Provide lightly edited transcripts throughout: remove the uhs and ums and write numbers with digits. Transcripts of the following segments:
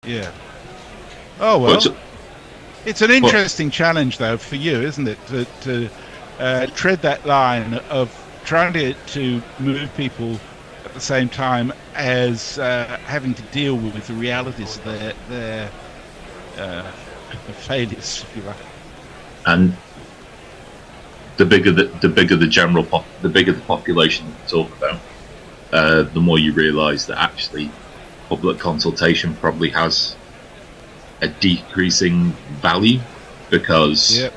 Yeah. Oh well. It's an interesting challenge, though, for you, isn't it, to tread that line of trying to move people at the same time as having to deal with the realities of their failures, if you like. And the bigger the population that you talk about, the more you realise that actually public consultation probably has a decreasing value, because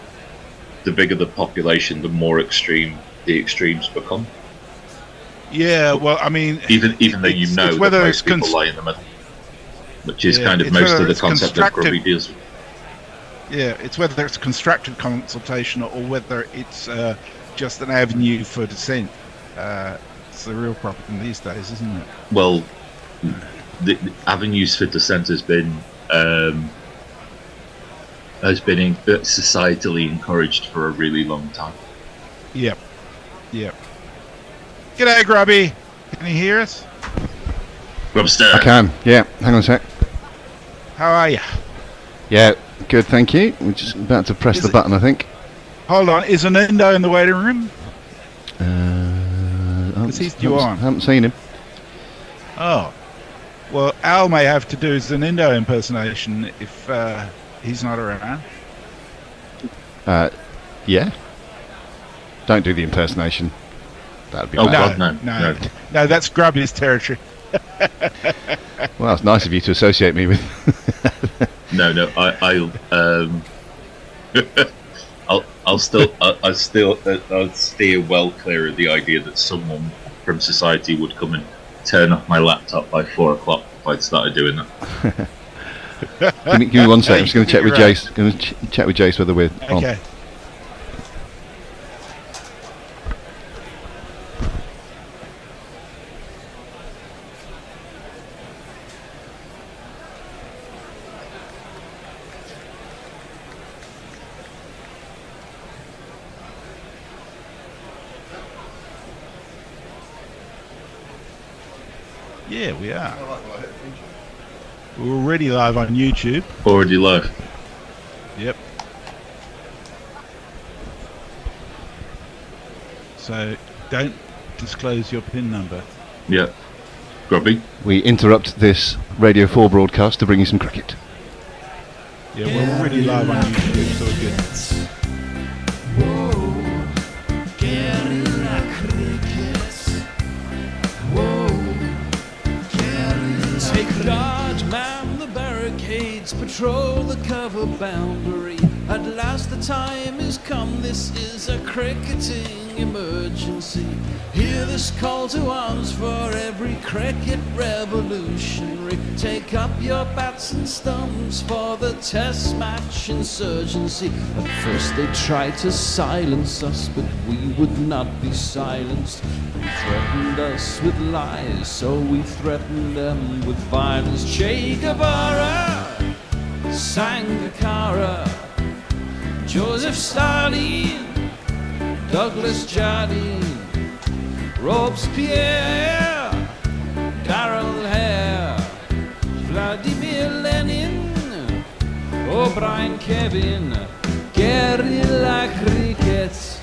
the bigger the population, the more extreme the extremes become. Yeah, well, I mean, even though that most people lie in the middle, which is kind of most of the concept that Grubby deals with. Yeah, it's whether it's constructive consultation or whether it's just an avenue for dissent. It's the real problem these days, isn't it? Well, the avenues for dissent has been societally encouraged for a really long time. Yep. G'day, Grubby. Can you hear us? Grubster. I can. Yeah. Hang on a sec. How are you? Yeah. Good. Thank you. We're just about to press the button, I think. Hold on. Is Anindo in the waiting room? He's due on. I haven't seen him. Oh. Well, Al may have to do his Anindo impersonation if he's not around. Yeah. Don't do the impersonation. That'd be bad. No, that's Grubby's territory. Well, it's nice of you to associate me with. I'll steer well clear of the idea that someone from society would come and turn off my laptop by 4 o'clock if I'd started doing that. give me 1 second. I'm just going to check with Jace. Going to check with Jace whether we're on. Okay. Yeah, we are. We're already live on YouTube. Already live. Yep. So don't disclose your PIN number. Yeah. Grubby. We interrupt this Radio 4 broadcast to bring you some cricket. Yeah, we're already live on YouTube, so we're good. Take guard, man the barricades, patrol the cover boundary. At last the time is come, this is a cricketing emergency. Hear this call to arms for every cricket revolutionary. Take up your bats and stumps for the test match insurgency. At first they tried to silence us, but we would not be silenced. They threatened us with lies, so we threatened them with violence. Che Guevara, Sangakkara, Joseph Stalin, Douglas Jardine, Robespierre, Darrell Hare, Vladimir Lenin, O'Brien Kevin, guerrilla cricket.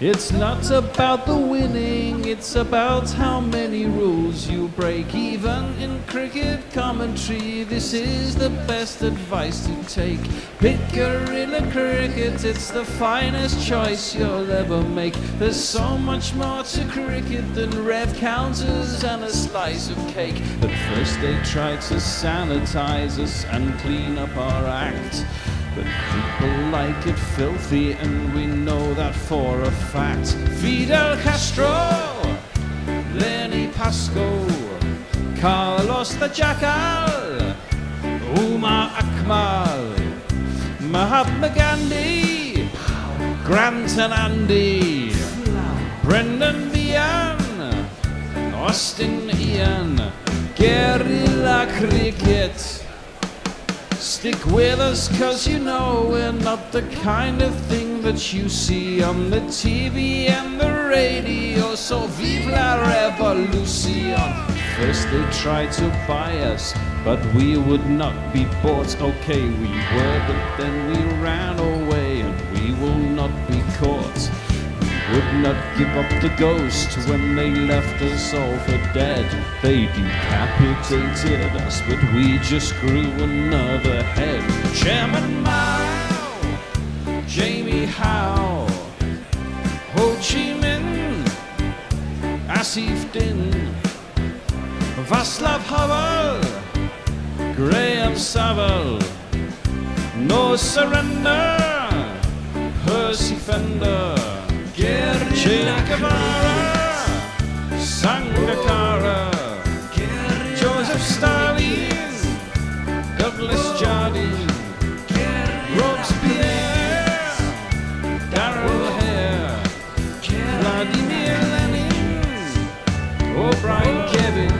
It's not about the winning, it's about how many rules you break. Even in cricket commentary, this is the best advice to take. Pick guerrilla cricket, it's the finest choice you'll ever make. There's so much more to cricket than rev counters and a slice of cake. At first they tried to sanitize us and clean up our act, but people like it filthy, and we know that for a fact. Fidel Castro, Lenny Pascoe, Carlos the Jackal, Umar Akmal, Mahatma Gandhi, Grant and Andy, Brendan Behan, Austin Ian, guerrilla cricket. Stick with us, cause you know we're not the kind of thing that you see on the TV and the radio. So vive la revolution. First they tried to buy us, but we would not be bought. Okay, we were, but then we ran away, and we will not be caught. We would not give up the ghost when they left us all for dead. They decapitated us, but we just grew another head. Chairman Mao, Jamie Howe, Ho Chi Minh, Asif Din, Václav Havel, Graham Saville, No Surrender, Percy Fender, Che Guevara, Sangakkara, Joseph Stalin, Douglas Jardine, Robespierre, Darrell Hare, Vladimir Lenin, O'Brien Kevin,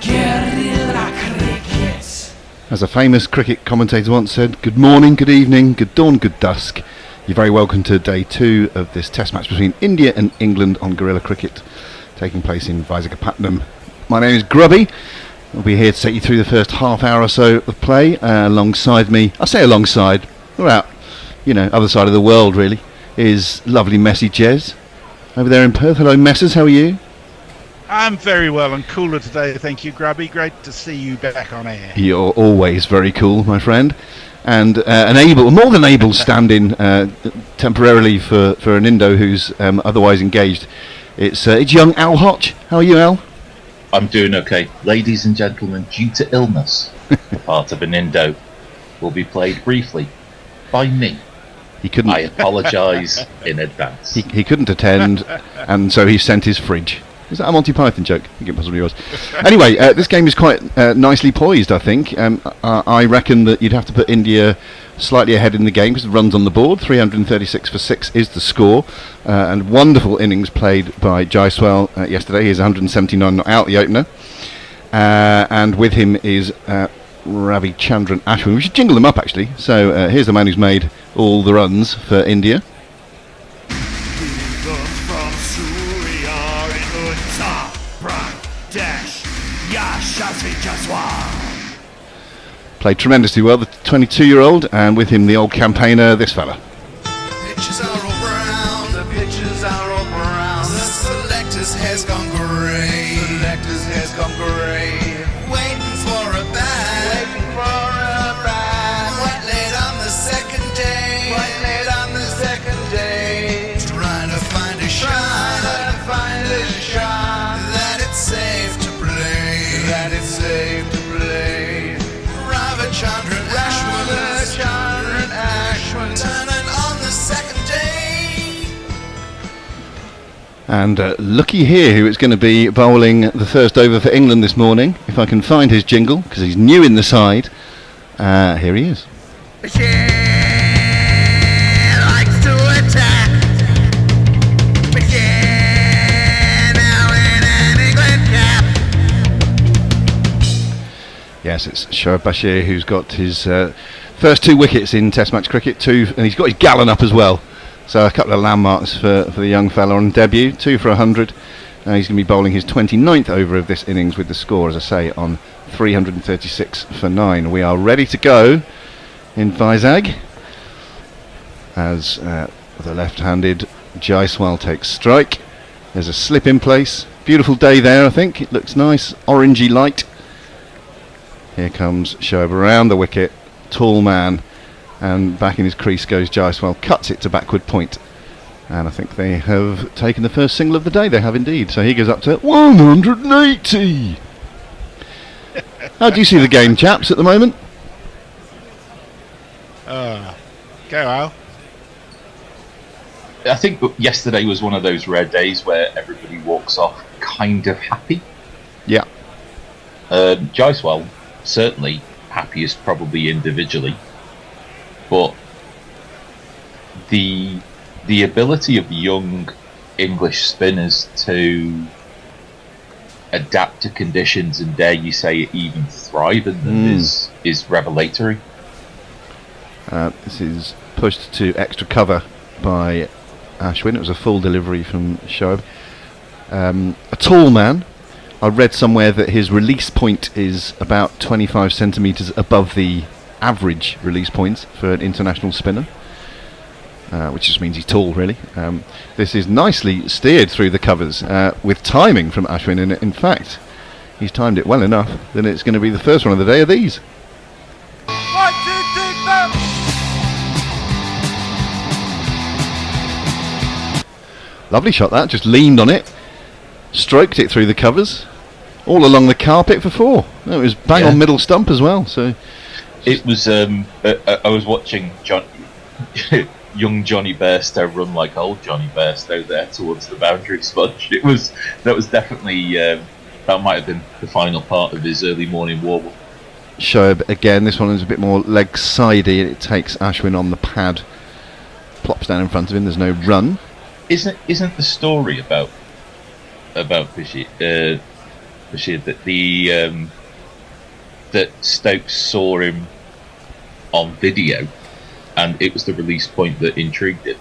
Guerrilla Cricket. As a famous cricket commentator once said, good morning, good evening, good dawn, good dusk. You're very welcome to day 2 of this test match between India and England on Guerrilla Cricket, taking place in Visakhapatnam. My name is Grubby. I'll be here to take you through the first half hour or so of play. Alongside me, I say alongside, we're out, other side of the world really, is lovely Messy Jez over there in Perth. Hello Messers, how are you? I'm very well and cooler today, thank you, Grubby. Great to see you back on air. You're always very cool, my friend. And more than able stand-in temporarily for an Indo who's otherwise engaged. It's young Al Hodge. How are you, Al? I'm doing okay. Ladies and gentlemen, due to illness, the part of an Indo will be played briefly by me. He couldn't. I apologise in advance. He couldn't attend, and so he sent his fridge. Is that a Monty Python joke? I think it possibly was. Anyway, this game is quite nicely poised, I think. I reckon that you'd have to put India slightly ahead in the game because the runs on the board. 336 for 6 is the score. And wonderful innings played by Jaiswal yesterday. He's 179 not out, the opener. And with him is Ravi Chandran Ashwin. We should jingle them up, actually. So here's the man who's made all the runs for India. Played tremendously well, the 22-year-old, and with him the old campaigner, this fella. Pitches are all brown, the pitches are all brown. The selector's hair's gone grey, selector's hair's gone grey. Waiting for a bat, waiting for a bat. White laid on the second day, white laid on the second day. Trying to find a shot, trying to find a shot. That it's safe to play, that it's safe to play. Chandran Ashwin, turning on the second day. And looky here who is going to be bowling the first over for England this morning. If I can find his jingle, because he's new in the side. Here he is. Likes to attack. Now in an England cap. Yes, it's Shoaib Bashir who's got his first 2 wickets in Test match cricket, and he's got his gallon up as well. So a couple of landmarks for the young fella on debut, 2 for 100. He's going to be bowling his 29th over of this innings with the score, as I say, on 336 for 9. We are ready to go in Vizag as the left-handed Jaiswal takes strike. There's a slip in place. Beautiful day there, I think. It looks nice, orangey light. Here comes Shoaib around the wicket, tall man, and back in his crease goes Jaiswal, cuts it to backward point. And I think they have taken the first single of the day, they have indeed. So he goes up to 180! How do you see the game, chaps, at the moment? Go, Al. I think yesterday was one of those rare days where everybody walks off kind of happy. Yeah. Jaiswal, certainly happiest probably individually, but the ability of young English spinners to adapt to conditions and, dare you say, even thrive in them is revelatory. This is pushed to extra cover by Ashwin. It was a full delivery from Shoaib. A tall man I read somewhere that his release point is about 25 centimetres above the average release point for an international spinner, which just means he's tall, really. This is nicely steered through the covers with timing from Ashwin, and in fact, he's timed it well enough that it's going to be the first one of the day of these. 1, 2, 3, 4. Lovely shot that, just leaned on it, stroked it through the covers, all along the carpet for 4. It was bang on middle stump as well. So it was. I was watching young Johnny Bairstow run like old Johnny Bairstow there towards the boundary sponge. That was definitely that might have been the final part of his early morning warm-up. Shoaib again. This one is a bit more leg sidey. It takes Ashwin on the pad, plops down in front of him. There's no run. Isn't the story about Bashir that that Stokes saw him on video, and it was the release point that intrigued him?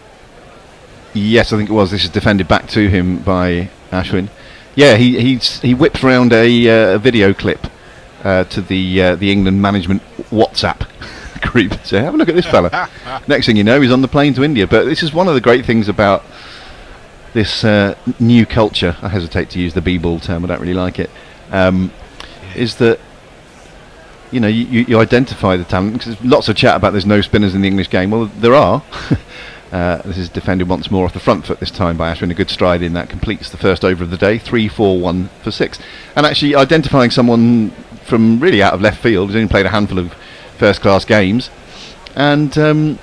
Yes, I think it was. This is defended back to him by Ashwin. Yeah, he whips around a video clip to the England management WhatsApp group. So have a look at this fella. Next thing you know, he's on the plane to India. But this is one of the great things about this new culture. I hesitate to use the b-ball term. I don't really like it. Is that you identify the talent, because there's lots of chat about there's no spinners in the English game. Well, there are. This is defended once more off the front foot this time by Ashwin. A good stride in that completes the first over of the day. 3-4-1 for 6. And actually identifying someone from really out of left field, who's only played a handful of first-class games, and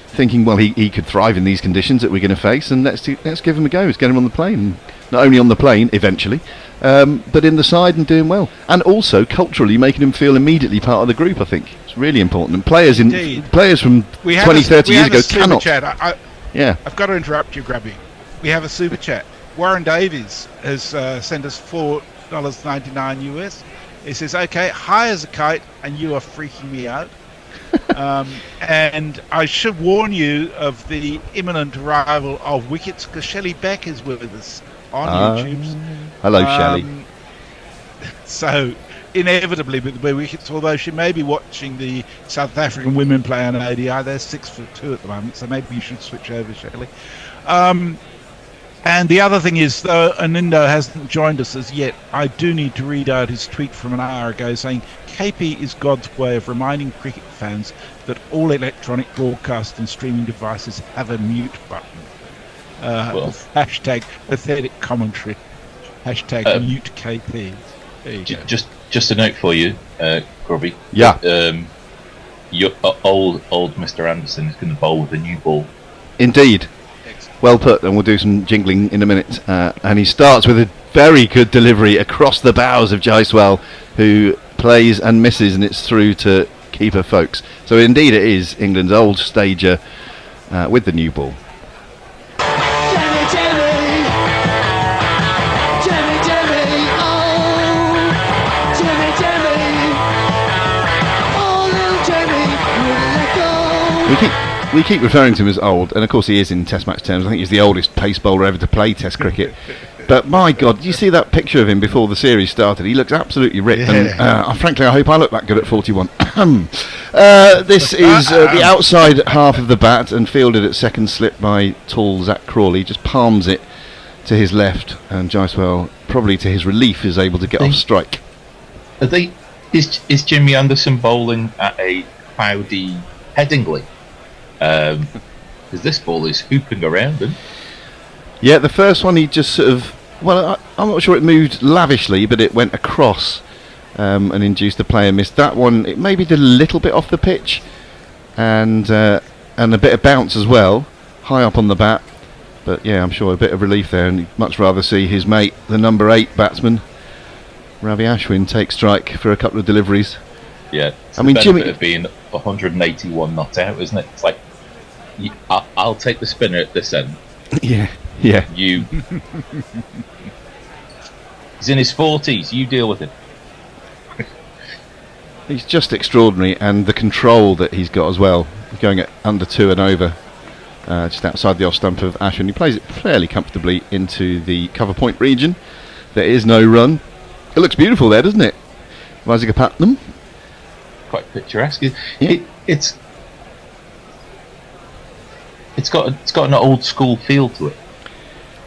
thinking, well, he could thrive in these conditions that we're going to face, and let's give him a go. Let's get him on the plane. Not only on the plane, eventually, but in the side and doing well. And also, culturally, making him feel immediately part of the group, I think. It's really important. And players from 20, 30 years ago cannot... Chat. Yeah. I've got to interrupt you, Grubby. We have a super chat. Warren Davies has sent us $4.99 US. He says, okay, high as a kite, and you are freaking me out. And I should warn you of the imminent arrival of Wickets, because Shelley Beck is with us on YouTube. Hello, Shelley. So, inevitably with the Wickets, although she may be watching the South African women play on ADI, they're 6'2" at the moment, so maybe you should switch over, Shelley. And the other thing is, though Anindo hasn't joined us as yet, I do need to read out his tweet from an hour ago saying KP is God's way of reminding cricket fans that all electronic broadcast and streaming devices have a mute button. Hashtag pathetic commentary. Hashtag mute KP. There you go. Just a note for you, Grubby. Yeah. Your old Mr. Anderson is going to bowl with a new ball. Indeed. Well put, and we'll do some jingling in a minute. And he starts with a very good delivery across the bows of Jaiswal, who plays and misses, and it's through to keeper Folks. So indeed it is England's old stager with the new ball. We keep referring to him as old, and of course he is in Test match terms. I think he's the oldest pace bowler ever to play Test cricket. But my God, did you see that picture of him before the series started? He looks absolutely ripped, and frankly I hope I look that good at 41. This is the outside half of the bat, and fielded at second slip by tall Zach Crawley. Just palms it to his left, and Jaiswal, probably to his relief, is able to get off strike. Is Jimmy Anderson bowling at a cloudy Headingley? Because this ball is hooping around him. Yeah, the first one he just sort of... Well, I'm not sure it moved lavishly, but it went across and induced the player miss. That one, it maybe did a little bit off the pitch, and a bit of bounce as well, high up on the bat. But yeah, I'm sure a bit of relief there, and he'd much rather see his mate, the number 8 batsman, Ravi Ashwin, take strike for a couple of deliveries. Yeah, it's the benefit of being 181 not out, isn't it? It's like, I'll take the spinner at this end. Yeah. You. He's in his 40s. You deal with him. He's just extraordinary, and the control that he's got as well, going at under 2 and over, just outside the off stump of Ashwin. He plays it fairly comfortably into the cover point region. There is no run, It looks beautiful there, doesn't it? Vizag. Quite picturesque. Yeah. It's got an old school feel to it.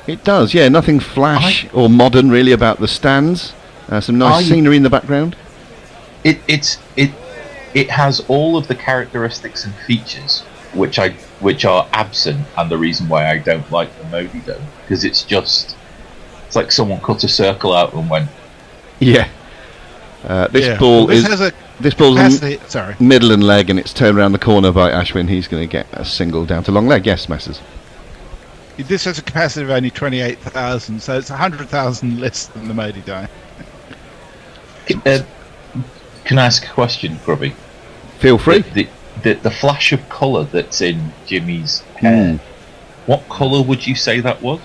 It does, yeah. Nothing flash or modern really about the stands. Some nice scenery in the background. It has all of the characteristics and features which are absent, and the reason why I don't like the Modi Dome, because it's like someone cut a circle out and went. Yeah. This ball's sorry. middle and leg, and it's turned around the corner by Ashwin. He's going to get a single down to long leg. Yes, Messers. This has a capacity of only 28,000, so it's 100,000 less than the Modi Dome. Can I ask a question, Grubby? Feel free. The flash of colour that's in Jimmy's hair, what colour would you say that was?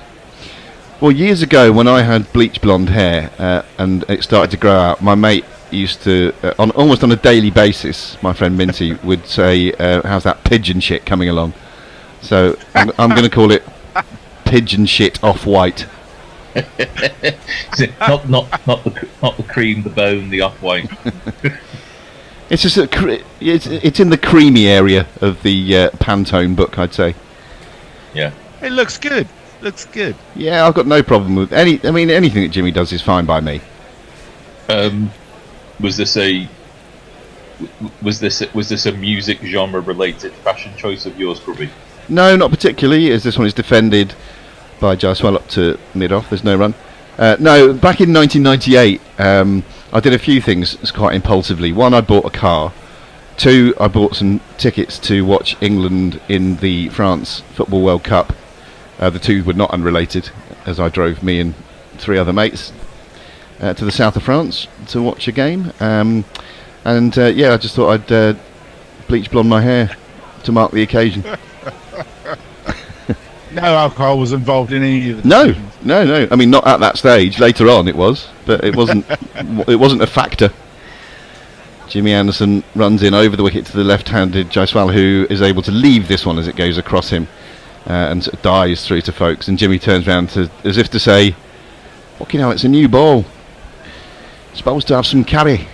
Well, years ago when I had bleach blonde hair and it started to grow out, my mate used to, almost on a daily basis, my friend Minty would say, how's that pigeon shit coming along? So I'm going to call it pigeon shit off-white. not the cream, the bone, the off-white. It's just it's in the creamy area of the Pantone book, I'd say. Yeah. It looks good. Looks good. Yeah, I've got no problem with anything that Jimmy does is fine by me. Was this a music genre related fashion choice of yours, Grubby? No, not particularly, as this one is defended by Jaiswal up to mid-off. There's no run. No, back in 1998, I did a few things quite impulsively. One, I bought a car. Two, I bought some tickets to watch England in the France Football World Cup. The two were not unrelated, as I drove me and three other mates to the south of France to watch a game. I just thought I'd bleach blonde my hair to mark the occasion. No alcohol was involved in any of the No. decisions. No. I mean, not at that stage. Later on, it was, but it wasn't. It wasn't a factor. Jimmy Anderson runs in over the wicket to the left-handed Jaiswal, who is able to leave this one as it goes across him and sort of dives through to Folks. And Jimmy turns round as if to say, "Fucking hell, it's a new ball. It's supposed to have some carry."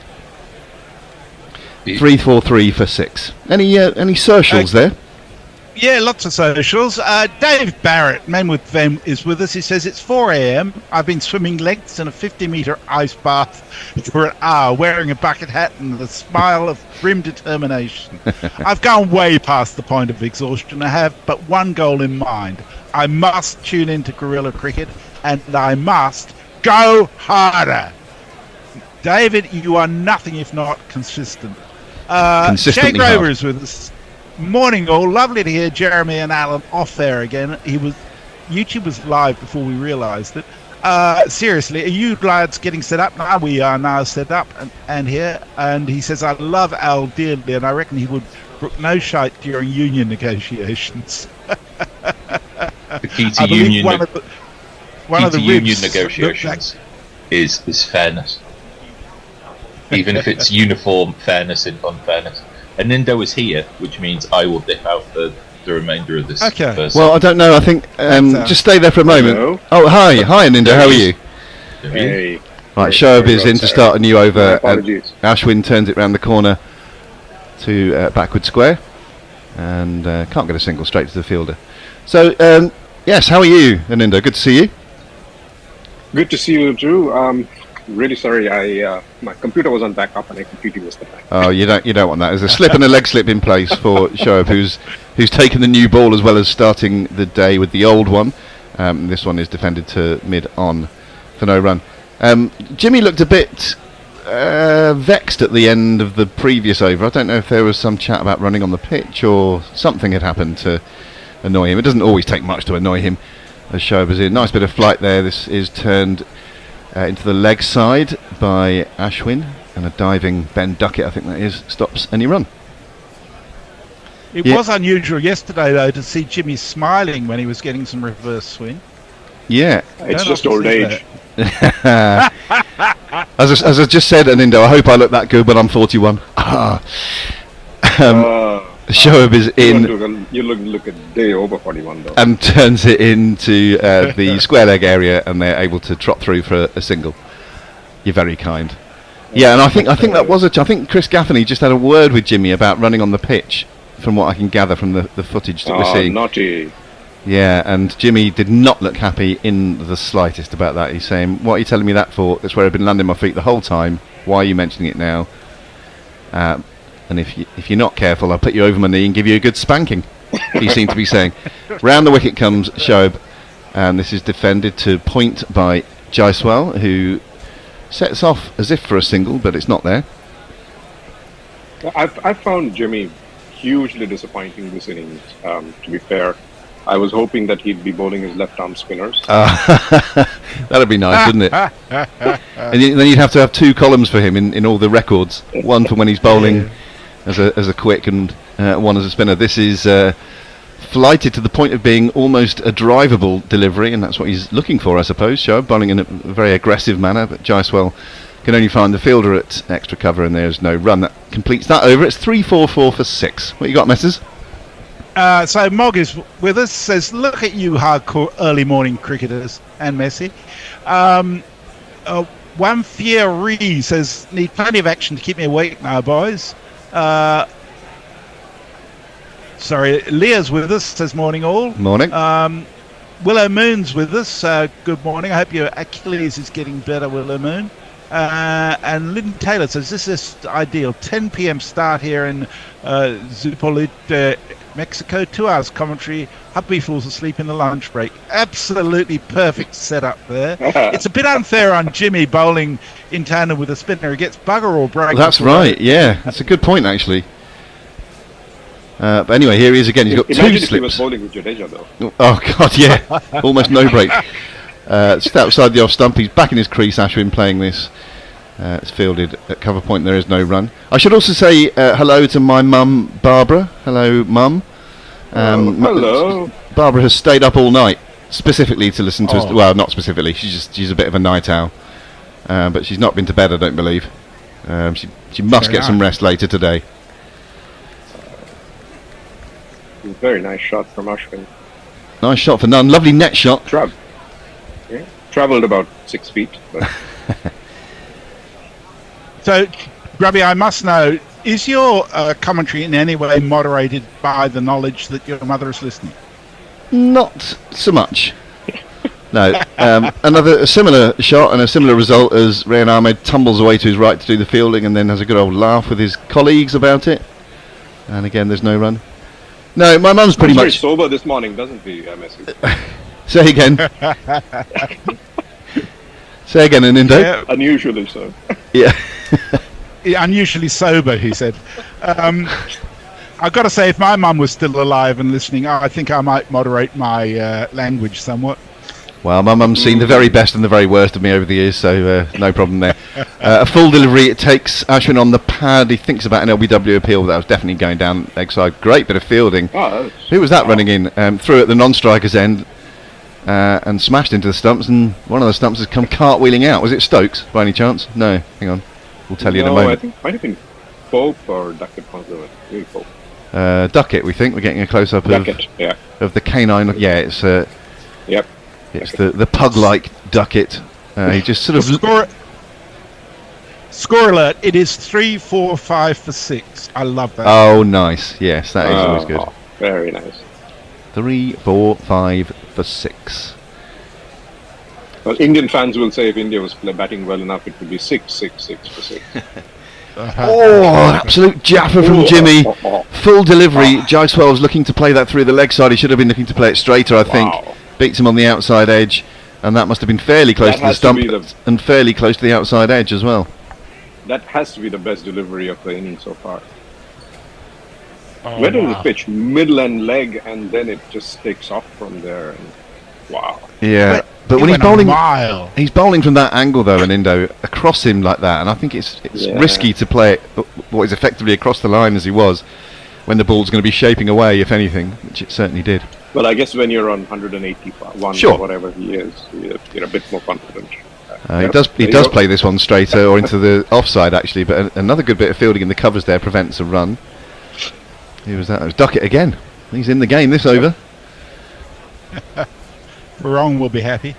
3-4-3 for 6. Any socials there? Yeah, lots of socials. Dave Barrett, man with them, is with us. He says, it's 4 a.m. I've been swimming lengths in a 50-metre ice bath for an hour, wearing a bucket hat and a smile of grim determination. I've gone way past the point of exhaustion. I have but one goal in mind. I must tune into guerrilla cricket, and I must go harder. David, you are nothing if not consistent. Shay Grover is with us. Morning all, lovely to hear Jeremy and Alan off there again. YouTube was live before we realised it. Seriously, are you lads getting set up now? We are now set up and here. And he says, I love Al dearly, and I reckon he would brook no shite during union negotiations. The key to union negotiations is fairness. Even if it's uniform fairness in unfairness. And Nindo is here, which means I will dip out the remainder of this. Okay. Well, I don't know. I think just stay there for a moment. Hello. Oh, hi, Nindo. How are you? Hey. Right, Shoaib is in to start a new over. Apologies. Ashwin turns it round the corner to backward square, and can't get a single straight to the fielder. So, yes, how are you, Nindo? Good to see you. Good to see you too. Really sorry, my computer was on backup and I completely missed the time. Oh, you don't want that. There's a slip and a leg slip in place for Shoaib, who's taken the new ball as well as starting the day with the old one. This one is defended to mid on for no run. Jimmy looked a bit vexed at the end of the previous over. I don't know if there was some chat about running on the pitch or something had happened to annoy him. It doesn't always take much to annoy him. As Shoaib was in, nice bit of flight there. This is turned into the leg side by Ashwin, and a diving Ben Duckett, I think that is, stops any run. It was unusual yesterday, though, to see Jimmy smiling when he was getting some reverse swing. Yeah. It's just old age. As I just said, Anindo, I hope I look that good when I'm 41. Shoaib is in. You look a day over 41 though. And turns it into the square leg area, and they're able to trot through for a single. You're very kind. Yeah, and I think that was I think Chris Gaffney just had a word with Jimmy about running on the pitch, from what I can gather from the footage that we're seeing. Naughty. Yeah, and Jimmy did not look happy in the slightest about that. He's saying, "What are you telling me that for? That's where I've been landing my feet the whole time. Why are you mentioning it now? And if you're not careful, I'll put you over my knee and give you a good spanking." He seemed to be saying. Round the wicket comes Shoaib, and this is defended to point by Jaiswal, who sets off as if for a single, but it's not there. I found Jimmy hugely disappointing this innings, to be fair. I was hoping that he'd be bowling his left-arm spinners. That'd be nice, wouldn't it? And then you'd have to have 2 columns for him in all the records. One for when he's bowling as a quick, and one as a spinner. This is flighted to the point of being almost a drivable delivery, and that's what he's looking for, I suppose. Shoaib bowling in a very aggressive manner, but Jaiswal can only find the fielder at extra cover, and there's no run. That completes that over. It's 3-4-4 for 6. What you got, Messrs? So Mog is with us, says, "Look at you hardcore early morning cricketers and Messi." One Thierry says, "Need plenty of action to keep me awake now, boys." Sorry, Leah's with us, says, "Morning all." Morning. Willow Moon's with us. Good morning. I hope your Achilles is getting better, Willow Moon. And Lynn Taylor says, "This is ideal. 10 p.m. start here in Zupolit, Mexico. 2 hours commentary. Hubby falls asleep in the lunch break." Absolutely perfect setup there. It's a bit unfair on Jimmy bowling in tandem with a spinner. He gets bugger all break. That's right. Yeah, that's a good point actually. But anyway, here he is again. He's got Imagine 2 if he was slips. bowling with Jadeja, though. Oh God, yeah, almost no break. Just outside the off stump, he's back in his crease. Ashwin playing this. It's fielded at cover point. There is no run. I should also say hello to my mum, Barbara. Hello, mum. Hello. Barbara has stayed up all night specifically to listen to us. Well, not specifically. She's a bit of a night owl, but she's not been to bed, I don't believe. She must get some rest later today. Very nice shot from Ashwin. Nice shot for none. Lovely net shot. Travelled about 6 feet. But So, Grubby, I must know, is your commentary in any way moderated by the knowledge that your mother is listening? Not so much. No. A similar shot and a similar result as Rayan Ahmed tumbles away to his right to do the fielding and then has a good old laugh with his colleagues about it. And again, there's no run. No, my mum's pretty much very sober this morning, doesn't he, Messi? Say again. Say again, Anindo. Yeah. Unusually so. Yeah. Unusually sober, he said. I've got to say, if my mum was still alive and listening, I think I might moderate my language somewhat. Well, my mum's seen the very best and the very worst of me over the years, so no problem there. A full delivery, it takes Ashwin on the pad. He thinks about an LBW appeal, but that was definitely going down leg side. Great bit of fielding. Who was that running in? Threw at the non-striker's end and smashed into the stumps, and one of the stumps has come cartwheeling out. Was it Stokes, by any chance? No, hang on. We'll tell you in a moment. I think it might have been Pope or Duckett. Maybe Pope. Duckett, we think. We're getting a close-up of the canine. Yeah, it's... Yep. It's the pug-like Duckett. He just sort of... Score alert, it is 3-4-5 for 6. I love that. Oh, nice. Yes, that is always good. Very nice. 3, 4, 5 for 6. Well, Indian fans will say if India was batting well enough, it would be 6 for 6. Absolute japper from Jimmy. Full delivery. Jaiswal's looking to play that through the leg side. He should have been looking to play it straighter, I think. Beats him on the outside edge, and that must have been fairly close to the stump and fairly close to the outside edge as well. That has to be the best delivery of the inning so far. Where does the pitch? Middle and leg, and then it just takes off from there. And wow. Yeah, but when he's bowling from that angle though, an Indo across him like that, and I think it's risky to play it what is effectively across the line as he was, when the ball's going to be shaping away, if anything, which it certainly did. Well, I guess when you're on 181 or whatever he is, you're a bit more confident. He does play this one straighter or into the offside actually, but another good bit of fielding in the covers there prevents a run. Who was that? It was Duckett again. He's in the game this over. Wrong will be happy.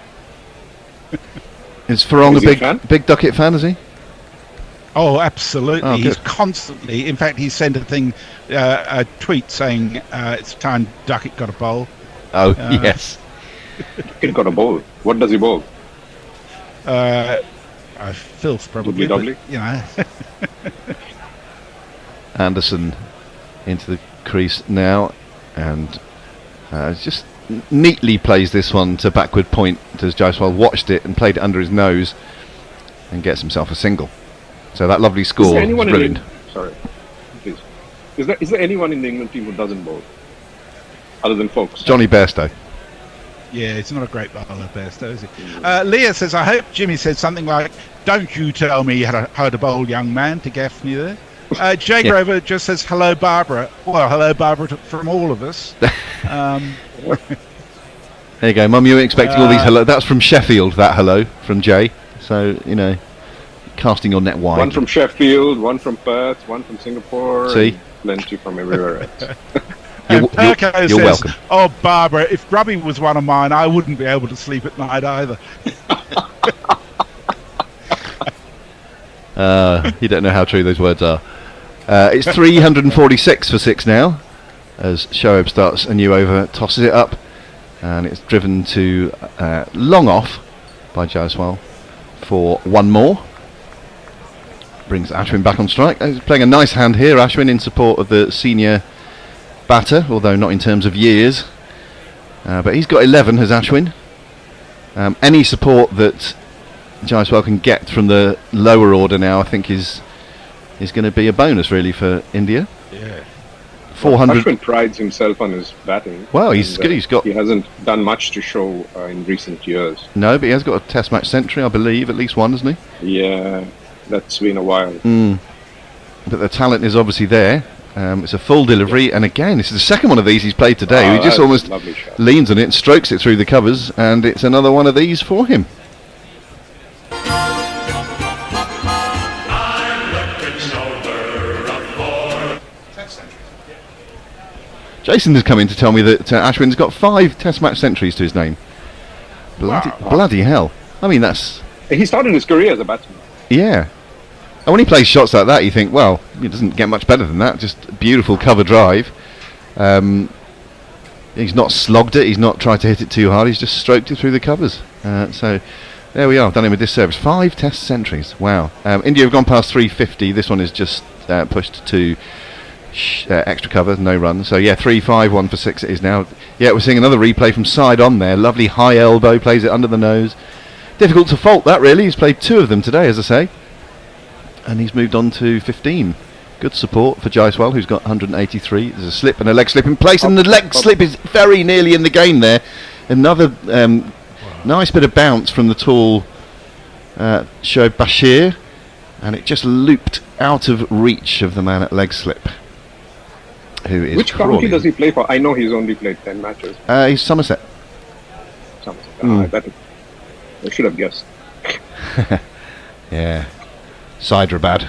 Is Farong Is he a fan? big Duckett fan, is he? Oh, absolutely. Oh, He's good. constantly, in fact, he sent a tweet saying it's time Duckett got a bowl. Oh, yes. Kid got a bowl. What does he bowl? Filth, probably. Doubly? But, you know. Anderson into the crease now, and just neatly plays this one to backward point as Jaiswal watched it and played it under his nose and gets himself a single. So that lovely Is score there is anyone brilliant. Sorry, please. Is there anyone in the England team who doesn't bowl, other than Folks? Johnny Bairstow. Yeah, it's not a great bowler, Bairstow, is it? Leah says, I hope Jimmy said something like, don't you tell me how to bowl, young man, to Gaffney there. Jay Grover just says, hello, Barbara. Well, hello, Barbara, from all of us. There you go, Mum, you were expecting all these hello. That's from Sheffield, that hello, from Jay. So, you know, casting your net wide. One from Sheffield, one from Perth, one from Singapore. See? And plenty from everywhere else. And Perko you're says, welcome. oh, Barbara, if Grubby was one of mine, I wouldn't be able to sleep at night either. You don't know how true those words are. It's 346 for 6 now, as Shoaib starts a new over, tosses it up, and it's driven to long off by Jaiswal for one more. Brings Ashwin back on strike. He's playing a nice hand here, Ashwin, in support of the senior batter, although not in terms of years. But he's got 11, has Ashwin. Any support that Jaiswal can get from the lower order now, I think, is going to be a bonus, really, for India. Yeah. 400. Ashwin prides himself on his batting. Well, he's good. He hasn't done much to show in recent years. No, but he has got a Test match century, I believe, at least one, hasn't he? Yeah, that's been a while. But the talent is obviously there. It's a full delivery, and again, this is the second one of these he's played today. He just almost leans on it, strokes it through the covers, and it's another one of these for him. Jason has come in to tell me that Ashwin's got 5 Test match centuries to his name. Bloody hell. I mean, that's... He started his career as a batsman. Yeah. And when he plays shots like that, you think, well, it doesn't get much better than that. Just beautiful cover drive. He's not slogged it. He's not tried to hit it too hard. He's just stroked it through the covers. So there we are. Done him a disservice. 5 Test centuries. Wow. India have gone past 350. This one is just pushed to extra cover, no run. So yeah, 3-5, 1 for 6 it is now. Yeah, we're seeing another replay from side on there. Lovely high elbow, plays it under the nose. Difficult to fault that, really. He's played 2 of them today, as I say. And he's moved on to 15. Good support for Jaiswal, who's got 183. There's a slip and a leg slip in place, and the leg slip is very nearly in the game there. Another nice bit of bounce from the tall Shoaib Bashir, and it just looped out of reach of the man at leg slip. Who is Which county does he play for? I know he's only played 10 matches. He's Somerset. I should have guessed. Yeah. Hyderabad.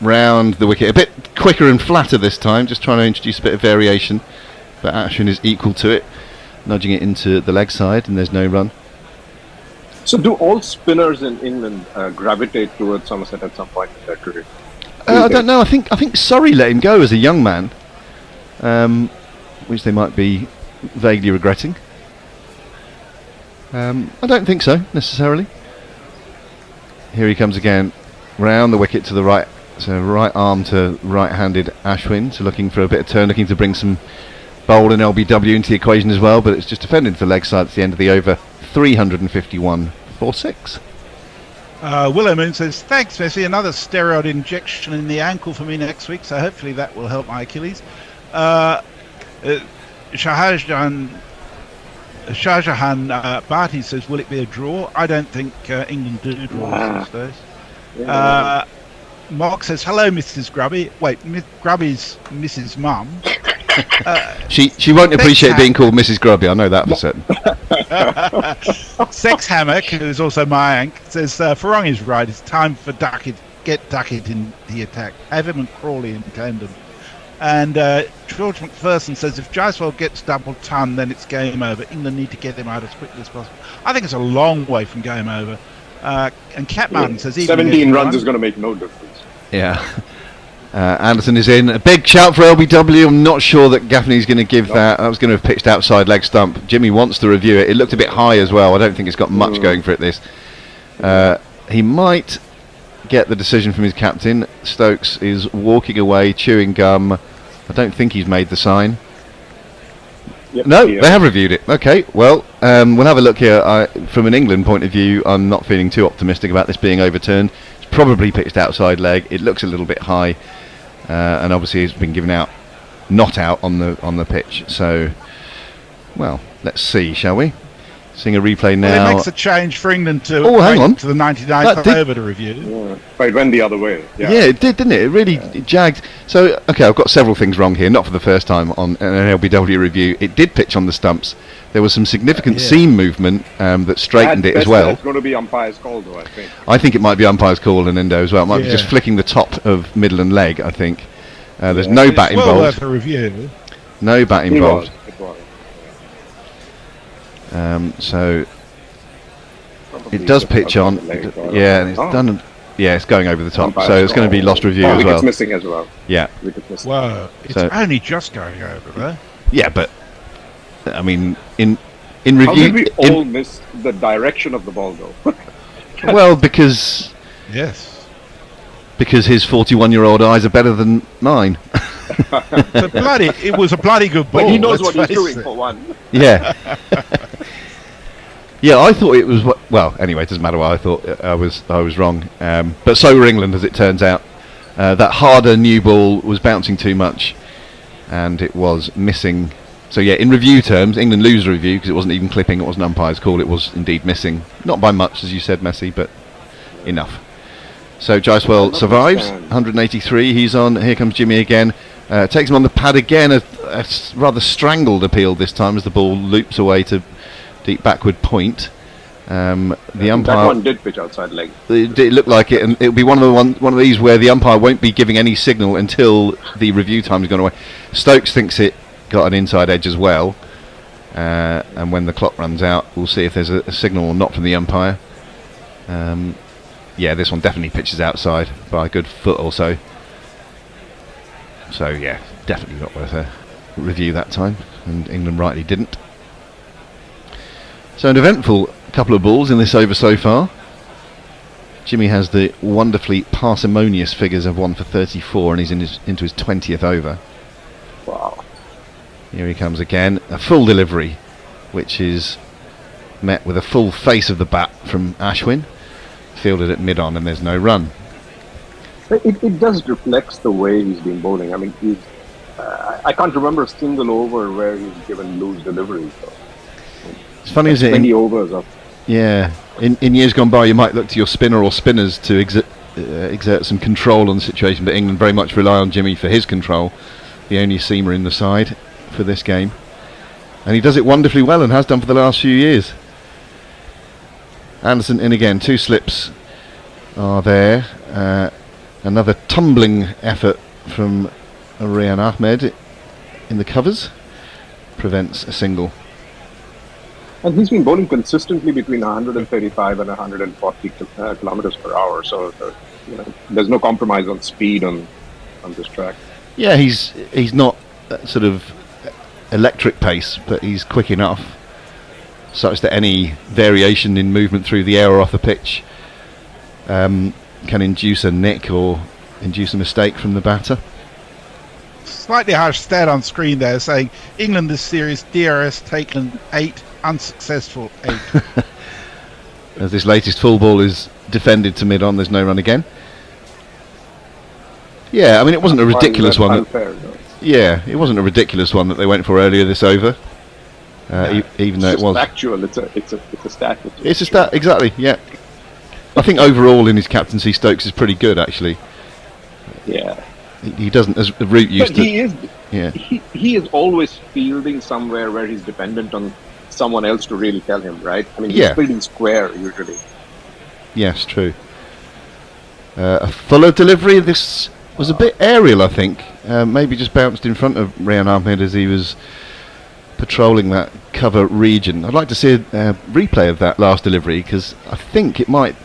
Round the wicket. A bit quicker and flatter this time, just trying to introduce a bit of variation. But Ashwin is equal to it, nudging it into the leg side, and there's no run. So do all spinners in England gravitate towards Somerset at some point in their career? I don't know. I think Surrey let him go as a young man, which they might be vaguely regretting. I don't think so, necessarily. Here he comes again, round the wicket to the right. So right arm to right-handed Ashwin, so looking for a bit of turn, looking to bring some bowl and LBW into the equation as well, but it's just defended to the leg side at the end of the over. 351 for 6. Willow Moon says, thanks, Messi. Another steroid injection in the ankle for me next week, so hopefully that will help my Achilles. Shahjahan Bharti says, will it be a draw? I don't think England do draws these days. Mark says, hello, Mrs. Grubby. Wait, Grubby's Mrs. Mum. She won't appreciate being called Mrs. Grubby, I know that for certain. Sex Hammock, who's also my ank, says, Farong is right. It's time for get Duckett in the attack. Have him and Crawley in tandem. And George McPherson says, if Jaiswal gets double ton, then it's game over. England need to get him out as quickly as possible. I think it's a long way from game over. And Cat Martin says even 17 runs is going to make no difference. Yeah. Anderson is in. A big shout for LBW. I'm not sure that Gaffney's going to give that. I was going to have pitched outside leg stump. Jimmy wants to review it. It looked a bit high as well. I don't think it's got much going for it, this. He might get the decision from his captain. Stokes is walking away, chewing gum. I don't think he's made the sign. Yep, No, they have reviewed it. Okay, well, we'll have a look here. From an England point of view, I'm not feeling too optimistic about this being overturned. It's probably pitched outside leg. It looks a little bit high, and obviously it's been given out, not out on the pitch. So, well, let's see, shall we? Seeing a replay now. Well, it makes a change for England to hang on. to the 99th over to review. Yeah. But it went the other way. Yeah, it did, didn't it? It really jagged. So, okay, I've got several things wrong here. Not for the first time on an LBW review. It did pitch on the stumps. There was some significant seam movement that straightened it as well. It's going to be umpire's call, though, I think. I think it might be umpire's call and endo as well. It might be just flicking the top of middle and leg, I think. There's no bat Well involved. worth a review. No bat involved. It was. So Probably it does just pitch about on. the leg, And it's done. Yeah, it's going over the top. Umpire's So it's going to be call. lost review as wickets well. missing as well. Yeah. Wickets missing. Whoa, it's So- only just going over there. Yeah, but I mean, in How review. did we all miss the direction of the ball, though? Well, because his 41-year-old eyes are better than mine. It was a bloody good ball. But he knows let's what he's face doing, it. for one. Yeah. Yeah, I thought it was. Well, anyway, it doesn't matter what I thought. I was wrong. But so were England, as it turns out. That harder new ball was bouncing too much, and it was missing. So yeah, in review terms, England lose the review because it wasn't even clipping. It wasn't umpire's call. It was indeed missing, not by much, as you said, Messi, but enough. So Jaiswal survives, 183. He's on. Here comes Jimmy again. Takes him on the pad again. A rather strangled appeal this time as the ball loops away to deep backward point. The umpire. That one did pitch outside leg. It looked like it, and it'll be one of these where the umpire won't be giving any signal until the review time's gone away. Stokes thinks it got an inside edge as well, and when the clock runs out, we'll see if there's a signal or not from the umpire. Yeah, this one definitely pitches outside by a good foot or so. So yeah, definitely not worth a review that time, and England rightly didn't. So an eventful couple of balls in this over so far. Jimmy has the wonderfully parsimonious figures of 1 for 34, and he's into his 20th over. Wow. Here he comes again, a full delivery, which is met with a full face of the bat from Ashwin, fielded at mid-on, and there's no run. It does reflects the way he's been bowling. I mean, I can't remember a single over where he's given loose deliveries. So. It's funny, isn't it? 20 overs of. Yeah, in years gone by, you might look to your spinner or spinners to exert some control on the situation, but England very much rely on Jimmy for his control, the only seamer in the side for this game. And he does it wonderfully well and has done for the last few years. Anderson in again, 2 slips are there. Another tumbling effort from Rian Ahmed in the covers prevents a single. And he's been bowling consistently between 135 and 140 kilometers per hour. So there's no compromise on speed on this track. Yeah, he's not sort of electric pace, but he's quick enough such that any variation in movement through the air or off the pitch can induce a nick or induce a mistake from the batter. Slightly harsh stat on screen there saying England this series DRS taken 8, unsuccessful 8. As this latest full ball is defended to mid-on, there's no run again. Yeah, I mean, it wasn't a ridiculous one. Yeah, it wasn't a ridiculous one that they went for earlier this over. Even though it was factual, it's a stat. It's a stat, exactly. Yeah, I think overall in his captaincy, Stokes is pretty good actually. Yeah, he doesn't, as Root used but to. He is. Yeah, he is always fielding somewhere where he's dependent on someone else to really tell him, right? I mean, he's fielding square usually. Yes, true. A fuller delivery. This was a bit aerial, I think. Maybe just bounced in front of Rian Ahmed as he was patrolling that cover region. I'd like to see a replay of that last delivery because I think it might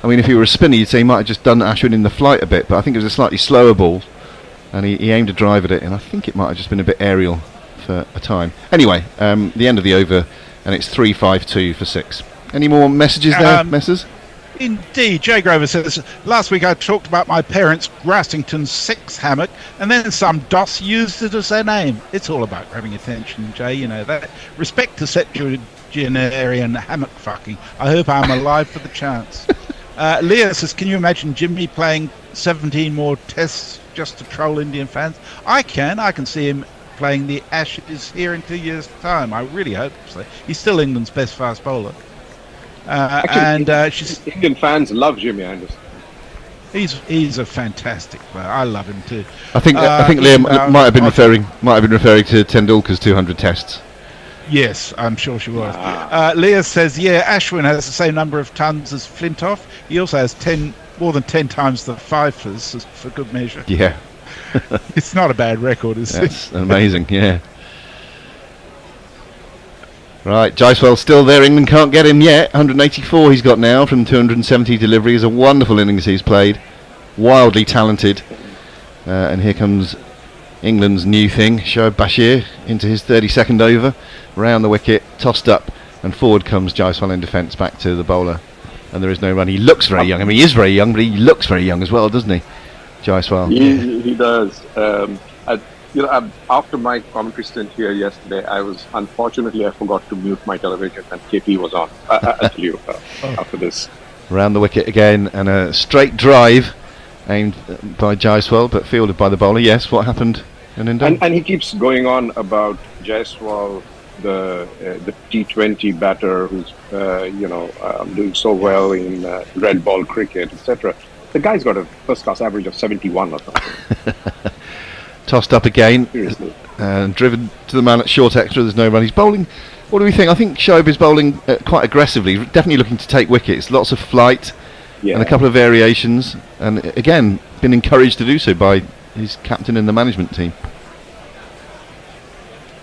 I mean, if he were a spinner, you'd say he might have just done Ashwin in the flight a bit, but I think it was a slightly slower ball, and he aimed a drive at it, and I think it might have just been a bit aerial for a time. Anyway, the end of the over, and it's 3-5-2 for 6. Any more messages there, Messrs? Indeed. Jay Grover says, last week I talked about my parents' Grassington 6 hammock, and then some DOS used it as their name. It's all about grabbing attention, Jay, you know that. Respect to septuagenarian hammock fucking. I hope I'm alive for the chance. Leah says, can you imagine Jimmy playing 17 more tests just to troll Indian fans? I can see him playing the Ashes here in 2 years' time. I really hope so. He's still England's best fast bowler. Actually, Indian fans love Jimmy Anderson. He's a fantastic player. I love him too. I think Liam might have been referring to Tendulkar's 200 tests. Yes, I'm sure she was. Leah says, yeah, Ashwin has the same number of tons as Flintoff. He also has more than 10 times the fifers for good measure. Yeah. It's not a bad record, is it? That's amazing, yeah. Right, Jaiswal's still there. England can't get him yet. 184 he's got now from 270 deliveries. A wonderful innings he's played. Wildly talented. And here comes England's new thing, Shoaib Bashir, into his 32nd over. Round the wicket, tossed up, and forward comes Jaiswal in defence back to the bowler. And there is no run. He looks very young. I mean, he is very young, but he looks very young as well, doesn't he? Jaiswal. He does. After my commentary stint here yesterday, I forgot to mute my television, and KP was on. I'll tell you after this. Round the wicket again, and a straight drive aimed by Jaiswal, but fielded by the bowler. Yes, what happened in India? And he keeps going on about Jaiswal, the T20 batter who's doing so well in red ball cricket, etc. The guy's got a first-class average of 71 or something. Tossed up again, seriously, driven to the man at short extra. There's no run. He's bowling. What do we think? I think Shoaib is bowling quite aggressively, definitely looking to take wickets. Lots of flight and a couple of variations, and again been encouraged to do so by his captain and the management team.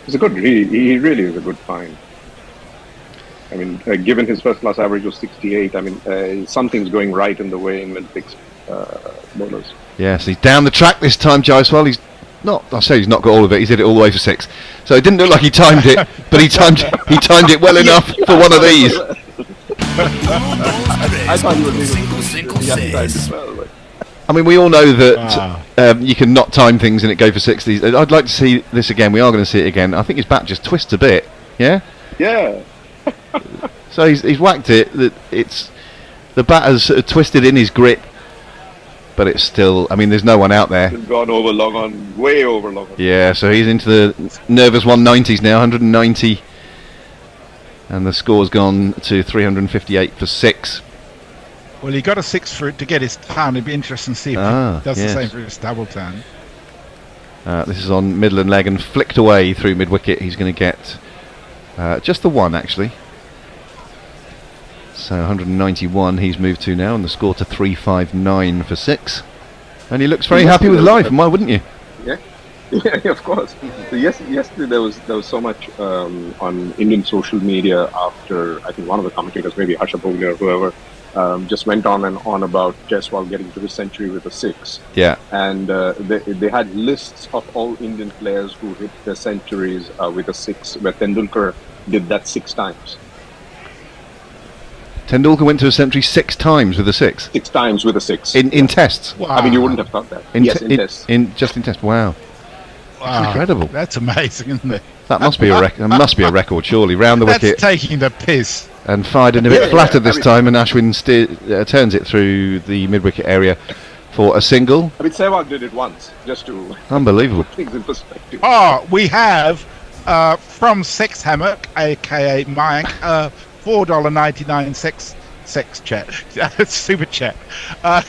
He really is a good find. I mean, given his first-class average was 68, I mean, something's going right in the way England picks bowlers. Yes, he's down the track this time, Jaiswal. He's not got all of it. He's hit it all the way for 6. So it didn't look like he timed it, but he timed it well enough for one of these. I thought he was I mean, we all know that you can not time things and it go for 6. I'd like to see this again. We are going to see it again. I think his bat just twists a bit. Yeah. Yeah. So he's whacked it. It's the bat has sort of twisted in his grip. But it's still, I mean, there's no one out there. It's gone over long on, way over long on. Yeah, so he's into the nervous 190s now, 190. And the score's gone to 358 for 6. Well, he got a 6 for it to get his ton. It'd be interesting to see if he does the same for his double ton. This is on middle and leg and flicked away through mid-wicket. He's going to get just the 1, actually. So 191 he's moved to now, and the score to 359 for 6. And he looks very happy with life, and why wouldn't you? Yeah, of course. So yesterday there was so much on Indian social media after, I think one of the commentators, maybe Harsha Bhoglia or whoever, just went on and on about Jaiswal getting to the century with a 6. Yeah. And they had lists of all Indian players who hit their centuries with a 6, where Tendulkar did that 6 times. Tendulkar went to a century 6 times with a 6. 6 times with a 6 in tests. Wow. I mean, you wouldn't have thought that. In tests. In tests. Wow. That's incredible. That's amazing, isn't it? That must be a record. That must be a record, surely. Round the wicket. That's taking the piss. And fired in a bit flatter this time, and Ashwin turns it through the mid-wicket area for a single. I mean, Sehwag did it once, just to unbelievable put things in perspective. We have from Sex Hammock, aka Mayank, $4.99 sex chat, super chat.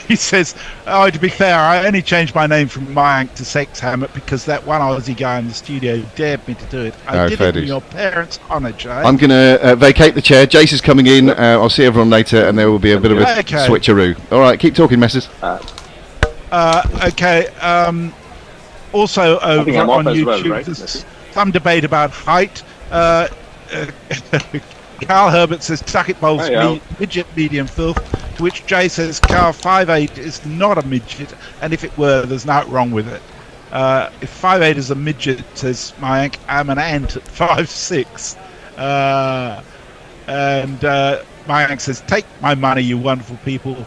He says, to be fair, I only changed my name from Mayank to Sex Hammock because that one Aussie guy in the studio dared me to do it. I did it in your parents' honour, Jay. I'm going to vacate the chair. Jace is coming in. I'll see everyone later, and there will be a bit of a switcheroo. All right, keep talking, messes. Okay. Also over on YouTube, well, right? There's some debate about height. Carl Herbert says Tuckett bowls midget medium filth. To which Jay says, Carl, 5'8" is not a midget, and if it were, there's nothing wrong with it. If 5'8" is a midget, says Mayank, I'm an ant at 5'6". And Mayank says, take my money, you wonderful people.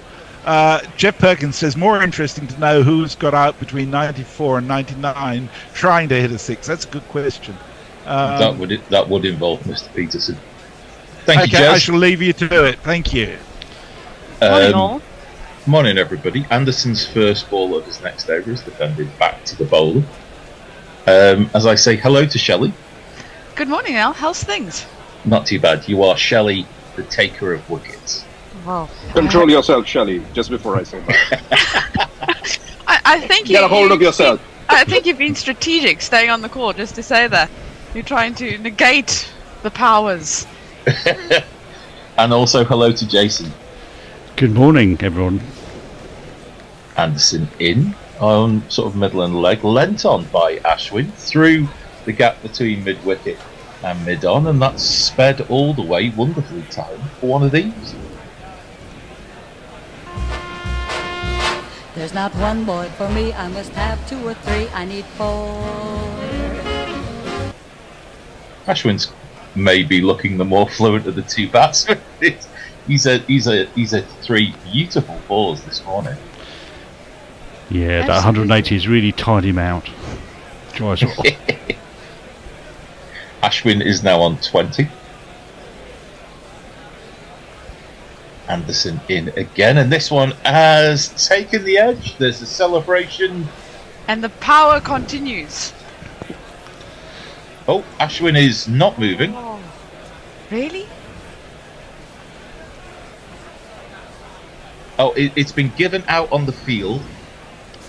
Jeff Perkins says, more interesting to know who's got out between 94 and 99 trying to hit a 6. That's a good question. That would involve Mr. Peterson. Thank you, Okay, Jez. I shall leave you to do it. Thank you. Morning, all. Morning, everybody. Anderson's first ball of his next over is defended back to the bowler. As I say hello to Shelley. Good morning, Al. How's things? Not too bad. You are Shelley, the taker of wickets. Well, Control yourself, Shelley, just before I say that. I think Get a hold of yourself. I think you've been strategic staying on the court just to say that. You're trying to negate the powers. And also hello to Jason. Good morning, everyone. Anderson in on sort of middle and leg, lent on by Ashwin through the gap between mid-wicket and mid-on, and that's sped all the way, wonderfully timed for one of these. There's not one boy for me, I must have 2 or 3, I need 4. Ashwin's maybe looking the more fluent of the two batsmen. He's a 3 beautiful balls this morning. Yeah, that 180 is really tied him out. Joyous. Ashwin is now on 20. Anderson in again, and this one has taken the edge. There's a celebration. And the power continues. Oh, Ashwin is not moving. Oh, really? Oh, it's been given out on the field.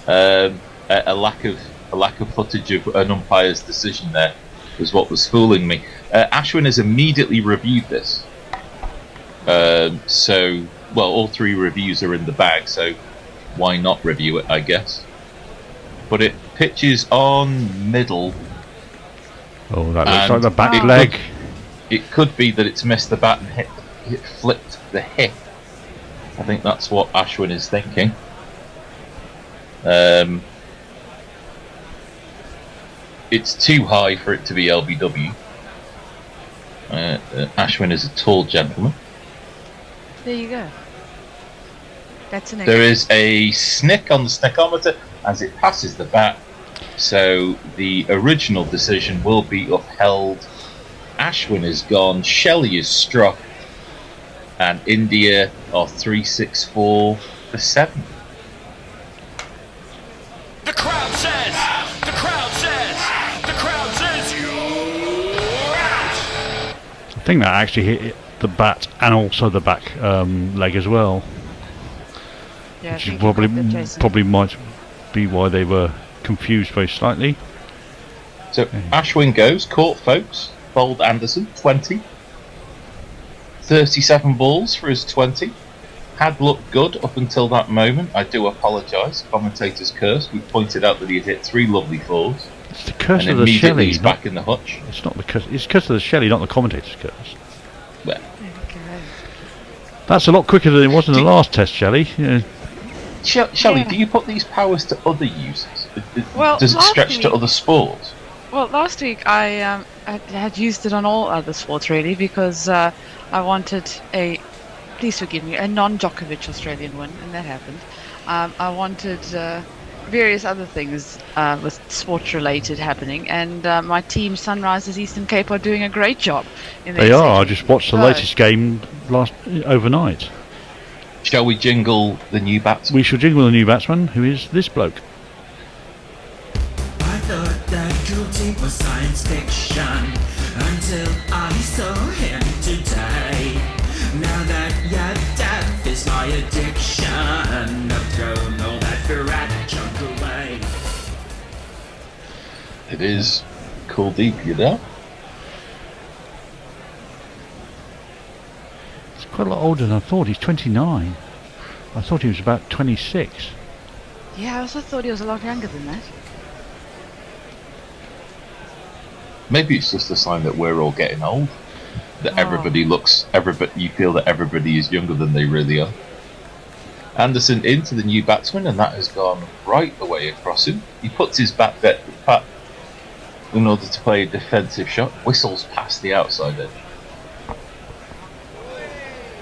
A lack of footage of an umpire's decision there was what was fooling me. Ashwin has immediately reviewed this. So, well, all 3 reviews are in the bag, so why not review it, I guess. But it pitches on middle. Oh, that looks like the back leg. It could be that it's missed the bat and flipped the hip. I think that's what Ashwin is thinking. It's too high for it to be LBW. Ashwin is a tall gentleman. There you go. That's an There is a snick on the snickometer as it passes the bat, so the original decision will be upheld. Ashwin is gone, Shelley is struck, and India are 364 for 7. The crowd says, the crowd says, the crowd says you're out. I think that actually hit the bat and also the back leg as well. Yeah, Which is probably might be why they were confused very slightly. So Ashwin goes, caught folks, bowled Anderson, 20. 37 balls for his 20. Had looked good up until that moment. I do apologise. Commentator's curse. We pointed out that he had hit 3 lovely 4s. It's the curse and of the immediately Shelley. he's back in the hutch. It's not the curse. It's the curse of the Shelley, not the commentator's curse. Well, that's a lot quicker than it was in the last test, Shelley. Yeah. Shelley, do you put these powers to other uses? Well, does it last stretch to week- other sports? Well, last week I had used it on all other sports really because I wanted please forgive me, a non-Djokovic Australian win, and that happened. I wanted various other things with sports related happening, and my team Sunrisers Eastern Cape are doing a great job. They are. I just watched the latest game overnight. Shall we jingle the new batsman? We shall jingle the new batsman, who is this bloke. I thought that cruelty was science fiction until I saw him today. Now that your death is my addiction, I've thrown all that Virat junk away. It is Kuldeep, you know? He's quite a lot older than I thought. He's 29. I thought he was about 26. Yeah, I also thought he was a lot younger than that. Maybe it's just a sign that we're all getting old. That you feel that everybody is younger than they really are. Anderson into the new batsman, and that has gone right the way across him. He puts his bat in order to play a defensive shot, whistles past the outside edge.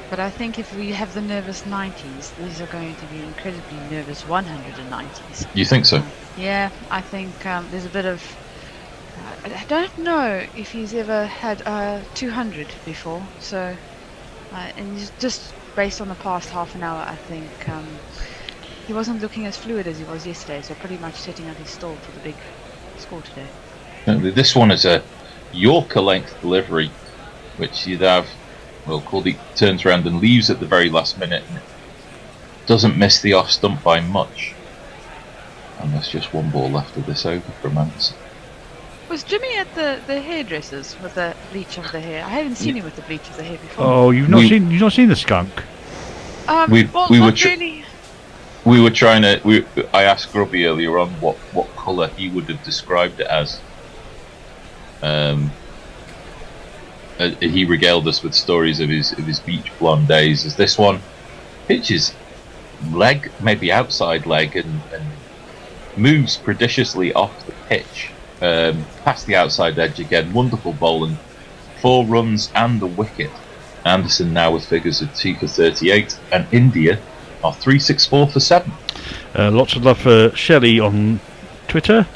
But I think if we have the nervous 90s, these are going to be incredibly nervous 190s. You think so? Yeah, I think there's a bit of... I don't know if he's ever had 200 before, so... and just based on the past half an hour, I think he wasn't looking as fluid as he was yesterday, so pretty much setting up his stall for the big score today. This one is a Yorker length delivery, which you'd have... Well, Kuldeep turns around and leaves at the very last minute and doesn't miss the off stump by much. And there's just one ball left of this over from Anderson. Was Jimmy at the hairdressers with the bleach of the hair? I haven't seen him with the bleach of the hair before. Oh, you've not seen the skunk? We were really. We were trying to. I asked Grubby earlier on what colour he would have described it as. He regaled us with stories of his beach blonde days. As this one pitches leg, maybe outside leg, and moves prodigiously off the pitch, past the outside edge again. Wonderful bowling, 4 runs and a wicket. Anderson now with figures of 2 for 38, and India are 364 for 7. Lots of love for Shelley on Twitter.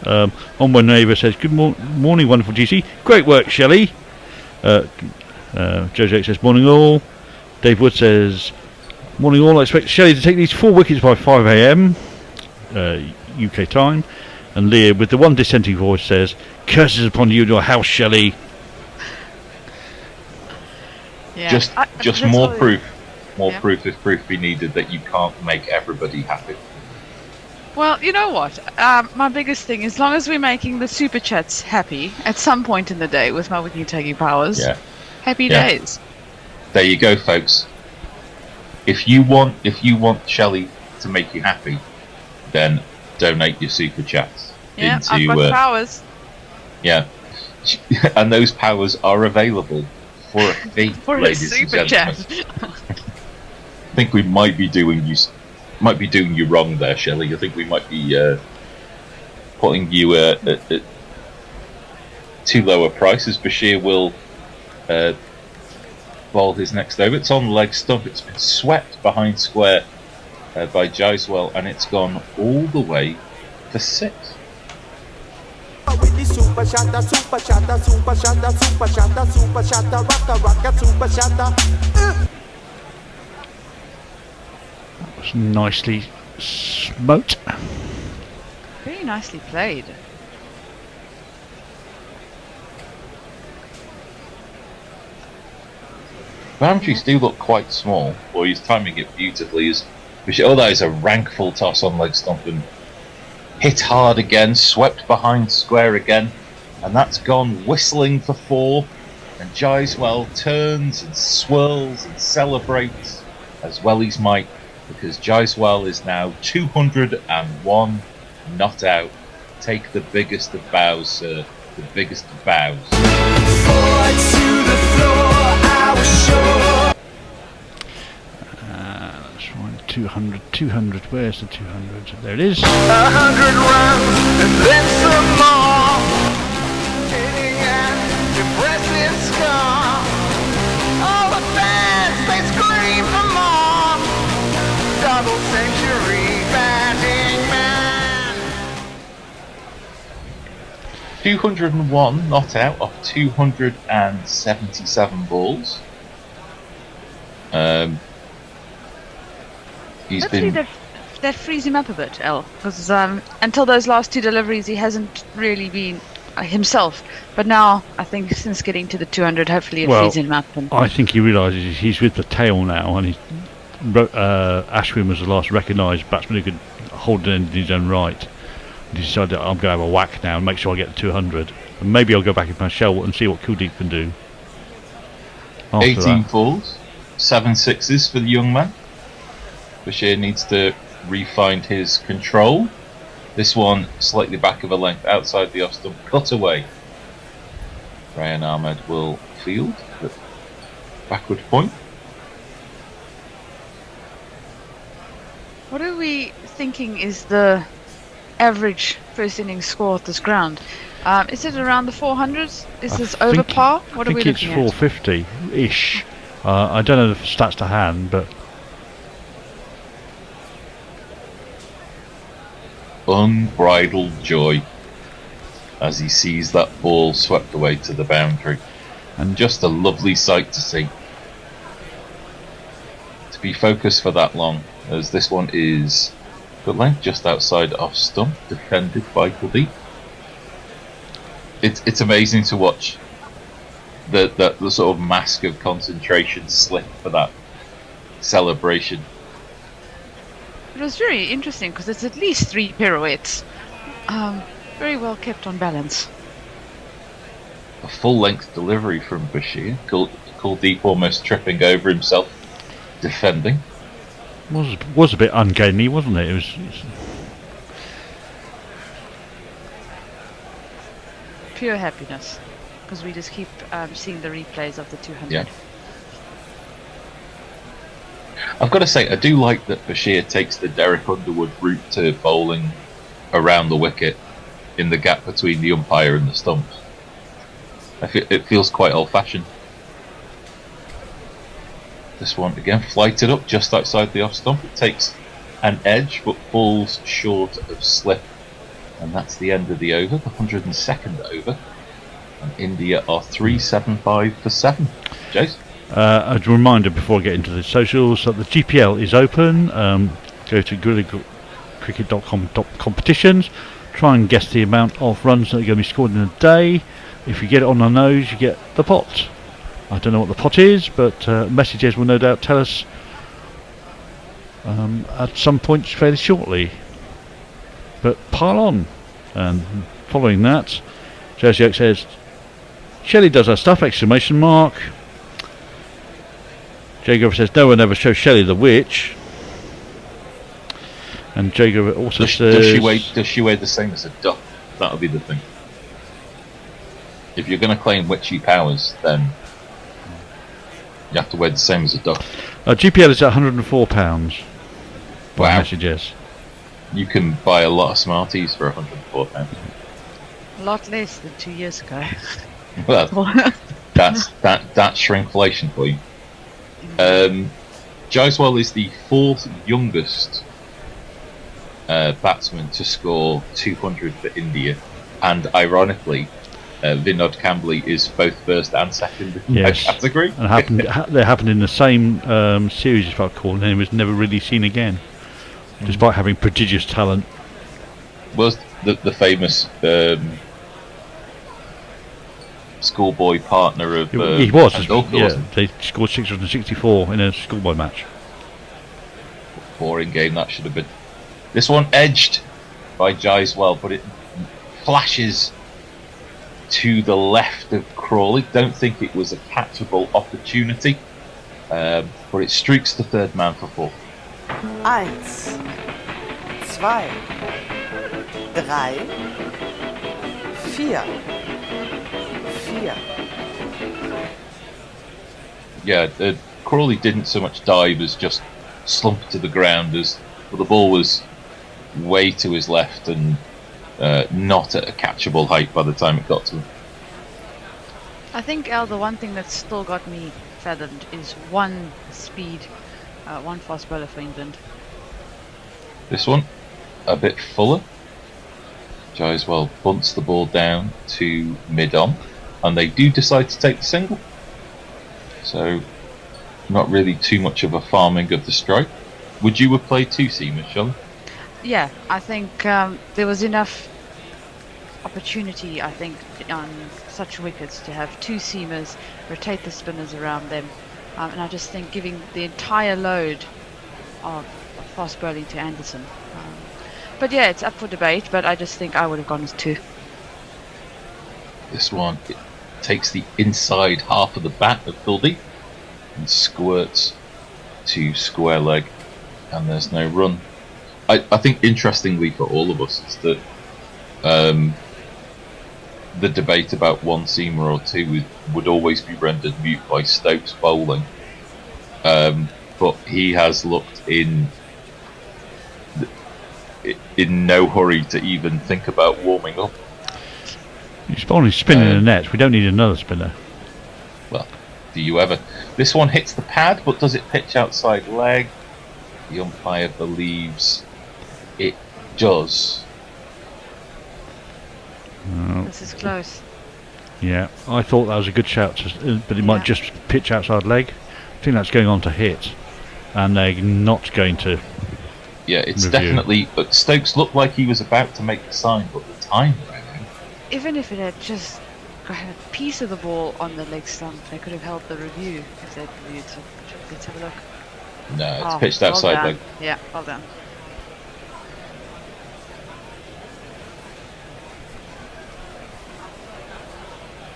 Onward Neighbour says, "Good morning, wonderful GC. Great work, Shelley." Jojo says, "Morning all." Dave Wood says, "Morning all. I expect Shelley to take these 4 wickets by 5 a.m. UK time." And Leah, with the one dissenting voice, says, "Curses upon you and your house, Shelley." Yeah. Just more proof. More proof if proof be needed that you can't make everybody happy. Well, you know what? My biggest thing, as long as we're making the super chats happy at some point in the day with my wicket taking powers, happy days. There you go, folks. If you want Shelley to make you happy, then donate your super chats into. I've got powers. Yeah, and those powers are available for a fee, for ladies a super and gentlemen. chat. I think we might be doing you wrong there, Shelley. I think we might be putting you at too low a price, as Bashir will bowl his next over. It's on leg stump. It's been swept behind square by Jaiswal, and it's gone all the way for 6. With the super shatter, super shatter, super shatter, super shatter, super shatter, rocka, rocka, super shatter. That was nicely smote. Very nicely played. Boundaries do look quite small, or he's timing it beautifully. That is a rank full toss on leg stump and hit hard again, swept behind square again, and that's gone whistling for 4. And Jaiswal turns and swirls and celebrates as well as might, because Jaiswal is now 201 not out. Take the biggest of bows, sir. The biggest of bows. Forward to the floor, I was sure. Let's find 200. Where's the 200? There it is. 100 runs and then some more. Hitting an impressive score. All the fans, they scream for more. Double century batting man. 201 not out of 277 balls. Hopefully that frees him up a bit, El, because until those last 2 deliveries he hasn't really been himself. But now I think since getting to the 200, hopefully it frees him up. And I think he realises he's with the tail now, and Ashwin was the last recognised batsman who could hold it in his own right. He decided, I'm going to have a whack now and make sure I get to 200, and maybe I'll go back in my shell and see what Kuldeep can do. 18 falls, 7 sixes for the young man. Bashir needs to refine his control. This one slightly back of a length outside the off stump, cut away. Ryan Ahmed will field at backward point. What are we thinking is the average first innings score at this ground? Is it around the 400s? Is this over par? What are we looking at? I think it's 450-ish. I don't know the stats to hand, but unbridled joy as he sees that ball swept away to the boundary, and just a lovely sight to see. To be focused for that long, as this one is good length just outside off stump, defended by Kuldeep. It's amazing to watch the sort of mask of concentration slip for that celebration. It was very interesting because it's at least 3 pirouettes. Very well kept on balance. A full-length delivery from Bashir. Kuldeep almost tripping over himself, defending. Was a bit ungainly, wasn't it? It was pure happiness because we just keep seeing the replays of the 200. Yeah. I've got to say, I do like that Bashir takes the Derek Underwood route to bowling around the wicket in the gap between the umpire and the stumps. It feels quite old-fashioned. This one again, flighted up just outside the off stump. It takes an edge but falls short of slip. And that's the end of the over, the 102nd over. And India are 375 for 7. Jace? a reminder before I get into the socials that the GPL is open. Go to guerrillacricket.com competitions. Try and guess the amount of runs that are going to be scored in a day. If you get it on the nose, you get the pot. I don't know what the pot is, but messages will no doubt tell us at some point fairly shortly. But pile on. And following that, Jersey Oak says, Shelley does her stuff, exclamation mark. Jacob says, no one ever shows Shelley the witch. And Jacob also says... Does she weigh the same as a duck? That'll be the thing. If you're going to claim witchy powers, then you have to weigh the same as a duck. GPL is at £104. Wow. Messages. You can buy a lot of Smarties for £104. A lot less than 2 years ago. Well, that's shrinkflation for you. Jaiswal is the fourth youngest batsman to score 200 for India, and ironically, Vinod Kambli is both first and second in that category. And they happened in the same series, if I recall, and he was never really seen again, despite having prodigious talent. Was the famous schoolboy partner of he was, Andolka, they scored 664 in a schoolboy match. Boring game that should have been. This one edged by Jaiswal, but it flashes to the left of Crawley. Don't think it was a catchable opportunity, but it streaks the third man for 4. 1, 2, 3, 4. Yeah, Crawley didn't so much dive as just slump to the ground, but the ball was way to his left and not at a catchable height by the time it got to him. I think, Al, the one thing that's still got me fathomed is one fast bowler for England. This one, a bit fuller. Jaiswal bunts the ball down to mid-on, and they do decide to take the single. So, not really too much of a farming of the strike. Would you have played 2 seamers, Shelley? Yeah, I think there was enough opportunity, I think, on such wickets to have 2 seamers, rotate the spinners around them, and I just think giving the entire load of fast bowling to Anderson. But yeah, it's up for debate, but I just think I would have gone with 2. This one, it takes the inside half of the bat of Kuldeep and squirts to square leg, and there's no run. I think interestingly for all of us is that the debate about 1 seamer or 2 would always be rendered mute by Stokes bowling, but he has looked in in no hurry to even think about warming up. He's only spinning the net. We don't need another spinner. Well, do you ever? This one hits the pad, but does it pitch outside leg? The umpire believes it does. This is close. Yeah, I thought that was a good shout, but it might just pitch outside leg. I think that's going on to hit, and they're not going to. Yeah, it's review. definitely. But Stokes looked like he was about to make the sign, but the time ran out. Even if it had just got a piece of the ball on the leg stump, they could have held the review if they'd reviewed. So let's have a look. No, it's pitched outside leg. Yeah, well done.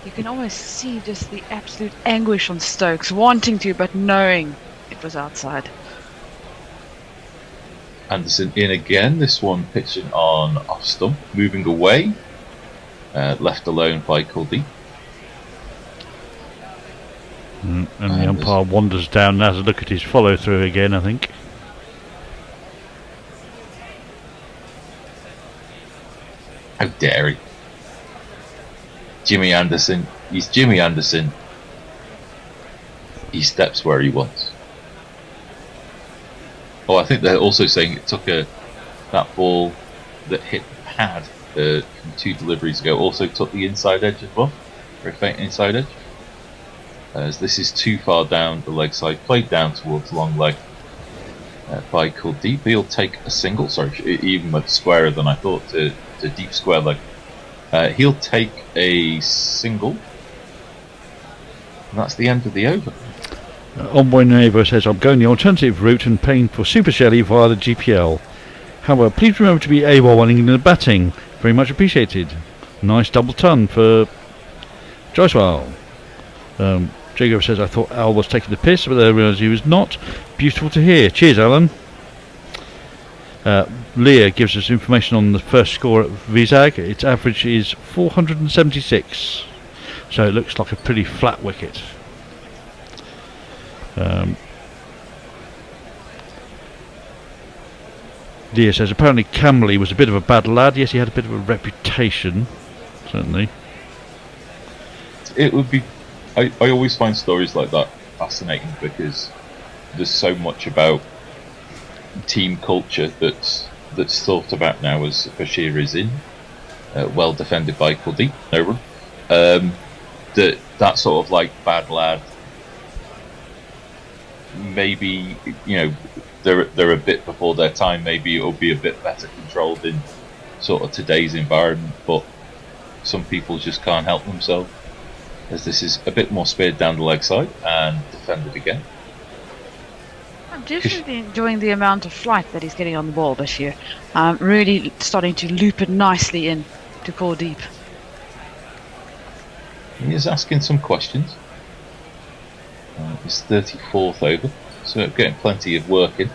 You can almost see just the absolute anguish on Stokes, wanting to but knowing it was outside. Anderson in again. This one pitching on off stump, moving away, left alone by Kuldeep. And the umpire wanders down and has a look at his follow through again, I think. How dare he? Jimmy Anderson. He's Jimmy Anderson. He steps where he wants. Oh, I think they're also saying it took that ball that hit the pad from 2 deliveries ago also took the inside edge as well. Very faint inside edge. As this is too far down the leg side, played down towards long leg by Kuldeep. He'll take a single. Sorry, even much squarer than I thought to deep square leg. He'll take a single. And that's the end of the over. Envoy Neighbour says, I'm going the alternative route and paying for Super Shelley via the GPL. However, please remember to be AWOL when in the batting. Very much appreciated. Nice double ton for Joycewell. Jacob says, I thought Al was taking the piss, but I realised he was not. Beautiful to hear. Cheers, Alan. Leah gives us information on the first score at Vizag. Its average is 476. So it looks like a pretty flat wicket. Leah says, apparently Camley was a bit of a bad lad. Yes, he had a bit of a reputation, certainly. It would be. I always find stories like that fascinating because there's so much about team culture that's thought about now as Bashir is in. Well defended by Kuldeep, no run. That sort of like bad lad. Maybe they're a bit before their time. Maybe it'll be a bit better controlled in sort of today's environment. But some people just can't help themselves. As this is a bit more speared down the leg side and defended again. I'm definitely enjoying the amount of flight that he's getting on the ball this year. Really starting to loop it nicely in to Kuldeep. He is asking some questions. His 34th over, so getting plenty of work in.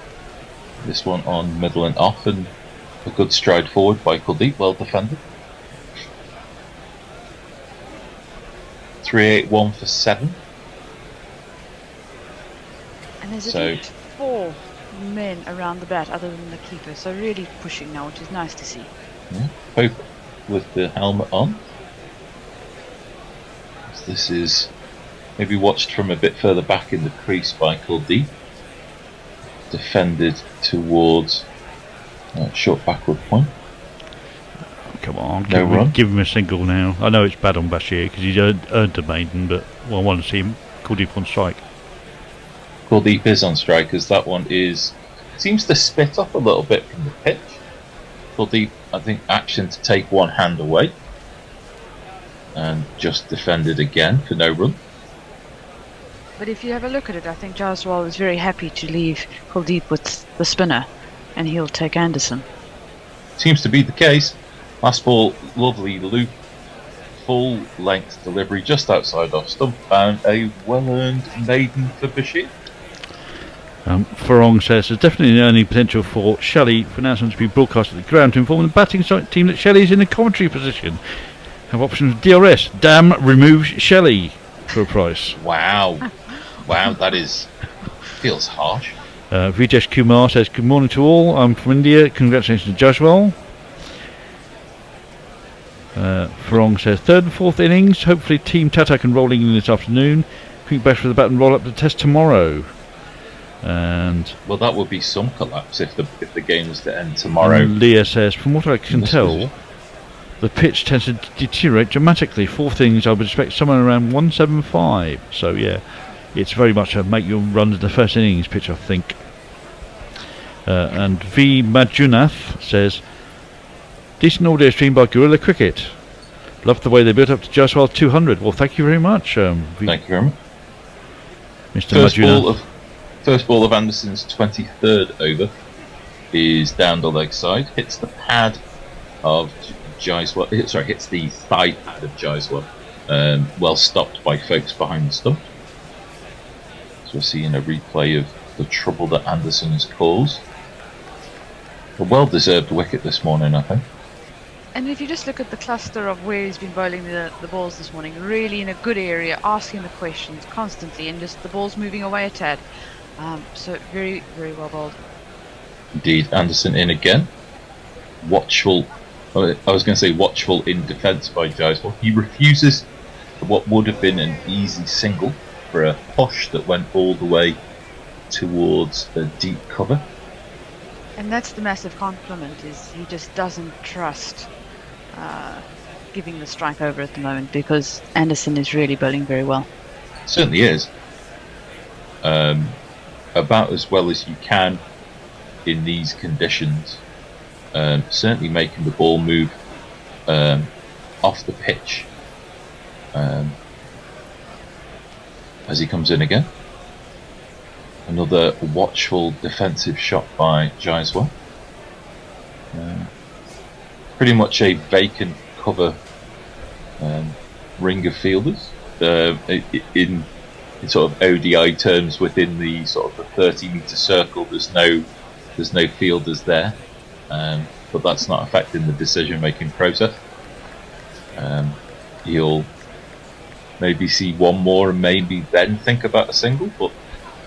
This one on middle and off, and a good stride forward by Kuldeep, well defended. 381 for 7. And there's at least 4 men around the bat other than the keeper, so really pushing now, which is nice to see. Yeah, Pope with the helmet on. This is maybe watched from a bit further back in the crease by Kuldeep. Defended towards short backward point. Come on, no run. Give him a single now. I know it's bad on Bashir because he's earned a maiden, but I want to see him Kuldeep on strike. Kuldeep is on strike as that one seems to spit up a little bit from the pitch. Kuldeep, I think, action to take one hand away. And just defended again for no run. But if you have a look at it, I think Jaiswal is very happy to leave Kuldeep with the spinner, and he'll take Anderson. Seems to be the case. Last ball, lovely loop, full length delivery just outside off stump, and a well-earned maiden for Bashir. Farong says there's definitely any potential for Shelley for announcement to be broadcast at the ground to inform the batting team that Shelley is in the commentary position. Have options DRS. Damn, remove Shelley for a price. Wow. Wow, that feels harsh. Vijesh Kumar says, good morning to all. I'm from India. Congratulations to Jaswal. Farong says, third and fourth innings. Hopefully Team Tata can roll in this afternoon. Quick bash for the bat and roll up the test tomorrow. And well, that would be some collapse if the game was to end tomorrow. Leah says, from what I can tell, the pitch tends to deteriorate dramatically. Fourth innings, I would expect somewhere around 175. So yeah, it's very much a make your run to the first innings pitch, I think. And V Majunath says, decent audio stream by Guerrilla Cricket. Love the way they built up to Jaswal 200. Well, thank you very much. Thank you very much, Mr. Majunath. First ball of Anderson's 23rd over is down the leg side, hits the pad of Jaiswal. Sorry, hits the thigh pad of Jaiswal. Well stopped by folks behind the stump. So we're seeing a replay of the trouble that Anderson has caused. A well-deserved wicket this morning, I think. And if you just look at the cluster of where he's been bowling the balls this morning, really in a good area, asking the questions constantly, and just the ball's moving away a tad. So very, very well bowled. Indeed, Anderson in again. Watchful. I was going to say watchful in defence by Jaiswal. He refuses what would have been an easy single for a push that went all the way towards a deep cover. And that's the massive compliment, is he just doesn't trust giving the strike over at the moment, because Anderson is really bowling very well. Certainly is. About as well as you can in these conditions. Certainly making the ball move off the pitch as he comes in again. Another watchful defensive shot by Jaiswal. Pretty much a vacant cover ring of fielders in sort of ODI terms. Within the sort of the 30-metre circle, there's no fielders there, but that's not affecting the decision-making process. He'll maybe see one more and maybe then think about a single, but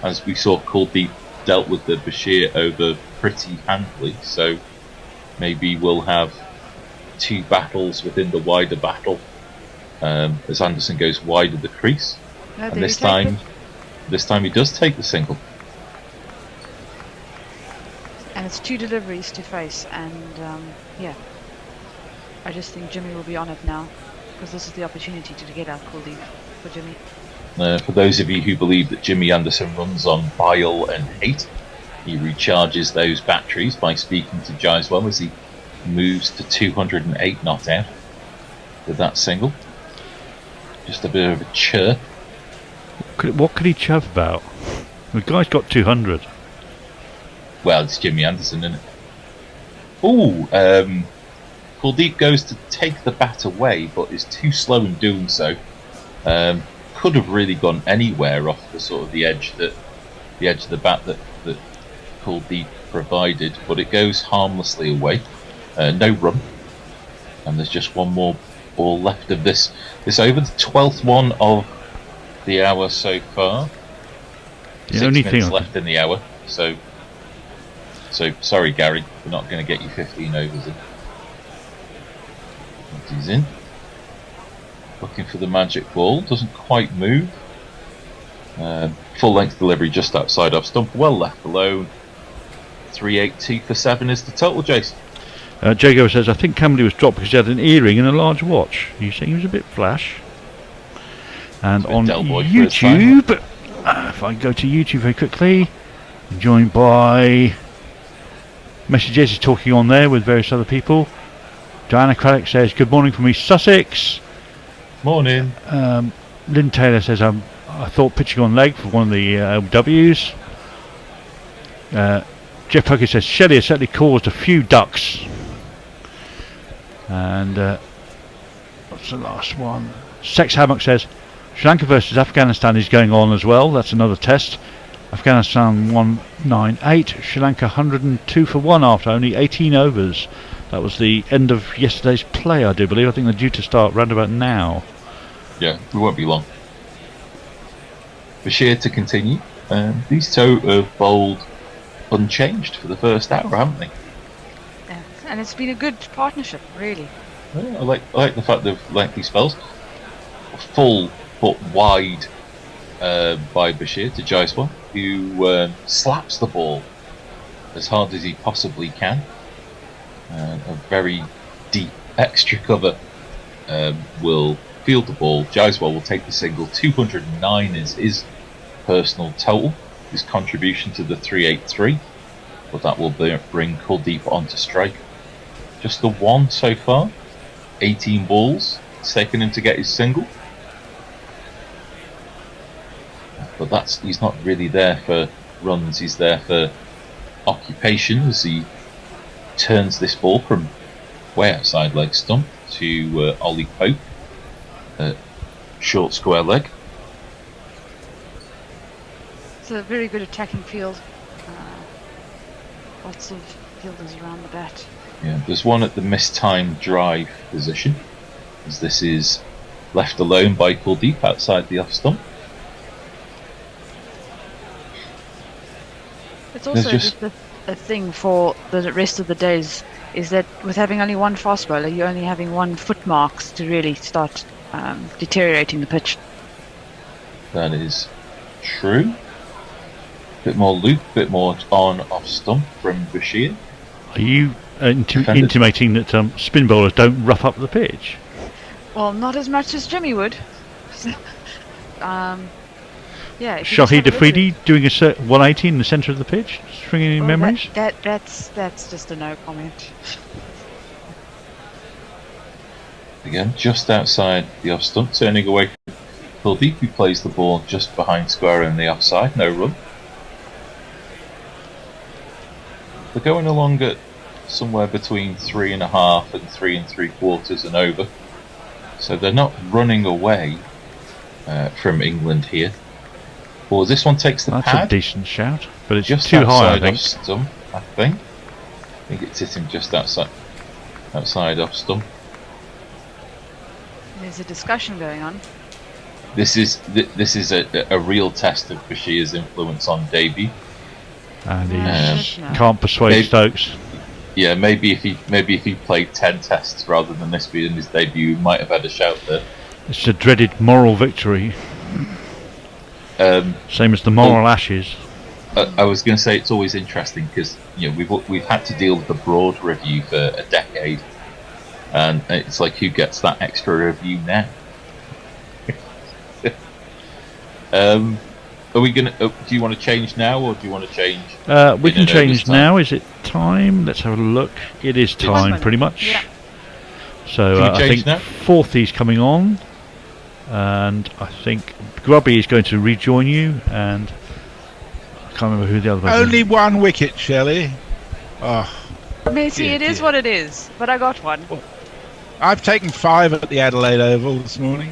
as we saw, Kuldeep dealt with the Bashir over pretty handily, so maybe we'll have two battles within the wider battle as Anderson goes wide of the crease. No, And this time he does take the single. And it's two deliveries to face, and yeah, I just think Jimmy will be on it now, because this is the opportunity to get out Kuldeep for Jimmy. For those of you who believe that Jimmy Anderson runs on bile and hate, he recharges those batteries by speaking to Jaiswal as he moves to 208 not out with that single. Just a bit of a chirp. What could he chav about? The guy's got 200. Well, it's Jimmy Anderson, isn't it? Ooh, Kuldeep goes to take the bat away, but is too slow in doing so. Could have really gone anywhere off the sort of the edge of the bat that Kuldeep provided, but it goes harmlessly away. No run, and there's just one more ball left of this over, the 12th one of the hour so far. The 6 only minutes thing left in the hour, so sorry Gary, we're not going to get you 15 overs in. He's in, looking for the magic ball, doesn't quite move. Full length delivery just outside off stump, well left alone. 382 for 7 is the total, Jason. Jago says, I think Camberley was dropped because he had an earring and a large watch. You saying he was a bit flash? And on YouTube, if I go to YouTube very quickly, I'm joined by messages he's talking on there with various other people. Diana Craddock says, good morning from East Sussex. Morning. Lynn Taylor says, I thought pitching on leg for one of the LWs. Jeff Huckett says, Shelley has certainly caused a few ducks. And what's the last one? Sex Hammock says, Sri Lanka versus Afghanistan is going on as well. That's another test. Afghanistan 198, Sri Lanka 102 for 1 after only 18 overs. That was the end of yesterday's play, I do believe. I think they're due to start round about now. Yeah, we won't be long. Bashir to continue. These two have bowled unchanged for the first hour, haven't they? Yeah. And it's been a good partnership, really. Yeah, I like the fact they've lengthy spells. Full but wide by Bashir to Jaiswal, who slaps the ball as hard as he possibly can. A very deep extra cover will field the ball. Jaiswal will take the single. 209 is his personal total, his contribution to the 383, but that will bring Kuldeep onto strike. Just the one so far. 18 balls. It's taken him to get his single. But he's not really there for runs, he's there for occupation as he turns this ball from way outside leg stump to Ollie Pope, short square leg. It's a very good attacking field. Lots of fielders around the bat. Yeah, there's one at the mistimed drive position, as this is left alone by Kuldeep outside the off stump. It's also just a thing for the rest of the days, is that with having only one fast bowler, you're only having one foot marks to really start deteriorating the pitch. That is true. Bit more loop, bit more on off stump from Bashir. Are you intimating that spin bowlers don't rough up the pitch? Well, not as much as Jimmy would. Yeah. Shahid Afridi doing a 180 in the centre of the pitch, stringing any memories. That's just a no comment. Again, just outside the off stump, turning away from Kuldeep, who plays the ball just behind square in the offside, no run. They're going along at somewhere between 3.5 and 3 3/4 and over, so they're not running away from England here. Well, this one takes the pad. That's a decent shout, but it's just too high, I think. Off stump, I think it's hitting just outside off stump. There's a discussion going on. This is a real test of Bashir's influence on debut, and he can't persuade Stokes. Yeah, maybe if he played 10 tests rather than this being his debut, he might have had a shout there. It's a dreaded moral victory. Same as the moral ashes. I was going to say it's always interesting because we've had to deal with the broad review for a decade, and it's like, who gets that extra review now? Are we gonna? Do you want to change now, or do you want to change? We can change now. Is it time? Let's have a look. It is time, pretty much. Yeah. So I think Fourthie's coming on, and I think Grubby is going to rejoin you, and I can't remember who the other person is. Only one wicket, Shelley. Oh. Macy, it is what it is, but I got one. I've taken 5 at the Adelaide Oval this morning.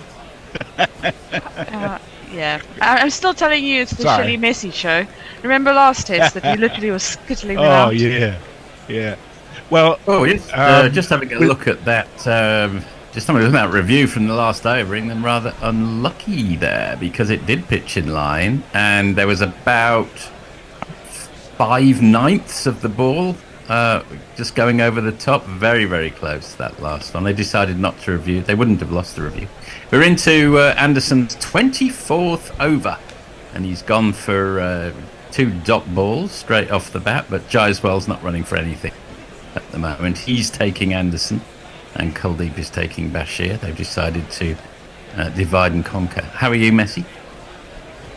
Yeah, I'm still telling you it's the Shelley Messi show. Remember last test that you literally were skittling out? Oh yeah. Well, yes. Just having a look at that. Just having a look at that review from the last over, England rather unlucky there because it did pitch in line, and there was about 5/9 of the ball just going over the top. Very, very close, that last one. They decided not to review. They wouldn't have lost the review. We're into Anderson's 24th over, and he's gone for 2 dot balls straight off the bat, but Jaiswal's not running for anything at the moment. He's taking Anderson, and Kuldeep is taking Bashir. They've decided to divide and conquer. How are you, Messi?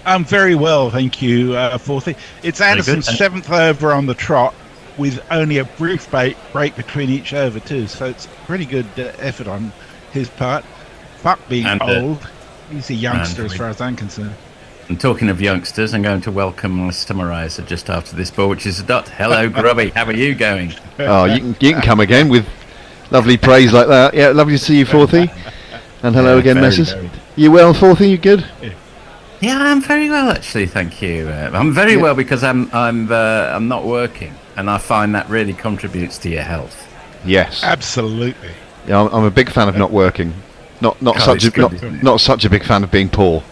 I'm very well, thank you, Fourthie. It's Anderson's 7th over on the trot, with only a brief break between each over too, so it's pretty good effort on his part. Fuck being old. He's a youngster as far as I'm concerned. And talking of youngsters, I'm going to welcome my summariser just after this ball, which is a dot. Hello, Grubby. How are you going? Oh, you can come again with lovely praise like that. Yeah, lovely to see you, Fourthie. And hello again, Messrs. You well, Fourthie? You good? Yeah, I'm very well actually, thank you. I'm very well because I'm not working, and I find that really contributes to your health. Yes, absolutely. Yeah, I'm a big fan of not working. Not such a big fan of being poor.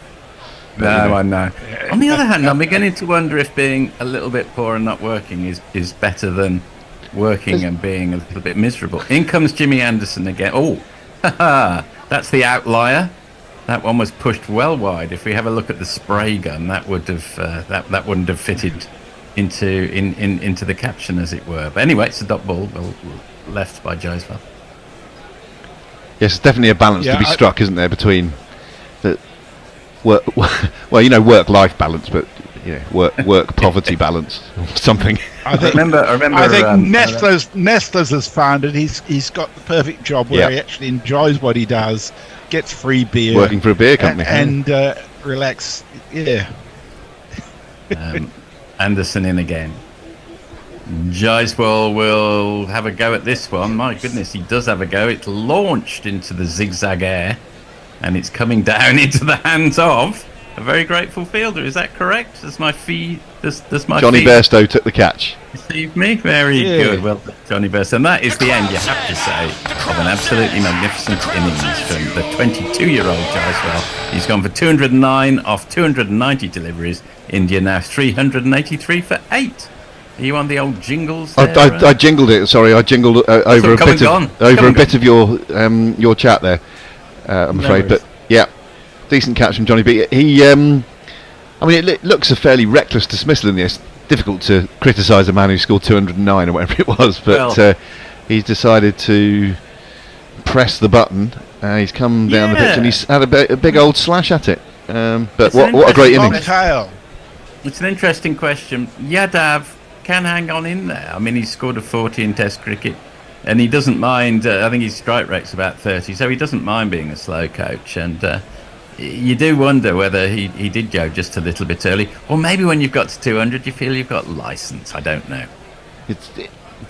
But, you know. I know. On the other hand, I'm beginning to wonder if being a little bit poor and not working is better than working and being a little bit miserable. In comes Jimmy Anderson again. Oh, that's the outlier. That one was pushed well wide. If we have a look at the spray gun, that would have that wouldn't have fitted into the caption, as it were. But anyway, it's a dot ball, left by Jaiswal. Yes, it's definitely a balance to be struck, isn't there, between the work-life balance, but work poverty balance or something. I remember. I think Nestler's has found it. He's got the perfect job where he actually enjoys what he does, gets free beer, working for a beer company, and relax. Yeah. Anderson in again. Jaiswal will have a go at this one. My goodness, he does have a go. It's launched into the zigzag air, and it's coming down into the hands of a very grateful fielder. Is that correct? Does my Johnny Bairstow took the catch. Received me. Very good. Well, Johnny Bairstow. And that is the end, you have to say, of an absolutely magnificent innings from the 22-year-old Jaiswal. He's gone for 209 off 290 deliveries. India now 383 for 8. Are you on the old jingles there? I jingled it. Sorry, I jingled over a bit of your chat there. I'm afraid, but yeah, decent catch from Johnny B. He, it looks a fairly reckless dismissal in this. Difficult to criticise a man who scored 209 or whatever it was, but he's decided to press the button. He's come down the pitch and he's had a big old slash at it. But what a great innings! It's an interesting question. Yadav can hang on in there. I mean, he's scored a 40 in Test cricket, and he doesn't mind. I think his strike rate's about 30, so he doesn't mind being a slow coach. And you do wonder whether he did go just a little bit early, or maybe when you've got to 200, you feel you've got license. I don't know. It's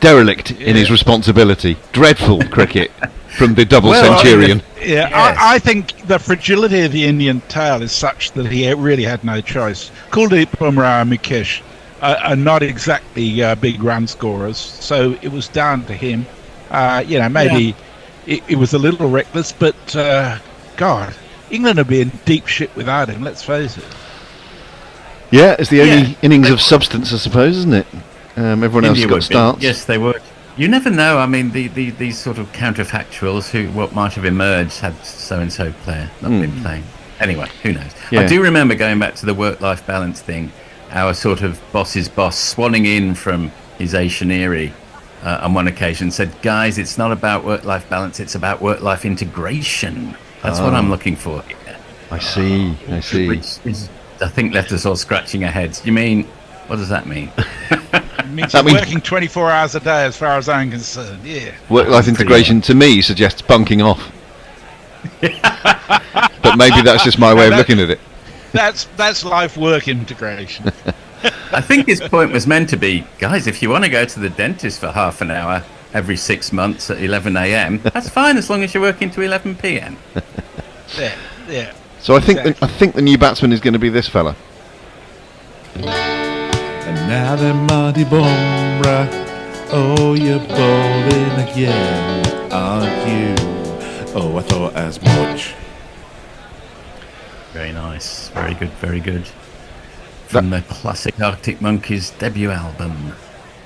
derelict in his responsibility. Dreadful cricket from the double centurion. I think the fragility of the Indian tail is such that he really had no choice. Kuldeep, Bumrah and Mukesh are not exactly big run scorers, so it was down to him. Maybe it was a little reckless, but God, England would be in deep shit without him, let's face it. Yeah, it's the only innings of substance, I suppose, isn't it? Everyone else has got starts. Yes, they would. You never know. I mean, these sort of counterfactuals, what might have emerged had so-and-so player not been playing. Anyway, who knows? Yeah. I do remember going back to the work-life balance thing, our sort of boss's boss swanning in from his Asian Eyrie on one occasion said, guys, it's not about work-life balance, it's about work-life integration. That's what I'm looking for here. I see. Which is, I think, left us all scratching our heads. You mean, what does that mean? It means working 24 hours a day as far as I'm concerned, yeah. Work-life integration to me suggests bunking off. But maybe that's just my way of looking at it. That's life-work integration. I think his point was meant to be, guys, if you want to go to the dentist for half an hour every 6 months at 11 a.m, that's fine as long as you're working to 11 p.m. Yeah. So I think the new batsman is going to be this fella. And now then, Marty Bumrah, oh, you're bowling again, aren't you? Oh, I thought as much. Very nice. Very good, very good. From the classic Arctic Monkeys debut album.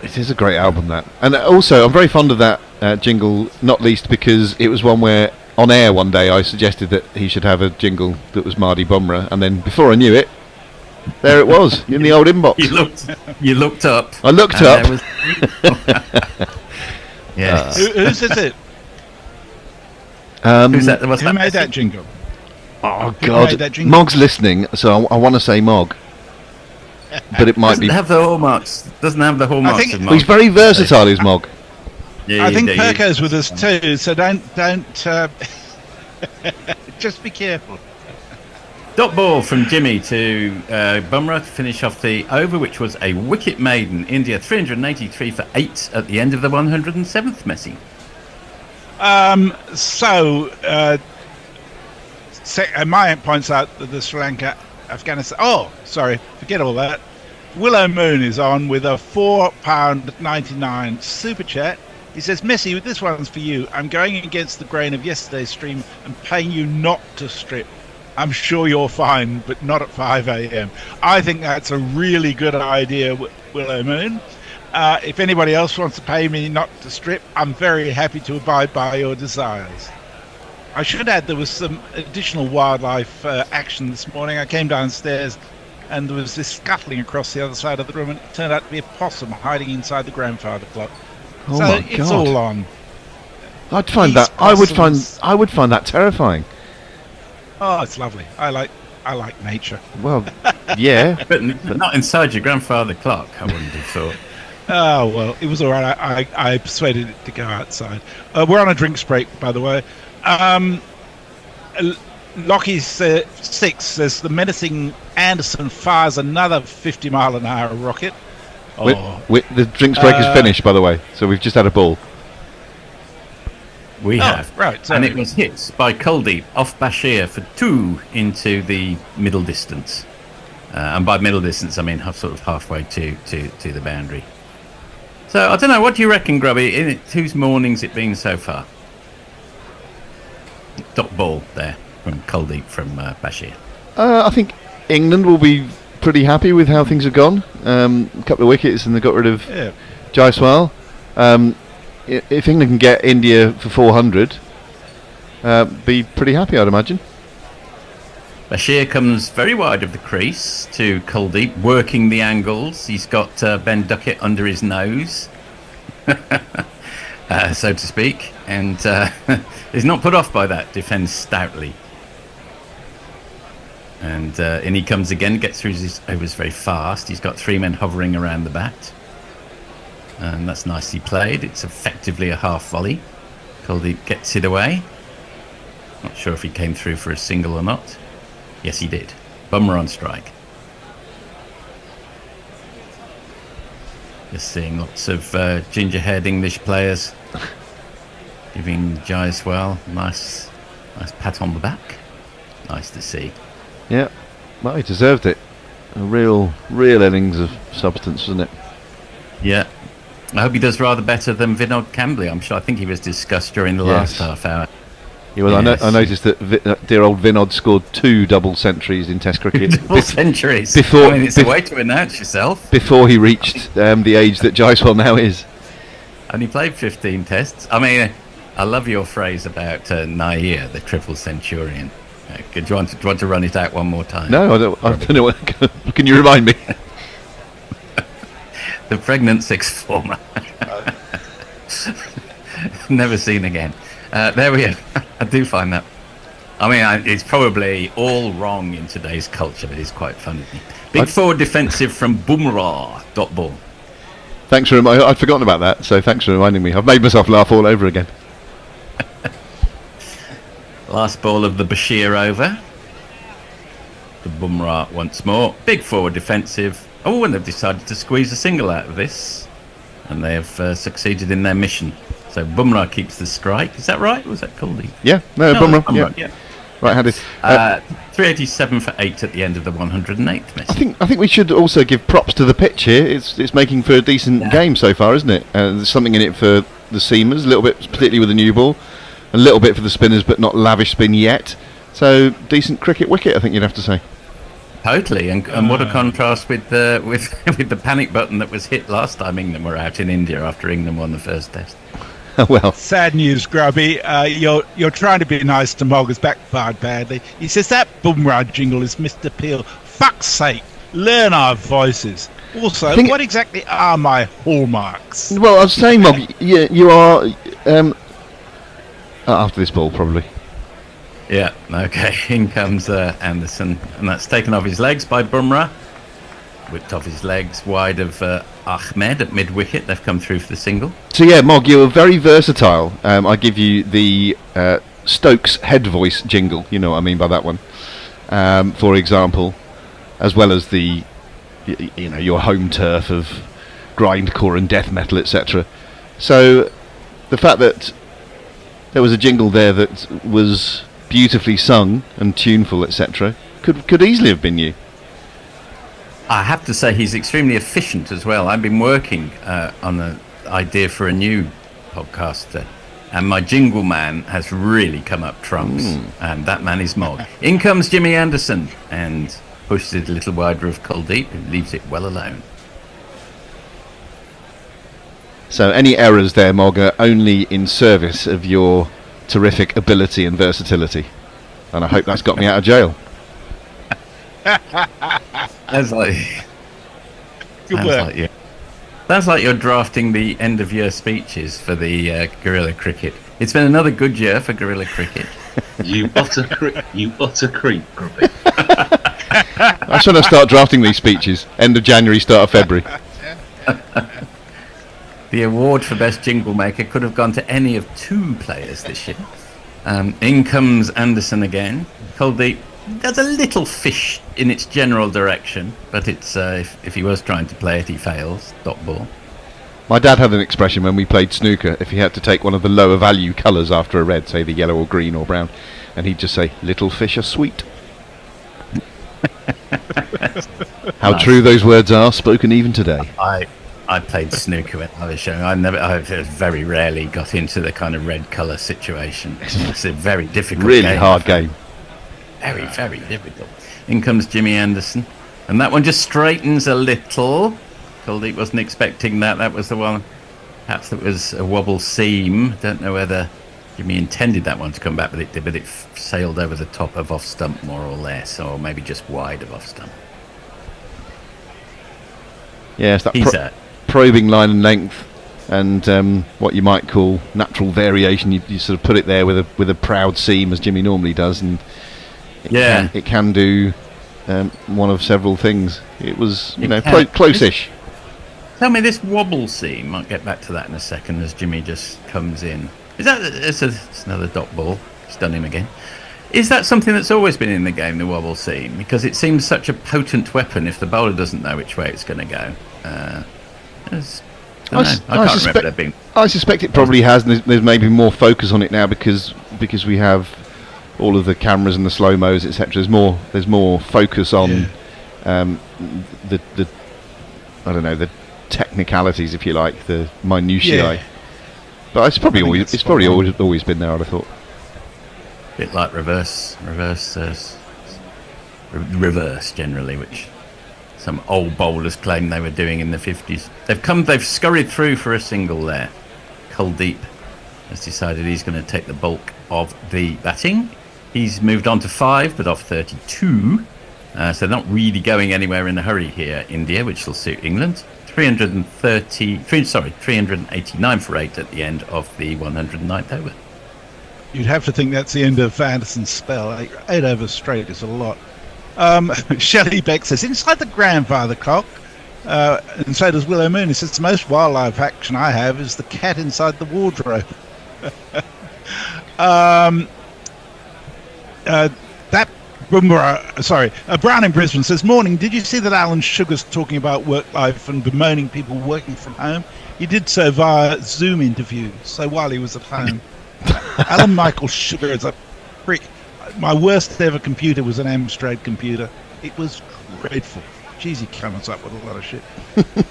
It is a great album, that. And also, I'm very fond of that jingle, not least because it was one where, on air one day, I suggested that he should have a jingle that was Marty Bumrah, and then before I knew it, there it was, in the old inbox. You looked up. I looked up. Yes. Whose is it? Who's that? Who made that jingle? Oh, God. Mog's listening, so I want to say Mog. But it might Doesn't have the hallmarks of Mog. He's very versatile, is Mog. Yeah, I think Perko's with us too, so don't just be careful. Dot ball from Jimmy to Bumrah to finish off the over, which was a wicket maiden. India 383 for 8 at the end of the 107th, Messi. Mayank points out that the Sri Lanka Afghanistan. Oh, sorry, forget all that. Willow Moon is on with a £4.99 super chat. He says, Messi, this one's for you. I'm going against the grain of yesterday's stream and paying you not to strip. I'm sure you're fine, but not at 5 a.m. I think that's a really good idea, Willow Moon. If anybody else wants to pay me not to strip, I'm very happy to abide by your desires. I should add there was some additional wildlife action this morning. I came downstairs and there was this scuttling across the other side of the room, and it turned out to be a possum hiding inside the grandfather clock. Oh so my it's God. all on. I'd find These that. I would possums- find that terrifying. Oh, it's lovely. I like nature. Well, yeah, But not inside your grandfather clock, I wouldn't have thought. Oh, well, it was all right. I persuaded it to go outside. We're on a drinks break, by the way. Lockie's 6 says the menacing Anderson fires another 50-mile-an-hour rocket. The drinks break is finished, by the way, so we've just had a ball. We have. Right. And it was hit by Kuldeep off Bashir for 2 into the middle distance. And by middle distance, I mean sort of halfway to the boundary. So, I don't know, what do you reckon, Grubby? Whose morning's it been so far? Dot ball there from Kuldeep from Bashir. I think England will be pretty happy with how things have gone. A couple of wickets and they got rid of Jaiswal. If England can get India for 400, be pretty happy, I'd imagine. Bashir comes very wide of the crease to Kuldeep, working the angles. He's got Ben Duckett under his nose, so to speak, and he's not put off by that, defends stoutly. And in he comes again, gets through his overs very fast. He's got 3 men hovering around the bat. And that's nicely played. It's effectively a half volley. Kuldeep gets it away. Not sure if he came through for a single or not. Yes, he did. Bumrah on strike. Just seeing lots of ginger-haired English players giving Jaiswal nice pat on the back. Nice to see. Yeah, well, he deserved it. A real innings of substance, wasn't it? Yeah. I hope he does rather better than Vinod Kambli. I think he was discussed during the last half hour. Yeah, well, Yes. I noticed that dear old Vinod scored 2 double centuries in Test cricket. Double centuries. Before, I mean, it's a way to announce yourself. Before he reached the age that Jaiswal now is. And he played 15 tests. I mean, I love your phrase about Nair, the triple centurion. Do you want to run it out one more time? No, I don't know. Can you remind me? The pregnant sixth former. Never seen again. There we are. I do find that. I mean, it's probably all wrong in today's culture, but it's quite funny. Big forward defensive from Bumrah. Dot ball. Thanks for I'd forgotten about that, so thanks for reminding me. I've made myself laugh all over again. Last ball of the Bashir over. The Bumrah once more. Big forward defensive. Oh, and they've decided to squeeze a single out of this. And they have succeeded in their mission. So Bumrah keeps the strike. Is that right? Was that Kuldeep? Yeah, no, Bumrah. Yeah. Right-handed. 387 for 8 at the end of the 108th miss. I think we should also give props to the pitch here. It's making for a decent game so far, isn't it? There's something in it for the seamers, a little bit, particularly with the new ball. A little bit for the spinners, but not lavish spin yet. So decent cricket wicket, I think you'd have to say. Totally, and what a contrast with the with the panic button that was hit last time England were out in India after England won the first test. Well, sad news, Grubby. You're trying to be nice to Mogg, has backfired badly. He says that Bumrah jingle is Mr. Peel. Fuck's sake, learn our voices. Also, what exactly are my hallmarks? Well, I was saying, Mogg, you are after this ball probably. Yeah, okay. In comes Anderson, and that's taken off his legs by Bumrah. Whipped off his legs wide of Ahmed at mid-wicket. They've come through for the single. So yeah, Mogg, you're very versatile. I give you the Stokes head voice jingle. You know what I mean by that one. For example, as well as the your home turf of grindcore and death metal, etc. So the fact that there was a jingle there that was beautifully sung and tuneful, etc., could easily have been you. I have to say he's extremely efficient as well. I've been working on an idea for a new podcast And my jingle man has really come up trumps, and that man is Mog. In comes Jimmy Anderson and pushes it a little wider of Kuldeep, who leaves it well alone. So any errors there, Mog, are only in service of your terrific ability and versatility. And I hope that's got me out of jail. Sounds like you're drafting the end of year speeches for the guerrilla cricket. It's been another good year for guerrilla cricket. You utter creep, Grumpy. I should have start drafting these speeches. End of January, start of February. The award for best jingle maker could have gone to any of two players this year. In comes Anderson again. Kuldeep does a little fish in its general direction, but it's if he was trying to play it, he fails. Dot ball. My dad had an expression when we played snooker, if he had to take one of the lower value colours after a red, say the yellow or green or brown, and he'd just say, "Little fish are sweet." How Nice. true those words are, spoken even today. I played snooker when I was young. I very rarely got into the kind of red colour situation. It's a very difficult Really game. hard game. Very, very difficult. In comes Jimmy Anderson. And that one just straightens a little. Kuldeep wasn't expecting that. That was the one. Perhaps it was a wobble seam. Don't know whether Jimmy intended that one to come back, but it did. But it sailed over the top of off stump, more or less, or maybe just wide of off stump. Yes, that He's probing line and length, and what you might call natural variation. You sort of put it there with a proud seam, as Jimmy normally does, and it can do one of several things. It was close-ish. Tell me, this wobble seam. I'll get back to that in a second as Jimmy just comes in. It's another dot ball. It's done him again. Is that something that's always been in the game, the wobble seam? Because it seems such a potent weapon if the bowler doesn't know which way it's going to go. I suspect it probably has, and there's maybe more focus on it now because we have all of the cameras and the slow-mos, etc. There's more focus on the I don't know, the technicalities, if you like, the minutiae. Yeah. But it's probably always been there, I'd have thought. Bit like reverse generally, which some old bowlers claim they were doing in the 50s. They've scurried through for a single there. Kuldeep has decided he's going to take the bulk of the batting. He's moved on to 5, but off 32. So not really going anywhere in a hurry here, India, which will suit England. 389 for 8 at the end of the 109th over. You'd have to think that's the end of Anderson's spell. 8 overs straight is a lot. Shelley Beck says, inside the grandfather clock, and so does Willow Moon. He says, the most wildlife action I have is the cat inside the wardrobe. That Bumrah, Brown in Brisbane says, morning, did you see that Alan Sugar's talking about work life and bemoaning people working from home? He did so via Zoom interview, so while he was at home. Alan Michael Sugar is a prick. My worst ever computer was an Amstrad computer. It was dreadful. Jeez, he comes up with a lot of shit.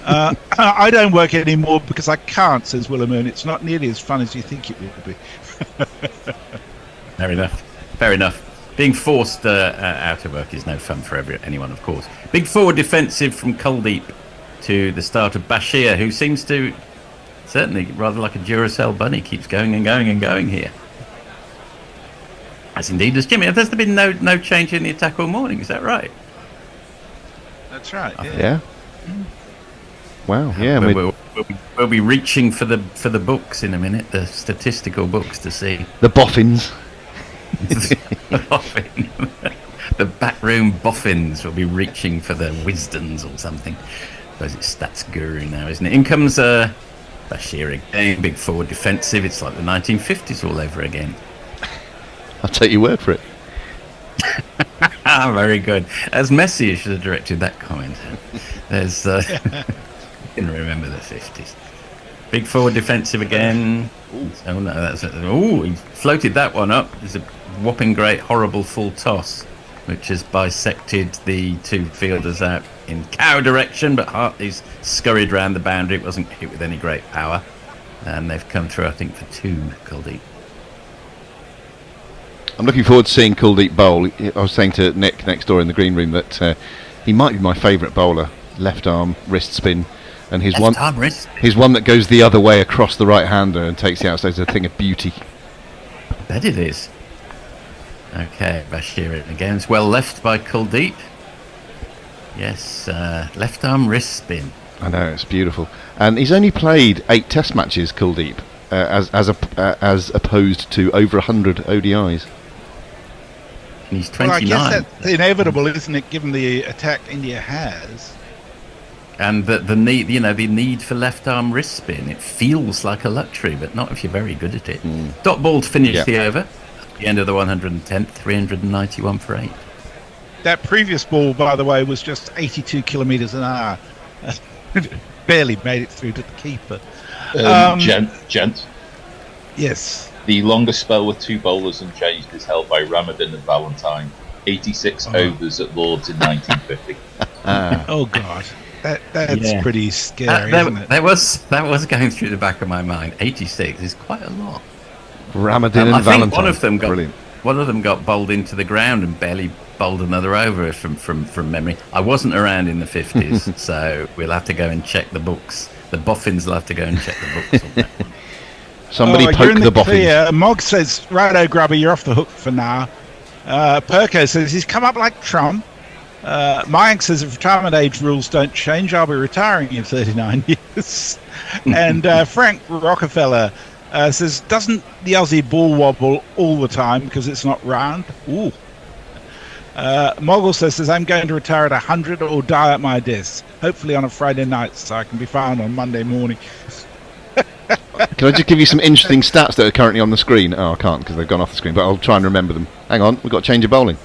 I don't work anymore because I can't, says Willow Moon. It's not nearly as fun as you think it will be. Fair enough. Being forced out of work is no fun for anyone, of course. Big forward defensive from Kuldeep to the start of Bashir, who seems to, certainly rather like a Duracell bunny, keeps going and going and going here. As indeed does Jimmy. There's been no change in the attack all morning, is that right? That's right, yeah. Wow, yeah. We'll be reaching for the books in a minute, the statistical books to see. The boffins. The backroom boffins will be reaching for the wisdoms or something. I suppose it's stats guru now, isn't it? In comes Bashir again, big forward defensive. It's like the 1950s all over again. I'll take your word for it. Very good. As Messi should have directed that comment. There's I can remember the 50s. Big forward defensive again. Oh no, he floated that one up. There's a whopping great horrible full toss, which has bisected the two fielders out in cow direction, but Hartley's scurried round the boundary. It wasn't hit with any great power. And they've come through, I think, for 2, Kuldeep. I'm looking forward to seeing Kuldeep bowl. I was saying to Nick next door in the green room that he might be my favourite bowler. Left arm wrist spin, and his one that goes the other way across the right hander and takes the outside is a thing of beauty. I bet it is. Okay, Bashir again. It's well left by Kuldeep. Yes, left arm wrist spin. I know, it's beautiful. And he's only played 8 Test matches, Kuldeep, as opposed to over 100 ODIs. And he's 29. Well, I guess that's inevitable, isn't it, given the attack India has? And the need, the need for left arm wrist spin. It feels like a luxury, but not if you're very good at it. Dot ball to finish the over. At the end of the 110th, 391 for 8. That previous ball, by the way, was just 82 kilometres an hour. Barely made it through to the keeper. Gent. Yes. The longest spell with 2 bowlers unchanged is held by Ramadan and Valentine. 86 overs at Lords in 1950. Oh God, that's pretty scary, isn't it? That was going through the back of my mind. 86 is quite a lot. Ramadan and I Valentine. think one of them got bowled into the ground and barely bowled another over from memory. I wasn't around in the 50s, so we'll have to go and check the books. The boffins will have to go and check the books on that one. Somebody poke the boffins. Mog says, righto, Grubby, you're off the hook for now. Perko says, he's come up like Trump. Mayank says, if retirement age rules don't change, I'll be retiring in 39 years. And Frank Rockefeller says, doesn't the Aussie ball wobble all the time because it's not round? Ooh. Mogul says, I'm going to retire at 100 or die at my desk. Hopefully on a Friday night so I can be found on Monday morning. Can I just give you some interesting stats that are currently on the screen? Oh, I can't because they've gone off the screen, but I'll try and remember them. Hang on, we've got a change of bowling.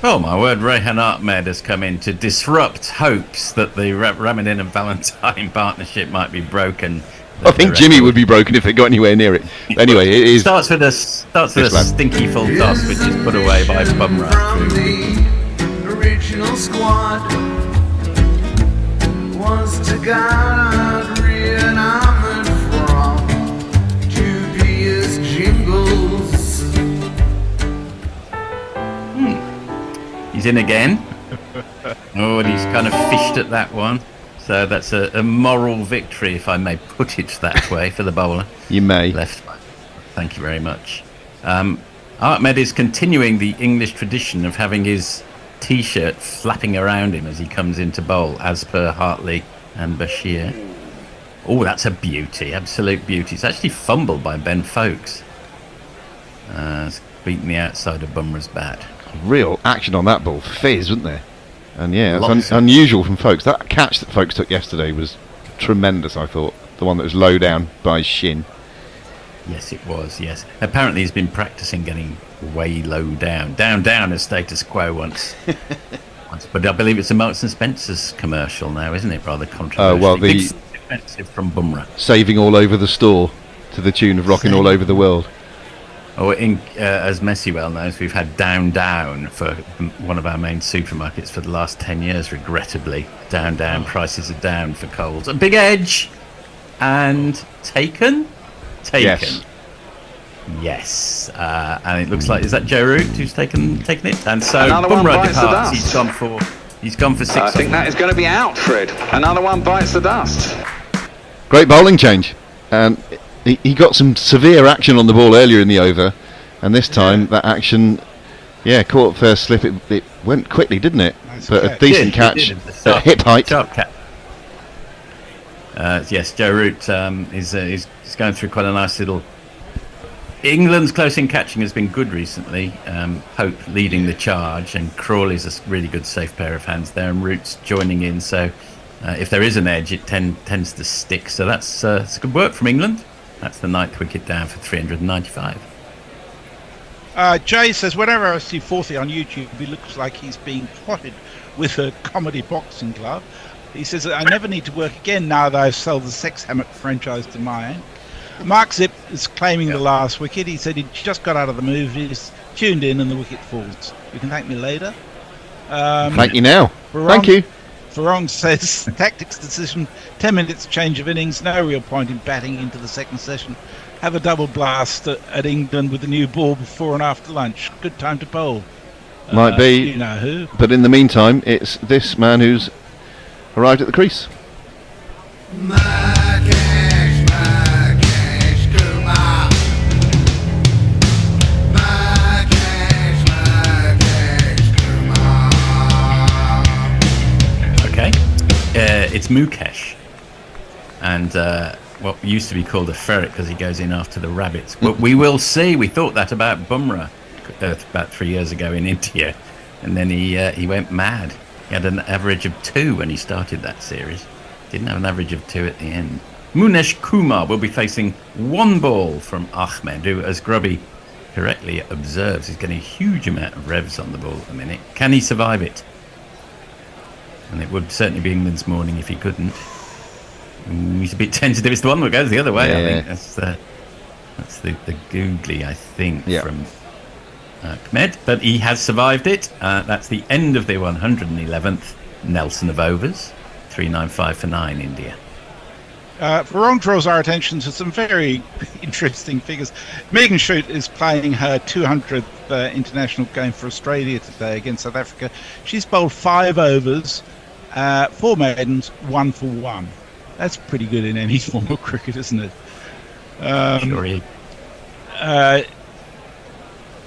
Oh my word, Rehan Ahmed has come in to disrupt hopes that the Ramadan and Valentine partnership might be broken. I think Jimmy would be broken if it got anywhere near it. Anyway, it is. Starts with a stinky full toss, which is put away by Bumrah. The original squad was to guard rearmament from dubious jingles. He's in again. Oh, and he's kind of fished at that one. So that's a moral victory, if I may put it that way, for the bowler. You may. Left. Thank you very much. Ahmed is continuing the English tradition of having his T-shirt flapping around him as he comes into bowl, as per Hartley and Bashir. Oh, that's a beauty, absolute beauty. It's actually fumbled by Ben Folkes. It's beaten the outside of Bumrah's bat. Real action on that ball. Fizz, wasn't there? And yeah, it's unusual from Folkes. That catch that Folkes took yesterday was tremendous, I thought. The one that was low down by his shin. Yes, it was, yes. Apparently he's been practicing getting way low down. Down as status quo once. But I believe it's a Marks and Spencer's commercial now, isn't it? Rather controversial. Well, the expensive from Bumrah. Saving all over the store to the tune of Rocking All Over the World. Oh, as Messi well knows, we've had down for one of our main supermarkets for the last 10 years, regrettably. Down, prices are down for Coles. A big edge! And taken? Yes. And it looks like, is that Joe Root who's taken it? And so Bumrah departs. He's gone for 6. I think that is going to be out, Fred. Another one bites the dust. Great bowling change. And he got some severe action on the ball earlier in the over, and this time that action, caught first slip. It went quickly, didn't it? Nice but catch. A decent catch at hip height. Sharp catch. Yes, Joe Root is going through quite a nice little. England's close in catching has been good recently. Hope leading the charge, and Crawley's a really good safe pair of hands there, and Root's joining in. So if there is an edge, it tends to stick. So that's good work from England. That's the 9th wicket down for 395. Jay says, whenever I see Forthy on YouTube, he looks like he's being plotted with a comedy boxing glove. He says, I never need to work again now that I've sold the Sex Hammock franchise to mine. Mark Zip is claiming the last wicket. He said he just got out of the movies, tuned in, and the wicket falls. You can thank me later. Thank you now. Thank you. Farong says, tactics decision, 10 minutes change of innings, no real point in batting into the second session. Have a double blast at England with the new ball before and after lunch. Good time to bowl. Might be, you know who. But in the meantime, it's this man who's arrived at the crease. Okay, it's Mukesh, and what used to be called a ferret because he goes in after the rabbits. But we will see. We thought that about Bumrah about 3 years ago in India, and then he went mad. He had an average of 2 when he started that series. Didn't have an average of 2 at the end. Munesh Kumar will be facing 1 ball from Ahmed, who, as Grubby correctly observes, is getting a huge amount of revs on the ball at the minute. Can he survive it? And it would certainly be England's morning if he couldn't. He's a bit tentative. It's the one that goes the other way, I think. That's the googly, I think, from Ahmed. But he has survived it. That's the end of the 111th Nelson of overs. 395 for 9, India. Farong draws our attention to some very interesting figures. Megan Shute is playing her 200th international game for Australia today against South Africa. She's bowled 5 overs, 4 maidens, 1 for 1. That's pretty good in any form of cricket, isn't it? Sure is.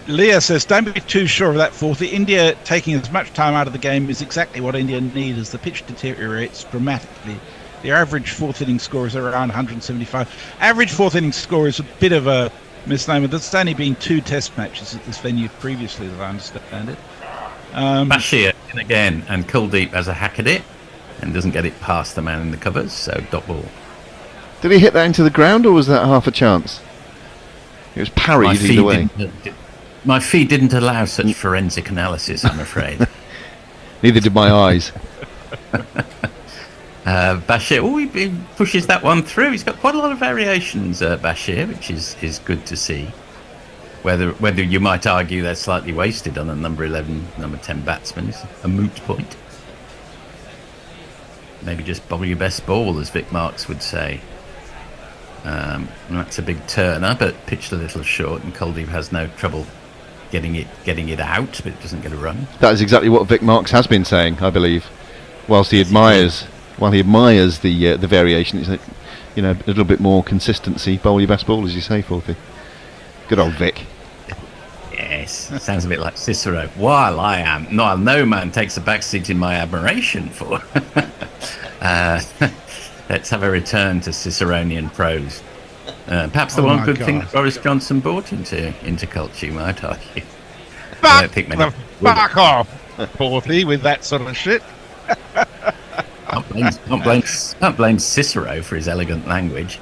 Leah says, don't be too sure of that fourth. India taking as much time out of the game is exactly what India need as the pitch deteriorates dramatically. The average fourth inning score is around 175. Average fourth inning score is a bit of a misnomer. There's only been 2 test matches at this venue previously, as I understand it. Bashir in again, and Kuldeep has a hack at it and doesn't get it past the man in the covers, so dot ball. Did he hit that into the ground, or was that half a chance? It was parried either way. My feed didn't allow such forensic analysis, I'm afraid. Neither did my eyes. Bashir, he pushes that one through. He's got quite a lot of variations, Bashir, which is good to see. Whether you might argue they're slightly wasted on a number 11, number 10 batsman is a moot point. Maybe just bowl your best ball, as Vic Marks would say. That's a big turner, but pitched a little short, and Kuldeep has no trouble getting it out, but it doesn't get a run. That is exactly what Vic Marks has been saying, I believe. While he admires the variation, it's like, a little bit more consistency. Bowl your best ball, as you say, Forthy. Good old Vic. Yes, sounds a bit like Cicero. While no man takes a backseat in my admiration for. Let's have a return to Ciceronian prose. Perhaps the one good thing that Boris Johnson brought into culture, you might argue. Fuck off, Forthy, with that sort of shit. Can't blame Cicero for his elegant language.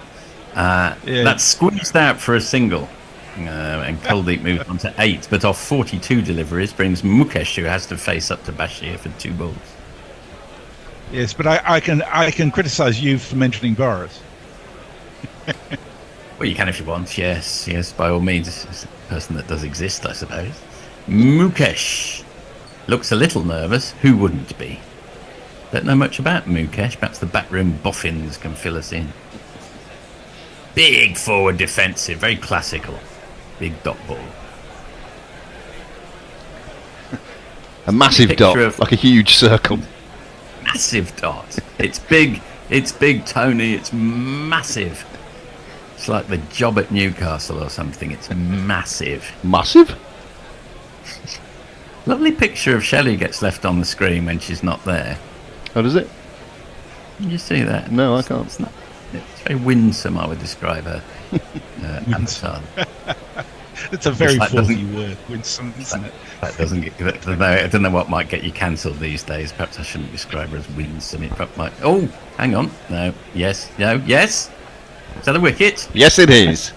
That's squeezed out for a single. And Kuldeep moves on to 8, but off 42 deliveries brings Mukesh, who has to face up to Bashir for 2 balls. Yes, but I can criticise you for mentioning Boris. Well, you can if you want. Yes, by all means. It's a person that does exist, I suppose. Mukesh looks a little nervous. Who wouldn't be? Don't know much about Mukesh. Perhaps the backroom boffins can fill us in. Big forward defensive, very classical. Big dot ball. A massive dot, like a huge circle. Massive dot. It's big, Tony, it's massive. It's like the job at Newcastle or something. It's massive. Massive? Lovely picture of Shelley gets left on the screen when she's not there. Oh, does it? Can you see that? No, I can't. It's very winsome, I would describe her. Avatar. It's a very faulty word, winsome, isn't it? That doesn't get. I don't know what might get you cancelled these days. Perhaps I shouldn't describe her as winsome. It might. Oh, hang on. No. Yes. No. Yes. Is that a wicket? Yes, it is.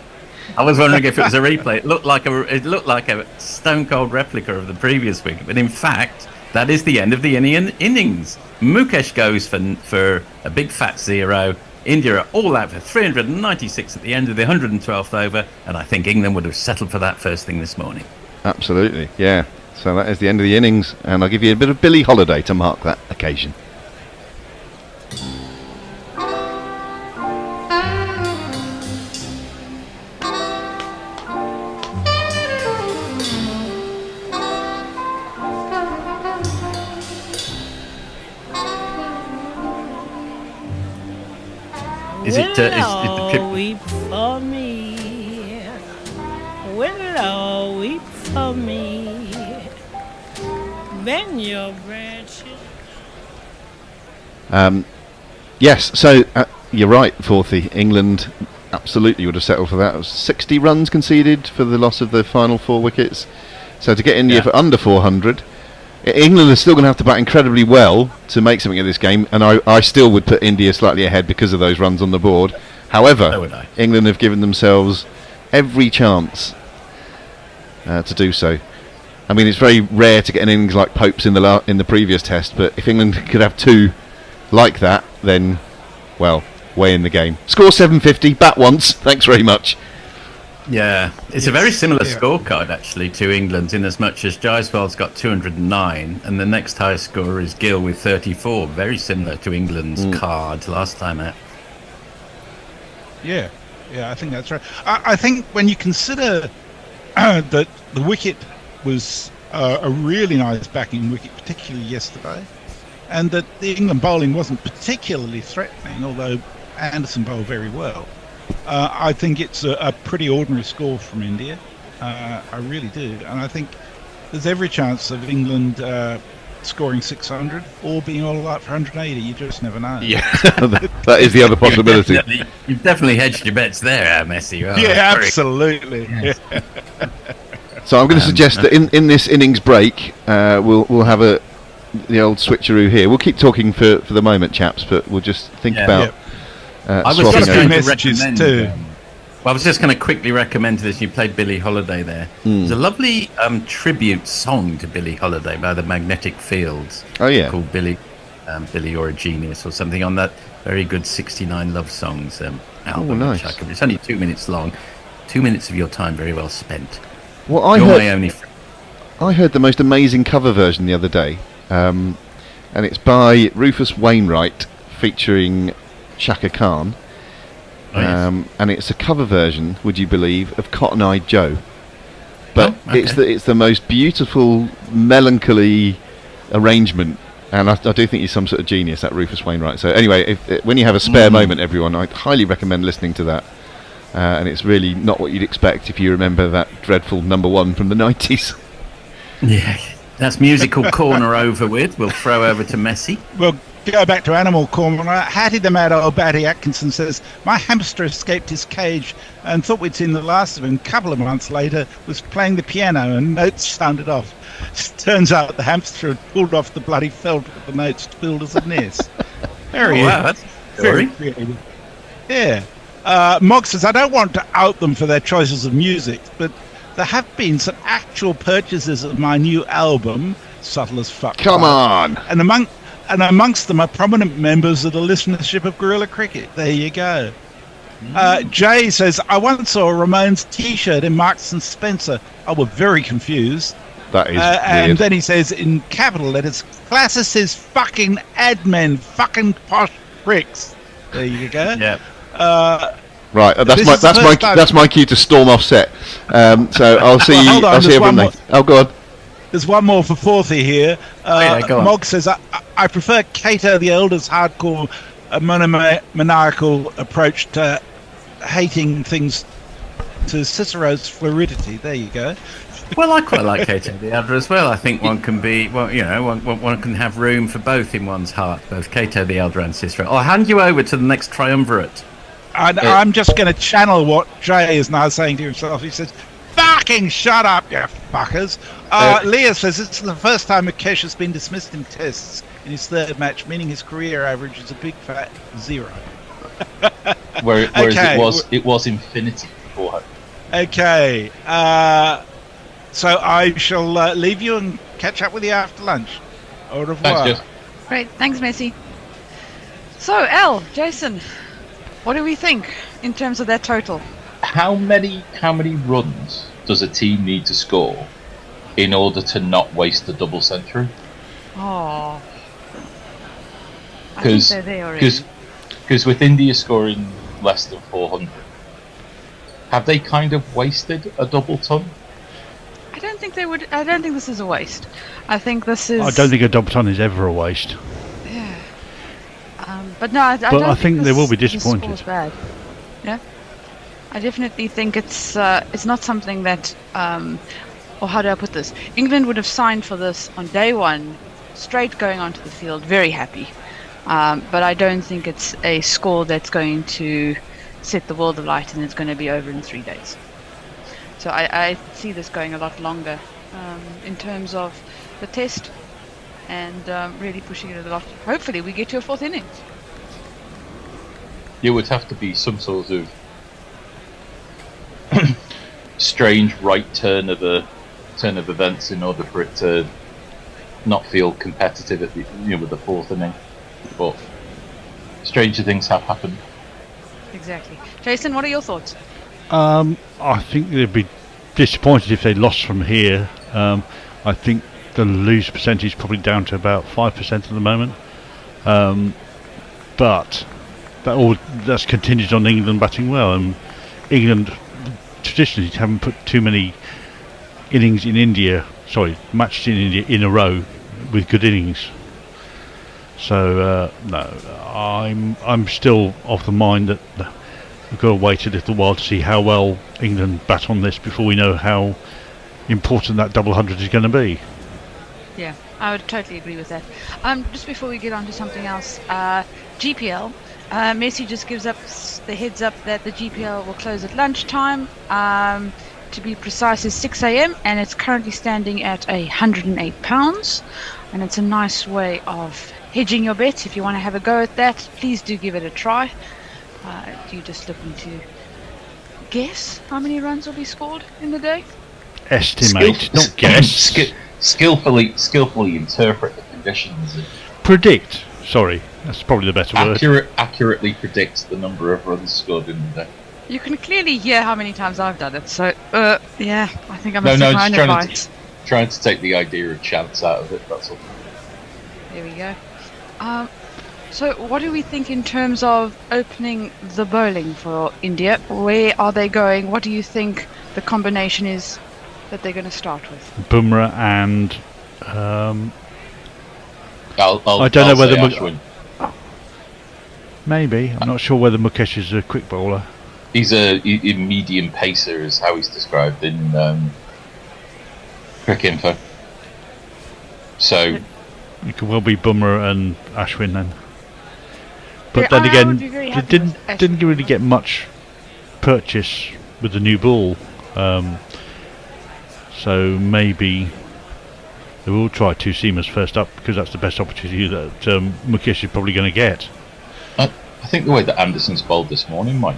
I was wondering if it was a replay. It looked like a stone cold replica of the previous wicket, but in fact, that is the end of the innings. Mukesh goes for a big fat 0. India are all out for 396 at the end of the 112th over, and I think England would have settled for that first thing this morning. Absolutely, yeah. So that is the end of the innings, and I'll give you a bit of Billie Holiday to mark that occasion. Is it the trip? Weep for me. Willow, weep for me. Bend your branches. Yes, so you're right, Forthy. England absolutely would have settled for that. It was 60 runs conceded for the loss of the final 4 wickets. So to get India for under 400, England is still going to have to bat incredibly well to make something of this game, and I still would put India slightly ahead because of those runs on the board. However, England have given themselves every chance to do so. I mean, it's very rare to get an innings like Pope's in the previous test, but if England could have 2 like that, then, well, way in the game. Score 750, bat once, thanks very much. Yeah, it's a very similar scorecard actually to England's, in as much as Jaiswal's got 209 and the next highest scorer is Gill with 34. Very similar to England's card last time out. Yeah, I think that's right. I think when you consider that the wicket was a really nice backing wicket, particularly yesterday, and that the England bowling wasn't particularly threatening, although Anderson bowled very well. I think it's a pretty ordinary score from India. I really do. And I think there's every chance of England scoring 600 or being all out for 180. You just never know. Yeah, that is the other possibility. You've definitely hedged your bets there, Messi. Oh, yeah, absolutely. Yes. So I'm going to suggest that in this innings break, we'll have the old switcheroo here. We'll keep talking for the moment, chaps, but we'll just think about. I was just going to recommend. Too. Well, I was just going to quickly recommend this. You played Billie Holiday there. There's a lovely tribute song to Billie Holiday by the Magnetic Fields. Oh yeah, called Billie or a Genius or something, on that very good 69 Love Songs album. Oh, nice. It's only 2 minutes long. 2 minutes of your time very well spent. Well, You're my only friend. I heard the most amazing cover version the other day, and it's by Rufus Wainwright featuring Shaka Khan. And it's a cover version, would you believe, of Cotton Eye Joe. But it's the most beautiful, melancholy arrangement, and I do think he's some sort of genius, that Rufus Wainwright. So anyway, when you have a spare moment, everyone, I'd highly recommend listening to that. And it's really not what you'd expect if you remember that dreadful #1 from the 90s. Yeah, that's musical corner over with. We'll throw over to Messi. Well, go back to Animal Corner. Hattie the Mad Old Batty Atkinson says, my hamster escaped his cage and thought we'd seen the last of him. A couple of months later was playing the piano and notes sounded off. Turns out the hamster had pulled off the bloody felt with the notes to build us a nest. Wow, that's very creative. Yeah. Mog says, I don't want to out them for their choices of music, but there have been some actual purchases of my new album, Subtle as Fuck. Come on! And amongst them are prominent members of the listenership of Guerrilla Cricket. There you go. Jay says, I once saw a Ramones t-shirt in Marks and Spencer. I was very confused. That is and weird. then he says in capital letters, classicists fucking admin, fucking posh pricks. There you go. Yeah. Right, that's my cue to storm off set. So I'll see you. I'll see everyone later. Oh, go on. There's one more for Forthy here. Go on. Mog says, I prefer Cato the Elder's hardcore monomaniacal approach to hating things to Cicero's fluidity. There you go. Well, I quite like Cato the Elder as well. I think one can be, one can have room for both in one's heart, both Cato the Elder and Cicero. I'll hand you over to the next triumvirate. And I'm just going to channel what Jay is now saying to himself. He says, fucking shut up, you fuckers. Leah says it's the first time Mukesh has been dismissed in tests in his third match, meaning his career average is a big fat 0. Whereas it was infinity before. Okay. So I shall leave you and catch up with you after lunch. Au revoir. Thanks, Great, thanks, Messi. So, El, Jason, what do we think in terms of their total? How many runs does a team need to score in order to not waste a double century? Oh, I think they're there already. Because with India scoring less than 400, have they kind of wasted a double ton? I don't think they would. I don't think this is a waste. I think this is. I don't think a double ton is ever a waste. Yeah. But no, I But don't I think they will be this disappointed. score's bad. Yeah, I definitely think it's not something that, or how do I put this? England would have signed for this on day one, straight going onto the field, very happy. But I don't think it's a score that's going to set the world alight and it's going to be over in 3 days. So I see this going a lot longer in terms of the test and really pushing it a lot. Hopefully we get to a fourth innings. There would have to be some sort of strange right turn of events in order for it to not feel competitive at the with the fourth inning. But stranger things have happened. Exactly. Jason, what are your thoughts? I think they'd be disappointed if they lost from here. I think the lose percentage is probably down to about 5% at the moment. But that's contingent on England batting well, and England traditionally haven't put too many matches in India in a row with good innings. So no, I'm still of the mind that we've got to wait a little while to see how well England bat on this before we know how important that double hundred is going to be. Yeah, I would totally agree with that. Just before we get on to something else, GPL, Messi just gives up the heads up that the GPL will close at lunchtime. To be precise, is 6 a.m. and it's currently standing at £108, and it's a nice way of hedging your bet. If you want to have a go at that, please do give it a try. Do you just looking to guess how many runs will be scored in the day? Estimate, not guess. Skillfully interpret the conditions. Predict. Sorry, that's probably the better word. Accurately predict the number of runs scored in the day. You can clearly hear how many times I've done it. So, yeah, I think I must No, have my own just advice. trying to take the idea of chance out of it. That's all. There we go. So what do we think in terms of opening the bowling for India? Where are they going? What do you think the combination is that they're going to start with? Bumrah and I don't know whether Ashwin. Maybe. I'm not sure whether Mukesh is a quick bowler. He's a medium pacer, is how he's described in Cricket Info. So it could well be Bumrah and Ashwin then. But Yeah, then I again, would be very they happy didn't with Ashwin. didn't really get much purchase with the new ball. So maybe they will try two seamers first up because that's the best opportunity that Mukesh is probably going to get. I think the way that Anderson's bowled this morning might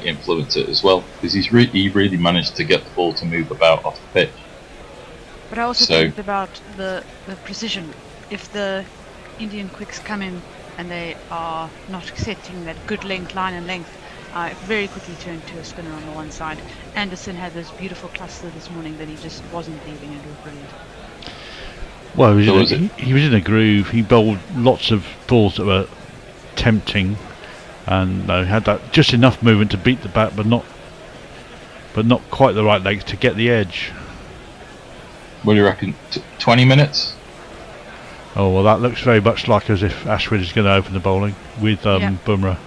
influence it as well, because he really managed to get the ball to move about off the pitch. But I also think about the precision. If the Indian quicks come in and they are not accepting that good line and length, very quickly turn to a spinner on the one side. Anderson had this beautiful cluster this morning that he just wasn't leaving, and it was brilliant. Well, he was in a groove. He bowled lots of balls that were tempting, and had that just enough movement to beat the bat, but not quite the right length to get the edge. What do you reckon? 20 minutes? Oh well, that looks very much like as if Ashwin is going to open the bowling with Bumrah.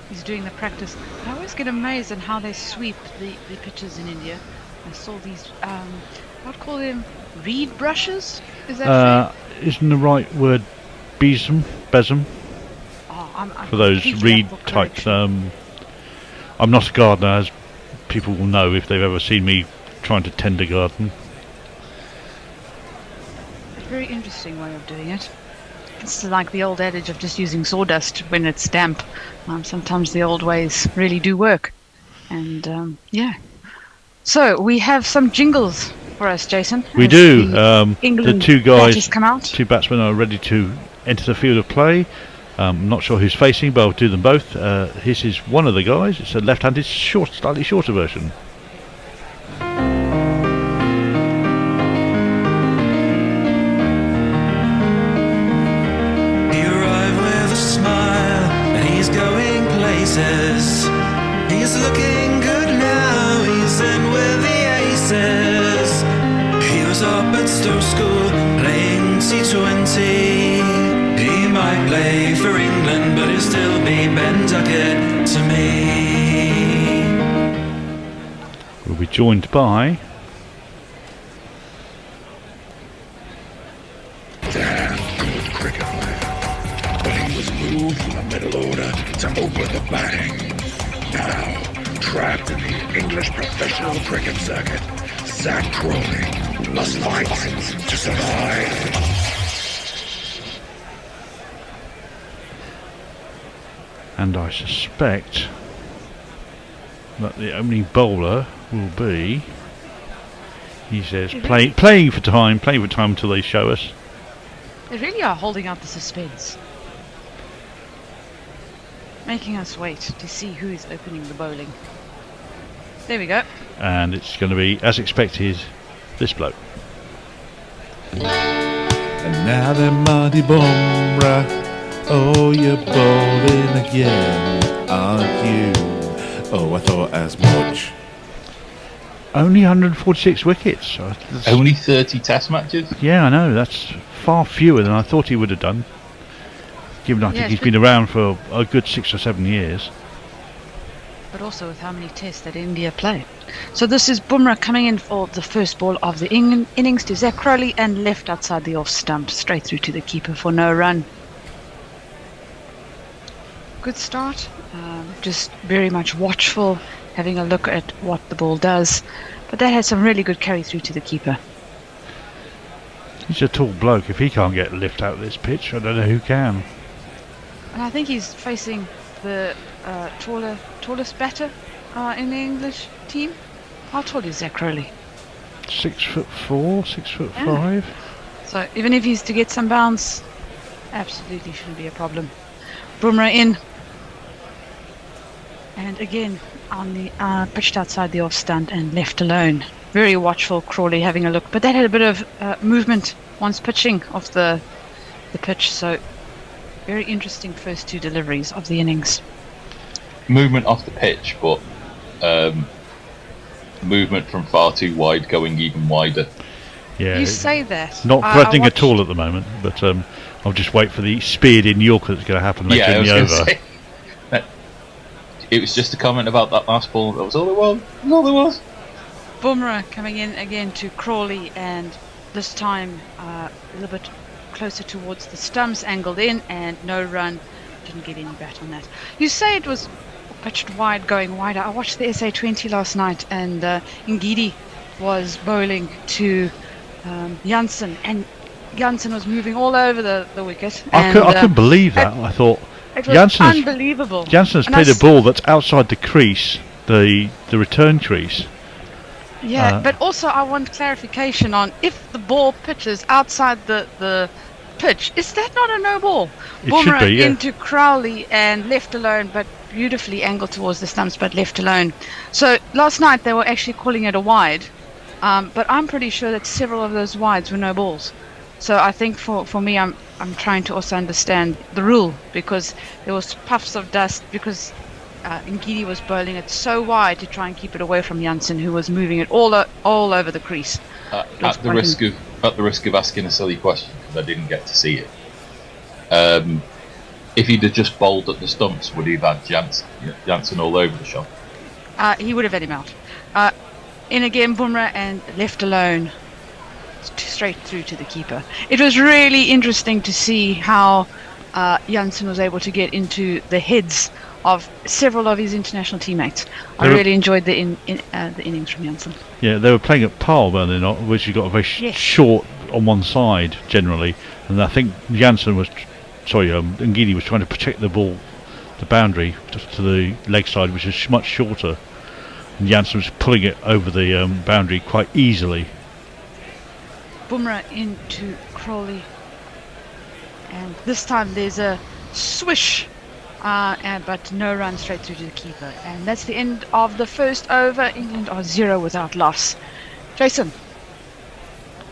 He's doing the practice. I always get amazed at how they sweep the pitches in India. I saw these, I'd call them reed brushes. Is that fair? Isn't the right word besom? I'm for those reed types. I'm not a gardener, as people will know if they've ever seen me trying to tend a garden. Very interesting way of doing it. It's like the old adage of just using sawdust when it's damp. Sometimes the old ways really do work. And yeah. So we have some jingles for us, Jason. We do. The two guys, come out. two batsmen are ready to enter the field of play. I'm not sure who's facing, but I'll do them both. This is one of the guys. It's a left-handed, slightly shorter version. He's looking good now, he's in with the aces. He was up at Stokes playing T20. He might play for England still be Ben Duckett to me. We'll be joined by Cricket player, but he was moved from the middle order to open the batting. Now, trapped in the English professional cricket circuit, Zach Crawley must fight to survive. and I suspect that the opening bowler will be, he says, playing for time until they show us. They really are holding out the suspense, making us wait to see who is opening the bowling. There we go. And it's going to be, as expected, this bloke. And now then, Marty Bumrah, oh, you're bowling again, aren't you? Oh, I thought as much. Only 146 wickets. Only 30 test matches? Yeah, I know. That's far fewer than I thought he would have done. Given I think he's been around for a good 6 or 7 years. But also with how many tests that India play. So this is Bumrah coming in for the first ball of the innings to Zach Crowley and left outside the off stump, straight through to the keeper for no run. Good start. Just very much watchful, having a look at what the ball does. But that had some really good carry through to the keeper. He's a tall bloke. If he can't get lift out of this pitch, I don't know who can. And I think he's facing the tallest batter in the English team. How tall is Zach Crowley? 6'4", 6'5". So even if he's to get some bounce, absolutely shouldn't be a problem. Bumrah in. And again on the pitched outside the off stump and left alone. Very watchful, Crawley having a look. But that had a bit of movement once pitching off the pitch. So very interesting first two deliveries of the innings. Movement off the pitch, but movement from far too wide going even wider. Yeah, you say that. Not threatening at all at the moment, but I'll just wait for the speared in Yorker that's going to happen later in the over. It was just a comment about that last ball. That was all it was. That's all it was. Bumrah coming in again to Crawley, and this time a little bit closer towards the stumps, angled in, and no run. Didn't get any bat on that. You say it was pitched wide, going wider. I watched the SA20 last night, and Ngidi was bowling to Janssen, and Janssen was moving all over the wicket. I couldn't believe that. I thought it was unbelievable. Janssen has played a ball that's outside the crease, the return crease. Yeah, but also I want clarification on if the ball pitches outside the pitch, is that not a no ball? Bumrah should be, yeah. Into Crowley and left alone, but beautifully angled towards the stumps, but left alone. So last night they were actually calling it a wide, but I'm pretty sure that several of those wides were no balls. So I think for me, I'm trying to also understand the rule, because there was puffs of dust because Ngidi was bowling it so wide to try and keep it away from Janssen, who was moving it all over the crease. At the risk of asking a silly question, because I didn't get to see it. If he'd have just bowled at the stumps, would he have had Janssen all over the shop? He would have had him out. In again, Bumrah, and left alone, straight through to the keeper. It was really interesting to see how Janssen was able to get into the heads of several of his international teammates. I really enjoyed the innings from Janssen. Yeah, they were playing at par, were they not? Which you got a very short on one side generally, and I think Janssen was, Ngidi was trying to protect the ball, the boundary to the leg side, which is much shorter, and Janssen was pulling it over the boundary quite easily. Bumrah into Crawley, and this time there's a swish. But no run, straight through to the keeper. And that's the end of the first over. England are 0 without loss. Jason.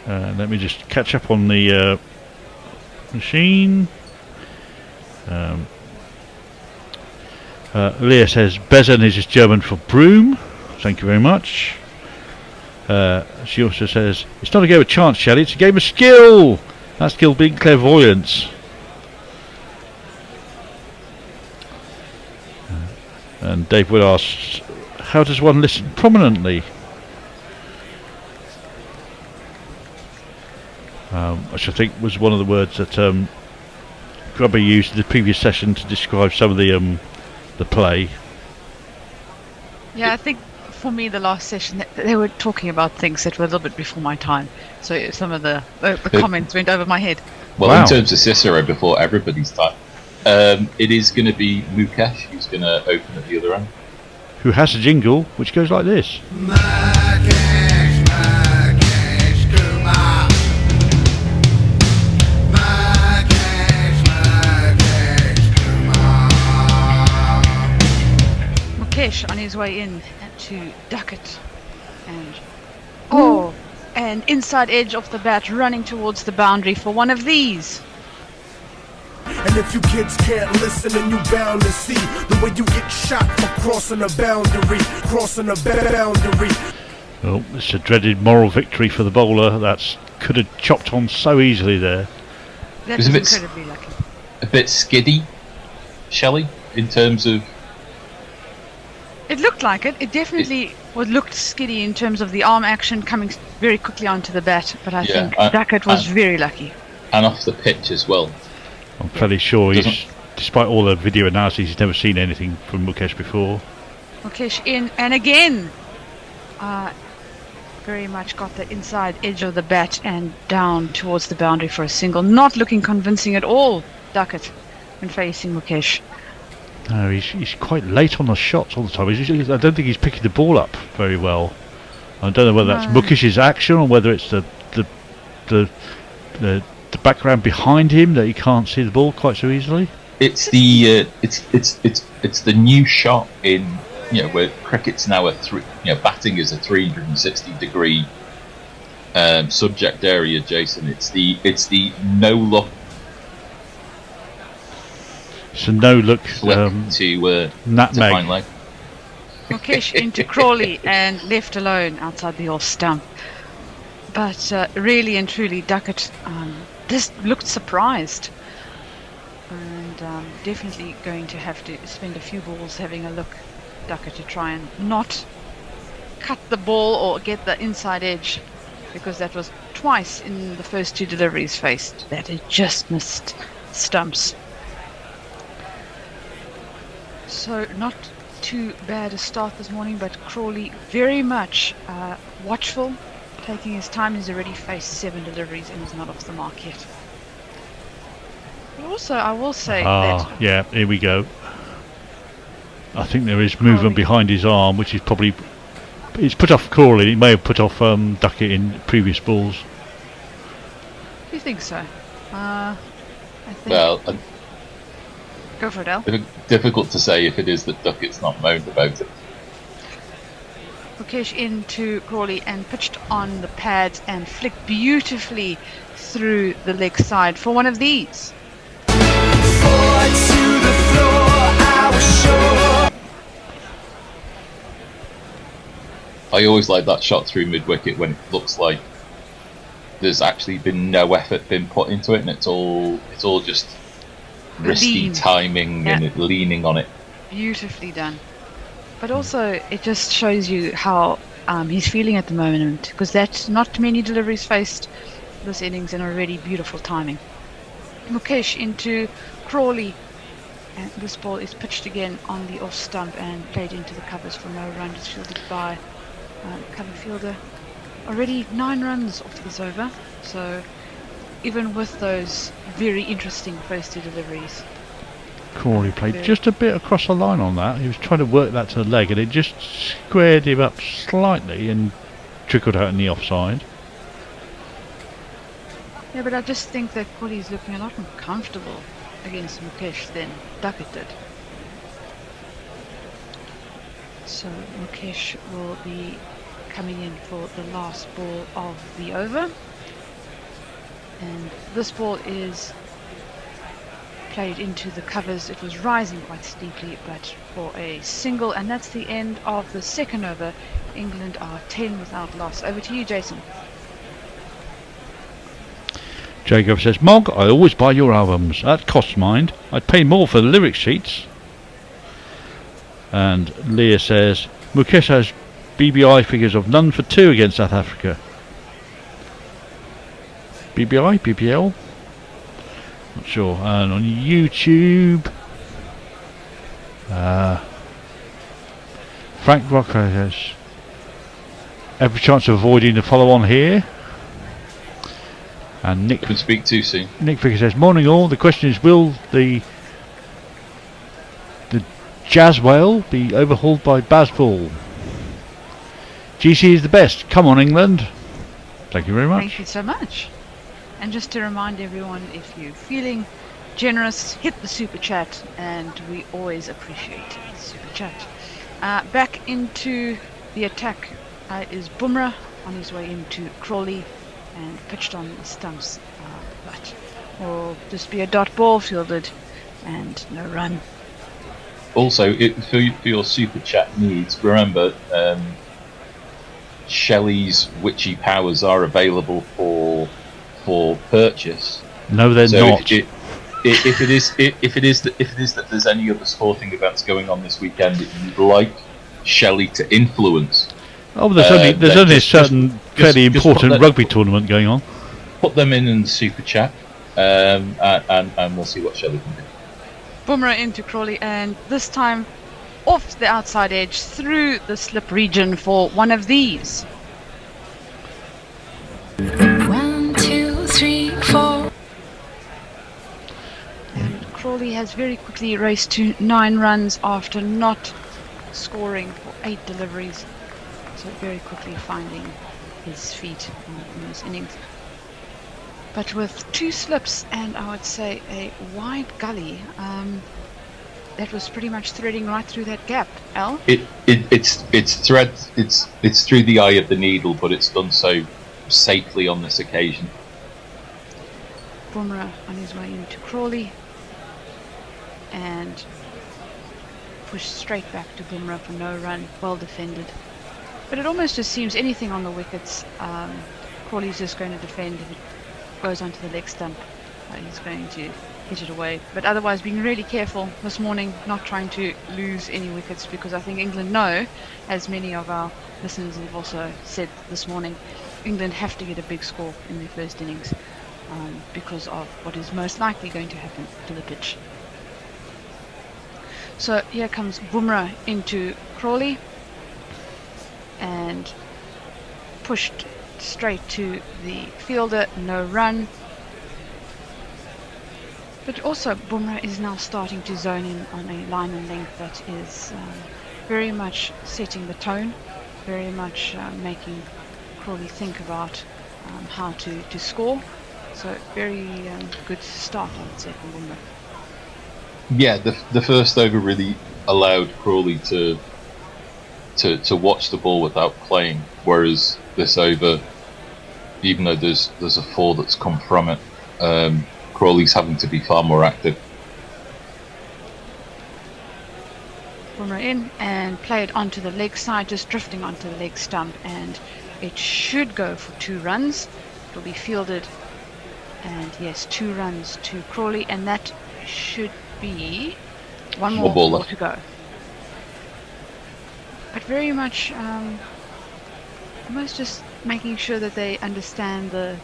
Let me just catch up on the machine. Leah says Bezen is just German for broom. Thank you very much. She also says it's not a game of chance, Shelley, it's a game of skill. That skill being clairvoyance. And Dave Wood asks, how does one listen prominently? Which I think was one of the words that Grubber used in the previous session to describe some of the play. Yeah, I think for me the last session they were talking about things that were a little bit before my time, so some of the comments went over my head. Well, in terms of Cicero, before everybody's time, it is going to be Mukesh who's going to open at the other end. Who has a jingle which goes like this. Mukesh on his way in to Duckett, and and inside edge of the bat, running towards the boundary for one of these. And if you kids can't listen, then you bound to see the way you get shot for crossing a boundary, Oh, it's a dreaded moral victory for the bowler. That's could have chopped on so easily there. That was incredibly lucky. A bit skiddy, Shelley, in terms of. It looked like it. It definitely looked skiddy in terms of the arm action coming very quickly onto the bat. But I think Duckett was very lucky. And off the pitch as well. I'm fairly sure he's, despite all the video analysis, he's never seen anything from Mukesh before. Mukesh in, and again, very much got the inside edge of the bat and down towards the boundary for a single. Not looking convincing at all, Duckett, when facing Mukesh. No, he's quite late on the shots all the time. I don't think he's picking the ball up very well. I don't know whether that's Mukesh's action or whether it's the background behind him that he can't see the ball quite so easily. It's the it's the new shot in where cricket's now batting is a 360 degree subject area, Jason. It's the no look. It's a no look to nutmeg. leg. Mukesh into Crawley and left alone outside the off stump. But really and truly, Duckett just looked surprised, and definitely going to have to spend a few balls having a look, Duckett, to try and not cut the ball or get the inside edge, because that was twice in the first two deliveries faced that it just missed stumps. So not too bad a start this morning, but Crawley very much watchful, taking his time. He's already faced 7 deliveries and is not off the mark yet. But also, I will say that... yeah, here we go. I think there is movement behind his arm, which is probably... It's put off Crawley. It may have put off Duckett in previous balls. Do you think so? I think... Well... Go for it, Al. Difficult to say if it is that Duckett's not moaned about it. Mukesh into Crawley and pitched on the pads and flicked beautifully through the leg side for one of these. Forward to the floor, I was sure. I always like that shot through mid-wicket when it looks like there's actually been no effort been put into it, and it's all just wristy timing and leaning on it. Beautifully done. But also, it just shows you how he's feeling at the moment, because that's not many deliveries faced this innings and already beautiful timing. Mukesh into Crawley, and this ball is pitched again on the off stump and played into the covers for no run. It's fielded by cover fielder. Already 9 runs off this over, so even with those very interesting first 2 deliveries. Crawley played just a bit across the line on that. He was trying to work that to the leg, and it just squared him up slightly and trickled out in the offside. Yeah, but I just think that Crawley's looking a lot more comfortable against Mukesh than Duckett did. So Mukesh will be coming in for the last ball of the over. And this ball is played into the covers. It was rising quite steeply, but for a single, and that's the end of the second over. England are 10 without loss. Over to you, Jason. Jacob says, Mog, I always buy your albums. At cost, mind. I'd pay more for the lyric sheets. And Leah says Mukesh has BBI figures of none for 2 against South Africa. BBI? BBL? Not sure. And on YouTube, Frank Rocker has every chance of avoiding the follow on here. And Nick can speak too soon. Nick Vicker says, morning all. The question is, will the Jazz Whale be overhauled by Bazball? GC is the best. Come on, England. Thank you very much. Thank you so much. And just to remind everyone, if you're feeling generous, hit the super chat, and we always appreciate the super chat. Back into the attack is Bumrah on his way into Crawley and pitched on the stumps, but will just be a dot ball fielded and no run. Also, for your super chat needs, remember Shelley's witchy powers are available for purchase. No, they're not. If it is that there's any other sporting events going on this weekend that you'd like Shelley to influence. Oh, there's only a certain fairly important rugby tournament going on. Put them in the super chat, and we'll see what Shelley can do. Bumrah into Crawley, and this time off the outside edge through the slip region for one of these. 1, 2, 3, 4. And Crawley has very quickly raced to 9 runs after not scoring for 8 deliveries. So very quickly finding his feet in this innings. But with 2 slips and I would say a wide gully, that was pretty much threading right through that gap. Al? It's through the eye of the needle, but it's done so safely on this occasion. Bumrah on his way into Crawley and pushed straight back to Bumrah for no run, well defended. But it almost just seems anything on the wickets, Crawley's just going to defend. If it goes onto the leg stump, he's going to hit it away. But otherwise being really careful this morning, not trying to lose any wickets, because I think England know, as many of our listeners have also said this morning, England have to get a big score in their first innings because of what is most likely going to happen to the pitch. So here comes Bumrah into Crawley and pushed straight to the fielder, no run. But also Bumrah is now starting to zone in on a line and length that is very much setting the tone, very much making Crawley think about how to score. So very good start, I would say, from Bumrah. Yeah, the first over really allowed Crawley to watch the ball without playing, whereas this over, even though there's a 4 that's come from it, Crawley's having to be far more active. Bumrah in and played onto the leg side, just drifting onto the leg stump, and it should go for 2 runs. It'll be fielded, and yes, 2 runs to Crawley, and that should be one more ball to go. But very much almost just making sure that they understand the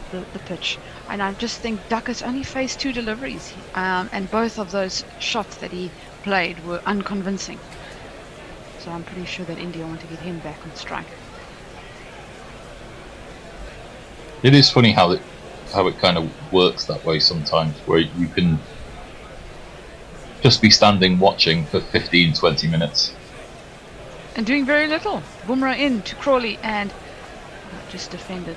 pitch. And I just think Duckett's only faced 2 deliveries, and both of those shots that he played were unconvincing. So I'm pretty sure that India want to get him back on strike. It is funny how it kind of works that way sometimes, where you can just be standing watching for 15-20 minutes. And doing very little. Bumrah in to Crawley and just defended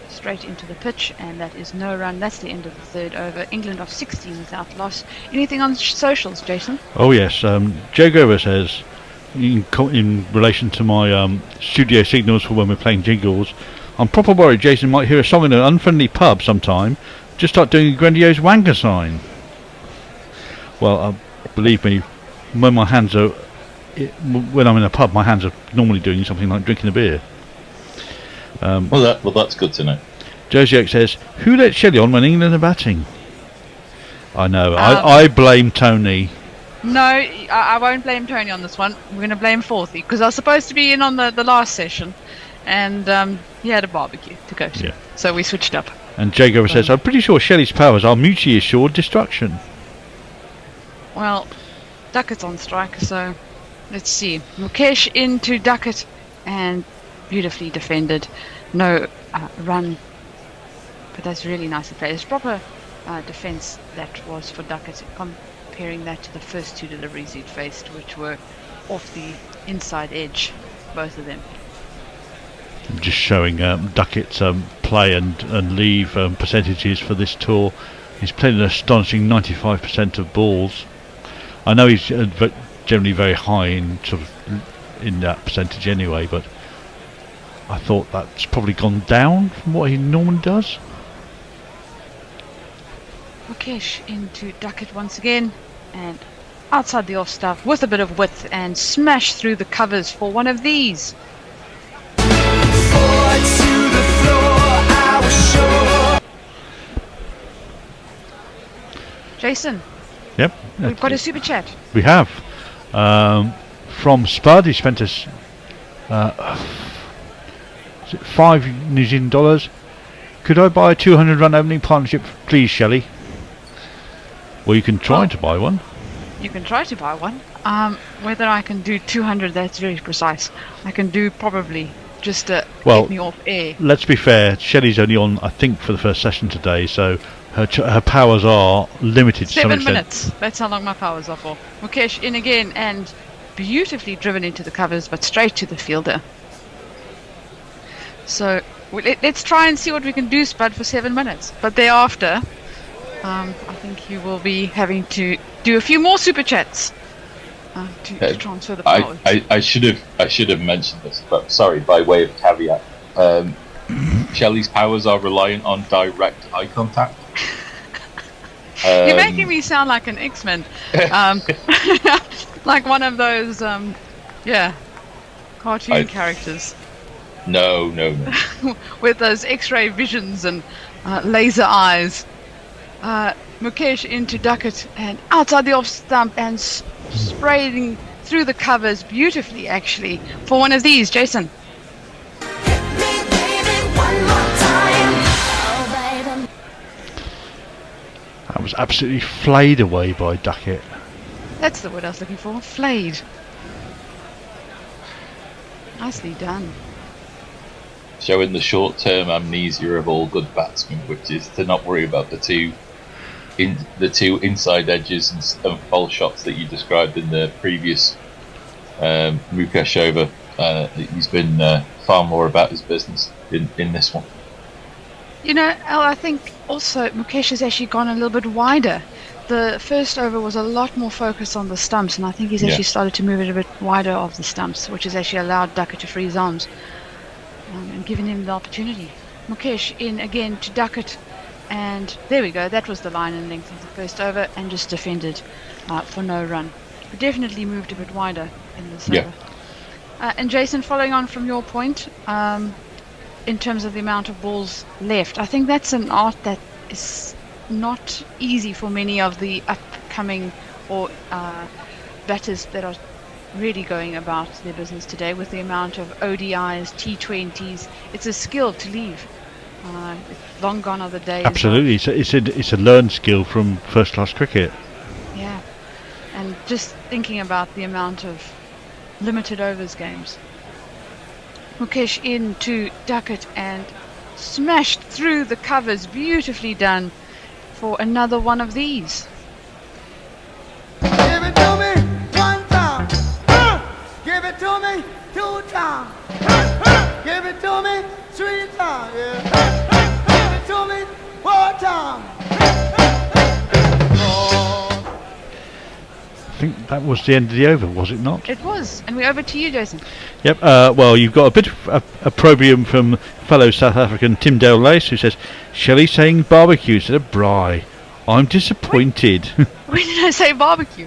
straight into the pitch, and that is no run. That's the end of the 3rd over. England off 16 without loss. Anything on socials, Jason? Oh yes, Joe Grover says, in relation to my studio signals for when we're playing jingles, I'm proper worried Jason might hear a song in an unfriendly pub sometime, just start doing a grandiose wanker sign. Well, believe me, when my hands are, when I'm in a pub, my hands are normally doing something like drinking a beer. Well, that's good to know. Josie X says, who let Shelley on when England are batting? I know, I blame Tony. No, I won't blame Tony on this one. We're going to blame Forthy because I was supposed to be in on the last session, and he had a barbecue to go to. Yeah. So we switched up. And Jago says, I'm pretty sure Shelley's powers are mutually assured destruction. Well, Duckett's on strike, so let's see. Mukesh into Duckett and beautifully defended. No run, but that's really nicely played. It's proper defense that was for Duckett, comparing that to the first two deliveries he'd faced, which were off the inside edge, both of them. Just showing Duckett's play and leave percentages for this tour. He's played an astonishing 95% of balls. I know he's generally very high in in that percentage anyway, but I thought that's probably gone down from what he normally does. Mukesh into Duckett once again, and outside the off stump with a bit of width and smash through the covers for one of these. Jason. Yep. We've got a super chat. We have. From Spud, he spent us 5 New Zealand dollars. Could I buy a 200 run opening partnership, please, Shelley? Well, you can try to buy one. You can try to buy one. Whether I can do 200, that's very precise. I can do probably just to get me off air. Let's be fair. Shelley's only on, I think, for the first session today, so her powers are limited. 7 minutes. That's how long my powers are for. Mukesh in again and beautifully driven into the covers, but straight to the fielder. So let's try and see what we can do, Spud, for 7 minutes. But thereafter, I think you will be having to do a few more super chats to transfer the powers. I should have mentioned this, but sorry, by way of caveat, Shelley's powers are reliant on direct eye contact. You're making me sound like an X-Men, like one of those, cartoon characters. No. With those X-ray visions and laser eyes. Mukesh into Duckett and outside the off stump and spraying through the covers beautifully, actually, for one of these, Jason. That was absolutely flayed away by Duckett. That's the word I was looking for. Flayed. Nicely done. Showing the short-term amnesia of all good batsmen, which is to not worry about the two inside edges and foul shots that you described in the previous Mukesh over. He's been far more about his business in this one. You know, Al, I think also Mukesh has actually gone a little bit wider. The first over was a lot more focused on the stumps, and I think he's actually started to move it a bit wider of the stumps, which has actually allowed Duckett to free his arms and given him the opportunity. Mukesh in again to Duckett, and there we go. That was the line and length of the first over, and just defended for no run. But definitely moved a bit wider in this over. And Jason, following on from your point, in terms of the amount of balls left, I think that's an art that is not easy for many of the upcoming or batters that are really going about their business today with the amount of ODIs, T20s. It's a skill to leave. Long gone are the days. Absolutely, it's a learned skill from first-class cricket. Yeah, and just thinking about the amount of limited overs games. Mukesh into Duckett and smashed through the covers, beautifully done for another one of these. Give it to me one time. Give it to me 2 times. Give it to me 3 times. Yeah. Give it to me 4 times. I think that was the end of the over, was it not? It was, and we're over to you, Jason. Yep. Well, you've got a bit of opprobrium from fellow South African Tim Dale Lace, who says, Shelley saying barbecue instead of braai. I'm disappointed. When did I say barbecue?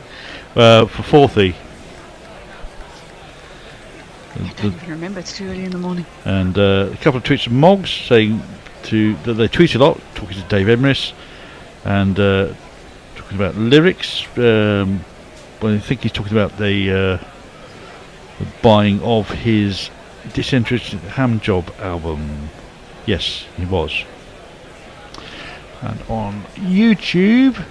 For Forthy. I don't even remember, it's too early in the morning. And a couple of tweets from Moggs saying that they tweet a lot, talking to Dave Emrys, and talking about lyrics. Well, I think he's talking about the buying of his Disinterested Ham Job album. Yes, he was. And on YouTube,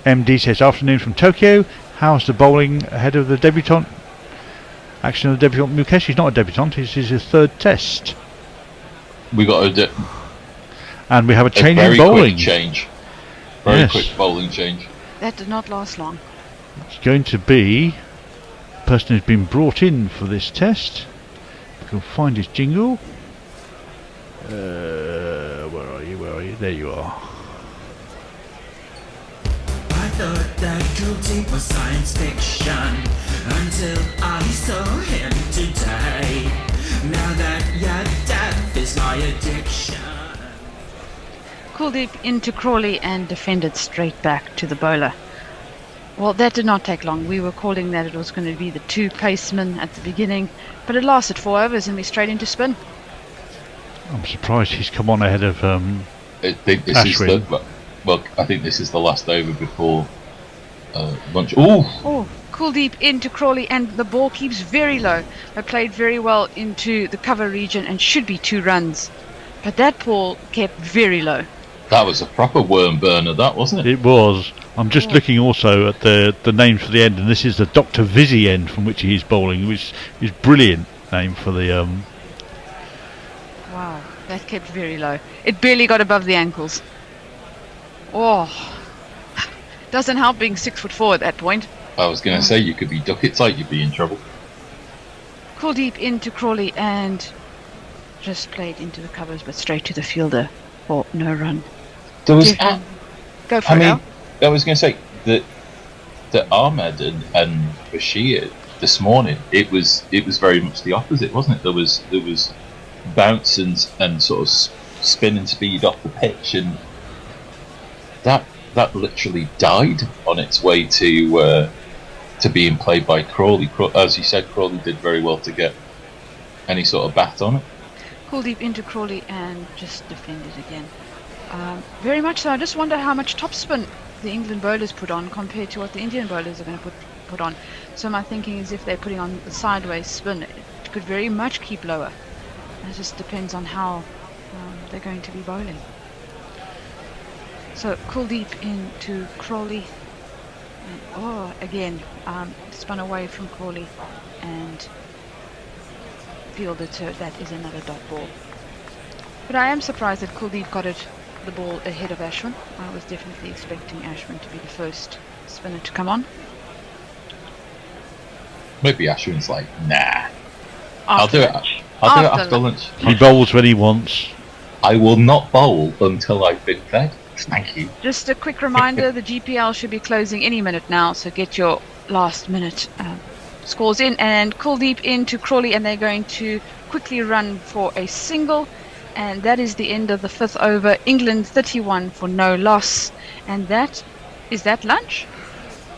MD says, afternoon from Tokyo. How's the bowling ahead of the debutante? Action of the debutante Mukesh. He's not a debutante. This is his third test. We got and we have a change very in bowling. Quick change. Very quick bowling change. That did not last long. It's going to be the person who's been brought in for this test. We can find his jingle. Where are you? Where are you? There you are. I thought that cruelty was science fiction until I saw him today. Now that your death is my addiction. Kuldeep into Crawley and defended straight back to the bowler. Well, that did not take long. We were calling that it was going to be the two pacemen at the beginning, but it lasted 4 overs and we straight into spin. I'm surprised he's come on ahead of I think this Ashwin. I think this is the last over before lunch. Oh, Kuldeep into Crawley and the ball keeps very low. They played very well into the cover region and should be 2 runs, but that ball kept very low. that was a proper worm burner, that wasn't it? It was. I'm just looking also at the names for the end, and this is the Dr. Vizzy end from which he's bowling, which is brilliant name for the. Wow, that kept very low. It barely got above the ankles. Oh, doesn't help being 6'4" at that point. I was going to say, you could be ducket tight, you'd be in trouble. Kuldeep into Crawley and just played into the covers, but straight to the fielder for no run. There was. Go for it, Al. I was going to say that Ahmed and Bashir this morning, it was very much the opposite, wasn't it? There was bounce and sort of spin and speed off the pitch, and that literally died on its way to being played by Crawley. As you said, Crawley did very well to get any sort of bat on it. Kuldeep into Crawley and just defended again. Very much so. I just wonder how much topspin the England bowlers put on compared to what the Indian bowlers are going to put on. So my thinking is if they're putting on the sideways spin, it could very much keep lower. It just depends on how they're going to be bowling. So Kuldeep into Crawley. And, again, spun away from Crawley and fielded, so that is another dot ball. But I am surprised that Kuldeep got the ball ahead of Ashwin. I was definitely expecting Ashwin to be the first spinner to come on. Maybe Ashwin's like, nah. I'll do it after lunch. He bowls when he wants. I will not bowl until I've been fed. Thank you. Just a quick reminder, the GPL should be closing any minute now, so get your last minute scores in. And Kuldeep into Crawley, and they're going to quickly run for a single. And that is the end of the 5th over. England 31 for no loss. And is that lunch?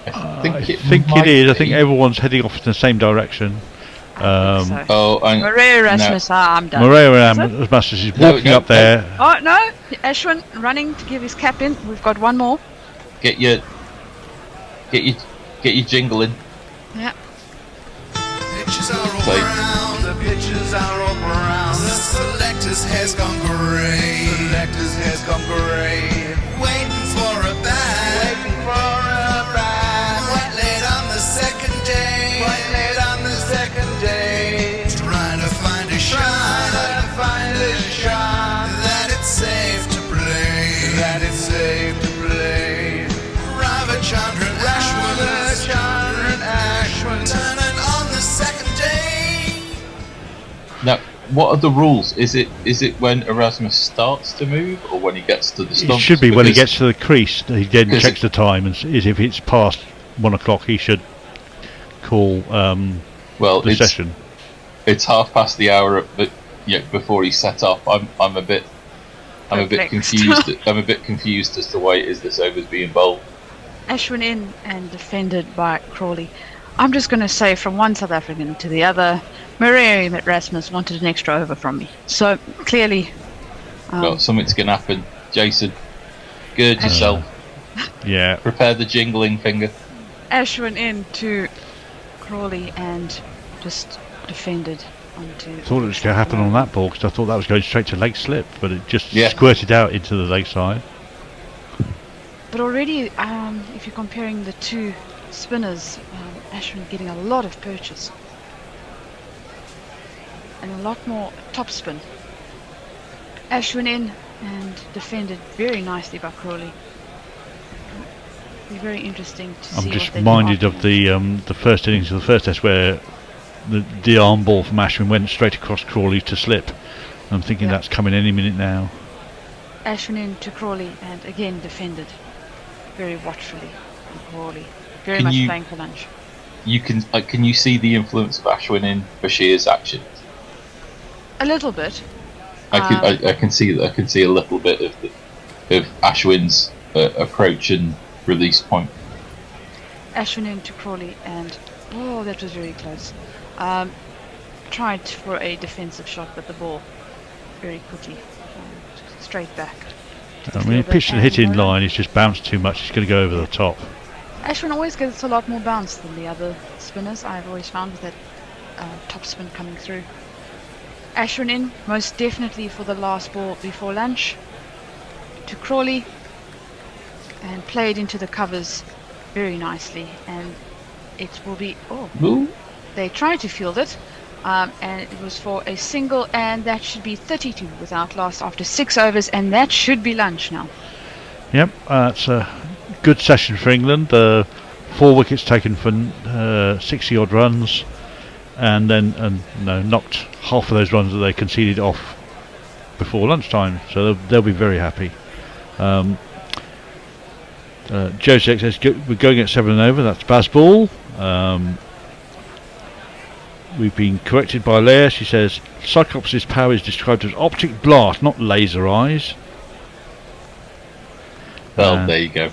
I think it is. I think everyone's heading off in the same direction. Maria Erasmus, I'm done. Maria Erasmus is walking up there. Oh no, Ashwin running to give his cap in. We've got one more. Get your jingle in. Yeah. Pitches are all brown, the pitches are all brown. The selector's hair's gone grey. Selector's hair's gone grey. Waiting for a bat. Waiting for a bat. Quite late on the second day. Quite late on the second day. Trying to find a shot. Trying to find a shot. That it's safe to play. That it's safe to play. Ravichandran Ashwin. Turning on the second day. Now, what are the rules? Is it when Erasmus starts to move, or when he gets to the stumps? It should be when he gets to the crease. He then checks the time and sees if it's past 1 o'clock. He should call the session. It's half past the hour before he set off. I'm a bit confused. I'm a bit confused as to why it is this over's being bowled. Ashwin in and defended by Crawley. I'm just going to say from one South African to the other, Maria Erasmus wanted an extra over from me. So clearly, well, something's going to happen. Jason, gird yourself. Yeah. Prepare the jingling finger. Ashwin in to Crawley and just defended onto. I thought it was going to happen on that ball because I thought that was going straight to leg slip, but it just squirted out into the leg side. But already, if you're comparing the two spinners, Ashwin getting a lot of purchase and a lot more top spin. Ashwin in and defended very nicely by Crawley. It'll be very interesting to see. I'm just reminded of the first innings of the first test where the arm ball from Ashwin went straight across Crawley to slip. I'm thinking that's coming any minute now. Ashwin in to Crawley and again defended very watchfully. And Crawley very much playing for lunch. Can you see the influence of Ashwin in Bashir's actions? A little bit. I can see a little bit of Ashwin's approach and release point. Ashwin into Crawley and that was very close. Tried for a defensive shot, but the ball very quickly straight back. I mean, pitch and hit in line. It's just bounced too much. It's going to go over the top. Ashwin always gets a lot more bounce than the other spinners. I've always found with that top spin coming through. Ashwin in, most definitely for the last ball before lunch. To Crawley. And played into the covers very nicely. And it will be... They tried to field it. And it was for a single. And that should be 32 without loss after 6 overs. And that should be lunch now. Yep, it's a good session for England. 4 wickets taken for 60-odd runs. And then knocked half of those runs that they conceded off before lunchtime, so they'll be very happy. Joseph says we're going at 7 and over. That's Bazball. We've been corrected by Leah. She says Cyclops' power is described as optic blast, not laser eyes. Well, there you go.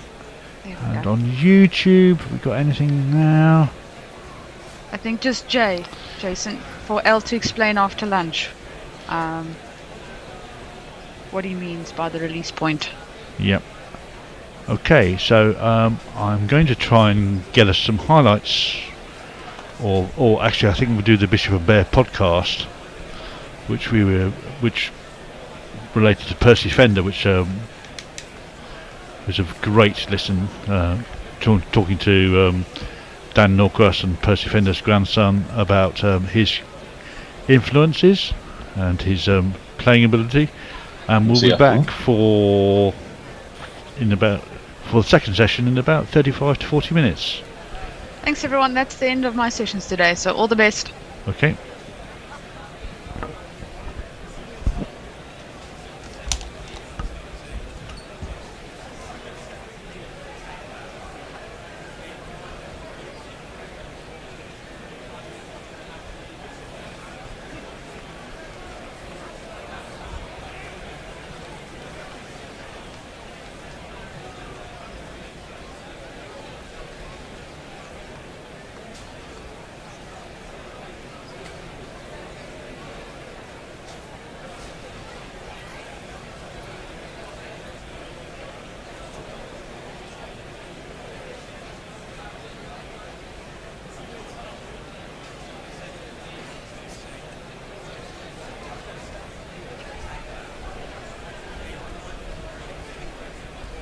And on YouTube, we got anything now? I think just Jason, for Elle to explain after lunch what he means by the release point. Yep. Okay, so I'm going to try and get us some highlights, or actually, I think we'll do the Bishop and Bear podcast, which related to Percy Fender, which was a great listen, talking to Dan Norcross and Percy Fender's grandson about his influences and his playing ability, and we'll be back for the second session in about 35 to 40 minutes. Thanks everyone, that's the end of my sessions today, so all the best. Okay.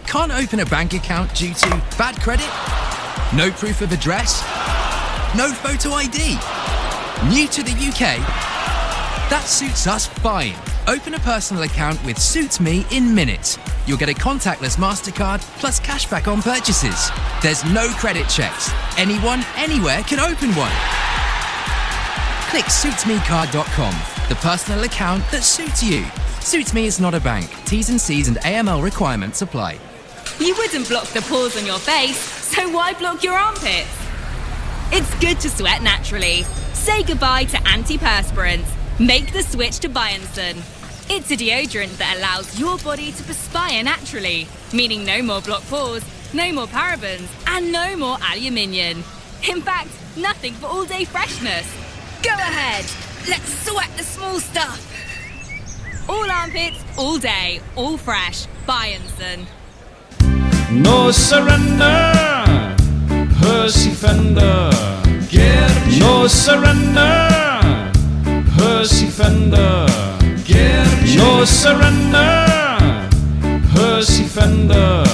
Can't open a bank account due to bad credit? No proof of address? No photo ID? New to the UK? That suits us fine. Open a personal account with Suits Me in minutes. You'll get a contactless MasterCard plus cashback on purchases. There's no credit checks. Anyone, anywhere can open one. Click suitsmecard.com, the personal account that suits you. Suits Me is not a bank. T's and C's and AML requirements apply. You wouldn't block the pores on your face, so why block your armpits? It's good to sweat naturally. Say goodbye to antiperspirants. Make the switch to Bionson. It's a deodorant that allows your body to perspire naturally, meaning no more blocked pores, no more parabens, and no more aluminium. In fact, nothing for all-day freshness. Go ahead, let's sweat the small stuff. All armpits, all day, all fresh. Bionson. No surrender. Percy Fender, no surrender. Percy Fender, no surrender. Percy Fender,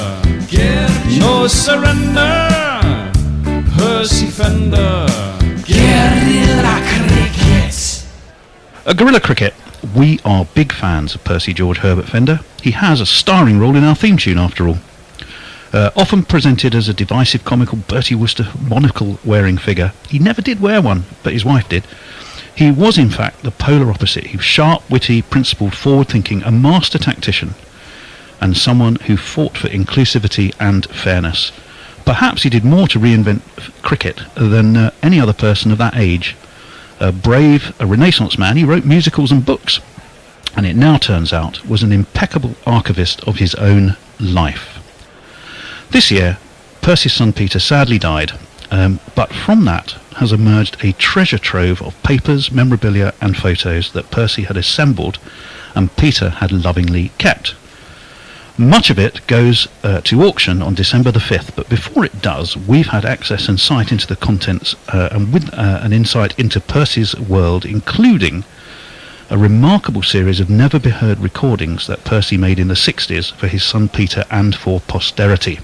no surrender. Percy Fender, guerrilla cricket. A guerrilla cricket. We are big fans of Percy George Herbert Fender. He has a starring role in our theme tune, after all. Often presented as a divisive, comical Bertie Wooster monocle-wearing figure, he never did wear one, but his wife did. He was, in fact, the polar opposite. He was sharp, witty, principled, forward-thinking, a master tactician, and someone who fought for inclusivity and fairness. Perhaps he did more to reinvent cricket than any other person of that age. A brave, a Renaissance man, he wrote musicals and books, and it now turns out was an impeccable archivist of his own life. This year, Percy's son Peter sadly died, but from that has emerged a treasure trove of papers, memorabilia and photos that Percy had assembled and Peter had lovingly kept. Much of it goes to auction on December the 5th, but before it does, we've had access and sight into the contents and with an insight into Percy's world, including a remarkable series of never-be-heard recordings that Percy made in the 60s for his son Peter and for posterity.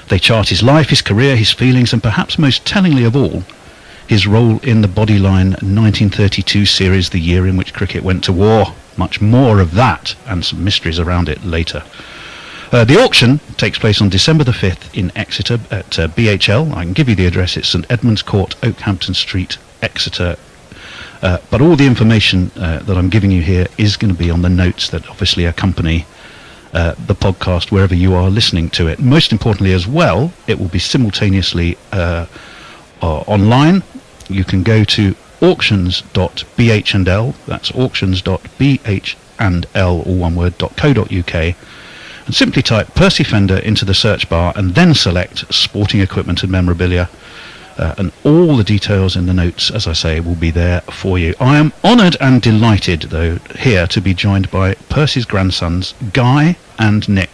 They chart his life, his career, his feelings, and perhaps most tellingly of all, his role in the Bodyline 1932 series, the year in which cricket went to war. Much more of that and some mysteries around it later. The auction takes place on December the 5th in Exeter at BHL. I can give you the address. It's St Edmund's Court, Oakhampton Street, Exeter. But all the information that I'm giving you here is going to be on the notes that obviously accompany the podcast wherever you are listening to it. Most importantly as well, it will be simultaneously online. You can go to auctions.bh&l, that's auctions.bh&l, all one word, .co.uk, and simply type Percy Fender into the search bar and then select sporting equipment and memorabilia, and all the details in the notes, as I say, will be there for you. I am honoured and delighted, though, here to be joined by Percy's grandsons, Guy and Nick.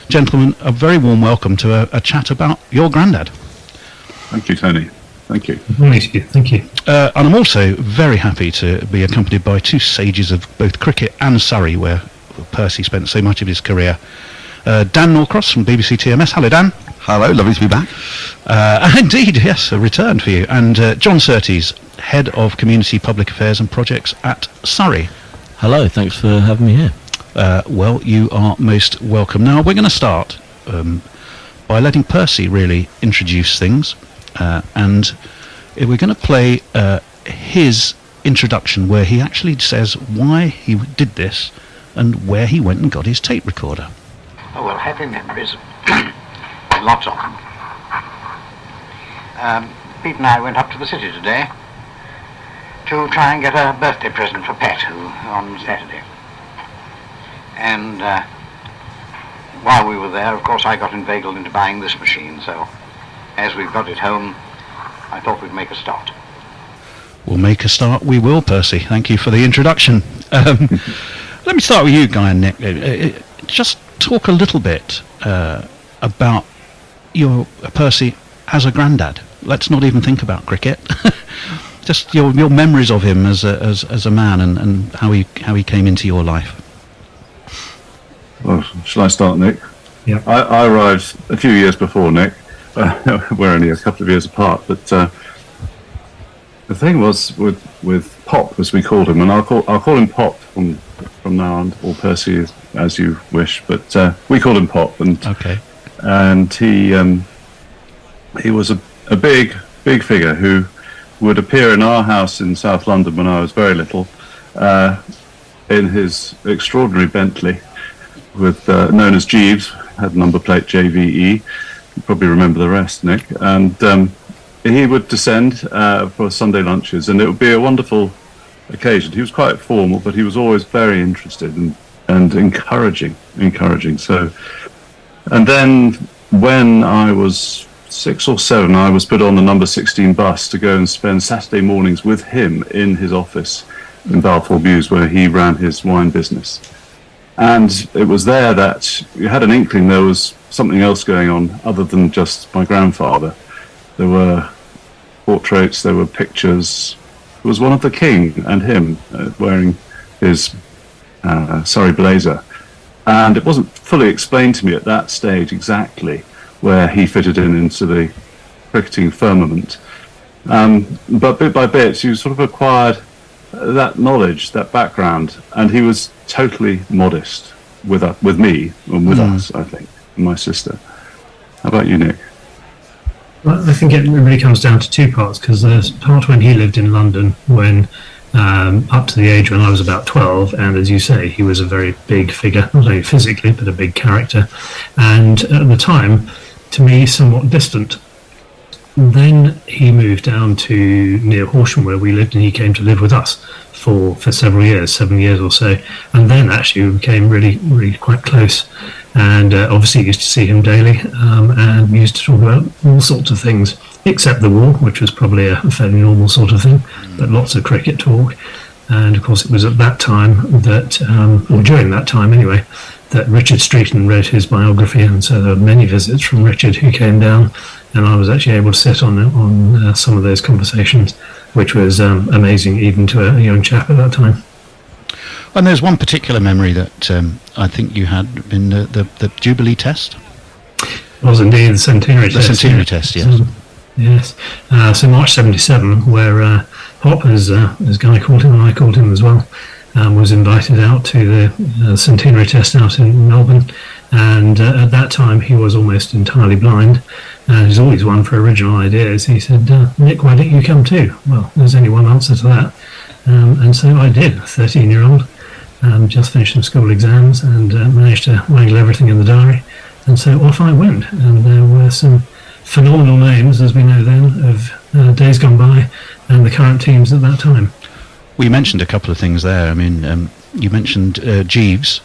Gentlemen, a very warm welcome to a chat about your granddad. Thank you, Tony. Thank you. Thank you. And I'm also very happy to be accompanied by two sages of both cricket and Surrey, where Percy spent so much of his career. Dan Norcross from BBC TMS. Hello, Dan. Hello, lovely to be back. Indeed, yes, a return for you. And John Surtees, Head of Community Public Affairs and Projects at Surrey. Hello, thanks for having me here. Well, you are most welcome. Now, we're going to start by letting Percy really introduce things. And we're going to play his introduction where he actually says why he did this and where he went and got his tape recorder. Oh, well, happy memories. Lots of them. Pete and I went up to the city today to try and get a birthday present for Pat, who on Saturday. And while we were there, of course, I got inveigled into buying this machine, so as we've got it home, I thought we'd make a start. We'll make a start, we will, Percy. Thank you for the introduction. Let me start with you, Guy and Nick. Just talk a little bit about your Percy as a granddad. Let's not even think about cricket. Just your memories of him as a man and how he came into your life. Well, shall I start, Nick? Yeah. I arrived a few years before Nick. We're only a couple of years apart, but the thing was with Pop, as we called him, and I'll call him Pop from now on, or Percy as you wish, but we called him Pop, and okay. And he was a big figure who would appear in our house in South London when I was very little, in his extraordinary Bentley, with known as Jeeves, had number plate JVE. You probably remember the rest, Nick. And he would descend for Sunday lunches, and it would be a wonderful occasion. He was quite formal, but he was always very interested and encouraging. So, and then when I was 6 or 7, I was put on the number 16 bus to go and spend Saturday mornings with him in his office in Balfour Mews, where he ran his wine business. And it was there that you had an inkling there was something else going on other than just my grandfather. there were portraits, there were pictures. There was one of the king and him wearing his Surrey blazer. And it wasn't fully explained to me at that stage exactly where he fitted into the cricketing firmament. But bit by bit, you sort of acquired that knowledge, that background, and he was totally modest with me and with us, I think, and my sister. How about you, Nick? Well, I think it really comes down to two parts, because there's part when he lived in London, when up to the age when I was about 12, and as you say, he was a very big figure, not only physically, but a big character, and at the time, to me, somewhat distant. Then he moved down to near Horsham, where we lived, and he came to live with us for several years, 7 years or so, and then actually we became really quite close, and obviously used to see him daily, and we used to talk about all sorts of things, except the war, which was probably a fairly normal sort of thing, but lots of cricket talk. And of course it was at that time that, or during that time anyway, that Richard Streeton wrote his biography, and so there were many visits from Richard who came down, and I was actually able to sit on some of those conversations, which was amazing even to a young chap at that time. And there's one particular memory that I think you had in the Jubilee Test. It was indeed the Centenary Test. The Centenary Test, yes. Yes. So March 77, where Hop, as Guy called him, and I called him as well, was invited out to the Centenary Test out in Melbourne, and at that time he was almost entirely blind, and he's always one for original ideas. He said, Nick, why don't you come too? Well, there's only one answer to that, and so I did. 13-year-old, just finished some school exams, and managed to wrangle everything in the diary, and so off I went, and there were some phenomenal names, as we know then, of days gone by, and the current teams at that time. We mentioned a couple of things there. I mean, you mentioned Jeeves.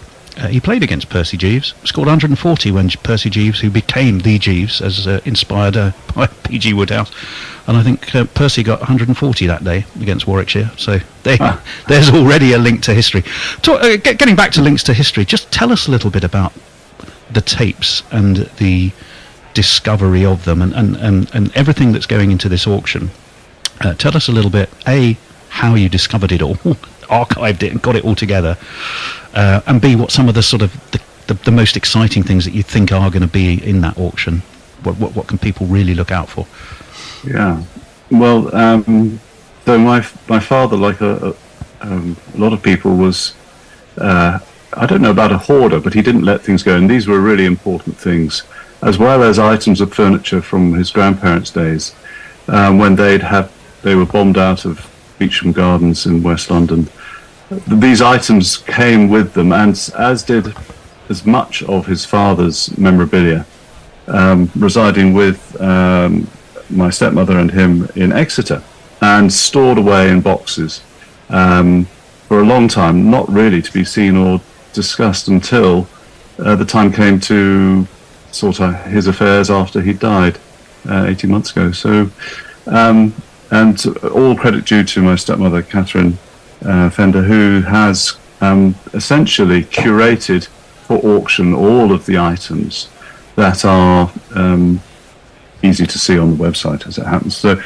He played against Percy Jeeves, scored 140 when Percy Jeeves, who became the Jeeves, as inspired by P.G. Woodhouse, and I think Percy got 140 that day against Warwickshire. So there's already a link to history. Getting back to links to history, just tell us a little bit about the tapes and the discovery of them, and everything that's going into this auction. Tell us a little bit, how you discovered it all, archived it and got it all together, and B, what some of the sort of the most exciting things that you think are going to be in that auction. What can people really look out for? Yeah, well, so my father, like a lot of people, was I don't know about a hoarder, but he didn't let things go, and these were really important things, as well as items of furniture from his grandparents' days, when they were bombed out of Beecham Gardens in West London. These items came with them, and as did as much of his father's memorabilia, residing with my stepmother and him in Exeter, and stored away in boxes for a long time, not really to be seen or discussed until the time came to sort out his affairs after he died 18 months ago. So and all credit due to my stepmother, Catherine Fender, who has essentially curated for auction all of the items that are easy to see on the website, as it happens. So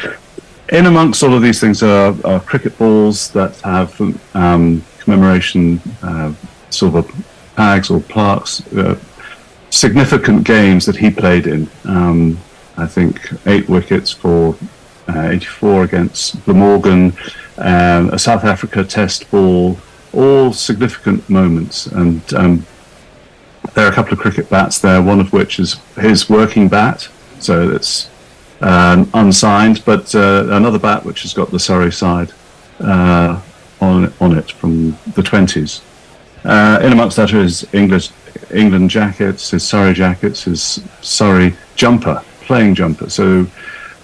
in amongst all of these things are cricket balls that have commemoration silver tags or plaques, significant games that he played in. I think 8 wickets for 84 against Glamorgan, a South Africa test ball, all significant moments. And there are a couple of cricket bats there, one of which is his working bat, so it's unsigned, but another bat which has got the Surrey side on it from the 20s. In amongst that are his England jackets, his Surrey jackets, his Surrey jumper, playing jumper. So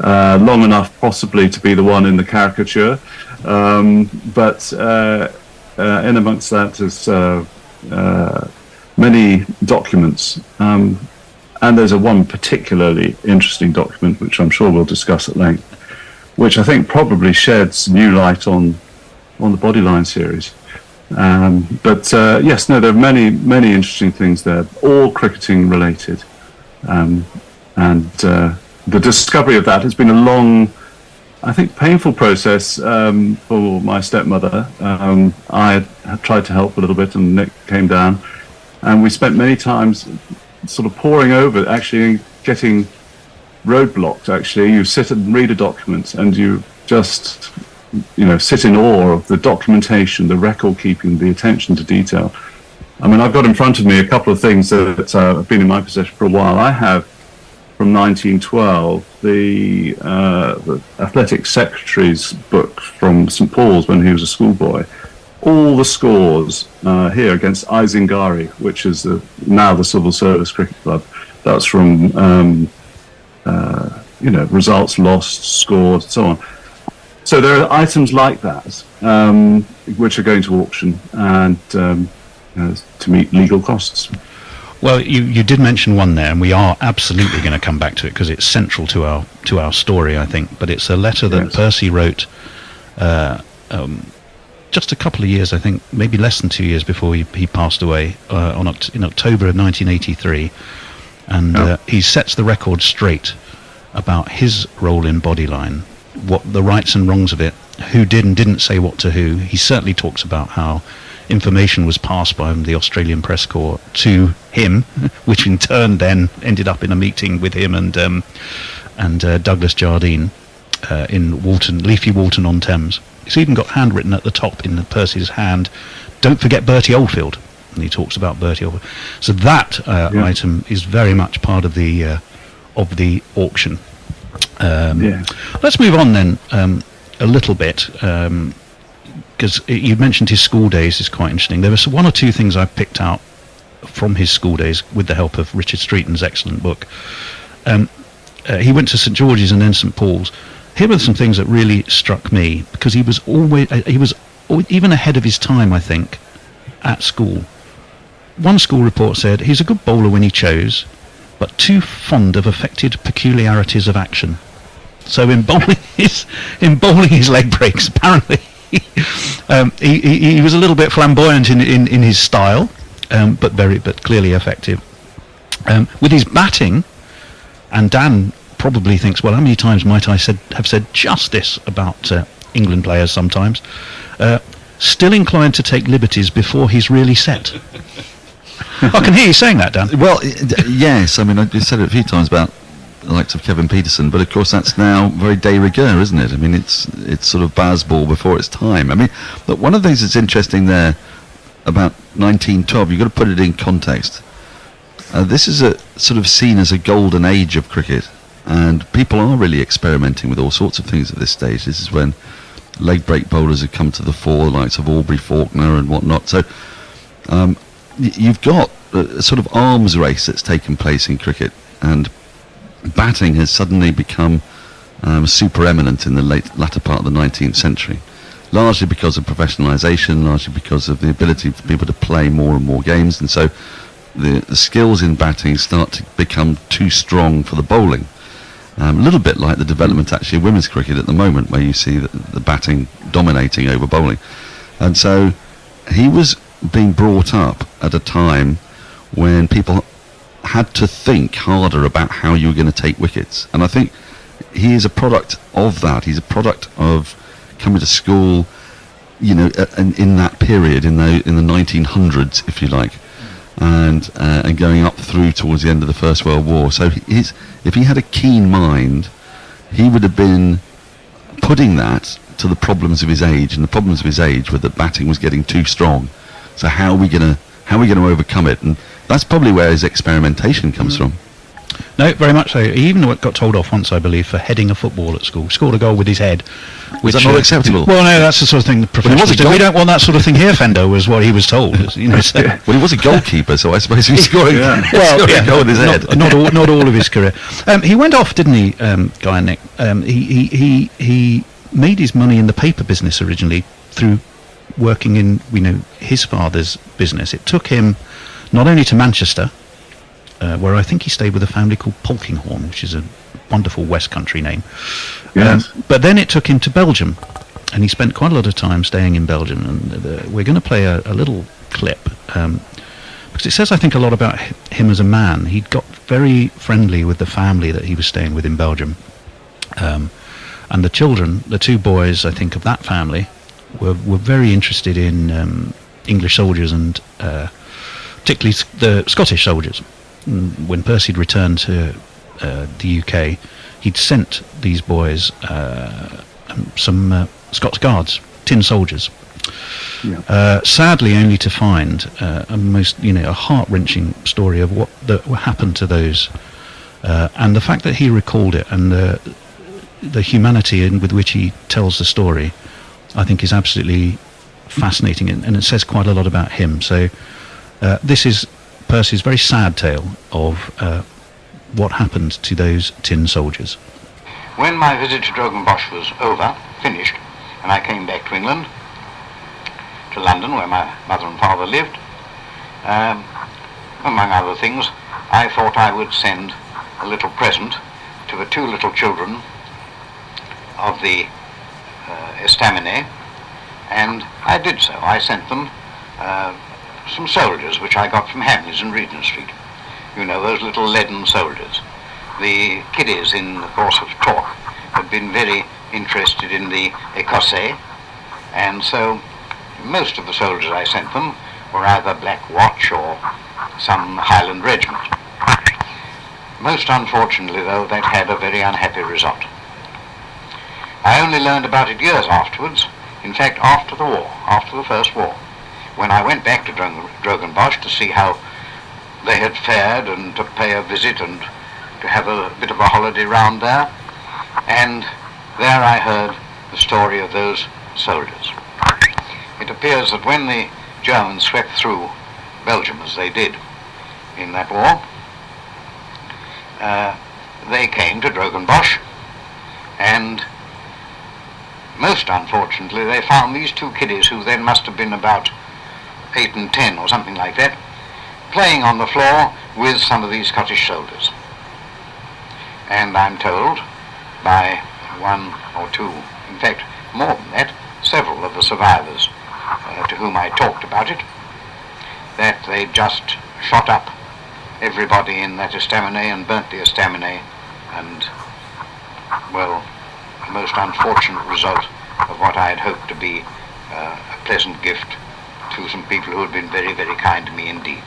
long enough possibly to be the one in the caricature, but in amongst that is many documents, and there's one particularly interesting document which I'm sure we'll discuss at length, which I think probably sheds new light on the Bodyline series. But yes, no, there are many interesting things there, all cricketing related, and the discovery of that has been a long, I think, painful process for my stepmother. I had tried to help a little bit, and Nick came down, and we spent many times sort of poring over, actually getting roadblocks. Actually, you sit and read a document, and you just, sit in awe of the documentation, the record keeping, the attention to detail. I mean, I've got in front of me a couple of things that have been in my possession for a while. I have, from 1912, the athletic secretary's book from St Paul's when he was a schoolboy. All the scores here against Isingari, which is now the Civil Service Cricket Club. That's from results lost, scored, so on. So there are items like that which are going to auction and to meet legal costs. Well, you did mention one there, and we are absolutely going to come back to it because it's central to our story, I think. But it's a letter that Percy wrote just a couple of years, I think, maybe less than 2 years before he passed away in October of 1983, and he sets the record straight about his role in Bodyline, what the rights and wrongs of it, who did and didn't say what to who. He certainly talks about how information was passed by the Australian Press Corps to him, which in turn then ended up in a meeting with him and Douglas Jardine in Leafy Walton on Thames. It's even got handwritten at the top in Percy's hand, "Don't forget Bertie Oldfield," and he talks about Bertie Oldfield. So that item is very much part of the auction. Let's move on then a little bit. Because you mentioned his school days is quite interesting. There were one or two things I picked out from his school days with the help of Richard Streeton's excellent book. He went to St George's and then St Paul's. Here were some things that really struck me, because he was even ahead of his time, I think, at school. One school report said he's a good bowler when he chose, but too fond of affected peculiarities of action. So in bowling his leg breaks, apparently. He was a little bit flamboyant in his style, but clearly effective. With his batting, and Dan probably thinks, well, how many times might I have said just this about England players sometimes? Still inclined to take liberties before he's really set. I can hear you saying that, Dan. Well, yes. I mean, I said it a few times about the likes of Kevin Peterson, but of course that's now very de rigueur, isn't it? I mean, it's sort of Bazball before its time. I mean, but one of the things that's interesting there about 1912, you've got to put it in context. This is a sort of seen as a golden age of cricket, and people are really experimenting with all sorts of things at this stage. This is when leg break bowlers have come to the fore, the likes of Aubrey Faulkner and whatnot. So you've got a sort of arms race that's taken place in cricket, and batting has suddenly become super eminent in the latter part of the 19th century, largely because of professionalisation, largely because of the ability for people to play more and more games, and so the skills in batting start to become too strong for the bowling. A little bit like the development actually of women's cricket at the moment, where you see the batting dominating over bowling. And so he was being brought up at a time when people had to think harder about how you were going to take wickets, and I think he is a product of that. He's a product of coming to school, in that period, in the 1900s, if you like, and going up through towards the end of the First World War. So if he had a keen mind, he would have been putting that to the problems of his age, and the problems of his age were that batting was getting too strong. So how are we going to overcome it? And that's probably where his experimentation comes from. No, very much so. He even got told off once, I believe, for heading a football at school. Scored a goal with his head. Was that not acceptable? Well, no, that's the sort of thing the professionals do. We don't want that sort of thing here, Fendo, was what he was told. So. Well, he was a goalkeeper, so I suppose he was scoring a goal with his head. Not all of his career. He went off, didn't he, Guy and Nick? He made his money in the paper business originally through working in, his father's business. It took him not only to Manchester, where I think he stayed with a family called Polkinghorne, which is a wonderful West Country name. Yes. But then it took him to Belgium, and he spent quite a lot of time staying in Belgium. And we're going to play a little clip, because because it says, I think, a lot about him as a man. He got very friendly with the family that he was staying with in Belgium. And the children, the two boys, I think, of that family, were very interested in English soldiers and particularly the Scottish soldiers. And when Percy had returned to the UK, he'd sent these boys some Scots Guards, tin soldiers. Yeah. Sadly, only to find a heart-wrenching story of what happened to those, and the fact that he recalled it and the humanity with which he tells the story, I think, is absolutely fascinating, and it says quite a lot about him. So this is Percy's very sad tale of what happened to those tin soldiers. When my visit to Drogenbosch was finished, and I came back to England, to London, where my mother and father lived, among other things, I thought I would send a little present to the two little children of the estaminet, and I did so. I sent them some soldiers which I got from Hamleys in Regent Street. You know, those little leaden soldiers. The kiddies in the course of talk had been very interested in the Écossais, and so most of the soldiers I sent them were either Black Watch or some Highland regiment. Most unfortunately, though, that had a very unhappy result. I only learned about it years afterwards, in fact after the war, after the First War, when I went back to Drogenbosch to see how they had fared and to pay a visit and to have a bit of a holiday round there, and there I heard the story of those soldiers. It appears that when the Germans swept through Belgium, as they did in that war, they came to Drogenbosch, and most unfortunately they found these two kiddies, who then must have been about 8 and 10 or something like that, playing on the floor with some of these Scottish soldiers. And I'm told by one or two, in fact more than that, several of the survivors to whom I talked about it, that they just shot up everybody in that estaminet and burnt the estaminet, and, well, a most unfortunate result of what I had hoped to be a pleasant gift to some people who had been very, very kind to me indeed.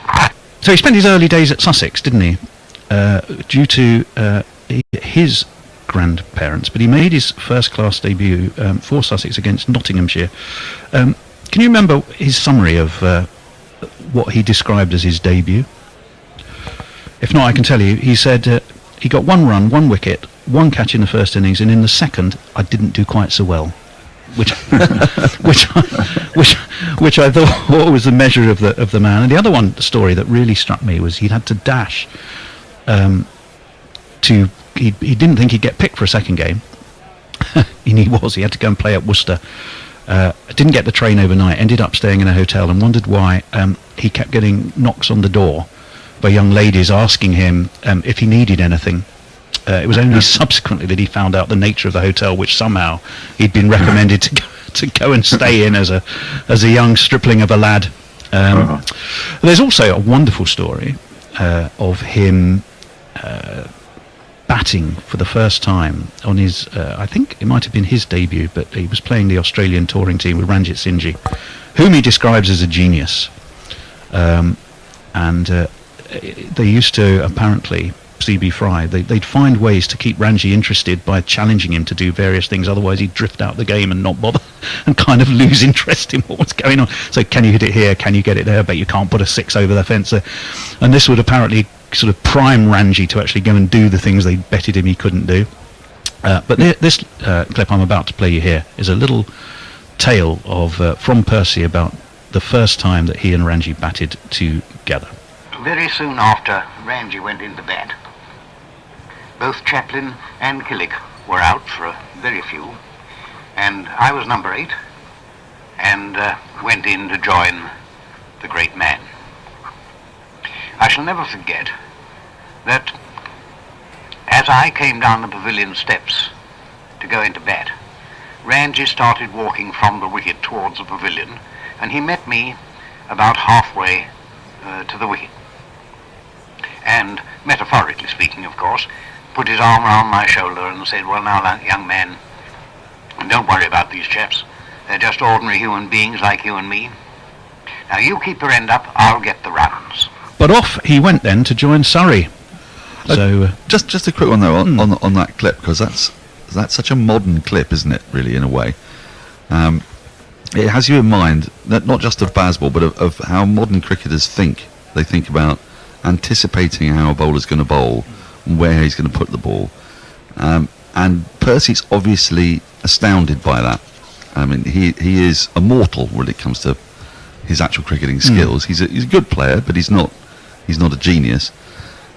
So he spent his early days at Sussex, didn't he? Due to his grandparents, but he made his first-class debut for Sussex against Nottinghamshire. Can you remember his summary of what he described as his debut? If not, I can tell you. He said he got 1 run, 1 wicket, 1 catch in the first innings, and in the second, I didn't do quite so well, which which I thought was the measure of the man. And the other story that really struck me was he'd had to dash he didn't think he'd get picked for a second game. And he had to go and play at Worcester. Didn't get the train overnight, ended up staying in a hotel, and wondered why he kept getting knocks on the door by young ladies asking him if he needed anything. It was only subsequently that he found out the nature of the hotel, which somehow he'd been recommended to go and stay in as a young stripling of a lad. There's also a wonderful story of him batting for the first time on his, I think it might have been his debut, but he was playing the Australian touring team with Ranjit Singh, whom he describes as a genius. And they used to, apparently, CB Fry, they'd find ways to keep Ranji interested by challenging him to do various things, otherwise he'd drift out the game and not bother and kind of lose interest in what's going on. So can you hit it here, can you get it there, but you can't put a 6 over the fence. And this would apparently sort of prime Ranji to actually go and do the things they betted him he couldn't do. But this clip I'm about to play you here is a little tale of from Percy about the first time that he and Ranji batted together. Very soon after Ranji went into bat, both Chaplin and Killick were out for a very few, and I was number 8 and went in to join the great man. I shall never forget that as I came down the pavilion steps to go into bat, Ranji started walking from the wicket towards the pavilion, and he met me about halfway to the wicket. And, metaphorically speaking, of course, put his arm around my shoulder and said, well, now, young man, don't worry about these chaps. They're just ordinary human beings like you and me. Now, you keep your end up, I'll get the runs. But off he went then to join Surrey. So just a quick one though on that clip, because that's such a modern clip, isn't it? Really, in a way, it has you in mind not just of baseball, but of how modern cricketers think. They think about anticipating how a bowler's going to bowl, and where he's going to put the ball, and Percy's obviously astounded by that. I mean, he is immortal when it comes to his actual cricketing skills. He's a good player, but he's not a genius.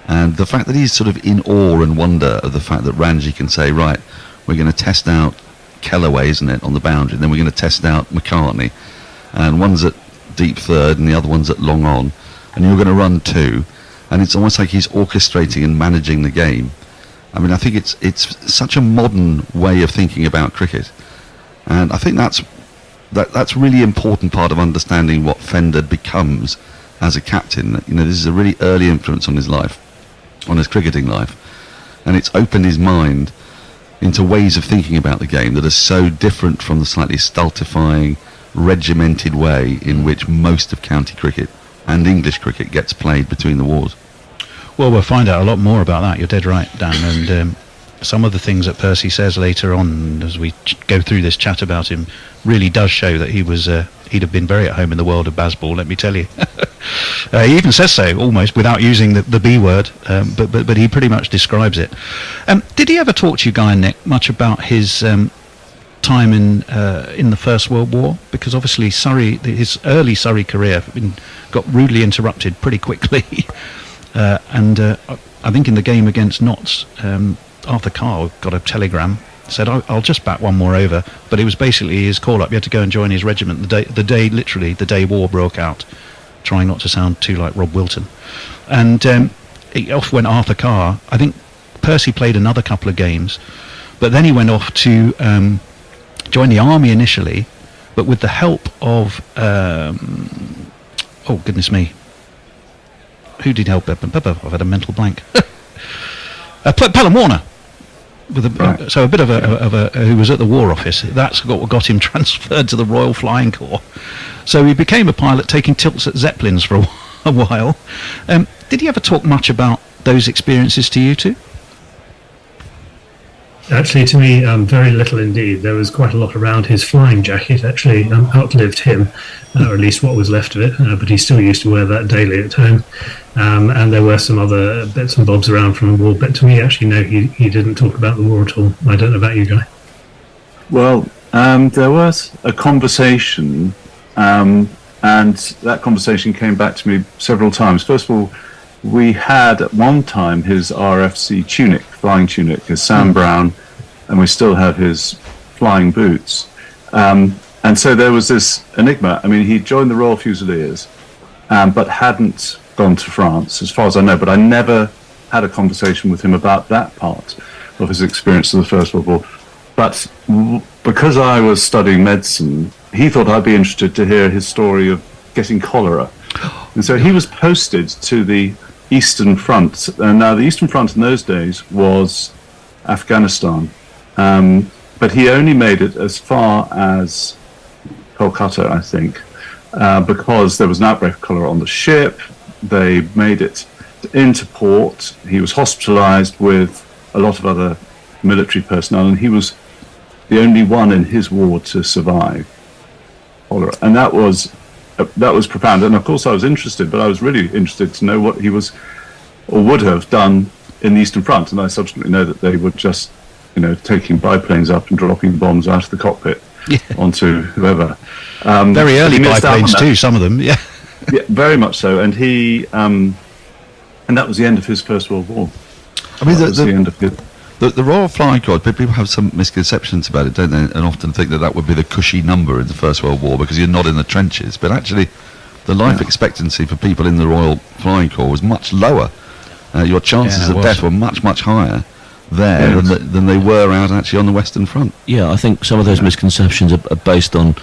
And the fact that he's sort of in awe and wonder of the fact that Ranji can say, right, we're going to test out Kellaway, isn't it, on the boundary, and then we're going to test out McCartney, and one's at deep third and the other one's at long on, and you're going to run two, and it's almost like he's orchestrating and managing the game. I mean, I think it's such a modern way of thinking about cricket, and I think that's really important part of understanding what Fender becomes as a captain. You know, this is a really early influence on his life, on his cricketing life, and it's opened his mind into ways of thinking about the game that are so different from the slightly stultifying, regimented way in which most of county cricket and English cricket gets played between the wars. Well, we'll find out a lot more about that. You're dead right, Dan. And some of the things that Percy says later on, as we go through this chat about him, really does show that he'd have been very at home in the world of baseball, let me tell you. He even says so, almost, without using the B word, but he pretty much describes it. Did he ever talk to you, Guy and Nick, much about his time in the First World War? Because obviously his early Surrey career got rudely interrupted pretty quickly. And I think in the game against Notts, Arthur Carr got a telegram, said, I'll just bat one more over, but it was basically his call-up. You had to go and join his regiment the day war broke out, trying not to sound too like Rob Wilton. And off went Arthur Carr. I think Percy played another couple of games, but then he went off to join the army initially, but with the help of oh goodness me, who did help him? I've had a mental blank. Pelham Warner, so a bit of a who was at the War Office. That's what got him transferred to the Royal Flying Corps. So he became a pilot, taking tilts at Zeppelins for a while. Did he ever talk much about those experiences to you two? Actually, to me, very little indeed. There was quite a lot around his flying jacket. Actually, outlived him, or at least what was left of it. But he still used to wear that daily at home. And there were some other bits and bobs around from the war. But to me, actually, no, he didn't talk about the war at all. I don't know about you, Guy. Well, there was a conversation, and that conversation came back to me several times. First of all, we had at one time his RFC tunic, flying tunic, his Sam Brown, and we still have his flying boots. And so there was this enigma. I mean, he joined the Royal Fusiliers, but hadn't gone to France, as far as I know. But I never had a conversation with him about that part of his experience of the First World War. But because I was studying medicine, he thought I'd be interested to hear his story of getting cholera. And so he was posted to the Eastern Front. Now, the Eastern Front in those days was Afghanistan. But he only made it as far as Kolkata, I think, because there was an outbreak of cholera on the ship. They made it into port. He was hospitalized with a lot of other military personnel, and he was the only one in his ward to survive cholera. And that was profound. And of course I was interested, but I was really interested to know what he was or would have done in the Eastern Front. And I subsequently know that they were just, taking biplanes up and dropping bombs out of the cockpit onto whoever. Very early biplanes too, some of them, yeah. Yeah, very much so. And he, and that was the end of his First World War. I mean, the Royal Flying Corps, people have some misconceptions about it, don't they? And often think that would be the cushy number in the First World War because you're not in the trenches. But actually, the life expectancy for people in the Royal Flying Corps was much lower. Your chances of death were much, much higher there than they were out actually on the Western Front. Yeah, I think some of those misconceptions are based on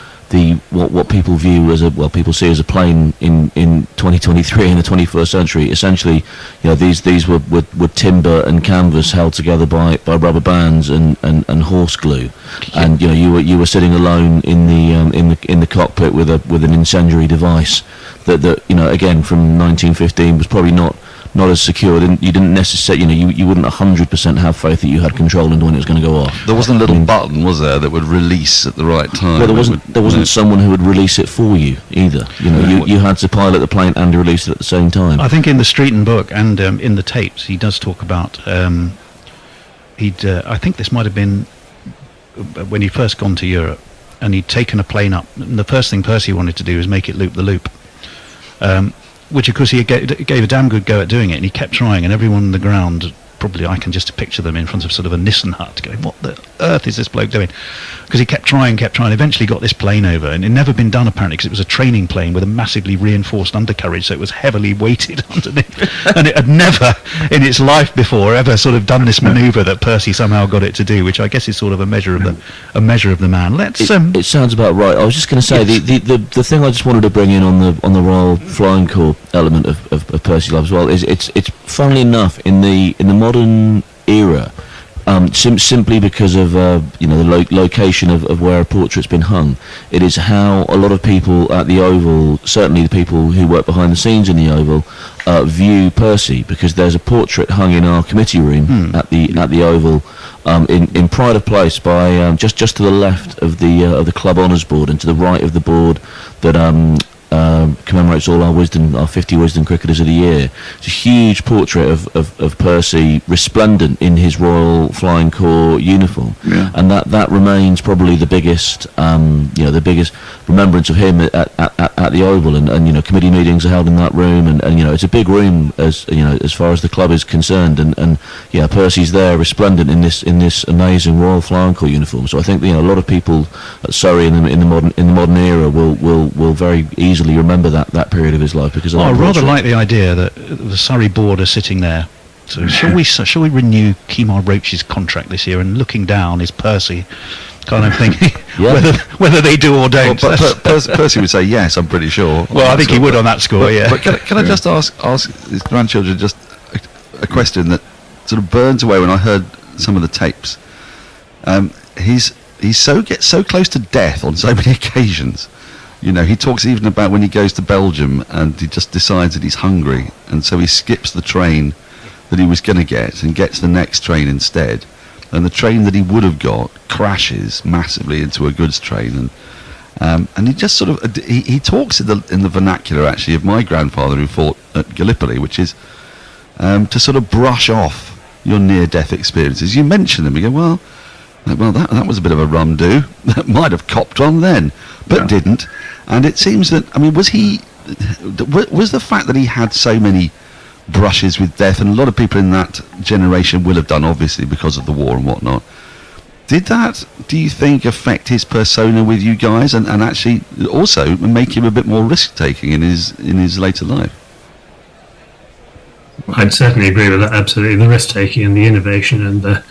what people view as people see as a plane in 2023 in the 21st century. Essentially, these were timber and canvas held together by rubber bands and horse glue, and you were sitting alone in the cockpit with an incendiary device that again from 1915 was probably not as secure. You didn't necessarily, you wouldn't 100% have faith that you had control into when it was going to go off. There wasn't a little button, was there, that would release at the right time? Well, there wasn't someone who would release it for you either. You had to pilot the plane and release it at the same time. I think in the Streeton book and in the tapes, he does talk about I think this might have been when he'd first gone to Europe, and he'd taken a plane up, and the first thing Percy wanted to do was make it loop the loop. Which of course he gave a damn good go at doing it, and he kept trying, and everyone on the ground, probably I can just picture them in front of sort of a Nissen hut going, what the earth is this bloke doing? Because he kept trying, eventually got this plane over, and it had never been done apparently because it was a training plane with a massively reinforced undercarriage, so it was heavily weighted underneath, and it had never in its life before ever sort of done this manoeuvre that Percy somehow got it to do, which I guess is sort of a measure of the man. It sounds about right. I was just going to say, yes. the thing I just wanted to bring in on the Royal Flying Corps element of Percy's life as well is it's funnily enough in the modern era, simply because of the location of where a portrait's been hung. It is how a lot of people at the Oval, certainly the people who work behind the scenes in the Oval, view Percy, because there's a portrait hung in our committee room at the Oval, in pride of place by just to the left of the club honours board, and to the right of the board that commemorates all our 50 Wisdom cricketers of the year. It's a huge portrait of Percy, resplendent in his Royal Flying Corps uniform, and that remains probably the biggest remembrance of him at the Oval, and committee meetings are held in that room, and it's a big room as far as the club is concerned, and Percy's there resplendent in this amazing Royal Flying Corps uniform. So I think a lot of people at Surrey in the modern era will very easily remember that period of his life, because I rather like the idea that the Surrey board are sitting there. So shall we renew Kemar Roach's contract this year? And looking down is Percy, kind of thinking whether they do or don't. Well, Percy would say yes, I'm pretty sure. Well, I think he would on that score. But can I just ask his grandchildren just a question that sort of burns away when I heard some of the tapes? He gets so close to death on so many occasions. He talks even about when he goes to Belgium and he just decides that he's hungry, and so he skips the train that he was going to get and gets the next train instead, and the train that he would have got crashes massively into a goods train, and he just sort of he talks in the vernacular actually of my grandfather who fought at Gallipoli, which is to sort of brush off your near-death experiences. You mention them, you go, well, that was a bit of a rum-do. That might have copped on then, but didn't. And it seems that, was the fact that he had so many brushes with death, and a lot of people in that generation will have done, obviously, because of the war and whatnot, did that, do you think, affect his persona with you guys, and actually also make him a bit more risk-taking in his later life? I'd certainly agree with that, absolutely. The risk-taking and the innovation, and the,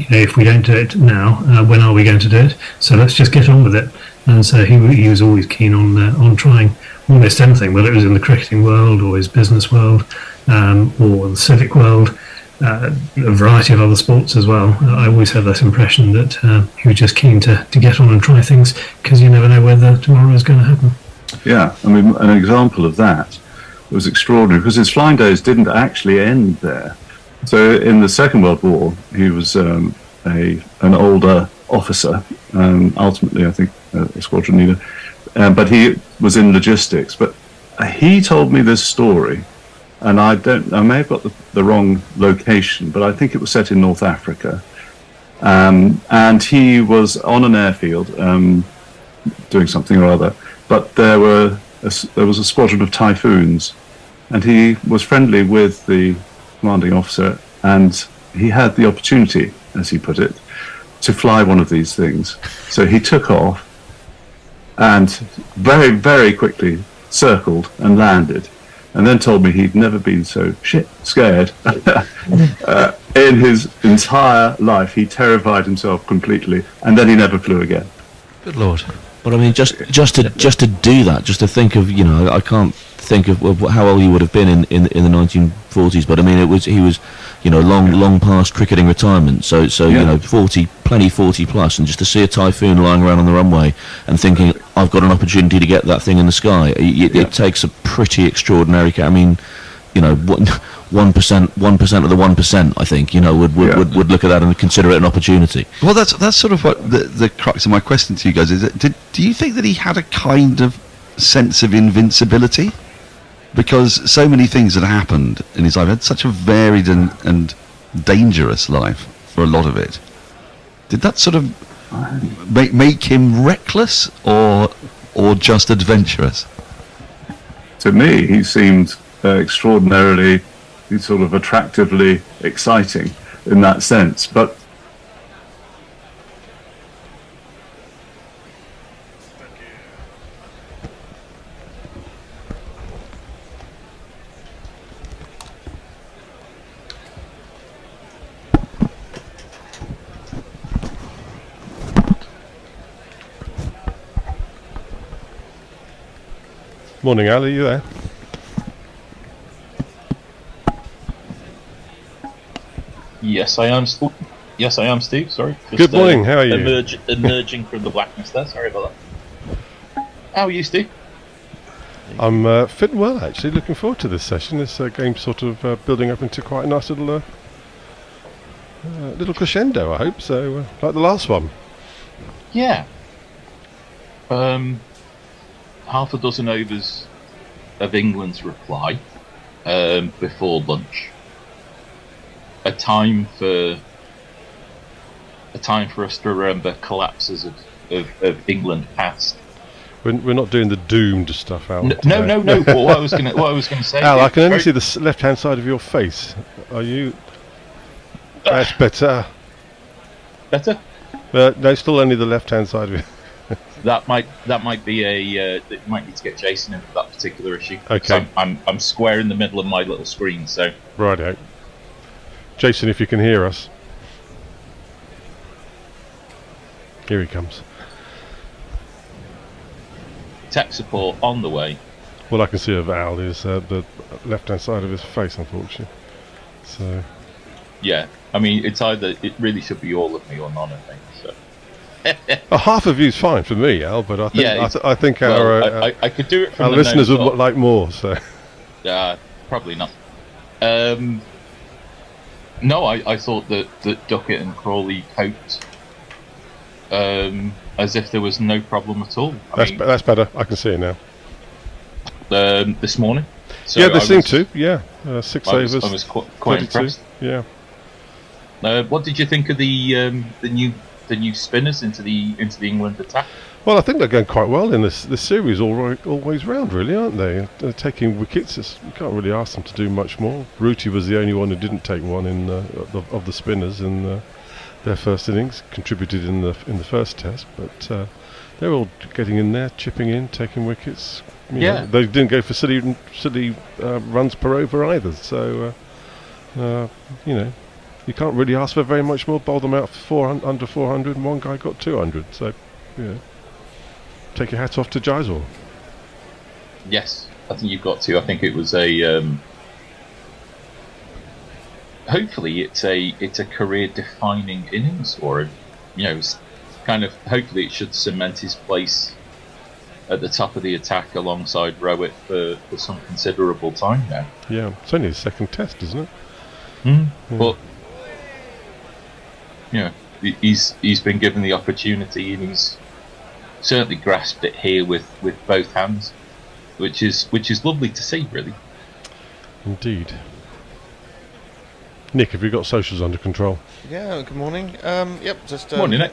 if we don't do it now, when are we going to do it? So let's just get on with it. And so he was always keen on trying almost anything, whether it was in the cricketing world or his business world, or the civic world, a variety of other sports as well. I always had this impression that he was just keen to get on and try things, because you never know whether tomorrow is going to happen. Yeah, an example of that was extraordinary, because his flying days didn't actually end there. So in the Second World War, he was an older officer, ultimately I think a squadron leader, but he was in logistics. But he told me this story, and I may have got the wrong location, but I think it was set in North Africa, and he was on an airfield doing something or other, but there was a squadron of Typhoons, and he was friendly with the commanding officer, and he had the opportunity, as he put it, to fly one of these things. So he took off and very, very quickly circled and landed, and then told me he'd never been so scared in his entire life. He terrified himself completely, and then he never flew again. Good Lord. But I mean, just to do that, just to think of, I can't think of how old he would have been in the 1940s. But I mean, he was, long past cricketing retirement. So 40 plus, and just to see a typhoon lying around on the runway and thinking, I've got an opportunity to get that thing in the sky. It takes a pretty extraordinary. I mean, 1% of the 1%, I think, would look at that and consider it an opportunity. Well, that's sort of what the crux of my question to you guys is. Do you think that he had a kind of sense of invincibility? Because so many things had happened in his life. He had such a varied and dangerous life for a lot of it. Did that sort of make him reckless or just adventurous? To me, he seemed extraordinarily, sort of attractively exciting in that sense. But morning, Al, are you there? Yes, I am. Yes, I am, Steve. Sorry. Just, good morning. How are you? Emerging from the blackness there. Sorry about that. How are you, Steve? I'm fitting well, actually. Looking forward to this session. This game's sort of building up into quite a nice little crescendo, I hope. So, like the last one. Yeah. Half a dozen overs of England's reply before lunch. A time for us to remember collapses of England past. We're not doing the doomed stuff, Al. No. What I was gonna say. Al, I can only see the left-hand side of your face. Are you? That's better. Better? No, still only the left-hand side of you. That might be you might need to get Jason in for that particular issue. Okay. I'm square in the middle of my little screen, so. Righto. Jason, if you can hear us. Here he comes. Tech support on the way. All I can see of Al is the left-hand side of his face, unfortunately. So. Yeah, I mean, it really should be all of me or none, I think. So. Half of you's fine for me, Al, but I think I think I could do it. From our listeners would like more. So. Probably not. No, I thought that Duckett and Crawley coped as if there was no problem at all. That's better. I can see it now. This morning. So yeah, they seem to. Yeah, 6 overs. I was quite impressed. Yeah. What did you think of the new spinners into the England attack? Well, I think they're going quite well in this series always round, really, aren't they? They're taking wickets. You can't really ask them to do much more. Ruti was the only one who didn't take one of the spinners in their first innings. Contributed in the first test, but they're all getting in there, chipping in, taking wickets. You know, they didn't go for silly runs per over either. So you can't really ask for very much more. Bowl them out for under 400, and one guy got 200. So take your hat off to Jaiswal. Yes, I think you've got to. I think it was a. Hopefully, it's a career-defining innings for him. It's kind of. Hopefully, it should cement his place at the top of the attack alongside Rowett for some considerable time now. Yeah, it's only his second test, isn't it? Yeah. But he's been given the opportunity, and he's certainly grasped it here with both hands, which is lovely to see, really. Indeed. Nick, have you got socials under control? Yeah, good morning. Yep, just morning, Nick.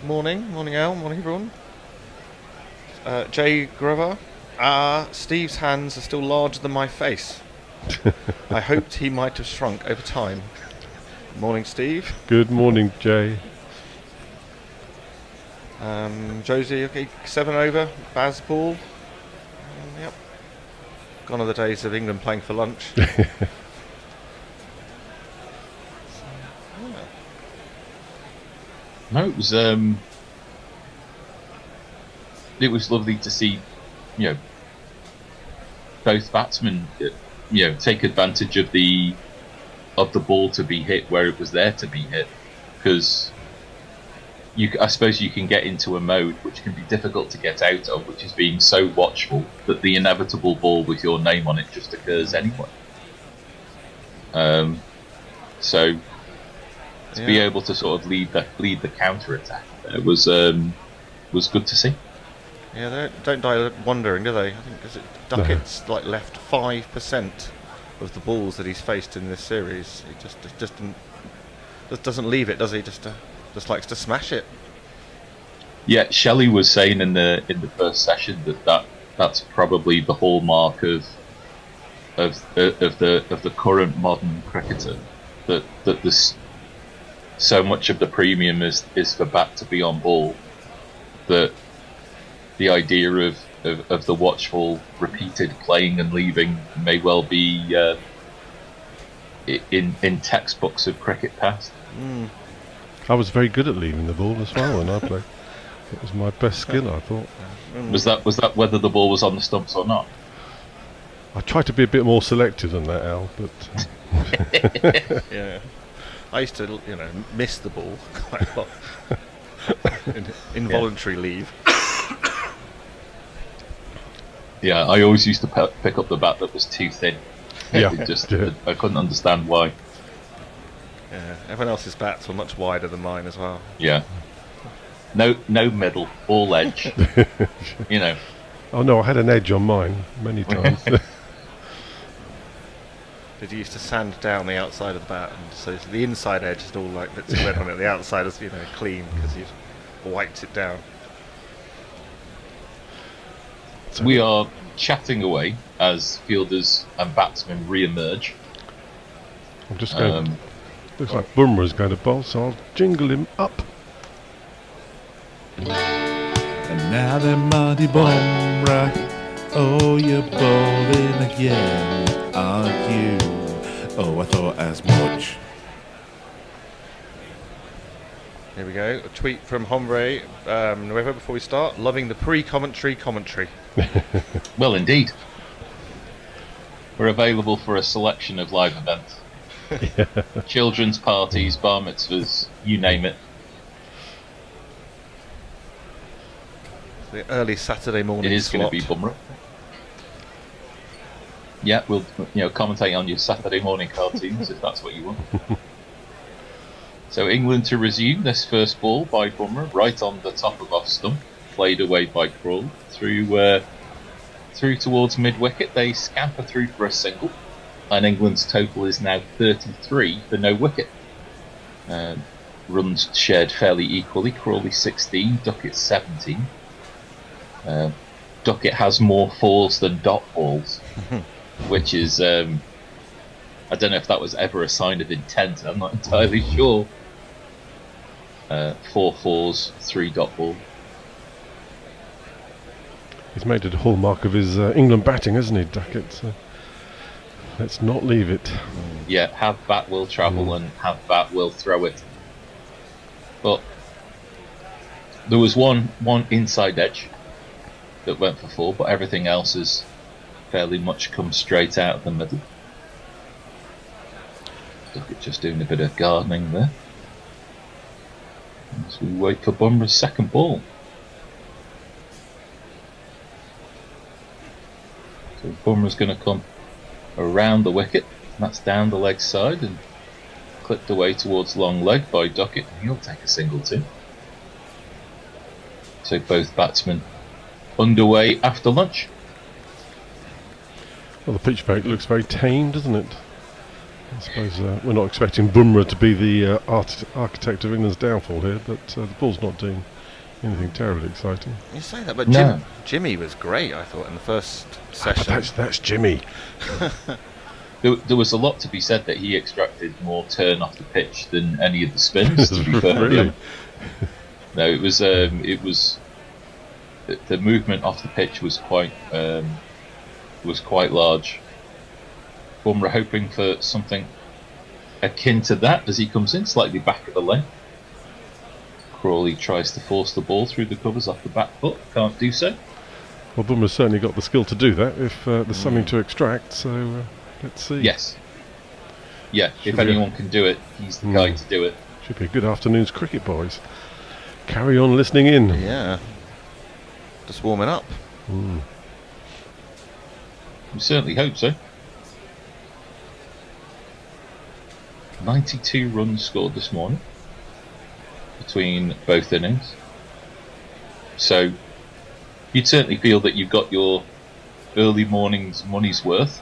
Morning, Al, morning, everyone. Jay Grover. Steve's hands are still larger than my face. I hoped he might have shrunk over time. Morning, Steve. Good morning, Jay. Josie, okay, 7 over. Bazball. Yep. Gone are the days of England playing for lunch. No, it was it was lovely to see, both batsmen, take advantage of the ball to be hit where it was there to be hit, because I suppose you can get into a mode which can be difficult to get out of, which is being so watchful that the inevitable ball with your name on it just occurs anyway. So to be able to sort of lead the counter attack was good to see. Yeah, they don't die wondering, do they? I think Duckett's left 5% of the balls that he's faced in this series. He just doesn't leave it, does he? Just likes to smash it. Yeah, Shelley was saying in the first session that's probably the hallmark of the current modern cricketer, that there's so much of the premium is for bat to be on ball, that the idea of the watchful, repeated playing and leaving may well be in textbooks of cricket past. I was very good at leaving the ball as well when I played. It was my best skill, I thought. Was that whether the ball was on the stumps or not? I tried to be a bit more selective than that, Al, but yeah, I used to miss the ball quite a lot. Involuntary leave. Yeah, I always used to pick up the bat that was too thin. Yeah, I couldn't understand why. Yeah, everyone else's bats were much wider than mine as well. Yeah. No middle, all edge. Oh no, I had an edge on mine many times. Did you used to sand down the outside of the bat, and so the inside edge is all like bits of red on it, the outside is clean because you've wiped it down. We are chatting away as fielders and batsmen re-emerge. I'm just going. Looks like Bumrah's going to bowl, so I'll jingle him up. And now then, Marty Bumrah, oh, you're bowling again, aren't you? Oh, I thought as much. Here we go. A tweet from Hombre Nuevo before we start. Loving the pre-commentary commentary. Well, indeed. We're available for a selection of live events. Children's parties, bar mitzvahs, you name it. The early Saturday morning It is going to be Bumrah. Yeah, we'll commentate on your Saturday morning cartoons if that's what you want. So England to resume this first ball by Bumrah, right on the top of off stump, played away by Krul through towards mid wicket. They scamper through for a single, and England's total is now 33 for no wicket. Runs shared fairly equally. Crawley 16, Duckett 17. Duckett has more fours than dot balls, which is I don't know if that was ever a sign of intent. I'm not entirely sure. 4 fours, 3 dot ball. He's made it a hallmark of his England batting, hasn't he, Duckett? So let's not leave it. Yeah, have bat will travel and have bat will throw it. But there was one inside edge that went for 4, but everything else has fairly much come straight out of the middle. Duckett just doing a bit of gardening there as we wait for Bumrah's second ball. So Bumrah's going to come around the wicket, and that's down the leg side and clipped away towards long leg by Duckett. He'll take a single too. So both batsmen underway after lunch. Well, the pitch looks very tame, doesn't it? I suppose we're not expecting Bumrah to be the architect of England's downfall here, but the ball's not doing anything terribly exciting. You say that, but No. Jimmy was great, I thought, in the first session. That's Jimmy. There was a lot to be said that he extracted more turn off the pitch than any of the spinners. To be fair, Really? No, it was the movement off the pitch was quite large. Bumrah hoping for something akin to that as he comes in, slightly back of the lane. Crawley tries to force the ball through the covers off the back foot, can't do so. Well, Bumrah's certainly got the skill to do that if there's something to extract, so let's see. Yes. Yeah, Should if be anyone can do it, he's the guy to do it. Should be a good afternoon's cricket, boys. Carry on listening in. Yeah. Just warming up. We certainly hope so. 92 runs scored this morning between both innings. So you'd certainly feel that you've got your early morning's money's worth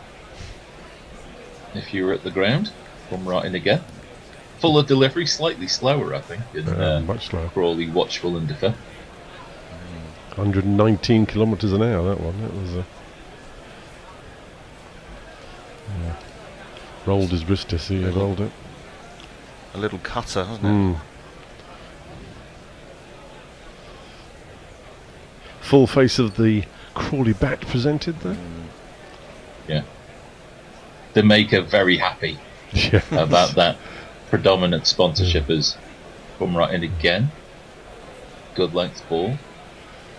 if you were at the ground. Bumrah in again. Fuller delivery, slightly slower, I think, in much slower. Crawley, watchful and defer. 119 kilometres an hour, that one. That was rolled his wrist to see he rolled it. A little cutter, wasn't it? Full face of the Crawley bat presented there. Yeah. The maker very happy about that predominant sponsorship as Bumrah in again. Good length ball.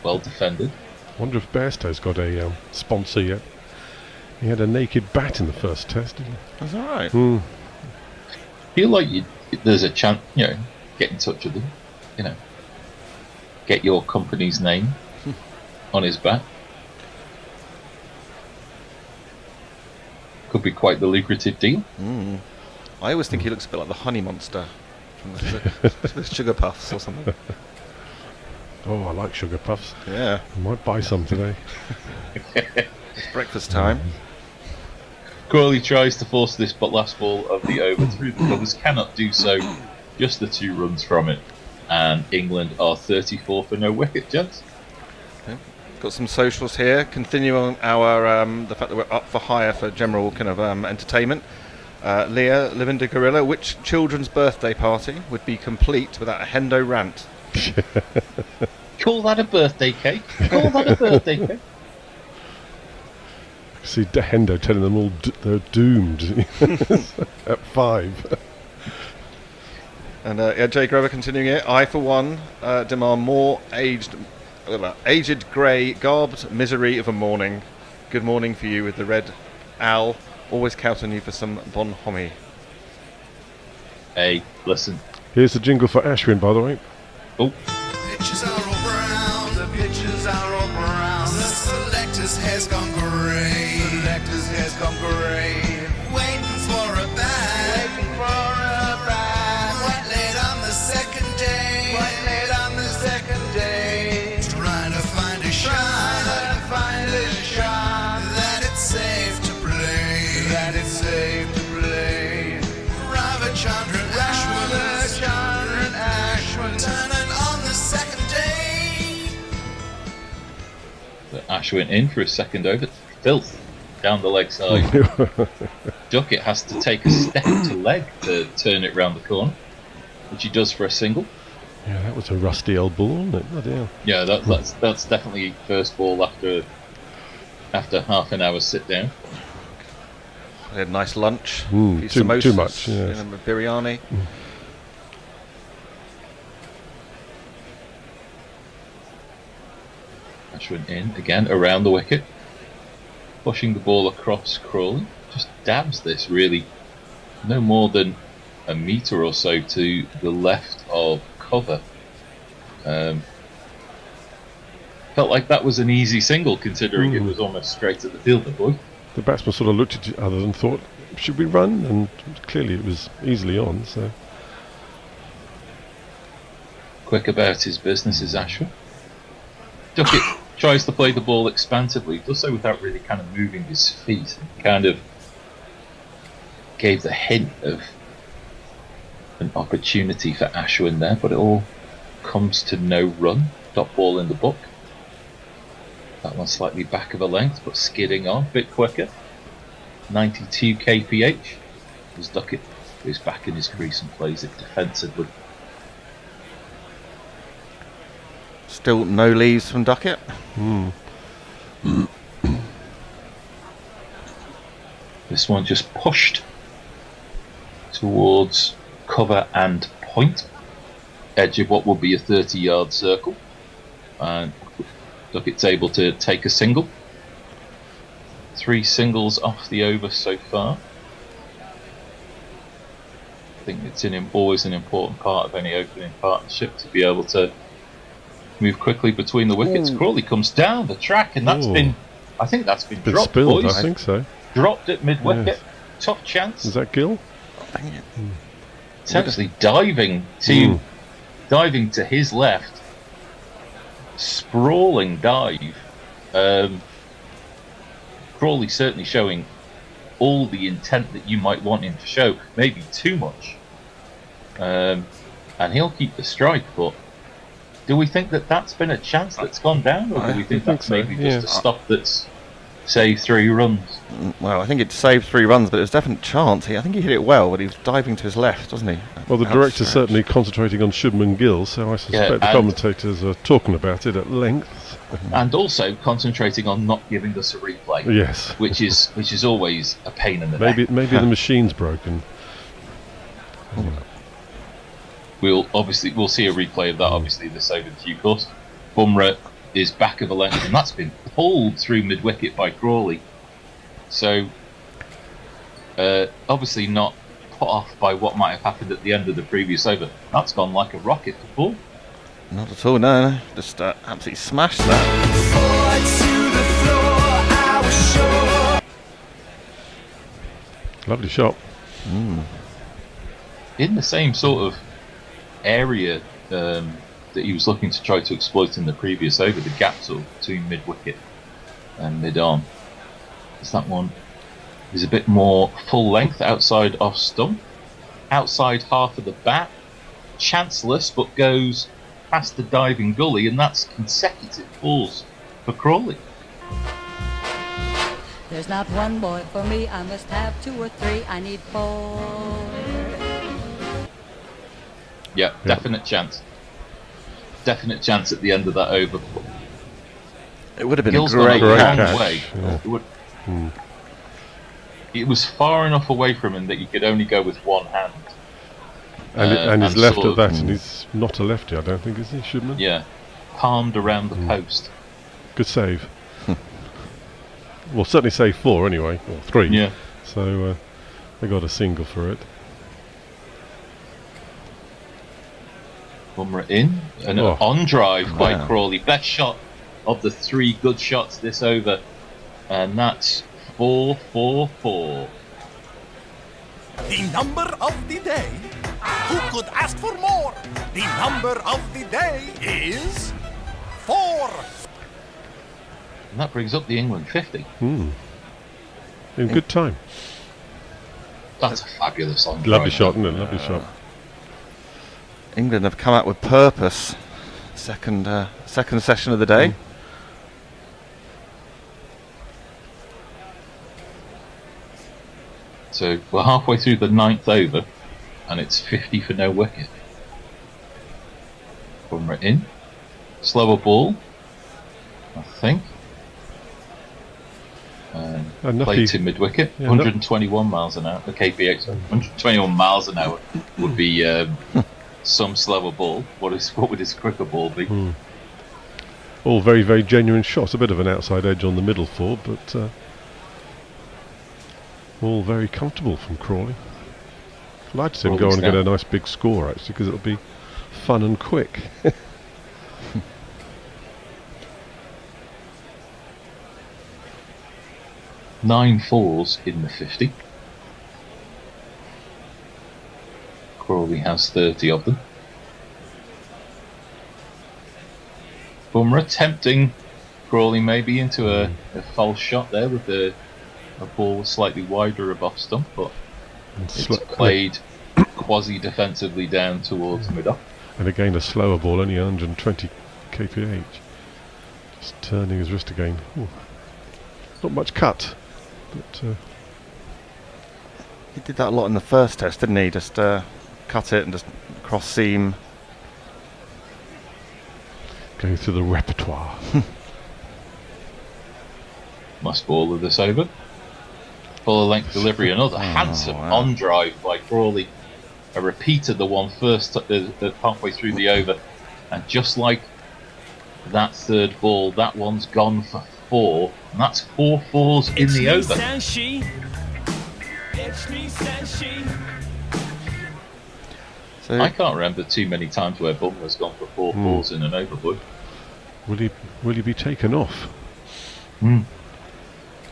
Well defended. Wonder if Bairstow's got a sponsor yet. He had a naked bat in the first test, didn't he? That's alright. Feel like there's a chance, get in touch with them, get your company's name on his bat. Could be quite the lucrative deal. I always think he looks a bit like the Honey Monster from the Sugar Puffs or something. Oh, I like sugar puffs. Yeah. I might buy some today. It's breakfast time. Crawley tries to force this last ball of the over through the covers, cannot do so. Just the 2 runs from it. And England are 34 for no wicket, gents. Okay. Got some socials here. Continuing our the fact that we're up for hire for general kind of entertainment. Leah, Lavinda Gorilla, which children's birthday party would be complete without a Hendo rant? Call that a birthday cake. Call that a birthday cake. See Hendo telling them all they're doomed at 5. And Jay Grover continuing it. I, for one, demand more aged grey, garbed misery of a morning. Good morning for you with the red owl. Always count on you for some bonhomie. Hey, listen. Here's the jingle for Ashwin, by the way. Oh. Pitches are all brown, the pitches are all brown. The selector's hair's gone grey. Selector's hair's gone grey. Waiting for a bat. Waiting for a bat. Quite late on the second day. Quite late on the second day. Trying to find a shot. Trying to find a shot. That it's safe to play. That it's safe to play. Ravichandran Ashwin. Turning on the second day. Ashwin in for his second over. Filth down the leg side. Duckett has to take a step to leg to turn it round the corner, which he does for a single. Yeah, that was a rusty old ball, wasn't it? Bloody hell. Yeah, that's definitely first ball after half an hour sit down. We had a nice lunch. Too much. Yeah. Biryani. Ashwin in again around the wicket, pushing the ball across Crawley. Just dabs this really no more than a metre or so to the left of cover. Felt like that was an easy single considering it was almost straight at the fielder, boy. The batsman sort of looked at each other and thought, should we run? And clearly it was easily on. So quick about his business is Ashwin. Duckett tries to play the ball expansively, does so without really kind of moving his feet. Kind of gave the hint of an opportunity for Ashwin there, but it all comes to no run. Dot ball in the book. That one slightly back of a length, but skidding on, a bit quicker. 92 kph. As Duckett goes back in his crease and plays it defensively. Still no leaves from Duckett. This one just pushed towards cover and point. edge of what would be a 30-yard circle. And Duckett's able to take a single. 3 singles off the over so far. I think it's always an important part of any opening partnership to be able to move quickly between the wickets. Crawley comes down the track, and I think that's been dropped, spilled, boys. I think so. Dropped at mid-wicket. Yes. Tough chance. Is that Gill? Dang it. Essentially diving to his left. Sprawling dive. Crawley certainly showing all the intent that you might want him to show, maybe too much. And he'll keep the strike, but do we think that that's been a chance that's gone down, or do we think that's maybe just a stop that's saved 3 runs? Well, I think it saved 3 runs, but it was a definite chance. I think he hit it well, but he was diving to his left, wasn't he? Well, the director's certainly concentrating on Shubman Gill, so I suspect the commentators are talking about it at length. And also concentrating on not giving us a replay. Yes. Which is always a pain in the neck. Maybe the machine's broken. We'll see a replay of that obviously this over the due course. Bumrah is back of a length, and that's been pulled through mid-wicket by Crawley. So obviously not put off by what might have happened at the end of the previous over. That's gone like a rocket to ball. Not at all, no. Just absolutely smashed that. Lovely shot. In the same sort of area that he was looking to try to exploit in the previous over, the gap sort of between mid-wicket and mid-arm. That one is a bit more full length outside off stump. Outside half of the bat. Chanceless, but goes past the diving gully, and that's consecutive balls for Crawley. There's not one boy for me, I must have 2 or 3, I need 4. Yeah, definite chance. Definite chance at the end of that over. It would have been Gill's a great catch. way. Yeah. It was far enough away from him that you could only go with one hand. And he's left at that, and he's not a lefty, I don't think, is he, Shubman? Yeah, palmed around the post. Good save. Well, certainly save 4 anyway, or 3. Yeah. So they got a single for it. Bumrah in, and an on drive by Crawley. Best shot of the 3 good shots this over, and that's 4-4-4. The number of the day. Who could ask for more? The number of the day is 4. And that brings up the England 50. In good time. That's a fabulous on drive. Lovely shot, isn't it? Lovely shot. England have come out with purpose. Second session of the day. So we're halfway through the 9th over, and it's 50 for no wicket. Bumrah in. Slower ball, I think. Played to mid-wicket. 121 miles an hour. The KPH, 121 miles an hour would be some slower ball. What would his quicker ball be? All very, very genuine shots. A bit of an outside edge on the middle 4, but all very comfortable from Crawley. I'd like to see him go on and get a nice big score, actually, because it'll be fun and quick. 9 fours in the 50. Crawley has 30 of them. Bumrah tempting Crawley maybe into a false shot there with a ball slightly wider above stump, but it's played quasi-defensively down towards mid-off. And again a slower ball, only 120 kph. Just turning his wrist again. Ooh. Not much cut, but he did that a lot in the first test, didn't he? Just cut it and just cross seam. Going through the repertoire. Must ball of this over. Full length delivery, another handsome on drive by Crawley. a repeat of the one first halfway through the over, and just like that third ball, that one's gone for 4, and that's 4 fours in the over. So I can't remember too many times where Bumrah's gone for 4 fours in an over, boy. Will he be taken off? Mm.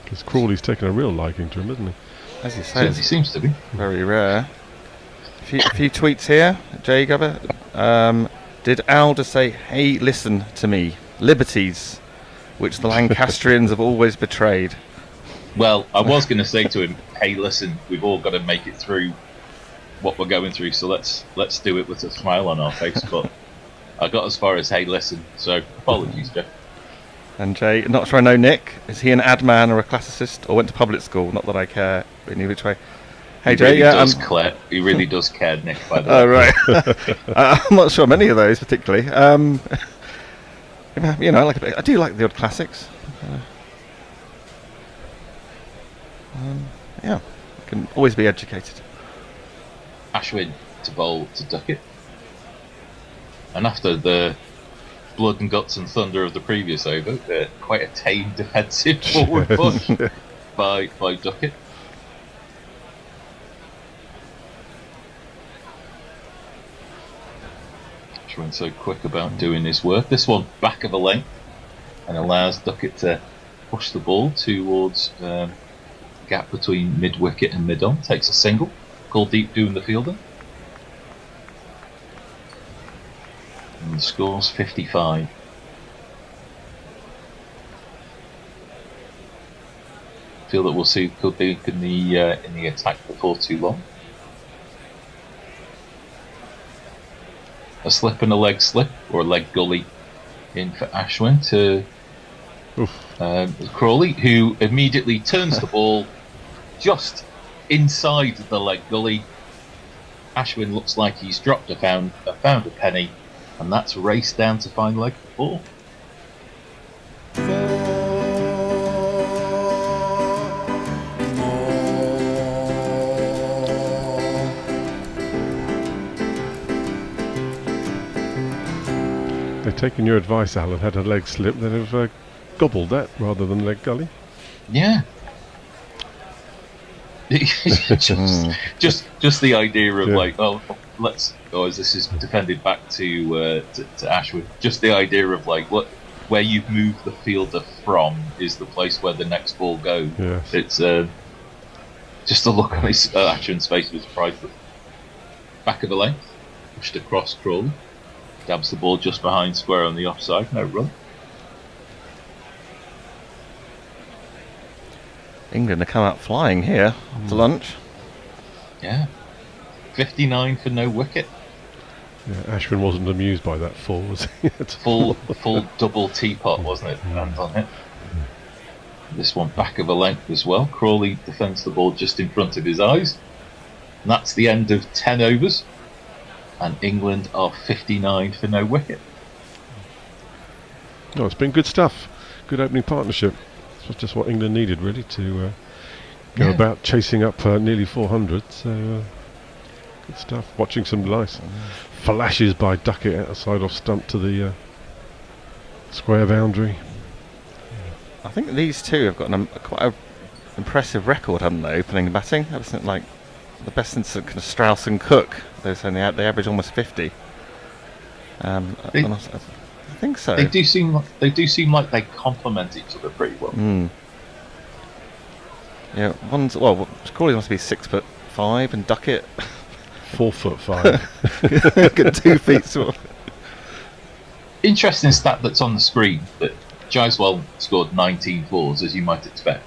Because Crawley's taken a real liking to him, isn't he? As you say, He seems to be. Very rare. A few tweets here, Jay Gubber. Did Al just say, "Hey, listen to me, liberties," which the Lancastrians have always betrayed? Well, I was going to say to him, "Hey, listen, we've all got to make it through what we're going through, so let's do it with a smile on our face." But I got as far as "Hey, listen," so apologies, Jeff. And Jay, not sure I know Nick. Is he an ad man or a classicist, or went to public school? Not that I care, but in which way. Hey, Jay, He really does care, Nick, by the way. Oh, way. right. I'm not sure many of those particularly. You know, I do like the odd classics. Yeah, I can always be educated. Ashwin to bowl to Duckett. And after the blood and guts and thunder of the previous over, quite a tame defensive forward push by Duckett. Ashwin so quick about doing his work. This one back of a length and allows Duckett to push the ball towards gap between mid wicket and mid on. Takes a single. Kuldeep doing the fielding. And the score's 55. Feel that we'll see Kuldeep in the attack before too long. A slip and a leg slip, or a leg gully, in for Ashwin to Crawley, who immediately turns the ball just inside the leg gully. Ashwin looks like he's dropped found a penny, and that's raced down to find leg 4. They've taken your advice, Alan, had a leg slip, they'd have gobbled that rather than leg gully. Yeah. just the idea of as this is defended back to Ashwin, just the idea of where you've moved the fielder from is the place where the next ball goes. Yes. It's just the look on his Ashwin's face was priceless. Back of the length, pushed across Crawley, dabs the ball just behind square on the offside, no run. England have come out flying here after lunch. Yeah. 59 for no wicket. Yeah, Ashwin wasn't amused by that 4, was he? full double teapot, wasn't it? Hands on it. This one back of a length as well. Crawley defends the ball just in front of his eyes. And that's the end of 10 overs. And England are 59 for no wicket. Oh, it's been good stuff. Good opening partnership. It's just what England needed, really, to go about chasing up nearly 400. So good stuff. Watching some nice flashes by Duckett outside off stump to the square boundary. I think these two have got quite an impressive record, haven't they, opening and batting? Ever since, the best since kind of Strauss and Cook. They're saying they average almost 50. I think so. They do seem like they complement each other pretty well. Yeah, Crawley must be 6'5", and Duckett 4'5". Got 2 feet sort of. Interesting stat that's on the screen that Jaiswal scored 19 fours, as you might expect,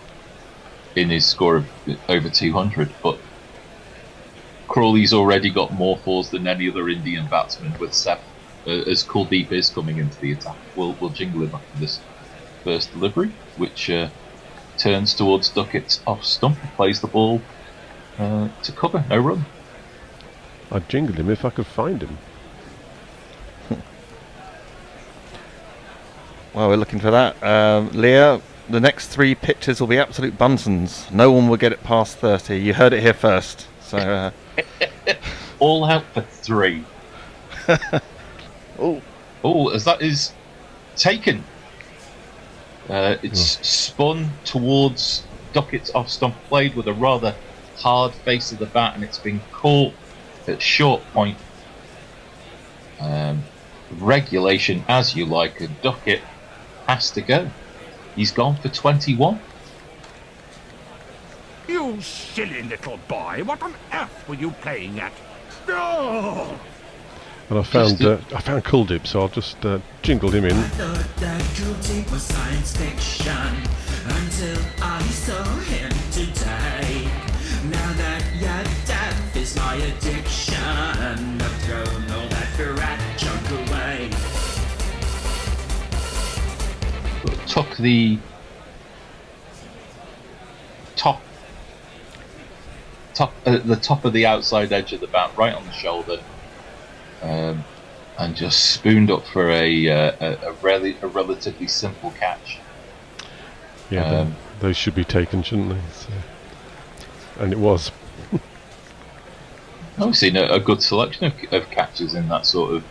in his score of over 200, but Crawley's already got more fours than any other Indian batsman with 7. As Kuldeep is coming into the attack, we'll jingle him after this first delivery, which turns towards Duckett's off stump, plays the ball to cover, no run. I'd jingle him if I could find him. Well, we're looking for that. Leah, the next 3 pitches will be absolute buntons. No one will get it past 30. You heard it here first. So all out for 3. Oh, as that is taken. It's spun towards Duckett's off-stump blade with a rather hard face of the bat, and it's been caught at short point. Regulation as you like, and Duckett has to go. He's gone for 21. You silly little boy, what on earth were you playing at? Oh! And I found Cool Dip, so I'll just jingle him in. I thought that Cool Dip was science fiction until I saw him today. Now that your death is my addiction, I've thrown all that rat junk away. Took the top of the outside edge of the bat, right on the shoulder, and just spooned up for a relatively simple catch. Yeah, those should be taken, shouldn't they? So, and it was. I've seen a good selection of catches in that sort of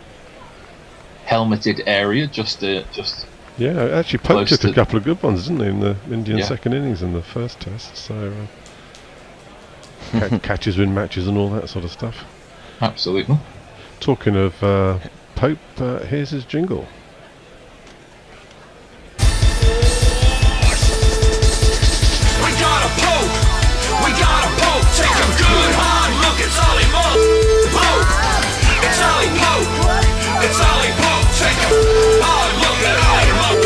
helmeted area. Yeah, actually, Pope took a couple of good ones, didn't he, in the Indian second innings in the first test. So catches win matches and all that sort of stuff. Absolutely. Talking of Pope, here's his jingle. We got a Pope! We got a Pope! Take a good hard look, it's Ollie Pope! It's Ollie Pope! It's Ollie Pope! Take a hard look at Ollie Pope!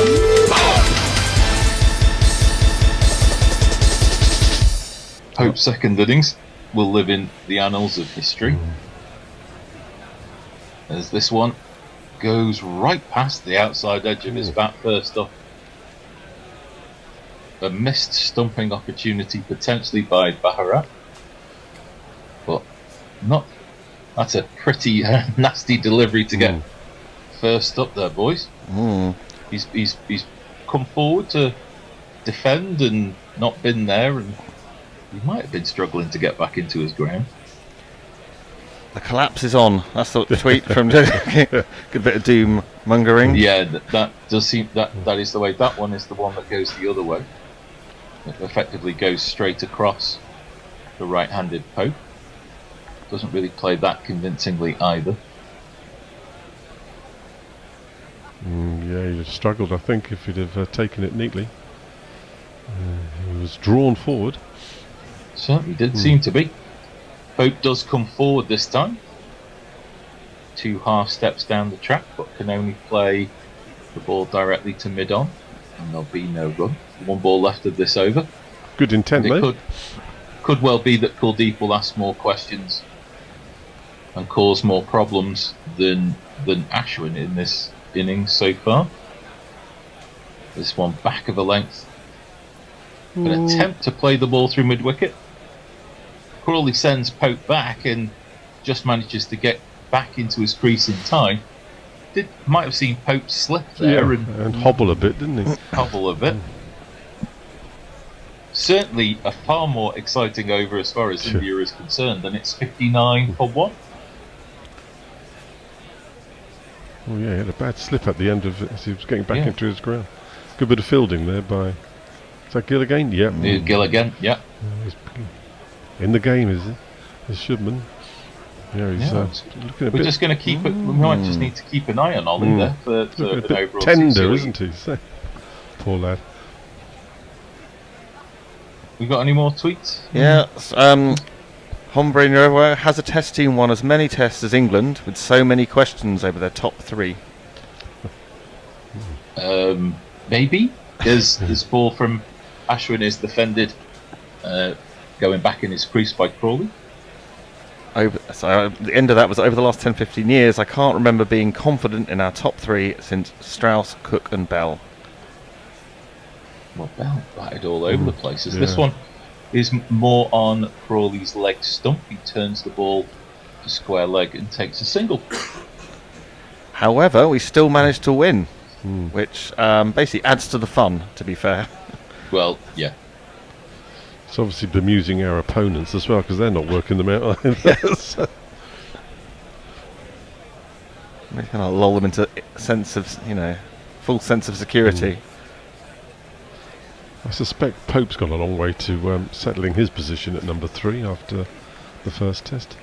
Pope's second innings will live in the annals of history, as this one goes right past the outside edge of his bat first up. A missed stumping opportunity potentially by Bumrah, but not. That's a pretty nasty delivery to get first up there, boys. He's come forward to defend and not been there, and he might have been struggling to get back into his ground. The collapse is on. That's the tweet from good bit of doom mongering. Yeah, that does seem that is the way. That one is the one that goes the other way. It effectively goes straight across the right-handed Pope. Doesn't really play that convincingly either. Yeah, he'd have struggled, I think, if he'd have taken it neatly. He was drawn forward. Certainly did seem to be. Pope does come forward this time. 2 half steps down the track, but can only play the ball directly to mid-on, and there'll be no run. 1 ball left of this over. Good intent, it though. Could well be that Kuldeep will ask more questions and cause more problems than Ashwin in this innings so far. This one back of a length. An attempt to play the ball through mid-wicket. Crawley sends Pope back and just manages to get back into his crease in time. Might have seen Pope slip there and hobble a bit, didn't he? Hobble a bit. Certainly a far more exciting over as far as India is concerned, and it's 59 for 1. Oh yeah, he had a bad slip at the end of it as he was getting back into his ground. Good bit of fielding there by... Is that Gill again? Yeah. Gill again, yeah. He's in the game, is he? Is Shubman. Yeah, he's looking a bit... We're just going to keep it... We might just need to keep an eye on Ollie there for a an bit overall tender, 60. isn't he? So, poor lad. We got any more tweets? Yeah. Hombre Nuevo, has a test team won as many tests as England with so many questions over their top 3? Maybe. This ball from Ashwin is defended going back in his crease by Crawley. The end of that was over the last 10-15 years. I can't remember being confident in our top 3 since Strauss, Cook and Bell. Well, Bell batted all over the places. This one is more on Crawley's leg stump. He turns the ball to square leg and takes a single. However, we still managed to win, which basically adds to the fun, to be fair. Well, yeah. It's obviously bemusing our opponents as well, because they're not working them out either. Really kind of lull them into sense of, full sense of security. I suspect Pope's gone a long way to settling his position at number 3 after the first test.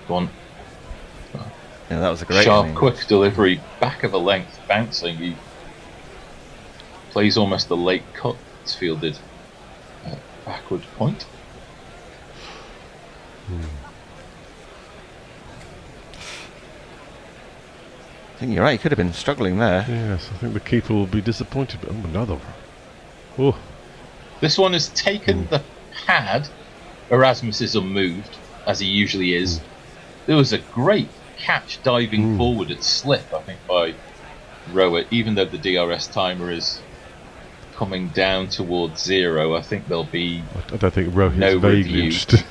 Go on. Yeah, that was a great sharp, inning. quick delivery, back of a length, bouncing. He plays almost a late cut. It's fielded backward point. I think you're right, he could have been struggling there. Yes, I think the keeper will be disappointed. But another one. Oh. This one has taken the pad. Erasmus is unmoved, as he usually is. There was a great catch diving forward at slip, I think, by Rowett. Even though the DRS timer is coming down towards 0, I think there'll be I don't think Rowett's no vaguely review. interested.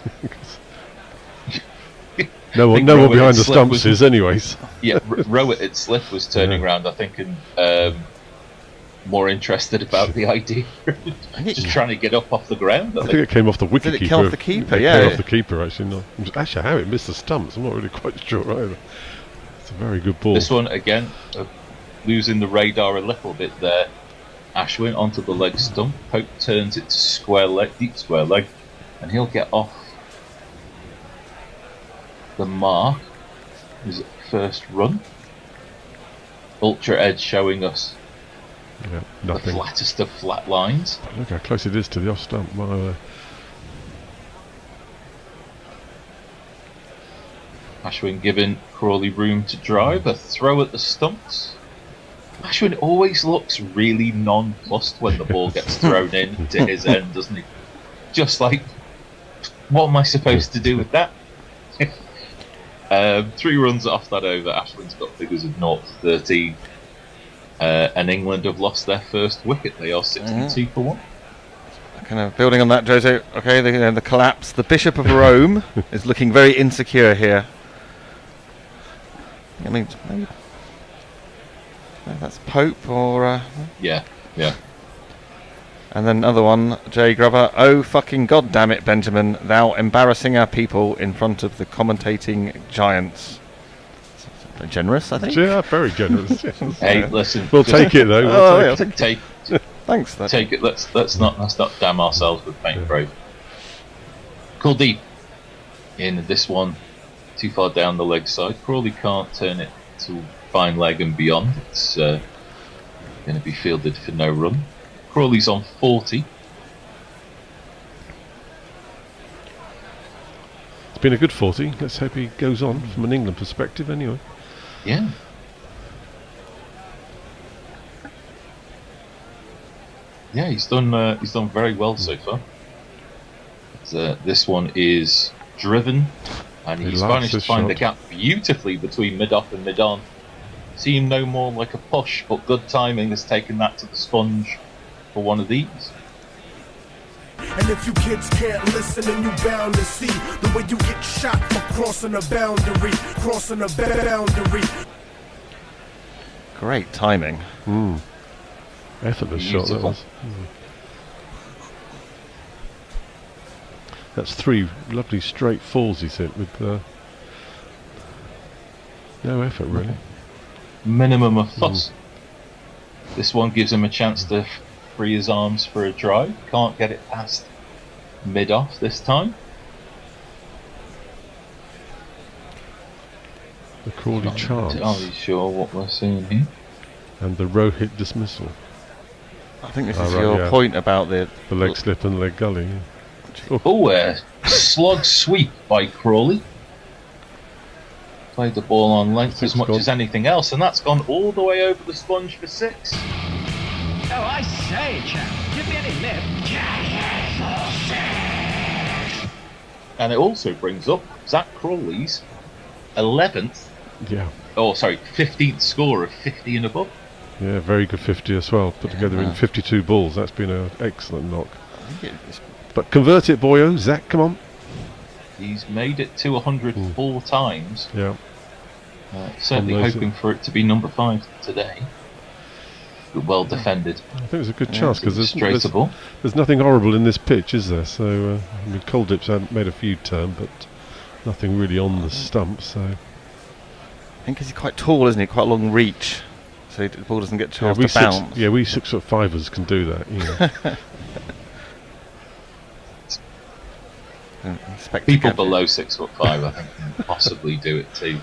No one behind the stumps is, anyways. Yeah, Rowett at slip was turning around, I think, and more interested about the idea. Just trying to get up off the ground. I think it came off the wicket keeper. Did it come off the keeper? It Yeah. came off the keeper, actually. Not. Actually, how it missed the stumps, I'm not really quite sure either. It's a very good ball. This one, again, losing the radar a little bit there. Ashwin onto the leg stump. Pope turns it to square leg, deep square leg, and he'll get off the mark. His first run. Ultra Edge showing us the nothing. flattest of flat lines. Look how close it is to the off stump. Ashwin giving Crawley room to drive. A throw at the stumps. Ashwin always looks really nonplussed when the ball gets thrown in to his end, doesn't he? Just like, what am I supposed to do with that? 3 runs off that over. Ashwin's got figures of 0-13. And England have lost their first wicket. They are 62 for 1. Kind of building on that, Jose. Okay, the collapse. The Bishop of Rome is looking very insecure here. I mean, maybe that's Pope or. Yeah. And then another one, Jay Grubber. Oh fucking god damn it, Benjamin! Thou embarrassing our people in front of the commentating giants. Very generous, I think. Yeah, very generous. Hey, listen. We'll take it though. We'll take it. Thanks. Take it. Let's not damn ourselves with paint brave. Kuldeep in this one, too far down the leg side. Crawley can't turn it to fine leg and beyond. It's going to be fielded for no run. Crawley's on 40. It's been a good 40. Let's hope he goes on from an England perspective anyway. Yeah. Yeah, he's done very well so far. This one is driven, and he's managed to find the gap beautifully between mid-off and mid-on. Seemed no more like a push, but good timing has taken that to the sponge for one of these. And if you kids can't listen, then you bound to see the way you get shot for crossing a boundary, Great timing. Effortless shot that was. That's 3 lovely straight falls he's hit with no effort really. Minimum of fuss. This one gives him a chance to free his arms for a drive. Can't get it past mid-off this time. The Crawley Not chance. entirely sure what we're seeing here. And the Rohit dismissal. I think this is your point about the leg slip and leg gully. A slog sweep by Crawley. Played the ball on length as much as anything else, and that's gone all the way over the sponge for 6. Oh, I say, chap, give me any lip. And it also brings up Zach Crawley's 11th. Yeah. Oh, sorry, 15th score of 50 and above. Yeah, very good 50 as well. Put together in 52 balls. That's been an excellent knock. But convert it, boyo. Zach, come on. He's made it to 104 times. Yeah. Certainly hoping for it to be number 5 today. But well defended. I think it's a good chance because there's nothing horrible in this pitch, is there? So, I mean, Kuldeep's made a few turn, but nothing really on the stump. So think he's quite tall, isn't he? Quite a long reach, so the ball doesn't get a chance to bounce. We 6'5"ers can do that. People below 6'5", I think, can possibly do it too.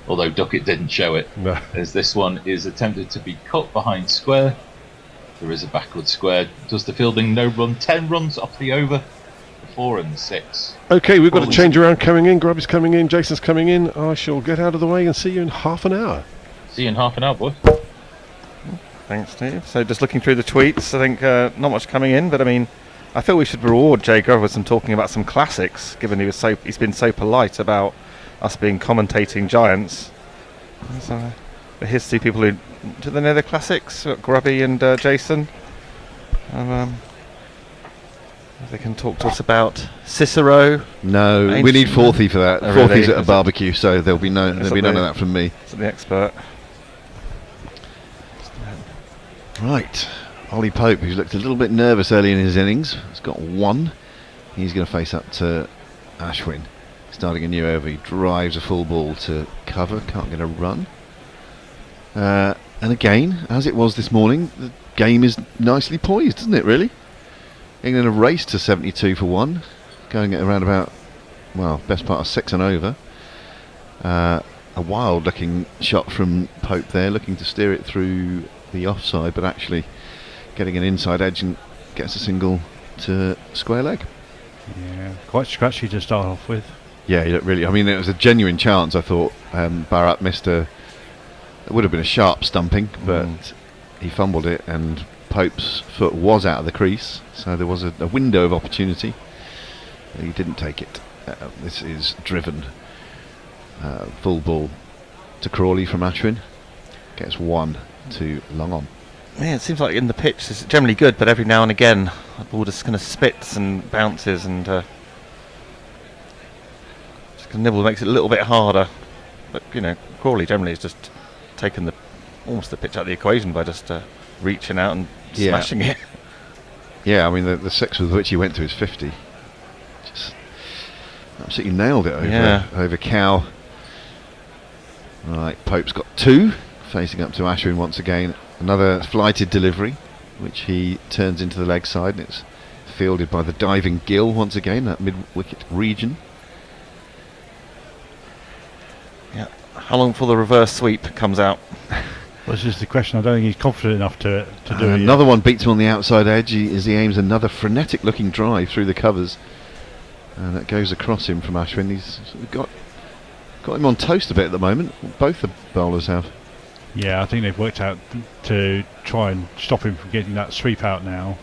Although Duckett didn't show it, as this one is attempted to be cut behind square. There is a backward square. Does the fielding no run? 10 runs off the over. 4 and 6. Okay, we've got a change around coming in. Grubby's coming in. Jason's coming in. I shall get out of the way and see you in half an hour. See you in half an hour, boy. Thanks, Steve. So just looking through the tweets, I think not much coming in, but I mean, I feel we should reward Jay Grubber with some talking about some classics, given he's been so polite about us being commentating giants. So here's two people who do they know the classics? Grubby and Jason. They can talk to us about Cicero. No, we need Forthy for that. Oh, Forthy's really? at a barbecue, so there'll be none of that from me. It's the expert. Right, Ollie Pope, who's looked a little bit nervous early in his innings, has got 1. He's going to face up to Ashwin. Starting a new over, he drives a full ball to cover, can't get a run. And again, as it was this morning, the game is nicely poised, isn't it, really? England have raced to 72 for 1, going at around about, best part of 6 and over. A wild looking shot from Pope there, looking to steer it through the offside, but actually getting an inside edge and gets a single to square leg. Yeah, quite scratchy to start off with. Yeah, he looked really. I mean, it was a genuine chance. I thought Bharat missed it would have been a sharp stumping, but he fumbled it, and Pope's foot was out of the crease, so there was a window of opportunity. He didn't take it. This is driven full ball to Crawley from Ashwin. Gets 1 to long on. Yeah, it seems like in the pitch it's generally good, but every now and again the ball just kind of spits and bounces and just kind of nibble, makes it a little bit harder. But Crawley generally has just taken almost the pitch out of the equation by just reaching out and smashing it. Yeah, I mean the 6 with which he went to his 50. Just absolutely nailed it over Cow. Right, Pope's got 2. Facing up to Ashwin once again. Another flighted delivery, which he turns into the leg side, and it's fielded by the diving Gill once again, that mid-wicket region. Yeah. How long before the reverse sweep comes out? Well, this is the question. I don't think he's confident enough to do it. Another one beats him on the outside edge as he aims another frenetic-looking drive through the covers, and that goes across him from Ashwin. He's got him on toast a bit at the moment. Both the bowlers have. Yeah, I think they've worked out to try and stop him from getting that sweep out now.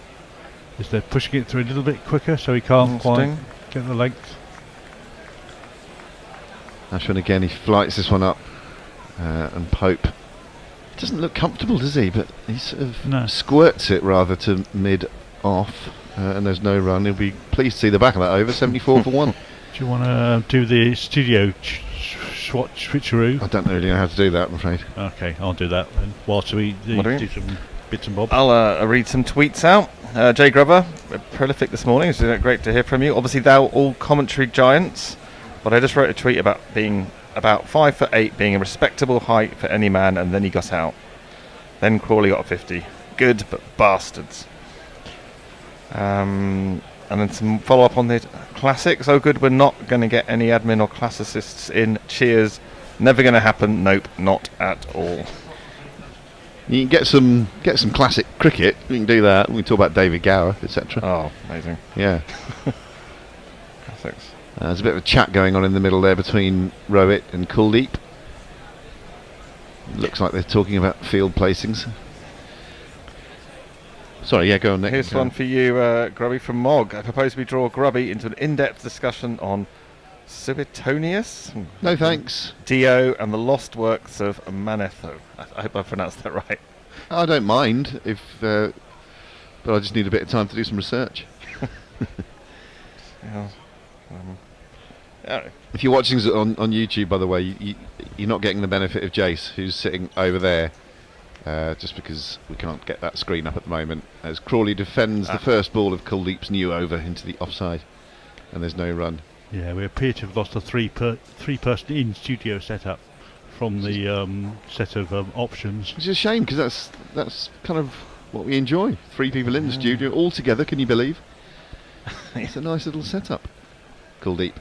Is they're pushing it through a little bit quicker, so he can't quite get the length. Ashwin again, he flights this one up, and Pope doesn't look comfortable, does he? But he sort of squirts it rather to mid-off, and there's no run. He'll be pleased to see the back of that over, 74 for 1. Do you want to do the studio switcheroo? I don't really know how to do that, I'm afraid. Okay, I'll do that then, whilst we do some bits and bobs. I'll read some tweets out. Jay Grubber, prolific this morning. It's great to hear from you. Obviously, thou all commentary giants, but I just wrote a tweet about being about 5'8", being a respectable height for any man, and then he got out. Then Crawley got a 50. Good, but bastards. And then some follow-up on the classics. Oh, good, we're not going to get any admin or classicists in. Cheers. Never going to happen. Nope, not at all. You can get some classic cricket. We can do that. We can talk about David Gower, etc. Oh, amazing. Yeah. Classics. There's a bit of a chat going on in the middle there between Rohit and Kuldeep. Looks like they're talking about field placings. Sorry, go on, Nick. Here's one for you, Grubby from Mog. I propose we draw Grubby into an in-depth discussion on Suetonius. No thanks. Dio and the lost works of Manetho. I hope I pronounced that right. I don't mind, but I just need a bit of time to do some research. If you're watching on YouTube, by the way, you're not getting the benefit of Jace, who's sitting over there. Just because we can't get that screen up at the moment, as Crawley defends the first ball of Kuldeep's new over into the offside, and there's no run. Yeah, we appear to have lost a three-person in-studio setup from the set of options. Which is a shame because that's kind of what we enjoy. 3 people in the studio all together. Can you believe? It's a nice little setup. Kuldeep.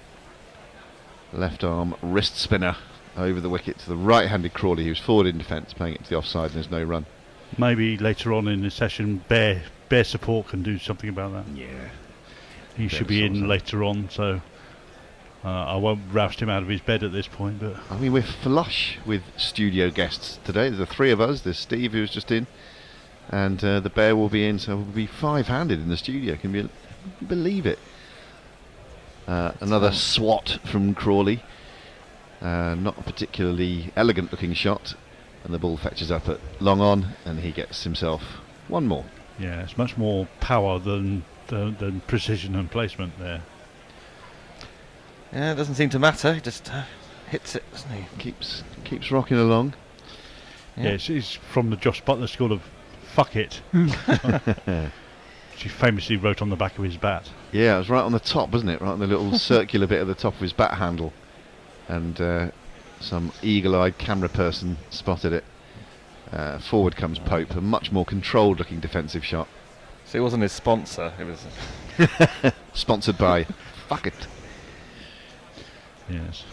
Left arm wrist spinner over the wicket to the right-handed Crawley, who's forward in defence, playing it to the offside, and there's no run. Maybe later on in the session, Bear support can do something about that. Yeah, he should be in later on, so I won't roust him out of his bed at this point. But I mean, we're flush with studio guests today. There's the 3 of us. There's Steve, who's just in, and the Bear will be in, so we'll be 5-handed in the studio. Can you believe it? Another swat from Crawley. Not a particularly elegant looking shot, and the ball fetches up at long on, and he gets himself one more. Yeah, it's much more power than precision and placement there. Yeah, it doesn't seem to matter. He just hits it, doesn't he? Keeps rocking along. Yeah, it's from the Josh Butler school of fuck it. She famously wrote on the back of his bat. Yeah, it was right on the top, wasn't it? Right on the little circular bit at the top of his bat handle. And some eagle-eyed camera person spotted it. Forward comes Pope, a much more controlled-looking defensive shot. So it wasn't his sponsor. It was sponsored by Fuck It. Yes.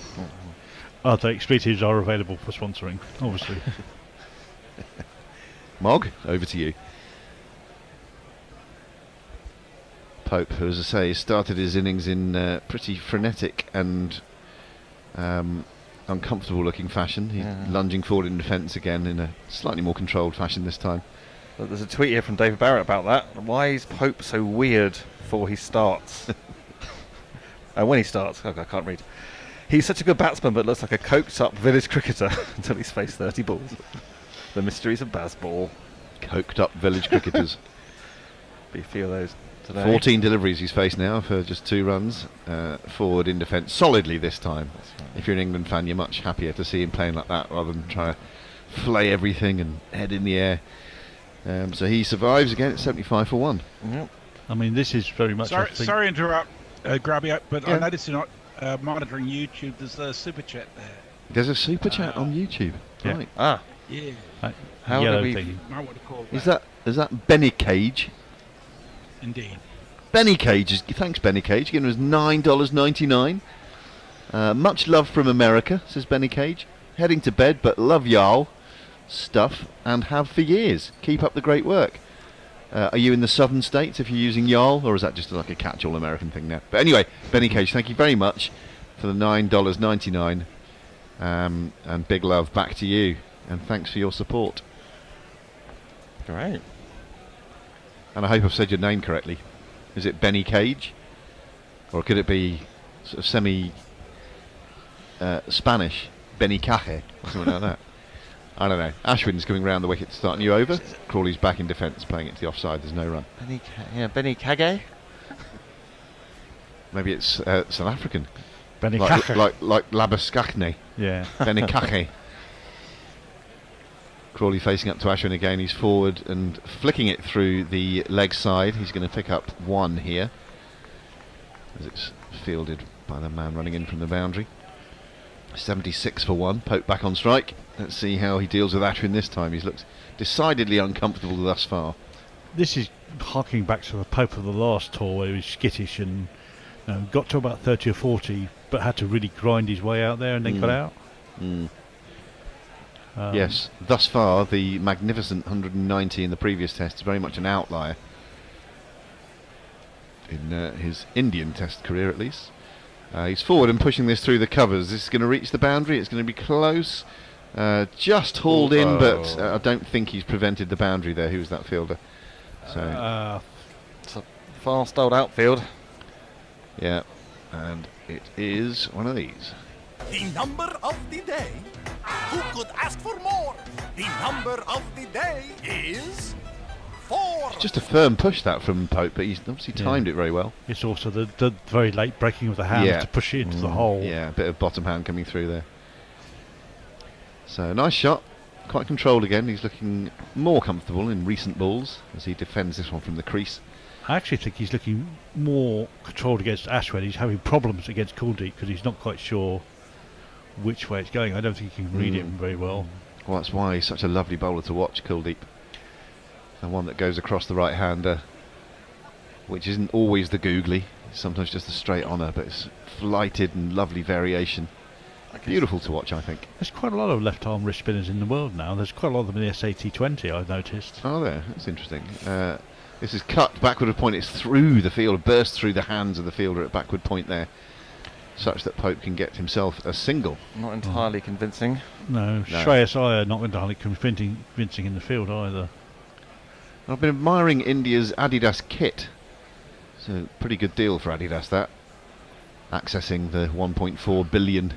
Other expletives are available for sponsoring, obviously. Mog, over to you. Pope, who, as I say, started his innings in pretty frenetic and uncomfortable-looking fashion. He's lunging forward in defence again in a slightly more controlled fashion this time. But there's a tweet here from David Barrett about that. Why is Pope so weird before he starts? When he starts, I can't read. He's such a good batsman, but looks like a coked-up village cricketer until he's faced 30 balls. The mysteries of baseball. Coked-up village cricketers. Be a few of those today. 14 deliveries he's faced now for just 2 runs. Forward in defence solidly this time. Right. If you're an England fan, you're much happier to see him playing like that rather than try to flay everything and head in the air. So he survives again at 75 for 1. Yep. I mean, this is very much. Sorry to interrupt, Grabby, but Yeah. I noticed you're not monitoring YouTube. There's a super chat there. There's a super chat on YouTube. Yeah. Right. Ah. Yeah. How yellow do we? thing. Might want to call Is that Benny Cage? Indeed. Benny Cage, thanks Benny Cage, giving us $9.99. Much love from America, says Benny Cage. Heading to bed, but love y'all stuff and have for years. Keep up the great work. Are you in the southern states if you're using y'all, or is that just like a catch-all American thing now? But anyway, Benny Cage, thank you very much for the $9.99, and big love back to you, and thanks for your support. Great. And I hope I've said your name correctly. Is it Benny Cage? Or could it be sort of semi-Spanish? Benny Caje? Or something like that. I don't know. Ashwin's coming round the wicket to start a new over. Crawley's back in defence, playing it to the offside. There's no run. Benny Kage? Maybe it's South African. Benny like Caje. like Labuskakne. Yeah. Benny Caje. Crawley facing up to Ashwin again. He's forward and flicking it through the leg side. He's going to pick up 1 here, as it's fielded by the man running in from the boundary. 76 for 1. Pope back on strike. Let's see how he deals with Ashwin this time. He's looked decidedly uncomfortable thus far. This is harking back to the Pope of the last tour, where he was skittish and got to about 30 or 40, but had to really grind his way out there and then got out. Yes, thus far the magnificent 190 in the previous test is very much an outlier in his Indian test career, at least. He's forward and pushing this through the covers. This is going to reach the boundary. It's going to be close. Just hauled in, but I don't think he's prevented the boundary there. Who's that fielder? So it's a fast old outfield. Yeah, and it is one of these. The number of the day. Who could ask for more? The number of the day is 4. It's just a firm push that from Pope, but he's obviously timed it very well. It's also the very late breaking of the hand to push it into the hole. Yeah, a bit of bottom hand coming through there. So nice shot, quite controlled again. He's looking more comfortable in recent balls as he defends this one from the crease. I actually think he's looking more controlled against Ashwin. He's having problems against Kuldeep because he's not quite sure which way it's going. I don't think he can read it very well. Well, that's why he's such a lovely bowler to watch, Kuldeep. The one that goes across the right-hander, which isn't always the googly, it's sometimes just a straight honour, but it's flighted and lovely variation. Beautiful to watch, I think. There's quite a lot of left-arm wrist spinners in the world now. There's quite a lot of them in the SAT20, I've noticed. Oh, there. That's interesting. This is cut backward of point. It's through the field, burst through the hands of the fielder at backward point there, such that Pope can get himself a single. Not entirely convincing. No, Shreyas Iyer not entirely convincing in the field either. I've been admiring India's Adidas kit. It's a pretty good deal for Adidas, that. Accessing the 1.4 billion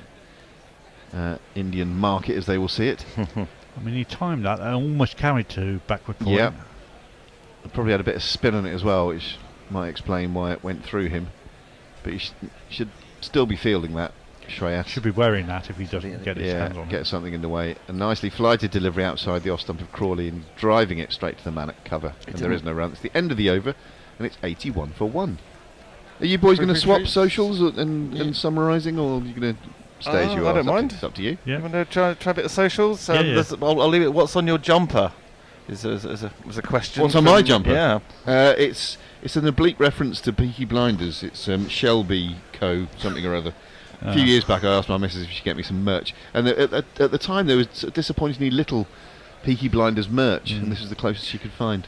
Indian market as they will see it. I mean, he timed that and almost carried to backward point. Yeah. Probably had a bit of spin on it as well, which might explain why it went through him. But he should still be fielding that, Shreyas. Should be wearing that if he doesn't get his hands on it. Get something in the way. A nicely flighted delivery outside the off stump of Crawley and driving it straight to the man at cover. And there is no run. It's the end of the over, and it's 81 for 1. Are you boys going to swap socials and summarising, or are you going to stay as you are? I don't mind. It's up to you. You want to try a bit of socials? Yeah. I'll leave it. What's on your jumper? Is a question. What's on my jumper? Yeah. It's an oblique reference to Peaky Blinders. It's Shelby Co. something or other. A few years back, I asked my missus if she could get me some merch, and at the time there was disappointingly little Peaky Blinders merch, and this was the closest she could find.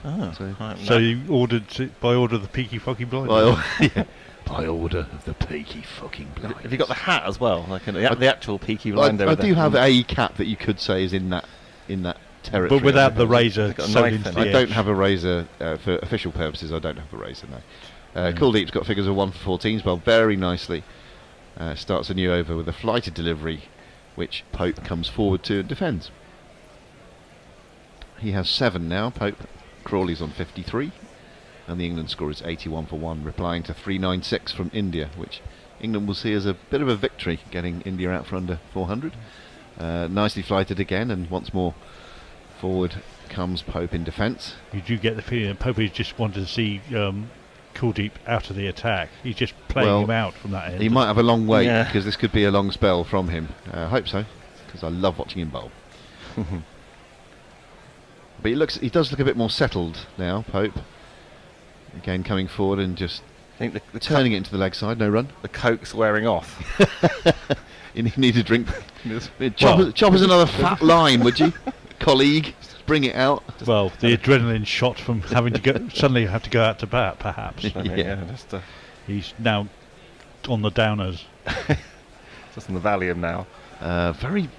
So you ordered by order of the Peaky fucking Blinders. By order of the Peaky fucking Blinders. Have you got the hat as well? Like the actual Peaky Blinder. I do have a cap that you could say is in that territory. But without the razor. I don't have a razor for official purposes. I don't have a razor, no. Kuldeep's got figures of 1 for 14. He's bowled very nicely. Starts a new over with a flighted delivery, which Pope comes forward to and defends. He has 7 now. Pope. Crawley's on 53, and the England score is 81 for 1, replying to 396 from India, which England will see as a bit of a victory, getting India out for under 400. Nicely flighted again, and once more forward comes Pope in defence. You do get the feeling that Pope just wanted to see Kuldeep out of the attack. He's just playing him out from that end. He might have a long wait, because this could be a long spell from him. I hope so, because I love watching him bowl. But he does look a bit more settled now, Pope. Again, coming forward and just turning it into the leg side. No run. The coke's wearing off. You need a drink. Chop us another fat line, would you, colleague? Bring it out. Well, the adrenaline shot from having to suddenly have to go out to bat, perhaps. He's now on the downers. Just on the Valium now. Very,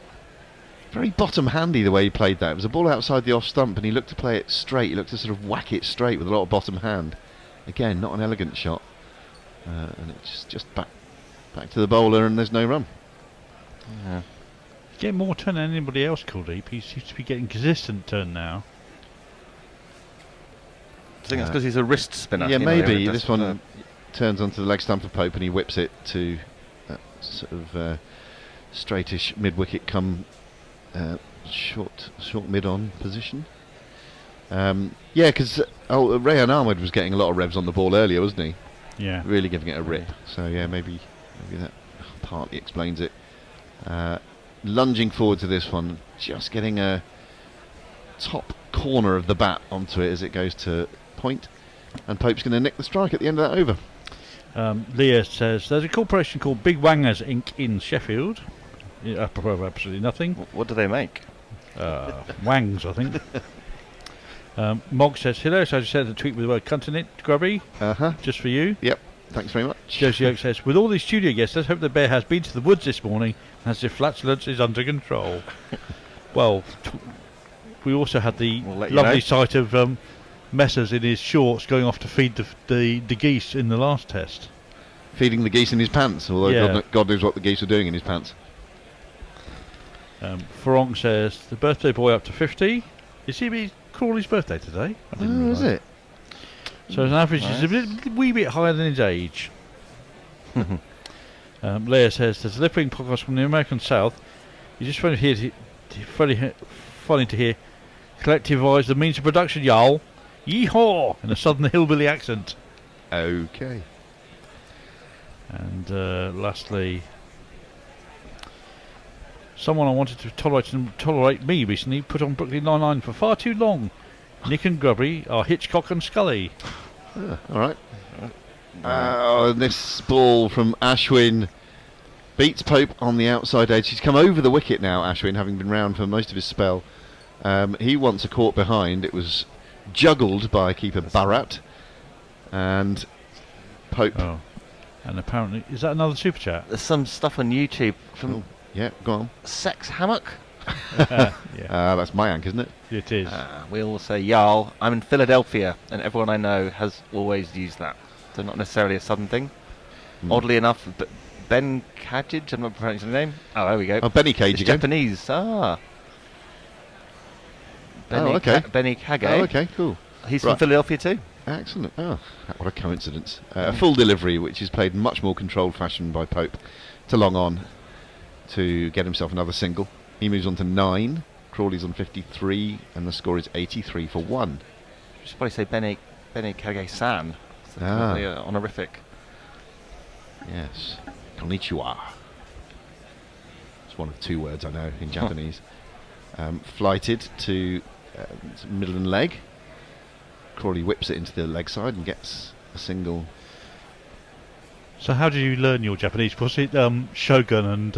very bottom handy the way he played that. It was a ball outside the off stump, and he looked to play it straight. He looked to sort of whack it straight with a lot of bottom hand. Again, not an elegant shot, and it's just back to the bowler, and there's no run. Yeah. Get more turn than anybody else, Kuldeep. He seems to be getting consistent turn now. I think that's because he's a wrist spinner. Yeah, maybe. This one turns onto the leg stump of Pope, and he whips it to that sort of straightish mid-wicket come short mid-on position. Because Rayan Ahmed was getting a lot of revs on the ball earlier, wasn't he? Yeah. Really giving it a rip. So yeah, maybe that partly explains it. Lunging forward to this one, just getting a top corner of the bat onto it as it goes to point, and Pope's going to nick the strike at the end of that over. Leah says there's a corporation called Big Wangers Inc. in Sheffield. Yeah, absolutely nothing. What do they make? Wangs, I think. Mog says hello. So I just sent a tweet with the word cunt in it, Grubby. Just for you. Yep. Thanks very much. Josie Oak says, with all these studio guests, let's hope the bear has been to the woods this morning and has his flatulence is under control. Well, we also had the lovely sight of Messers in his shorts going off to feed the geese in the last test. Feeding the geese in his pants, although God knows what the geese were doing in his pants. Ferong says, the birthday boy up to 50. Is he Crawley's birthday today? I didn't realise. Is it? So as an average, he's a wee bit higher than his age. Leah says, there's a lip-wing podcast from the American South. It's just funny to hear collectivise the means of production, y'all. Yee-haw! In a southern hillbilly accent. Okay. And lastly, Someone I wanted to tolerate me recently put on Brooklyn Nine-Nine for far too long. Nick and Grubby are Hitchcock and Scully. All right. And this ball from Ashwin beats Pope on the outside edge. He's come over the wicket now, Ashwin, having been round for most of his spell. He wants a caught behind. It was juggled by keeper Bharat. And Pope. Oh. And apparently, is that another super chat? There's some stuff on YouTube from yeah, go on. Sex Hammock. That's my yank, isn't it? It is. We all say Yarl. I'm in Philadelphia, and everyone I know has always used that. So not necessarily a southern thing. Oddly enough, Ben Kajij, I'm not pronouncing the name. Oh, there we go. Oh, Benny Cage it's again. Japanese. Benny okay. Benny Kage. Oh, okay, cool. He's from Philadelphia too. Excellent. Oh, what a coincidence. A full delivery, which is played in much more controlled fashion by Pope to long on to get himself another single. He moves on to 9. Crawley's on 53, and the score is 83 for 1. I should probably say Benny Kage-san. Honorific. Yes. Konnichiwa. It's one of 2 words I know in Japanese. Flighted to middle and leg. Crawley whips it into the leg side and gets a single. So how did you learn your Japanese? Was it Shogun and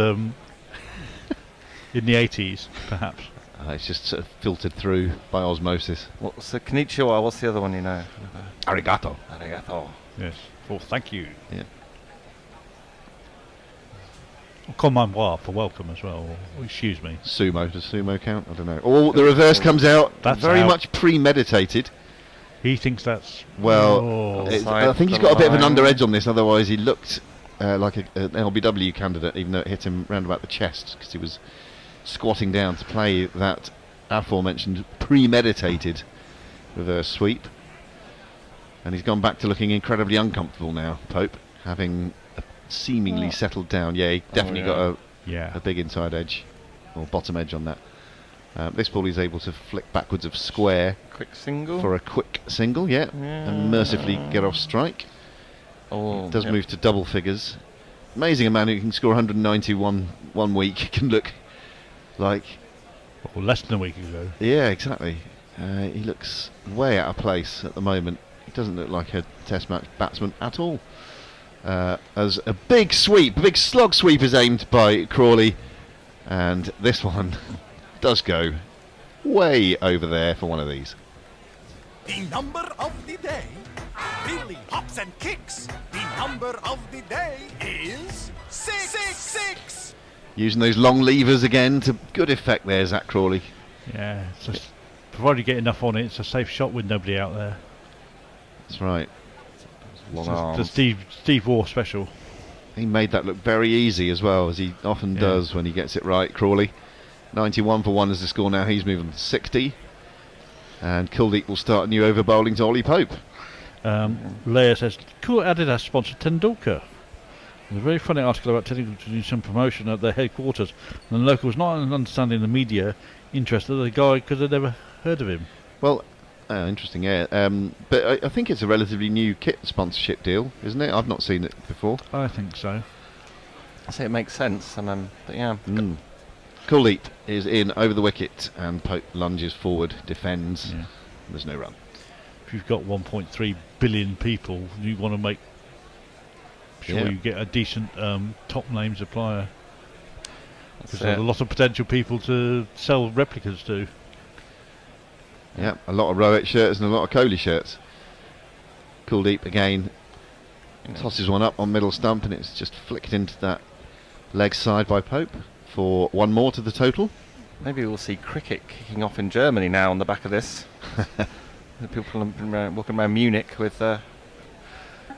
in the 80s, perhaps? It's just sort of filtered through by osmosis. So konnichiwa, what's the other one you know? Arigato. Arigato. Yes. Well, thank you. Yeah. Konbanwa for welcome as well. Or, excuse me. Sumo. Does sumo count? I don't know. Oh, the reverse comes out. That's very out. much premeditated. He thinks that's... Well, I think he's got a bit of an under edge on this, otherwise he looked like an LBW candidate, even though it hit him round about the chest, because he was squatting down to play that aforementioned premeditated reverse sweep. And he's gone back to looking incredibly uncomfortable now, Pope, having seemingly settled down. Yeah, he definitely got a big inside edge, or bottom edge on that. This ball he's able to flick backwards of square. Quick single. For a quick single, and mercifully get off strike. Oh, does move to double figures. Amazing, a man who can score 191 one week can look like... Well, less than a week ago. Yeah, exactly. He looks way out of place at the moment. He doesn't look like a test match batsman at all. As a big sweep, a big slog sweep is aimed by Crawley. And this one... does go way over there for one of these. The number of the day really hops and kicks. The number of the day is 666. Using those long levers again to good effect there, Zach Crawley. Yeah, it's just, provided you get enough on it, it's a safe shot with nobody out there. That's right. It's the Steve Waugh special. He made that look very easy as well, as he often does when he gets it right, Crawley. 91 for 1 is the score now. He's moving to 60. And Kuldeep will start a new over bowling to Ollie Pope. Leia says, cool Adidas sponsored Tendulkar. There's a very funny article about telling to do some promotion at their headquarters. And the locals not understanding the media interest of the guy because they'd never heard of him. Well, interesting, yeah. But I think it's a relatively new kit sponsorship deal, isn't it? I've not seen it before. I think so. I say it makes sense. And but yeah. Kuldeep is in over the wicket and Pope lunges forward, defends. Yeah. There's no run. If you've got 1.3 billion people, you want to make sure you get a decent top name supplier. Because there's a lot of potential people to sell replicas to. Yeah, a lot of Rowett shirts and a lot of Kohli shirts. Kuldeep again tosses one up on middle stump and it's just flicked into that leg side by Pope. For one more to the total. Maybe we'll see cricket kicking off in Germany now on the back of this. The people have been walking around Munich with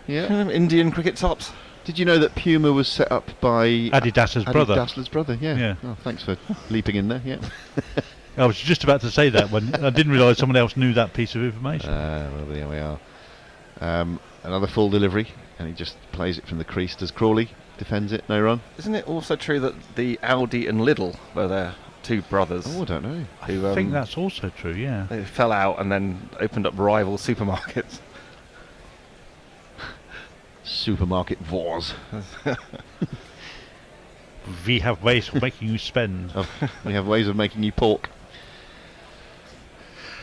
Indian cricket tops. Did you know that Puma was set up by Adi Dassler's brother? Dassler's brother, yeah. Oh, thanks for leaping in there, yeah. I was just about to say that when I didn't realise someone else knew that piece of information. Well, there we are. Another full delivery, and he just plays it from the crease. Does Crawley defends it, no run. Isn't it also true that the Aldi and Lidl were their 2 brothers? Oh, I don't know. I think that's also true, yeah. They fell out and then opened up rival supermarkets. Supermarket wars. We have ways of making you spend. We have ways of making you pork.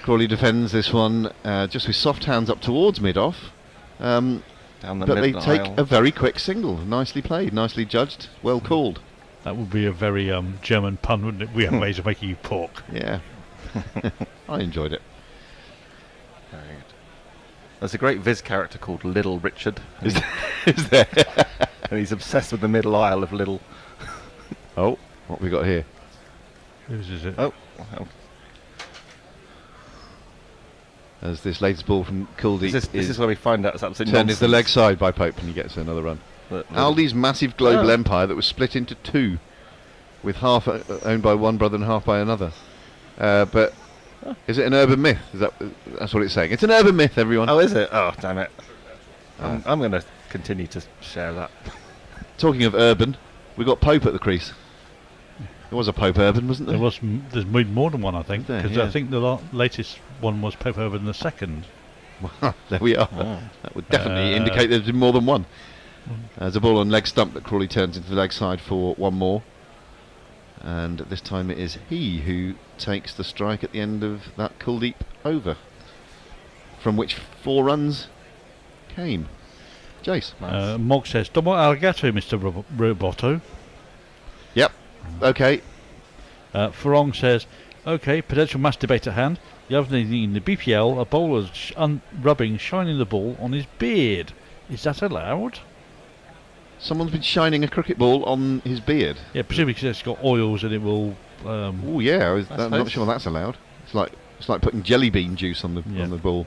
Crawley defends this one just with soft hands up towards mid-off. Down the but they mid take aisle. a very quick single. Nicely played, nicely judged, well called. That would be a very German pun, wouldn't it? We have ways of making you pork. Yeah. I enjoyed it. Very good. There's a great Viz character called Little Richard. Is there? And he's obsessed with the middle aisle of Little. Oh, what we got here? Whose is it? Oh. As this latest ball from Kuldeep This is where we find out it's absolutely turned into the leg nonsense. side by Pope, and he gets another run. Aldi's massive global empire that was split into two, with half owned by one brother and half by another. But is it an urban myth? That's what it's saying? It's an urban myth, everyone. Oh, is it? Oh, damn it! I'm going to continue to share that. Talking of urban, we got Pope at the crease. There was a Pope Urban, wasn't there? There's more than one, I think. There, Because yeah. I think the latest one was Pope Urban the second. There we are. That would definitely indicate there's been more than one. There's a ball on leg stump that Crawley turns into the leg side for one more. And this time it is he who takes the strike at the end of that Kuldeep over, from which 4 runs came. Jace. Mog says, "Domo arigato, Mr. Roboto." Yep. Okay. Farong says, "Okay, potential mass debate at hand. The other thing in the BPL, a bowler rubbing, shining the ball on his beard. Is that allowed?" Someone's been shining a cricket ball on his beard. Yeah, presumably because it's got oils and it will. Oh yeah, I'm not sure that's allowed. It's like putting jelly bean juice on the ball.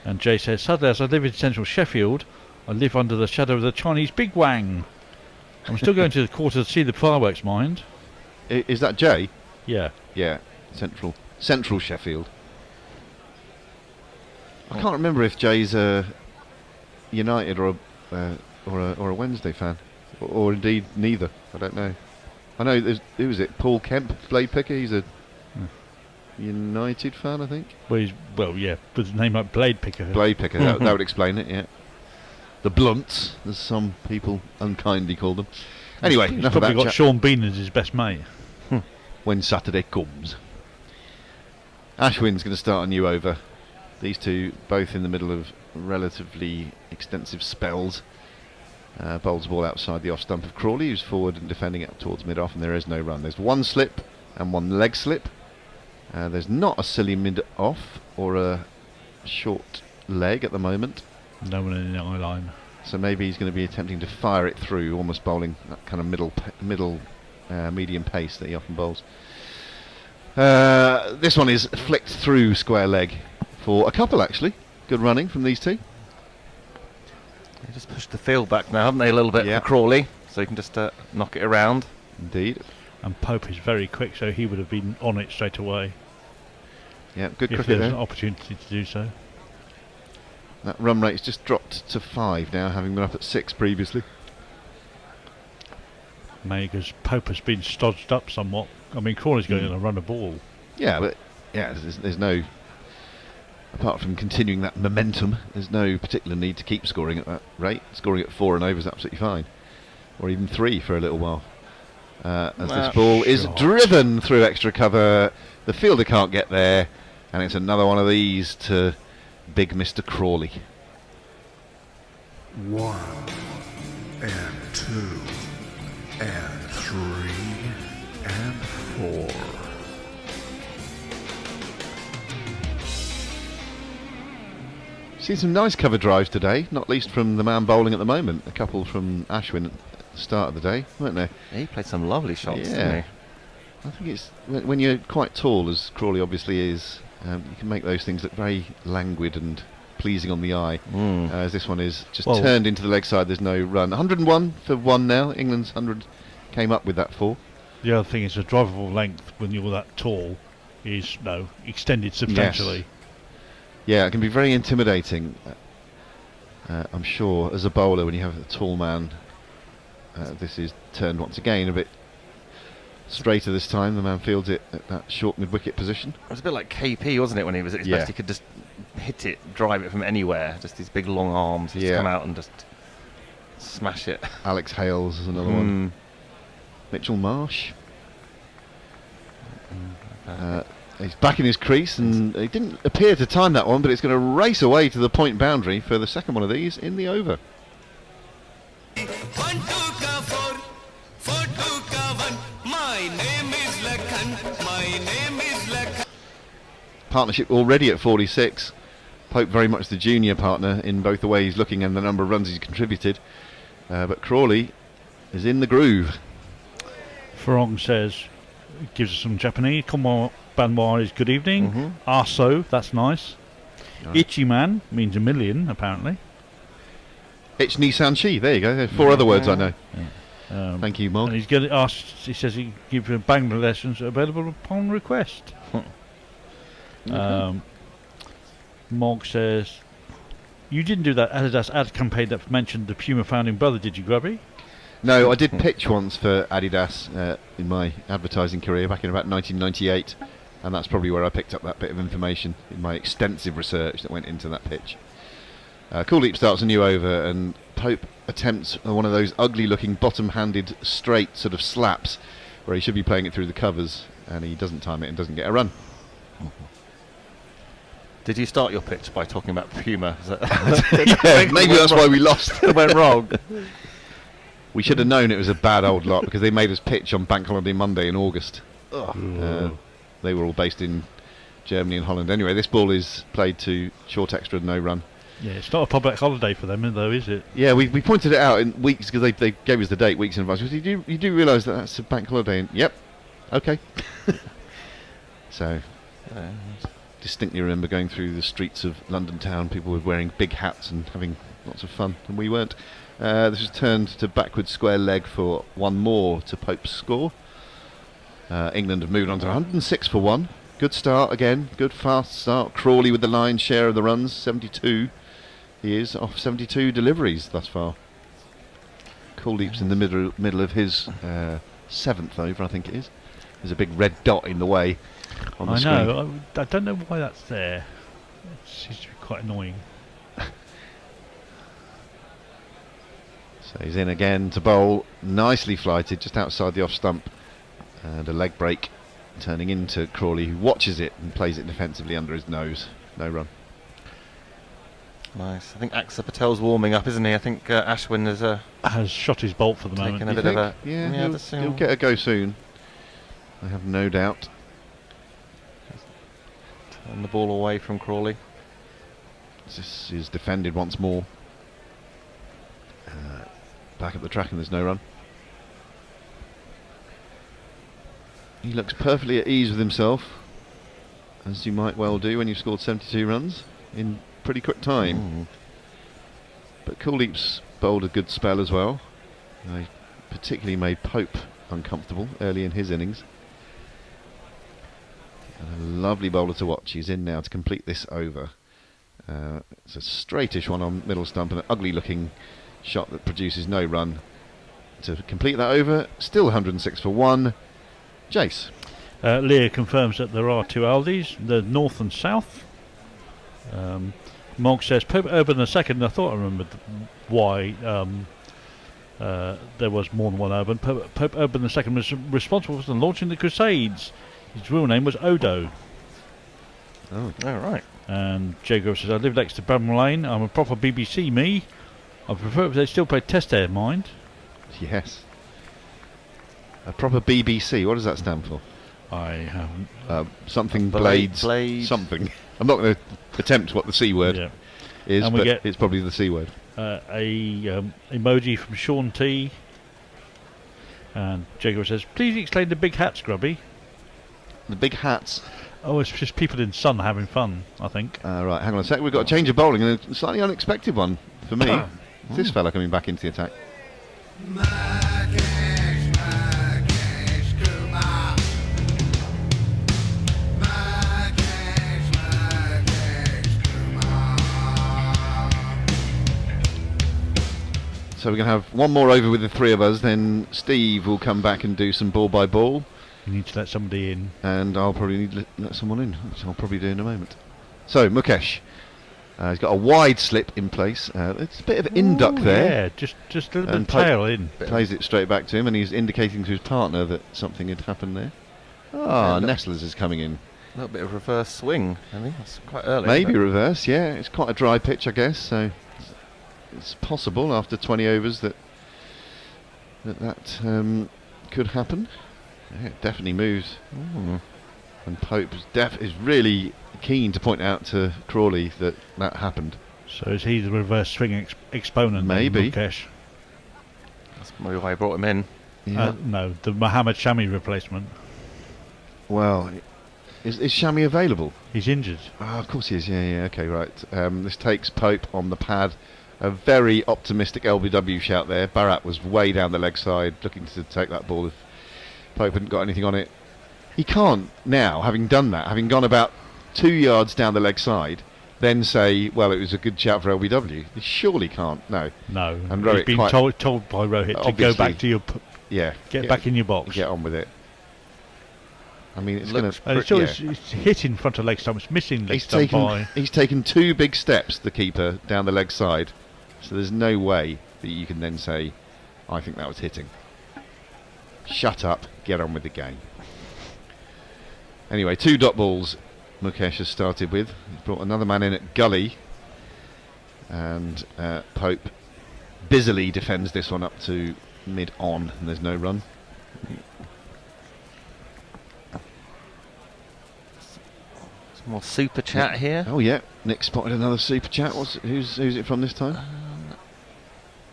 And Jay says, "Sadly, as I live in central Sheffield, I live under the shadow of the Chinese Big Wang. I'm still going to the quarter to see the fireworks, mind." Is that Jay? Yeah. Yeah. Central Sheffield. I can't remember if Jay's a United or a Wednesday fan, or indeed neither. I don't know. I know who was it? Paul Kemp, blade picker. He's a United fan, I think. Well, yeah, with a name like Blade Picker. Blade picker. that would explain it. Yeah. The Blunts, as some people unkindly call them. Anyway, he's enough of probably that. got Sean Bean as his best mate. When Saturday comes. Ashwin's going to start a new over. These two both in the middle of relatively extensive spells. Bowls the ball outside the off stump of Crawley, who's forward and defending it up towards mid-off, and there is no run. There's one slip and one leg slip. There's not a silly mid-off or a short leg at the moment. No one in the eye line. So maybe he's going to be attempting to fire it through, almost bowling that kind of medium pace that he often bowls. This one is flicked through square leg for a couple, actually. Good running from these two. They just pushed the field back now, haven't they, a little bit for Crawley, so you can just knock it around. Indeed. And Pope is very quick, so he would have been on it straight away. Yeah, good if cricket there's there. an opportunity to do so. That run rate's just dropped to 5 now, having been up at 6 previously. Maybe because Pope has been stodged up somewhat. I mean, Crawley's going to run a ball. Yeah, but there's no, apart from continuing that momentum, there's no particular need to keep scoring at that rate. Scoring at 4 and over is absolutely fine, or even 3 for a little while. As this ball is driven through extra cover, the fielder can't get there, and it's another one of these to big Mr. Crawley. 1 and 2 and 3 and 4. Seen some nice cover drives today, not least from the man bowling at the moment. A couple from Ashwin at the start of the day, weren't there? Yeah, he played some lovely shots, Yeah. didn't he? I think it's when you're quite tall, as Crawley obviously is, you can make those things look very languid and pleasing on the eye. As this one is just turned into the leg side, there's no run. 101 for 1 now. England's 100 came up with that 4. The other thing is the drivable length when you're that tall is extended substantially. Yes. Yeah, it can be very intimidating. I'm sure as a bowler when you have a tall man. This is turned once again a bit straighter this time. The man fields it at that short mid-wicket position. It was a bit like KP, wasn't it, when he was at his best? He could just hit it, drive it from anywhere. Just these big long arms. He'd just come out and just smash it. Alex Hales is another one. Mitchell Marsh. He's back in his crease, and he didn't appear to time that one, but it's going to race away to the point boundary for the second one of these in the over. Partnership already at 46. Pope very much the junior partner in both the way he's looking and the number of runs he's contributed. But Crawley is in the groove. Farong says, gives us some Japanese. Konbanwa Banwa is good evening. Arso, that's nice. Ichi man means a million, apparently. Ich Nissan Shi, there you go. There's 4 other words I know. Thank you, Mog. And he's going to ask, he says he gives Bangla lessons available upon request. Mog says, you didn't do that Adidas ad campaign that mentioned the Puma founding brother, did you, Grubby? No, I did pitch once for Adidas in my advertising career back in about 1998, and that's probably where I picked up that bit of information in my extensive research that went into that pitch. Cool Leap starts a new over, and Pope attempts one of those ugly-looking bottom-handed straight sort of slaps where he should be playing it through the covers, and he doesn't time it and doesn't get a run. Did you start your pitch by talking about Puma? Yeah, maybe that's why we lost. It went wrong. We should have known it was a bad old lot because they made us pitch on Bank Holiday Monday in August. They were all based in Germany and Holland. Anyway, this ball is played to short extra, no run. Yeah, it's not a public holiday for them, though, is it? Yeah, we pointed it out in weeks because they gave us the date weeks in advance. We said, you do realise that that's a bank holiday? And, yep, okay. So, distinctly remember going through the streets of London town. People were wearing big hats and having lots of fun, and we weren't. This was turned to backward square leg for one more to Pope's score. England have moved on to 106 for 1. Good start again, good fast start. Crawley with the lion's share of the runs, 72. He is off 72 deliveries thus far. Cool Leap's in the middle of his 7th over, I think it is. There's a big red dot in the way on the screen. I know, I don't know why that's there. It seems to be quite annoying. So he's in again to bowl, nicely flighted just outside the off stump, and a leg break turning into Crawley, who watches it and plays it defensively under his nose. No run. Nice. I think Axar Patel's warming up, isn't he? I think Ashwin has shot his bolt for the moment. A bit of a he'll get a go soon. I have no doubt. Turn the ball away from Crawley. This is defended once more. Back at the track and there's no run. He looks perfectly at ease with himself, as you might well do when you've scored 72 runs in pretty quick time. But Cool Leap's bowled a good spell as well. He particularly made Pope uncomfortable early in his innings. And a lovely bowler to watch. He's in now to complete this over. It's a straightish one on middle stump and an ugly looking shot that produces no run. To complete that over, still 106 for 1. Jace. Leah confirms that there are 2 Aldis, the north and south. Mog says Pope Urban II. I thought I remembered why there was more than one Urban. Pope Urban II was responsible for launching the Crusades. His real name was Odo. Oh, right. And Jago says, I live next to Bumrah Lane. I'm a proper BBC me. I prefer if they still play Test Air, mind. Yes. A proper BBC. What does that stand for? I haven't. Something blades. Something. I'm not going to attempt what the C word is, and we but get it's probably the C word. A emoji from Sean T. And Jago says, please explain the big hats, Grubby. The big hats? Oh, it's just people in sun having fun, I think. Right, hang on a sec. We've got a change of bowling and a slightly unexpected one for me. This fella coming back into the attack. So we're going to have one more over with the 3 of us, then Steve will come back and do some ball by ball. You need to let somebody in. And I'll probably need to let someone in, which I'll probably do in a moment. So, Mukesh, He's got a wide slip in place. It's a bit of induck there. Yeah, just a little And bit tail in. Plays it straight back to him, and he's indicating to his partner that something had happened there. Ah, Nestlers is coming in. A little bit of reverse swing, I think. That's quite early. Maybe reverse, yeah. It's quite a dry pitch, I guess, so it's possible after 20 overs that could happen. Yeah, it definitely moves. And Pope is really keen to point out to Crawley that happened. So is he the reverse swing exponent? Maybe. Mukesh? That's maybe why I brought him in. Yeah. No, the Mohammed Shami replacement. Well, is Shami available? He's injured. Oh, of course he is. Yeah, okay, right. This takes Pope on the pad. A very optimistic LBW shout there. Bharat was way down the leg side, looking to take that ball if Pope hadn't got anything on it. He can't now, having done that, having gone about 2 yards down the leg side, then say, well, it was a good shout for LBW. He surely can't. No. And he's been told by Rohit to go back to your... Get back in your box. Get on with it. I mean, it's going to... It's hit in front of leg stump. It's missing leg stump by... He's taken 2 big steps, the keeper, down the leg side. So there's no way that you can then say, I think that was hitting. Shut up. Get on with the game. Anyway, 2 dot balls Mukesh has started with. He's brought another man in at gully. And Pope busily defends this one up to mid-on, and there's no run. Some more super chat here. Oh yeah, Nick spotted another super chat. Who's it from this time?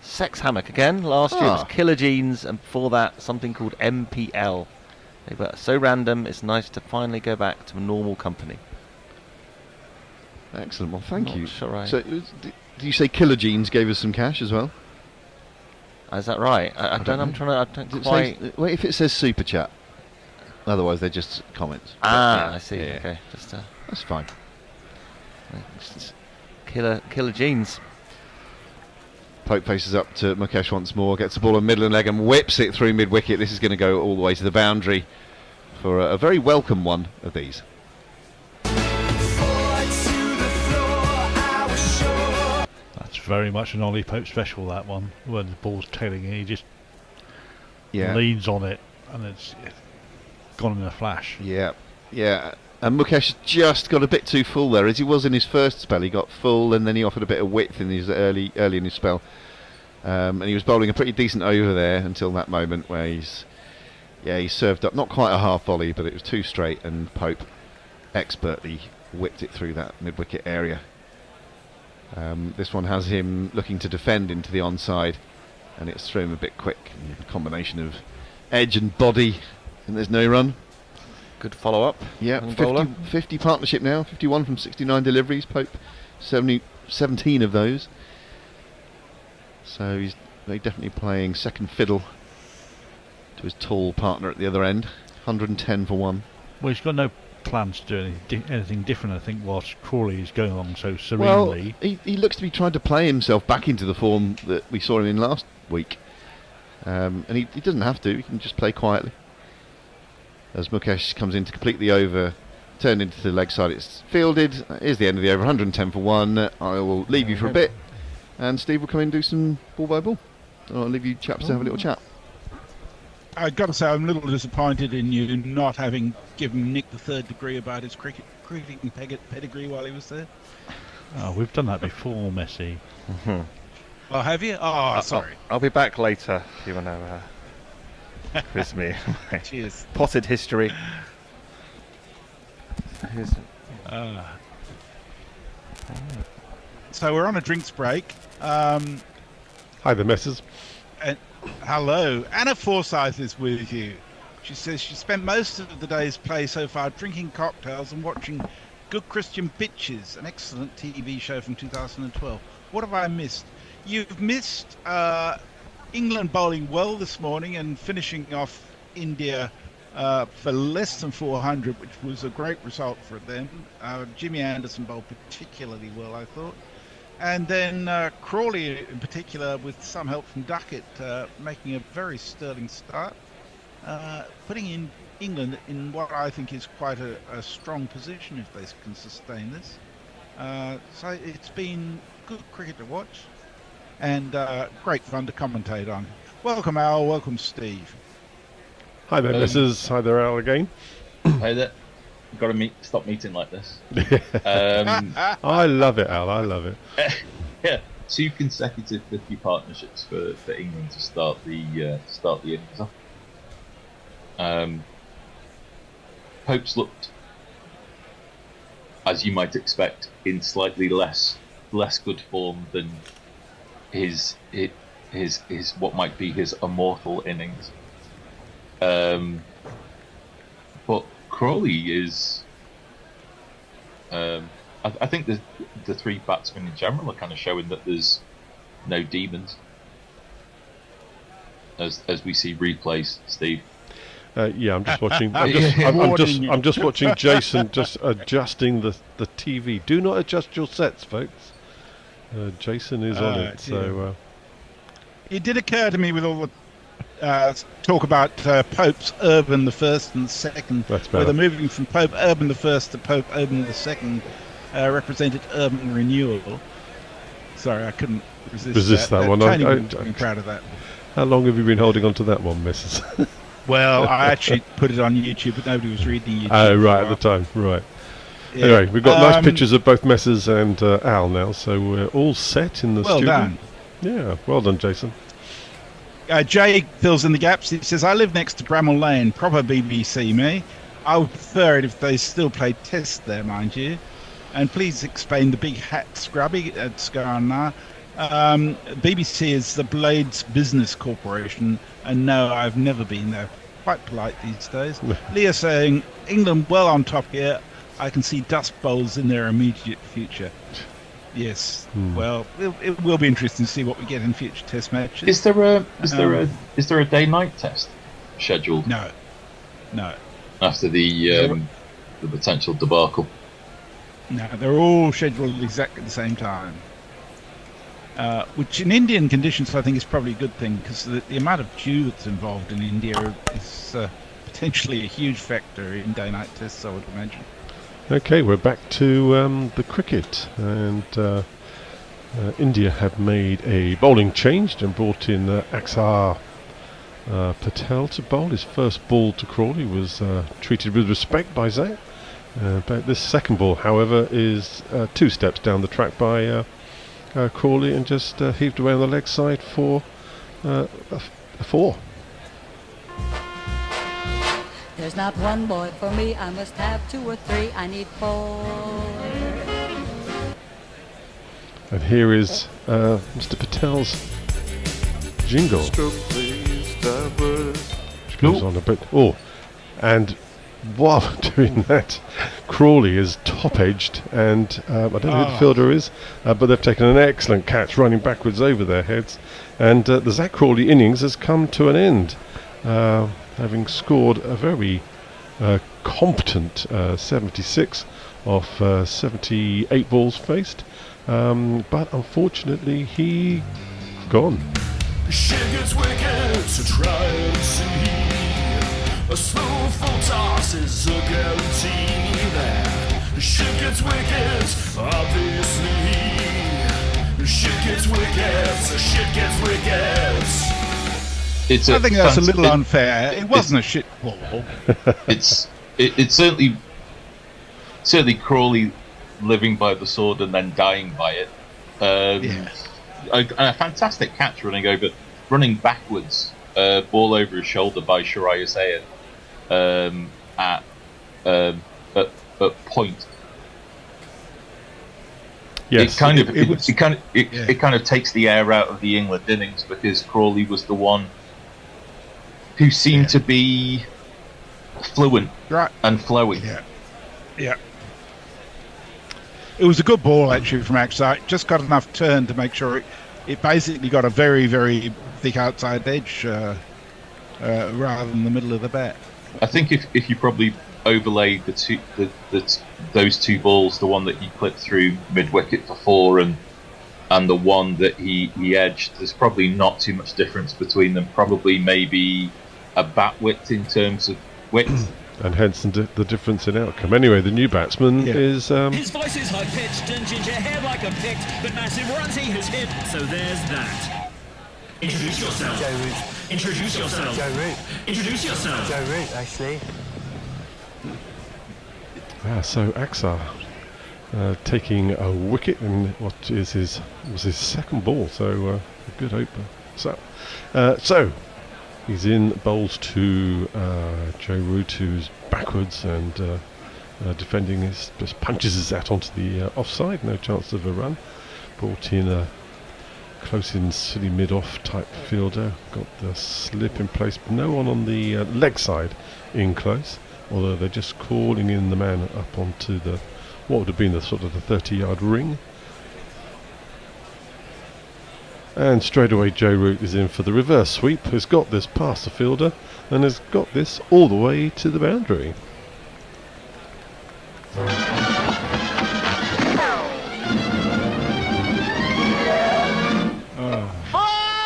Sex Hammock again. Last year it was Killer Jeans, and before that something called MPL. They were so random, it's nice to finally go back to normal company. Excellent, well thank you. Sure So did you say Killer Jeans gave us some cash as well? Is that right? I don't quite... Wait, if it says super chat. Otherwise they're just comments. I see, okay. That's fine. Killer Jeans. Pope faces up to Mukesh once more, gets the ball in middle and leg and whips it through mid-wicket. This is going to go all the way to the boundary for a very welcome one of these. That's very much an Ollie Pope special, that one. When the ball's tailing in, he just leans on it and it's gone in a flash. Yeah. And Mukesh just got a bit too full there, as he was in his first spell. He got full, and then he offered a bit of width in his early in his spell, and he was bowling a pretty decent over there until that moment where he served up not quite a half volley, but it was too straight, and Pope expertly whipped it through that mid-wicket area. This one has him looking to defend into the onside, and it's through him a bit quick. A combination of edge and body, and there's no run. Good follow-up. Yeah, 50 partnership now, 51 from 69 deliveries. Pope 17 of those. So he's definitely playing second fiddle to his tall partner at the other end. 110 for 1. Well, he's got no plans to do anything different, I think, whilst Crawley is going along so serenely. Well, he looks to be trying to play himself back into the form that we saw him in last week. And he doesn't have to, he can just play quietly. As Mukesh comes in to complete the over, turned into the leg side, it's fielded. Here's the end of the over, 110 for 1. I will leave you for a bit, and Steve will come in and do some ball by ball. I'll leave you chaps to have a little chat. I've got to say, I'm a little disappointed in you not having given Nick the third degree about his cricketing pedigree while he was there. Oh, we've done that before, Messi. Oh, have you? Oh, sorry. I'll be back later if you want to quiz me. Cheers. Potted history. So we're on a drinks break. Hi there, messes. And hello, Anna Forsyth is with you. She says she spent most of the day's play so far drinking cocktails and watching Good Christian Bitches, an excellent TV show from 2012. What have I missed? You've missed England bowling well this morning and finishing off India for less than 400, which was a great result for them. Jimmy Anderson bowled particularly well, I thought. And then Crawley in particular, with some help from Duckett, making a very sterling start, putting in England in what I think is quite a strong position if they can sustain this. So it's been good cricket to watch and great fun to commentate on. Welcome, Al. Welcome, Steve. Hi there, Mrs. Hi there, Al again. Hi there. Got to stop meeting like this. I love it, Al. I love it. Yeah, 2 consecutive 50 partnerships for England to start the innings off. Pope's looked, as you might expect, in slightly less good form than his what might be his immortal innings. But Crawley is. I think the 3 batsmen in general are kind of showing that there's no demons, as we see replays, Steve. Yeah, I'm just watching. I'm just watching Jason just adjusting the TV. Do not adjust your sets, folks. Jason is on it. So it did occur to me with all the talk about Popes Urban the First and the Second, where the moving from Pope Urban the First to Pope Urban the Second represented urban renewal. Sorry, I couldn't resist that one. I'm proud of that. How long have you been holding on to that one, Mrs.? Well, I actually put it on YouTube, but nobody was reading YouTube. Oh, right, at the time, right. Yeah. Anyway, we've got nice pictures of both Messrs and Al now, so we're all set in the studio. Well done. Yeah, well done, Jason. Jay fills in the gaps. He says, I live next to Bramall Lane, proper BBC me. I would prefer it if they still played Test there, mind you. And please explain the big hat scrubby at Skarna. BBC is the Blades Business Corporation, and no, I've never been there. Quite polite these days. Leah saying, England well on top here. I can see dust bowls in their immediate future. Yes. Well, it will be interesting to see what we get in future Test matches. Is there a day-night test scheduled? No. After the potential debacle. No, they're all scheduled exactly at the same time. Which in Indian conditions I think is probably a good thing, because the amount of dew that's involved in India is potentially a huge factor in day-night tests, I would imagine. Okay, we're back to the cricket, and India have made a bowling change and brought in Axar Patel to bowl. His first ball to Crawley was treated with respect by Zach. But this second ball, however, is 2 steps down the track by Crawley and just heaved away on the leg side for a 4. There's not one boy for me, I must have 2 or 3, I need 4. And here is Mr. Patel's jingle. Which goes on a bit. Oh, and while doing that, Crawley is top-edged, and I don't know who the fielder is, but they've taken an excellent catch running backwards over their heads, and the Zach Crawley innings has come to an end, having scored a very competent 76 off 78 balls faced, but unfortunately he gone. Shit gets wicked, so try and see. A slow full toss is a guarantee there. Shit gets wicked, obviously. Shit gets wicked, so shit gets wicked. I think that's a little unfair. It wasn't a shit ball. It's certainly Crawley living by the sword and then dying by it. A fantastic catch running backwards, ball over his shoulder by Shariah Sayed at point. Yes, it kind of takes the air out of the England innings, because Crawley was the one who seemed to be fluent and flowing. Yeah. It was a good ball actually from outside. Just got enough turn to make sure it basically got a very, very thick outside edge rather than the middle of the bat. I think if you probably overlaid those 2 balls, the one that he clipped through mid wicket for 4 and the one that he edged, there's probably not too much difference between them. Probably maybe a bat width in terms of width, And hence the difference in outcome. Anyway, the new batsman is... His voice is high-pitched and ginger hair like a picked, but massive runs he has hit, so there's that. Introduce yourself. Joe Root. Introduce yourself. Joe Root. Introduce yourself. Joe Root, actually. So Axar taking a wicket in what is his second ball, so a good opener. So he's in, bowls to Joe Root, who's backwards and defending just punches his hat onto the offside, no chance of a run. Brought in a close in silly mid-off type fielder, got the slip in place, but no one on the leg side in close, although they're just calling in the man up onto the what would have been the sort of the 30-yard ring. And straight away Joe Root is in for the reverse sweep, has got this past the fielder and has got this all the way to the boundary.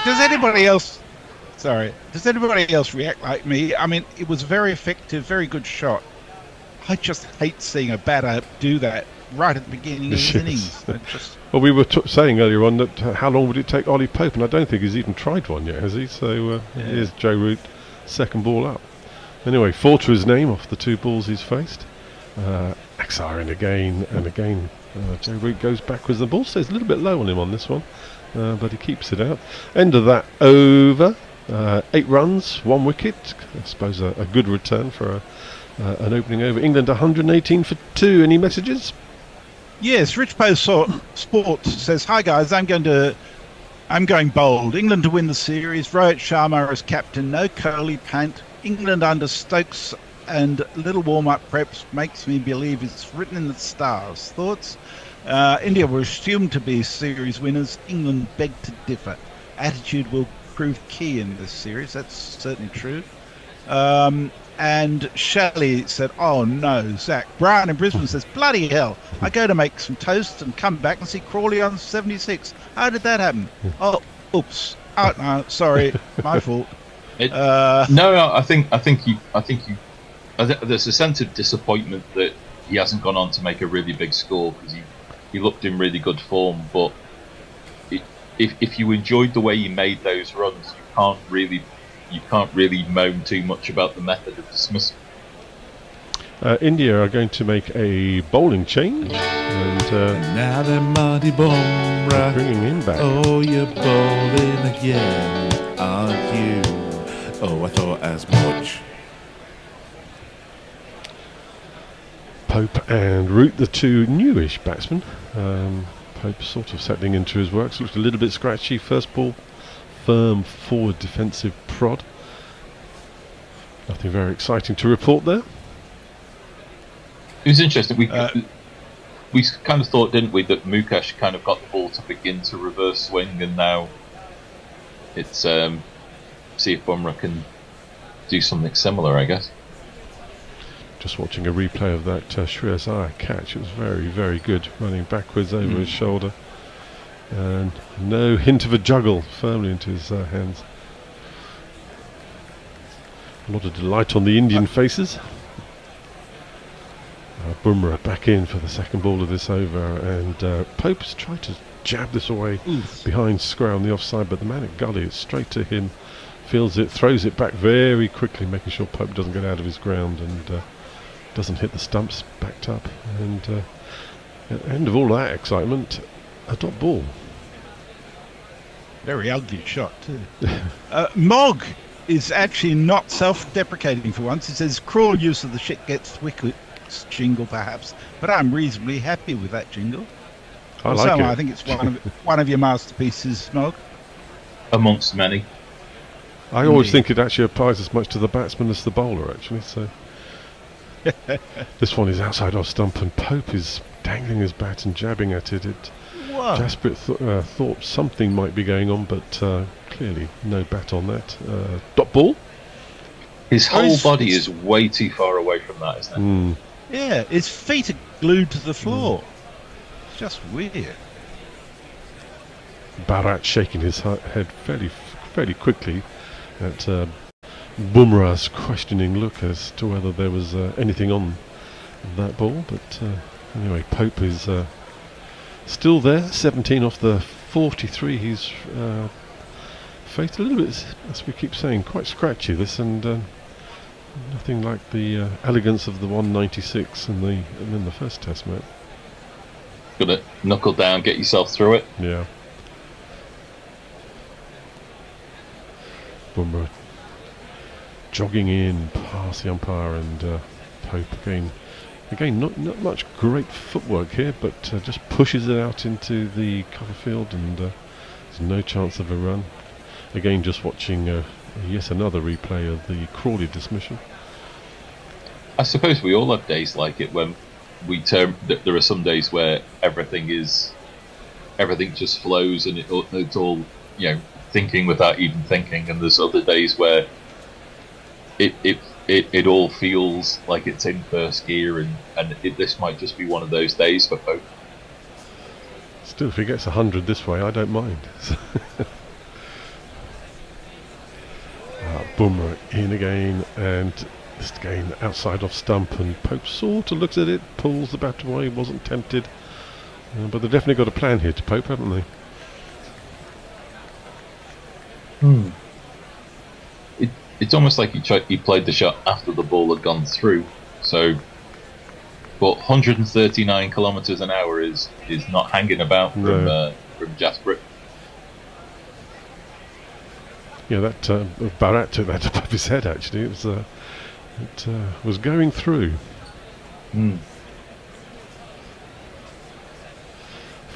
Does anybody else react like me? I mean, it was very effective, very good shot. I just hate seeing a batter do that right at the beginning of his innings. Well, we were saying earlier on that how long would it take Ollie Pope, and I don't think he's even tried one yet, has he? So here's Joe Root, second ball up. Anyway, 4 to his name off the 2 balls he's faced. Axar in again, and again Joe Root goes backwards. The ball stays a little bit low on him on this one, but he keeps it out. End of that over. 8 runs, 1 wicket. I suppose a good return for an opening over. England 118 for 2. Any messages? Yes, Rich Post Sports says, "Hi guys, I'm going bold. England to win the series. Rohit Sharma as captain. No Kohli pant. England under Stokes and little warm-up preps makes me believe it's written in the stars. Thoughts? India were assumed to be series winners. England beg to differ. Attitude will prove key in this series. That's certainly true." And Shelley said, "Oh no, Zach." Brian in Brisbane says, "Bloody hell, I go to make some toast and come back and see Crawley on 76. How did that happen?" Oh, oops. Oh, no, sorry, my fault. No, I think there's a sense of disappointment that he hasn't gone on to make a really big score, because he looked in really good form. But if you enjoyed the way he made those runs, you can't really moan too much about the method of dismissal. India are going to make a bowling change, and now they're Marty Bumrah, bringing him back. Oh, you're bowling again, aren't you? Oh, I thought as much. Pope and Root, the 2 newish batsmen. Pope sort of settling into his works. Looked a little bit scratchy. First ball, firm forward defensive prod. Nothing very exciting to report there. It was interesting. We kind of thought, didn't we, that Mukesh kind of got the ball to begin to reverse swing, and now it's see if Bumrah can do something similar, I guess. Just watching a replay of that Shreyas Iyer catch. It was very, very good, running backwards over his shoulder. And no hint of a juggle, firmly into his hands. A lot of delight on the Indian faces. Bumrah back in for the second ball of this over, and Pope's tried to jab this away behind square on the offside, but the man at gully, it's straight to him, feels it, throws it back very quickly, making sure Pope doesn't get out of his ground and doesn't hit the stumps, backed up, and at the end of all that excitement, a dot ball. Very ugly shot too. Mog is actually not self-deprecating for once. He says, "Cruel use of the shit gets wickets jingle perhaps, but I'm reasonably happy with that jingle." I like it. I think it's one of your masterpieces, Mog. Amongst many. I always think it actually applies as much to the batsman as the bowler, actually. So this one is outside off stump, and Pope is dangling his bat and jabbing at it. Jasper thought something might be going on, but clearly no bat on that. Dot ball. His whole body is way too far away from that, isn't it? Yeah, his feet are glued to the floor. It's just weird. Bharat shaking his head fairly quickly at Bumrah's questioning look as to whether there was anything on that ball, but anyway, Pope is still there, 17 off the 43. He's faced a little bit, as we keep saying, quite scratchy this, and nothing like the elegance of the 196 and then the first Test match. Gotta knuckle down, get yourself through it. Yeah. Bumrah jogging in past the umpire, and Pope again not much great footwork here, but just pushes it out into the cover field, and there's no chance of a run. Again, just watching yet another replay of the Crawley dismission. I suppose we all have days like it when we term that there are some days where everything just flows and it's all, you know, thinking without even thinking, and there's other days where it all feels like it's in first gear, and this might just be one of those days for Pope. Still, if he gets 100 this way, I don't mind. Bumrah in again, and this again outside off stump, and Pope sort of looks at it, pulls the bat away, wasn't tempted, but they've definitely got a plan here to Pope, haven't they? It's almost like he played the shot after the ball had gone through. So, but 139 kilometres an hour is not hanging about from Jasper. Yeah, that Barat took that above his head. Actually, it was going through.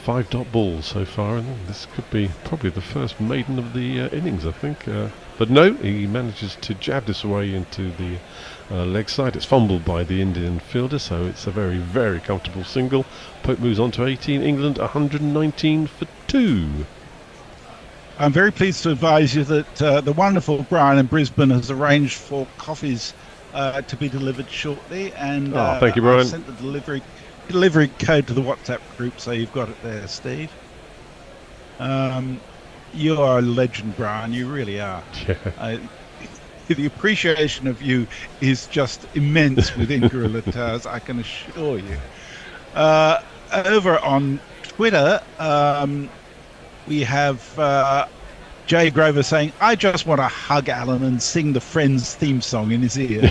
5 dot balls so far, and this could be probably the first maiden of the innings, I think. But no, he manages to jab this away into the leg side. It's fumbled by the Indian fielder, so it's a very, very comfortable single. Pope moves on to 18. England 119 for 2. I'm very pleased to advise you that the wonderful Brian in Brisbane has arranged for coffees to be delivered shortly, and thank you, Brian. I sent the delivery code to the WhatsApp group, so you've got it there, Steve. You are a legend, Brian. You really are. Yeah. The appreciation of you is just immense within Gorilla Towers, I can assure you. Over on Twitter, we have Jay Grover saying, "I just want to hug Alan and sing the Friends theme song in his ear."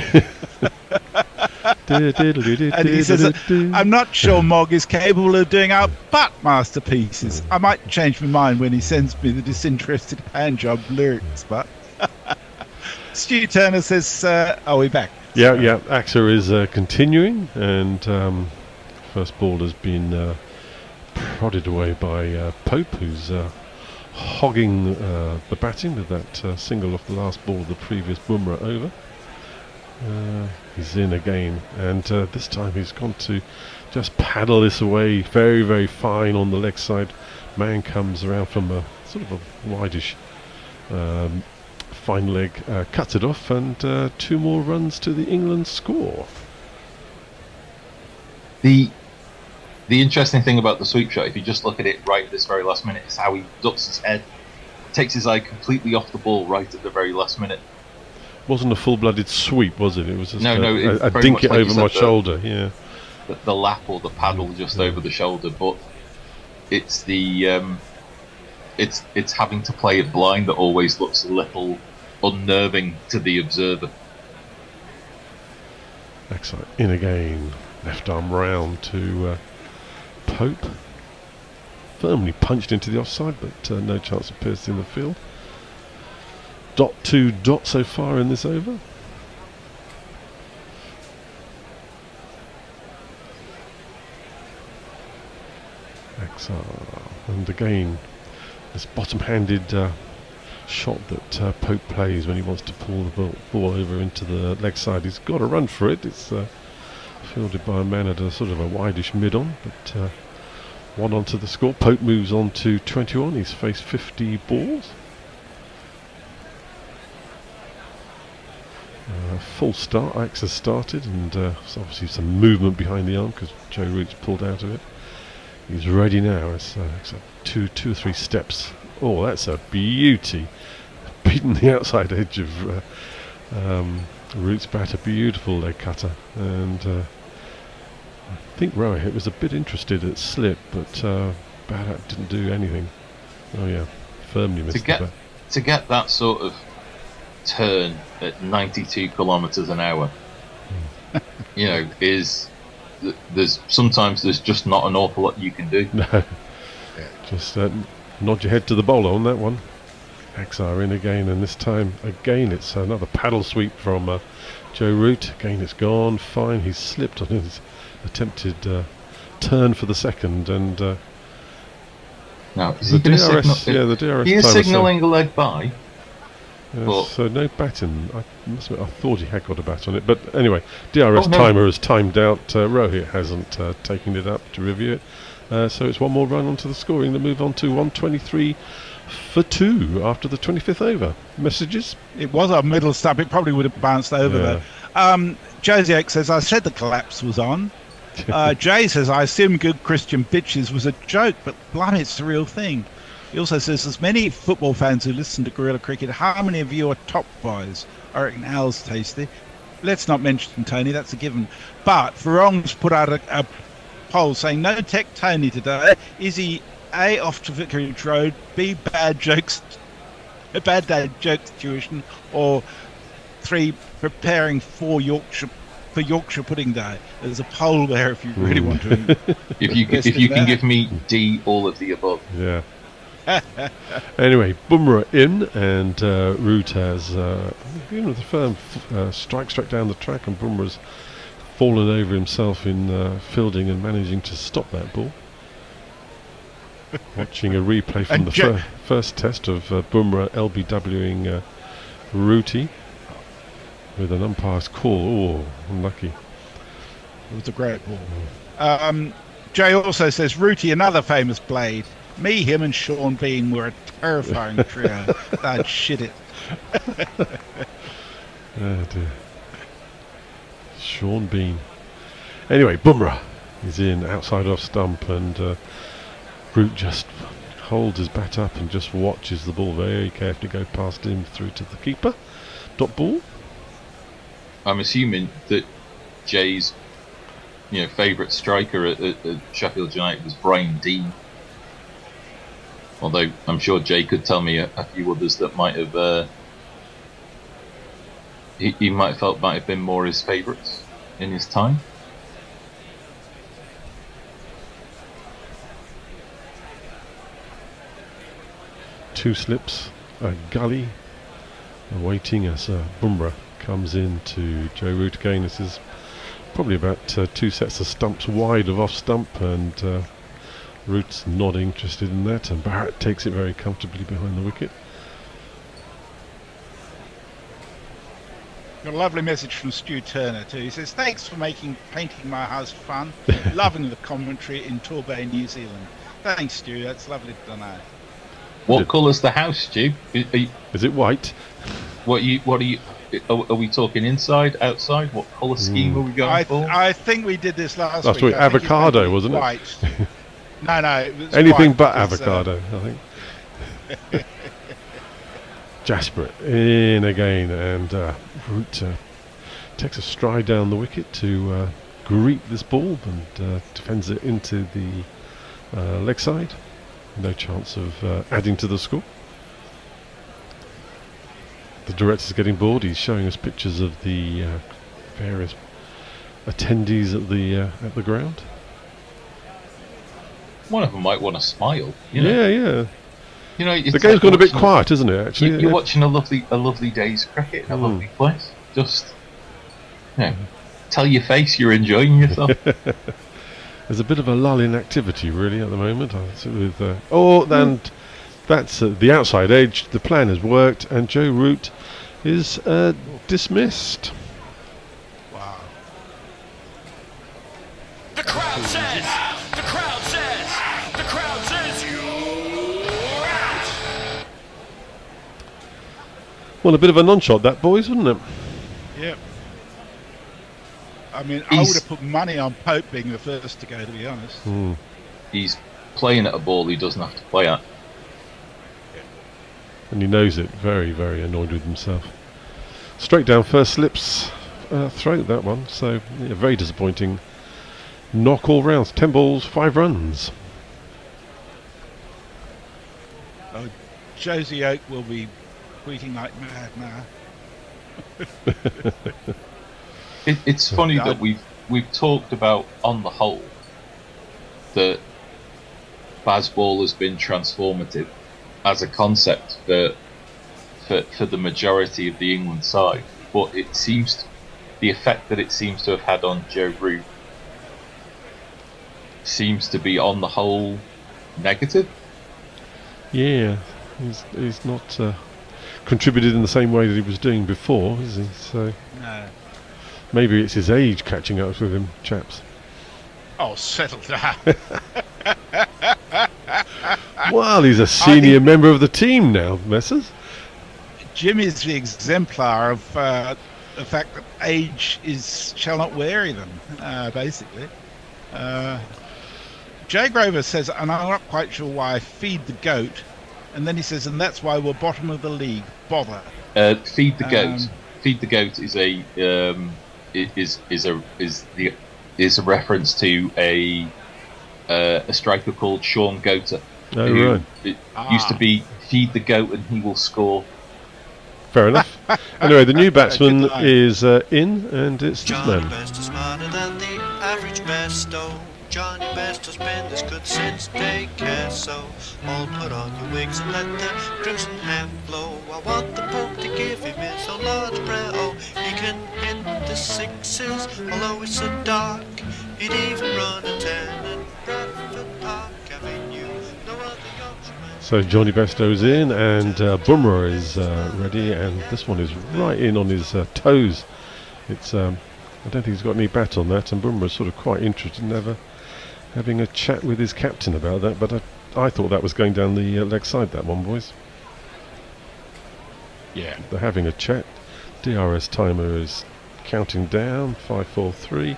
And he says, "I'm not sure Mog is capable of doing our butt masterpieces. I might change my mind when he sends me the disinterested handjob lyrics, but..." Stu Turner says, "Are we back?" Yeah, AXA is continuing, and first ball has been prodded away by Pope, who's hogging the batting with that single off the last ball of the previous Bumrah over. He's in again, and this time he's gone to just paddle this away very, very fine on the leg side. Man comes around from a sort of a wideish fine leg, cuts it off, and 2 more runs to the England score. The interesting thing about the sweep shot, if you just look at it right this very last minute, is how he ducks his head, takes his eye completely off the ball right at the very last minute. Wasn't a full-blooded sweep, was it? It was just a dink it over my shoulder. Yeah, the lap or the paddle just over the shoulder, but it's the it's having to play it blind that always looks a little unnerving to the observer. Excellent. In again, left arm round to Pope. Firmly punched into the offside, but no chance of piercing the field. .2 so far in this over. Excellent. And again, this bottom-handed shot that Pope plays when he wants to pull the ball over into the leg side. He's got to run for it. It's fielded by a man at a sort of a wideish mid-on, but 1 onto the score. Pope moves on to 21. He's faced 50 balls. Full start. Axe has started, and there's obviously some movement behind the arm because Joe Root's pulled out of it. He's ready now. It's 2 or 3 steps. Oh, that's a beauty. Beaten the outside edge of Root's bat, a beautiful leg cutter, and I think Rohit was a bit interested at slip, but Bharat didn't do anything. Oh yeah, firmly missed the bat. To get that sort of turn at 92 kilometres an hour, you know, there's just not an awful lot you can do. No, just nod your head to the bowler on that one. XR in again, and this time again it's another paddle sweep from Joe Root. Again it's gone fine. He's slipped on his attempted turn for the second, and now is he going to signal? Yeah, the DRS. He is signalling a leg by. So no batting. I thought he had got a bat on it, but anyway, DRS timer has timed out. Rohit hasn't taken it up to review it, so it's one more run onto the scoring to move on to 123 for 2 after the 25th over. Messages? It was a middle stump. It probably would have bounced over there. Josie X says, I said the collapse was on. Jay says, I assume good Christian Bitches was a joke, but blimey, it's the real thing. He also says, there's many football fans who listen to Guerrilla Cricket. How many of you are top boys? I reckon Al's tasty. Let's not mention Tony, that's a given. But Farong's put out a poll saying, no Tech Tony today. Is he A, off to Vicarage Road, B, bad dad jokes tuition, or 3, preparing for Yorkshire Pudding Day? There's a poll there if you really want to. if you can give me D, all of the above. Yeah. Anyway, Bumrah in, and Root has given the firm strike down the track, and Bumrah's fallen over himself in fielding and managing to stop that ball. Watching a replay from the first test of Bumrah LBWing Rooty with an umpire's call. Oh, unlucky. It was a great ball. Jay also says, Rooty, another famous blade. Me, him and Sean Bean were a terrifying trio. I'd shit it. Oh dear. Sean Bean. Anyway, Bumrah is in outside off stump, and Root just holds his bat up and just watches the ball very carefully go past him through to the keeper. Dot ball. I'm assuming that Jay's favourite striker at Sheffield United was Brian Dean. Although I'm sure Jay could tell me a few others that might have he might have felt might have been more his favourites in his time. Two slips, a gully awaiting as Bumrah comes in to Joe Root again. This is probably about 2 sets of stumps wide of off stump, and Root's not interested in that, and Barrett takes it very comfortably behind the wicket. Got a lovely message from Stu Turner too. He says, thanks for painting my house fun. Loving the commentary in Torbay, New Zealand. Thanks, Stu. That's lovely to know. What colour's the house, Stu? Is it white? What are you? Are we talking inside, outside? What colour scheme are we going for? I think we did this last week. Week. Avocado, wasn't white. it? No, it was anything white, but avocado, I think. Jasper in again, and Root takes a stride down the wicket to greet this ball, and defends it into the leg side. No chance of adding to the score. The director's getting bored. He's showing us pictures of the various attendees at the ground. One of them might want to smile. Yeah. It's the game's gone a bit quiet, isn't it? Actually, you're watching a lovely day's cricket, a lovely place. Just, tell your face you're enjoying yourself. There's a bit of a lull in activity, really, at the moment. And that's the outside edge. The plan has worked, and Joe Root is dismissed. Wow. The crowd says you're out. Well, a bit of a non-shot, that, boys, wasn't it? Yep. I mean, I would have put money on Pope being the first to go, to be honest. He's playing at a ball he doesn't have to play at. And he knows it. Very, very annoyed with himself. Straight down first slips throat, that one. So yeah, very disappointing knock all rounds. 10 balls, 5 runs. Oh, Josie Oak will be tweeting like mad now. It's funny that we've talked about, on the whole, that Bazball has been transformative as a concept for the majority of the England side, but it seems the effect that it seems to have had on Joe Root seems to be, on the whole, negative. Yeah, he's not contributed in the same way that he was doing before, is he? So No. maybe it's his age catching up with him, chaps. Oh, settle down. Well, he's a senior member of the team now, Messers. Jim is the exemplar of the fact that age shall not weary them, basically. Jay Grover says, and I'm not quite sure why, feed the goat, and then he says, and that's why we're bottom of the league. Bother. Feed the goat. Feed the goat is a reference to a striker called Sean Goater. Oh, who right. It used to be feed the goat and he will score. Fair enough. Anyway, the new batsman is in, and it's this man. Best is smarter than the average besto. Johnny Best has been this good since daycare, so all put on your wigs and let the crimson hair flow. I want the Pope to give him his own large prayer. Oh, he can hit the sixes, although it's so dark. He'd even run a 10 at Bradford Park Avenue. No other Yorkshireman. So Johnny Besto's in, and Bumrah is ready, and this one is right in on his toes. It's I don't think he's got any bat on that, and Bumrah's sort of quite interested in having a chat with his captain about that, but I thought that was going down the leg side, that one, boys. Yeah. They're having a chat. DRS timer is counting down, 5, 4, 3,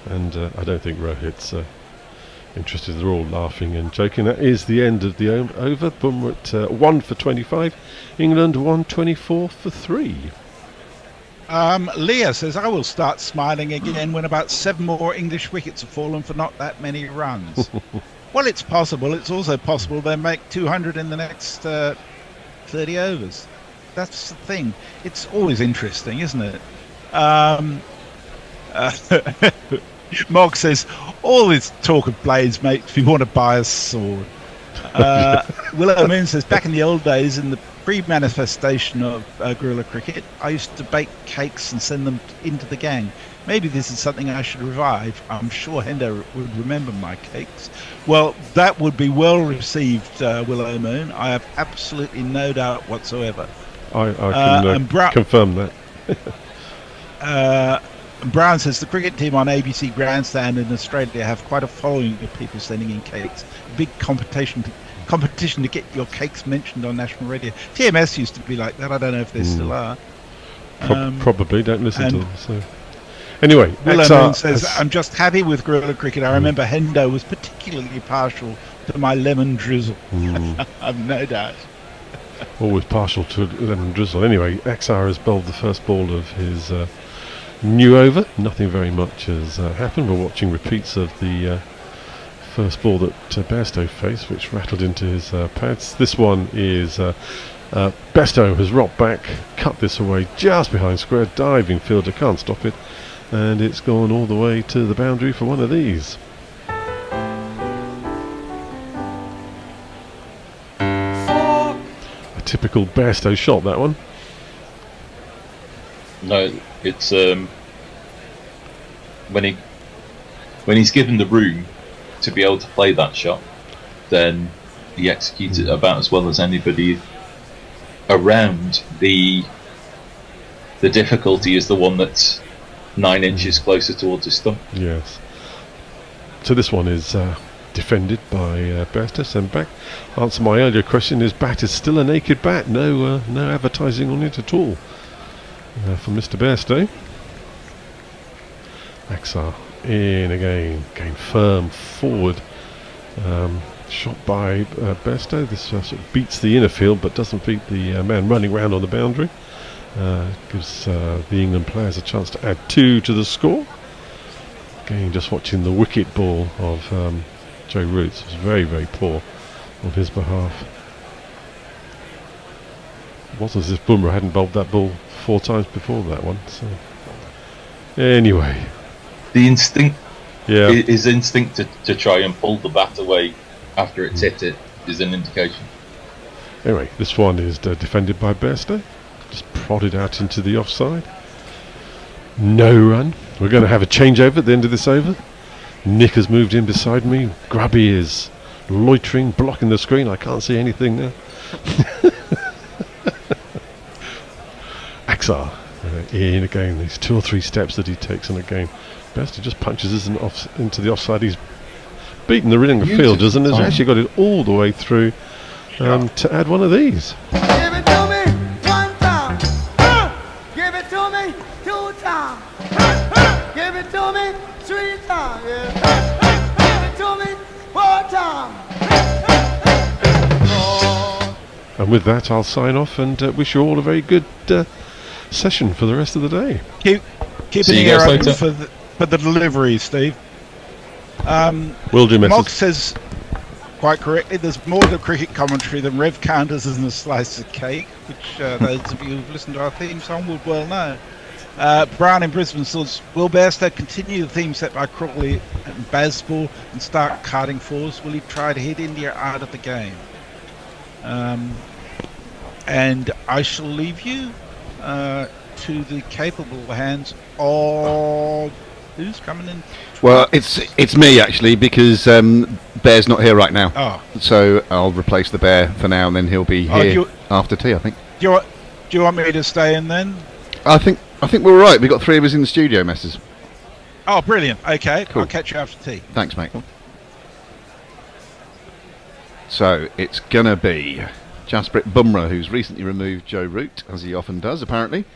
and I don't think Rohit's interested. They're all laughing and joking. That is the end of the over. Bumrah at 1 for 25. England 124 for 3. Leah says, I will start smiling again when about 7 more English wickets have fallen for not that many runs. Well, it's possible. It's also possible they make 200 in the next 30 overs. That's the thing. It's always interesting, isn't it? Mog says, all this talk of blades makes me want to buy a sword. Willow Moon says, back in the old days, in the pre-manifestation of guerrilla cricket, I used to bake cakes and send them into the gang. Maybe this is something I should revive. I'm sure Hendo would remember my cakes. Well, that would be well received, Willow Moon. I have absolutely no doubt whatsoever. I can confirm that. Brown says the cricket team on ABC Grandstand in Australia have quite a following of people sending in cakes. Big competition to get your cakes mentioned on national radio. TMS used to be like that. I don't know if they still are. Probably don't listen to them. So anyway, Willow Moon says, I'm just happy with guerrilla cricket. I remember Hendo was particularly partial to my lemon drizzle. I've no doubt. Always partial to lemon drizzle. Anyway, Axar has bowled the first ball of his new over. Nothing very much has happened. We're watching repeats of the first ball that Bairstow faced, which rattled into his pads. This one is Bairstow has rocked back, cut this away just behind square, diving fielder can't stop it, and it's gone all the way to the boundary for one of these. A typical Bairstow shot, that one. No, it's when he's given the room to be able to play that shot, then he executes it about as well as anybody around. The difficulty is the one that's 9 inches closer towards his stump. Yes. So this one is defended by Bairstow, sent back. Answer my earlier question: his bat is still a naked bat. No advertising on it at all from Mr. Bairstow. Axar in again, game firm forward. Shot by Bairstow. This sort of beats the inner field, but doesn't beat the man running round on the boundary. Gives the England players a chance to add 2 to the score. Again, just watching the wicket ball of Joe Root. It was very, very poor on his behalf. It was as if Bumrah hadn't bowled that ball 4 times before that one. So anyway, the instinct, yeah, his instinct to try and pull the bat away after it's hit it is an indication. Anyway, this one is defended by Bairstow. Just prodded out into the offside. No run. We're going to have a changeover at the end of this over. Nick has moved in beside me. Grubby is loitering, blocking the screen. I can't see anything now. Axar in again. These 2 or 3 steps that he takes in a game. Bairstow just punches us into the offside. He's beaten the ring of fielders and has actually got it all the way through to add one of these. Give it to me 1 time. Give it to me 2 times. Give it to me 3 times. Yeah. Give it to me 4 times. And with that, I'll sign off and wish you all a very good session for the rest of the day. Keep an ear open for the delivery, Steve. Will do, Mog says quite correctly, there's more to cricket commentary than rev counters and a slice of cake, which those of you who've listened to our theme song would well know. Brown in Brisbane says, will Bairstow continue the theme set by Crawley and Bazball and start carding 4s? Will he try to hit India out of the game? And I shall leave you to the capable hands of who's coming in. Well, it's me actually, because Bear's not here right now. Oh. So I'll replace the Bear for now, and then he'll be here after tea, I think. Do you want me to stay in then? I think we're all right. We've got 3 of us in the studio, messes. Oh, brilliant. Okay, Cool. I'll catch you after tea. Thanks, mate. So it's gonna be Jasprit Bumrah, who's recently removed Joe Root, as he often does, apparently.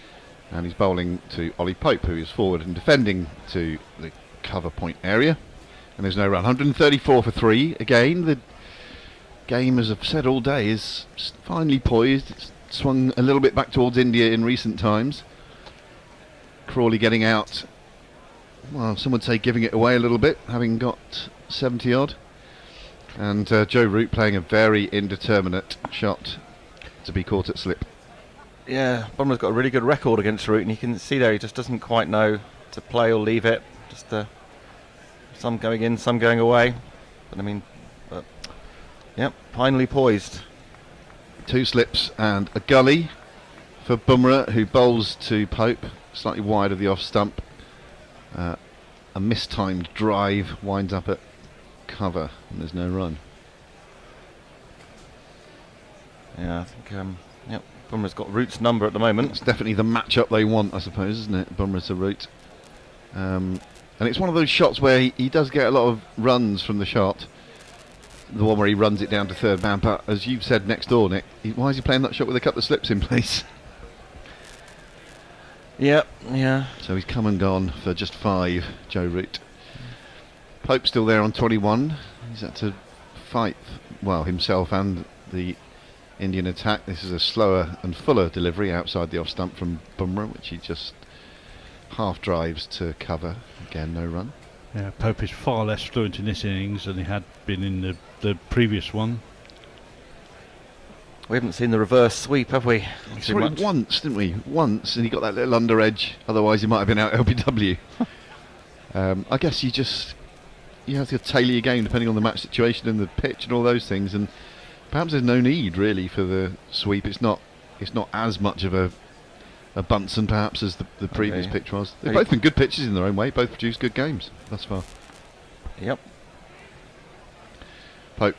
And he's bowling to Ollie Pope, who is forward and defending to the cover point area. And there's no run. 134 for 3. Again, the game, as I've said all day, is finely poised. It's swung a little bit back towards India in recent times. Crawley getting out, well, some would say giving it away a little bit, having got 70 odd. And Joe Root playing a very indeterminate shot to be caught at slip. Yeah, Bumrah's got a really good record against Root, and you can see there he just doesn't quite know to play or leave it. Just some going in, some going away. But I mean, yep, finely poised. 2 slips and a gully for Bumrah, who bowls to Pope, slightly wide of the off stump. A mistimed drive winds up at cover, and there's no run. Yeah, I think yep, Bumrah's got Root's number at the moment. It's definitely the matchup they want, I suppose, isn't it? Bumrah to Root. And it's one of those shots where he does get a lot of runs from the shot. The one where he runs it down to third man, but as you've said next door, Nick, why is he playing that shot with a couple of slips in place? Yep, yeah. So he's come and gone for just 5, Joe Root. Pope's still there on 21. He's had to fight, well, himself and the Indian attack. This is a slower and fuller delivery outside the off stump from Bumrah, which he just half drives to cover. Again, no run. Yeah, Pope is far less fluent in this innings than he had been in the previous one. We haven't seen the reverse sweep, have we? We saw it once, didn't we? Once, and he got that little under edge. Otherwise, he might have been out LBW. I guess you have to tailor your game depending on the match situation and the pitch and all those things. And perhaps there's no need really for the sweep. It's not as much of a Bunsen perhaps as the previous pitch was. They've both been good pitches in their own way. Both produced good games thus far. Yep. Pope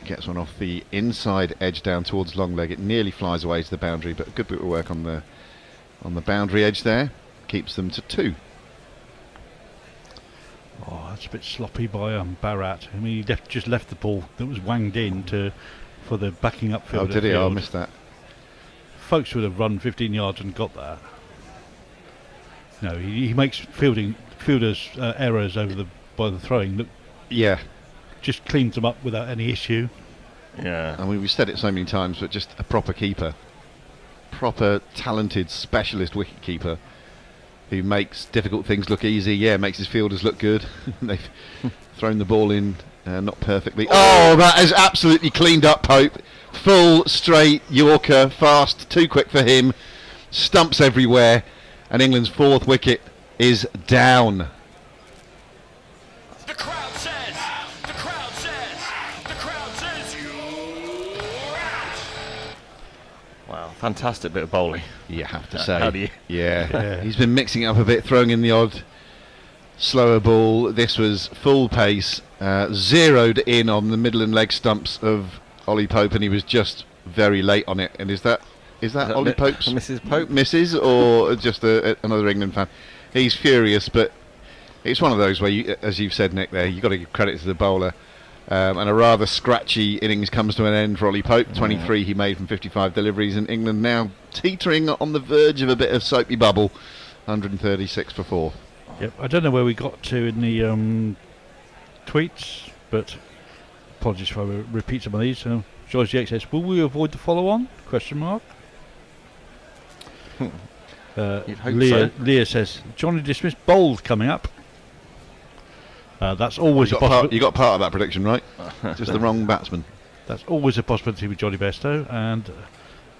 gets one off the inside edge down towards long leg. It nearly flies away to the boundary, but a good bit of work on the boundary edge there keeps them to 2. Oh, that's a bit sloppy by Bharat. I mean, he just left the ball that was wanged in for the backing up field. Oh, did he? I missed that. Folks would have run 15 yards and got that. No, he makes fielders errors by the throwing. Look, yeah, just cleans them up without any issue. Yeah, I mean, we've said it so many times, but just a proper keeper proper talented specialist wicketkeeper who makes difficult things look easy. Yeah, makes his fielders look good. They've thrown the ball in not perfectly. Oh, that is absolutely cleaned up, Pope. Full, straight, Yorker, fast, too quick for him. Stumps everywhere. And England's 4th wicket is down. The crowd says, the crowd says, the crowd says you're out. Wow, fantastic bit of bowling. You have to How say. do you? Yeah. He's been mixing it up a bit, throwing in the odd slower ball. This was full pace, zeroed in on the middle and leg stumps of Ollie Pope, and he was just very late on it. And is that Ollie Pope's Mrs. Pope? Mrs. or just another England fan? He's furious, but it's one of those where, you, as you've said, Nick, there, you've got to give credit to the bowler. And a rather scratchy innings comes to an end for Ollie Pope. 23 he made from 55 deliveries, and England now teetering on the verge of a bit of soapy bubble. 136 for 4. Yep. I don't know where we got to in the tweets, but apologies if I repeat some of these. George Yates says, "Will we avoid the follow-on?" Question mark. Leah says, "Johnny dismissed bowled coming up." That's always you got part of that prediction right. Just the wrong batsman. That's always a possibility with Johnny Besto. And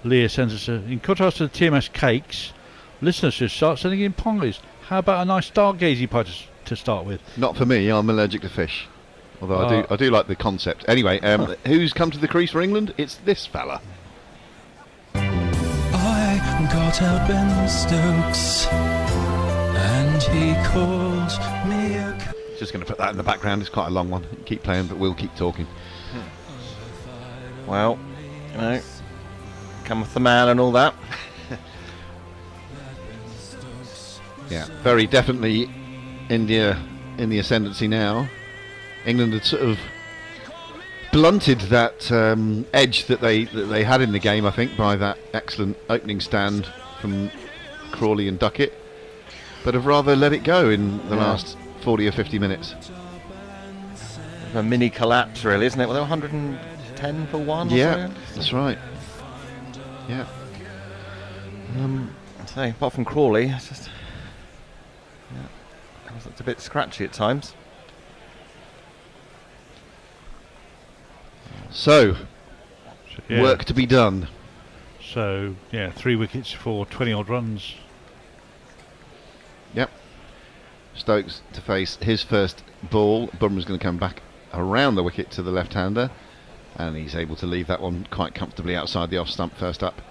Leah sends us in contrast to the TMS cakes, listeners should start sending in pies. How about a nice stargazing pie to start with? Not for me. I'm allergic to fish. Although I do like the concept. Anyway, who's come to the crease for England? It's this fella. I got out Ben Stokes, and he called me a... Just going to put that in the background. It's quite a long one. Keep playing, but we'll keep talking. Well, you know, cometh the man and all that. Yeah, very definitely India in the ascendancy now. England had sort of blunted that edge that they had in the game, I think, by that excellent opening stand from Crawley and Duckett, but have rather let it go in the last 40 or 50 minutes. A mini collapse, really, isn't it? Well, they were 110 for 1. Yeah, that's right. Yeah. I'd say, apart from Crawley, it's just it's a bit scratchy at times. So, work to be done. So, 3 wickets for 20 odd runs. Yep. Stokes to face his first ball. Bumrah's going to come back around the wicket to the left-hander, and he's able to leave that one quite comfortably outside the off-stump first up.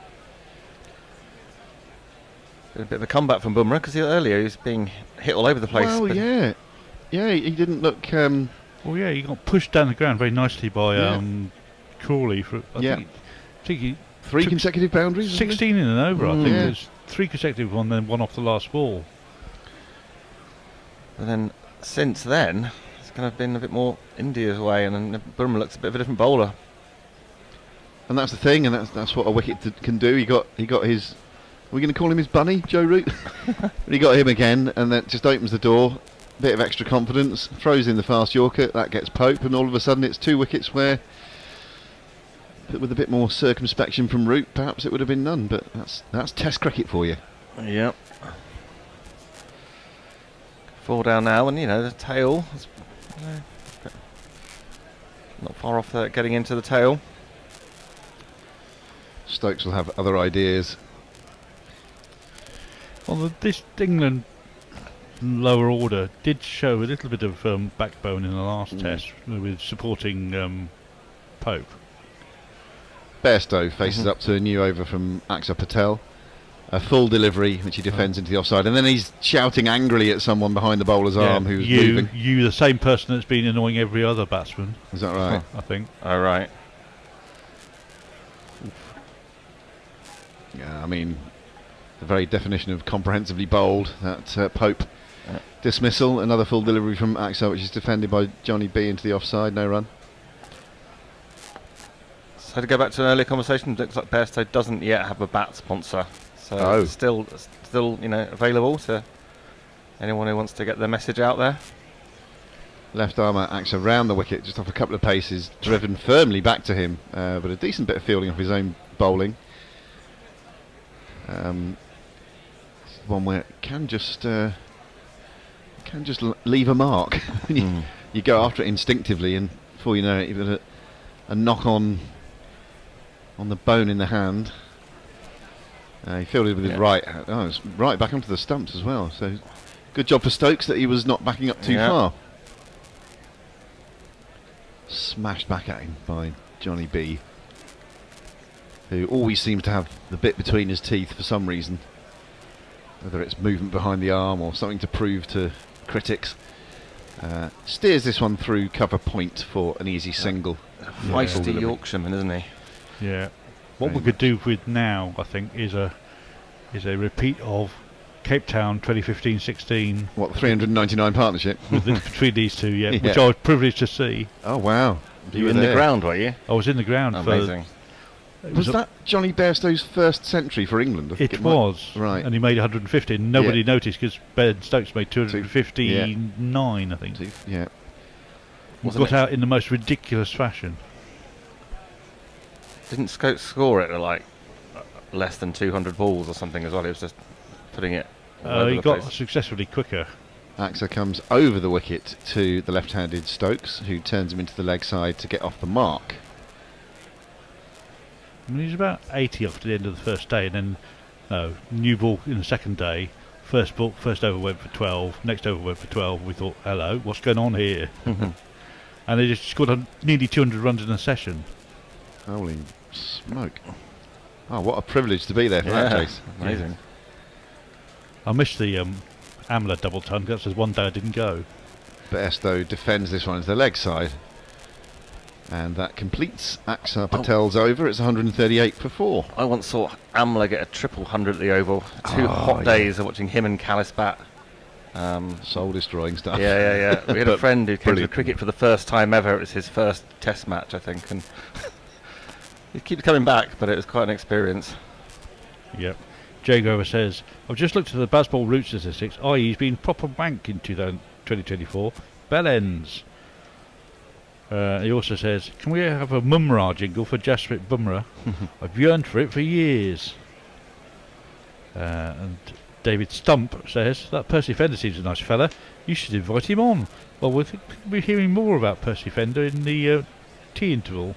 A bit of a comeback from Bumrah, because earlier he was being hit all over the place. Well, yeah, he didn't look... he got pushed down the ground very nicely by Crawley. I think he 3 consecutive boundaries? 16 in an over, I think. There's 3 consecutive one, then 1 off the last ball. And then, since then, it's kind of been a bit more India's way, and then Bumrah looks a bit of a different bowler. And that's the thing, and that's what a wicket can do. He got his... Are we going to call him his bunny, Joe Root? But he got him again, and that just opens the door. Bit of extra confidence, throws in the fast Yorker, that gets Pope, and all of a sudden it's 2 wickets where, with a bit more circumspection from Root, perhaps it would have been none, but that's Test cricket for you. Yep. 4 down now, and the tail is not far off getting into the tail. Stokes will have other ideas. Well, this England lower order did show a little bit of backbone in the last test with supporting Pope. Bairstow faces up to a new over from Axar Patel. A full delivery, which he defends into the offside, and then he's shouting angrily at someone behind the bowler's arm who's moving. You, the same person that's been annoying every other batsman. Is that right? I think. Oh, right. Yeah, I mean, the very definition of comprehensively bowled, that Pope dismissal. Another full delivery from Axar, which is defended by Johnny B into the offside, no run. So to go back to an earlier conversation, it looks like Bairstow doesn't yet have a bat sponsor. So it's still available to anyone who wants to get their message out there. Left armour Axar round the wicket, just off a couple of paces, driven firmly back to him, but a decent bit of fielding off his own bowling. One where it can just leave a mark. You go after it instinctively, and before you know it, you've got a knock on the bone in the hand. He fielded with his right. Oh, it's right back onto the stumps as well. So good job for Stokes that he was not backing up too far. Smashed back at him by Johnny B, who always seems to have the bit between his teeth for some reason. Whether it's movement behind the arm or something to prove to critics. Steers this one through cover point for an easy single. Feisty Yorkshireman, isn't he? Yeah. What we could do with now, I think, is a repeat of Cape Town 2015-16. What, the 399 partnership? Between these two, which I was privileged to see. Oh, wow. You were in the ground, were you? I was in the ground. Amazing. Was that Johnny Bairstow's first century for England? It was. Right. And he made 150, and nobody noticed because Ben Stokes made 259, I think. Yeah. He got out in the most ridiculous fashion. Didn't Stokes score it at like less than 200 balls or something as well? He was just putting it all over he the got place. successfully quicker. Axer comes over the wicket to the left-handed Stokes, who turns him into the leg side to get off the mark. I mean, he's about 80 off to the end of the first day, and then new ball in the second day. First over went for 12, next over went for 12. We thought, hello, what's going on here? And they just scored nearly 200 runs in a session. Holy smoke. Oh, what a privilege to be there for that chase. Amazing. I missed the Amla double ton, because there's one day I didn't go. Bairstow defends this one into the leg side. And that completes Axar Patel's over. It's 138 for 4. I once saw Amla get a triple 100 at the Oval. Two hot days of watching him and Callis bat. Soul destroying stuff. Yeah. We had a friend who came to cricket for the first time ever. It was his first test match, I think. And he keeps coming back, but it was quite an experience. Yep. Jay Grover says, I've just looked at the baseball route statistics, i.e. he's been proper wank in 2024. Bell ends. He also says, can we have a Bumrah jingle for Jasprit Bumrah? I've yearned for it for years. And David Stump says, that Percy Fender seems a nice fella. You should invite him on. Well, we'll be hearing more about Percy Fender in the tea interval.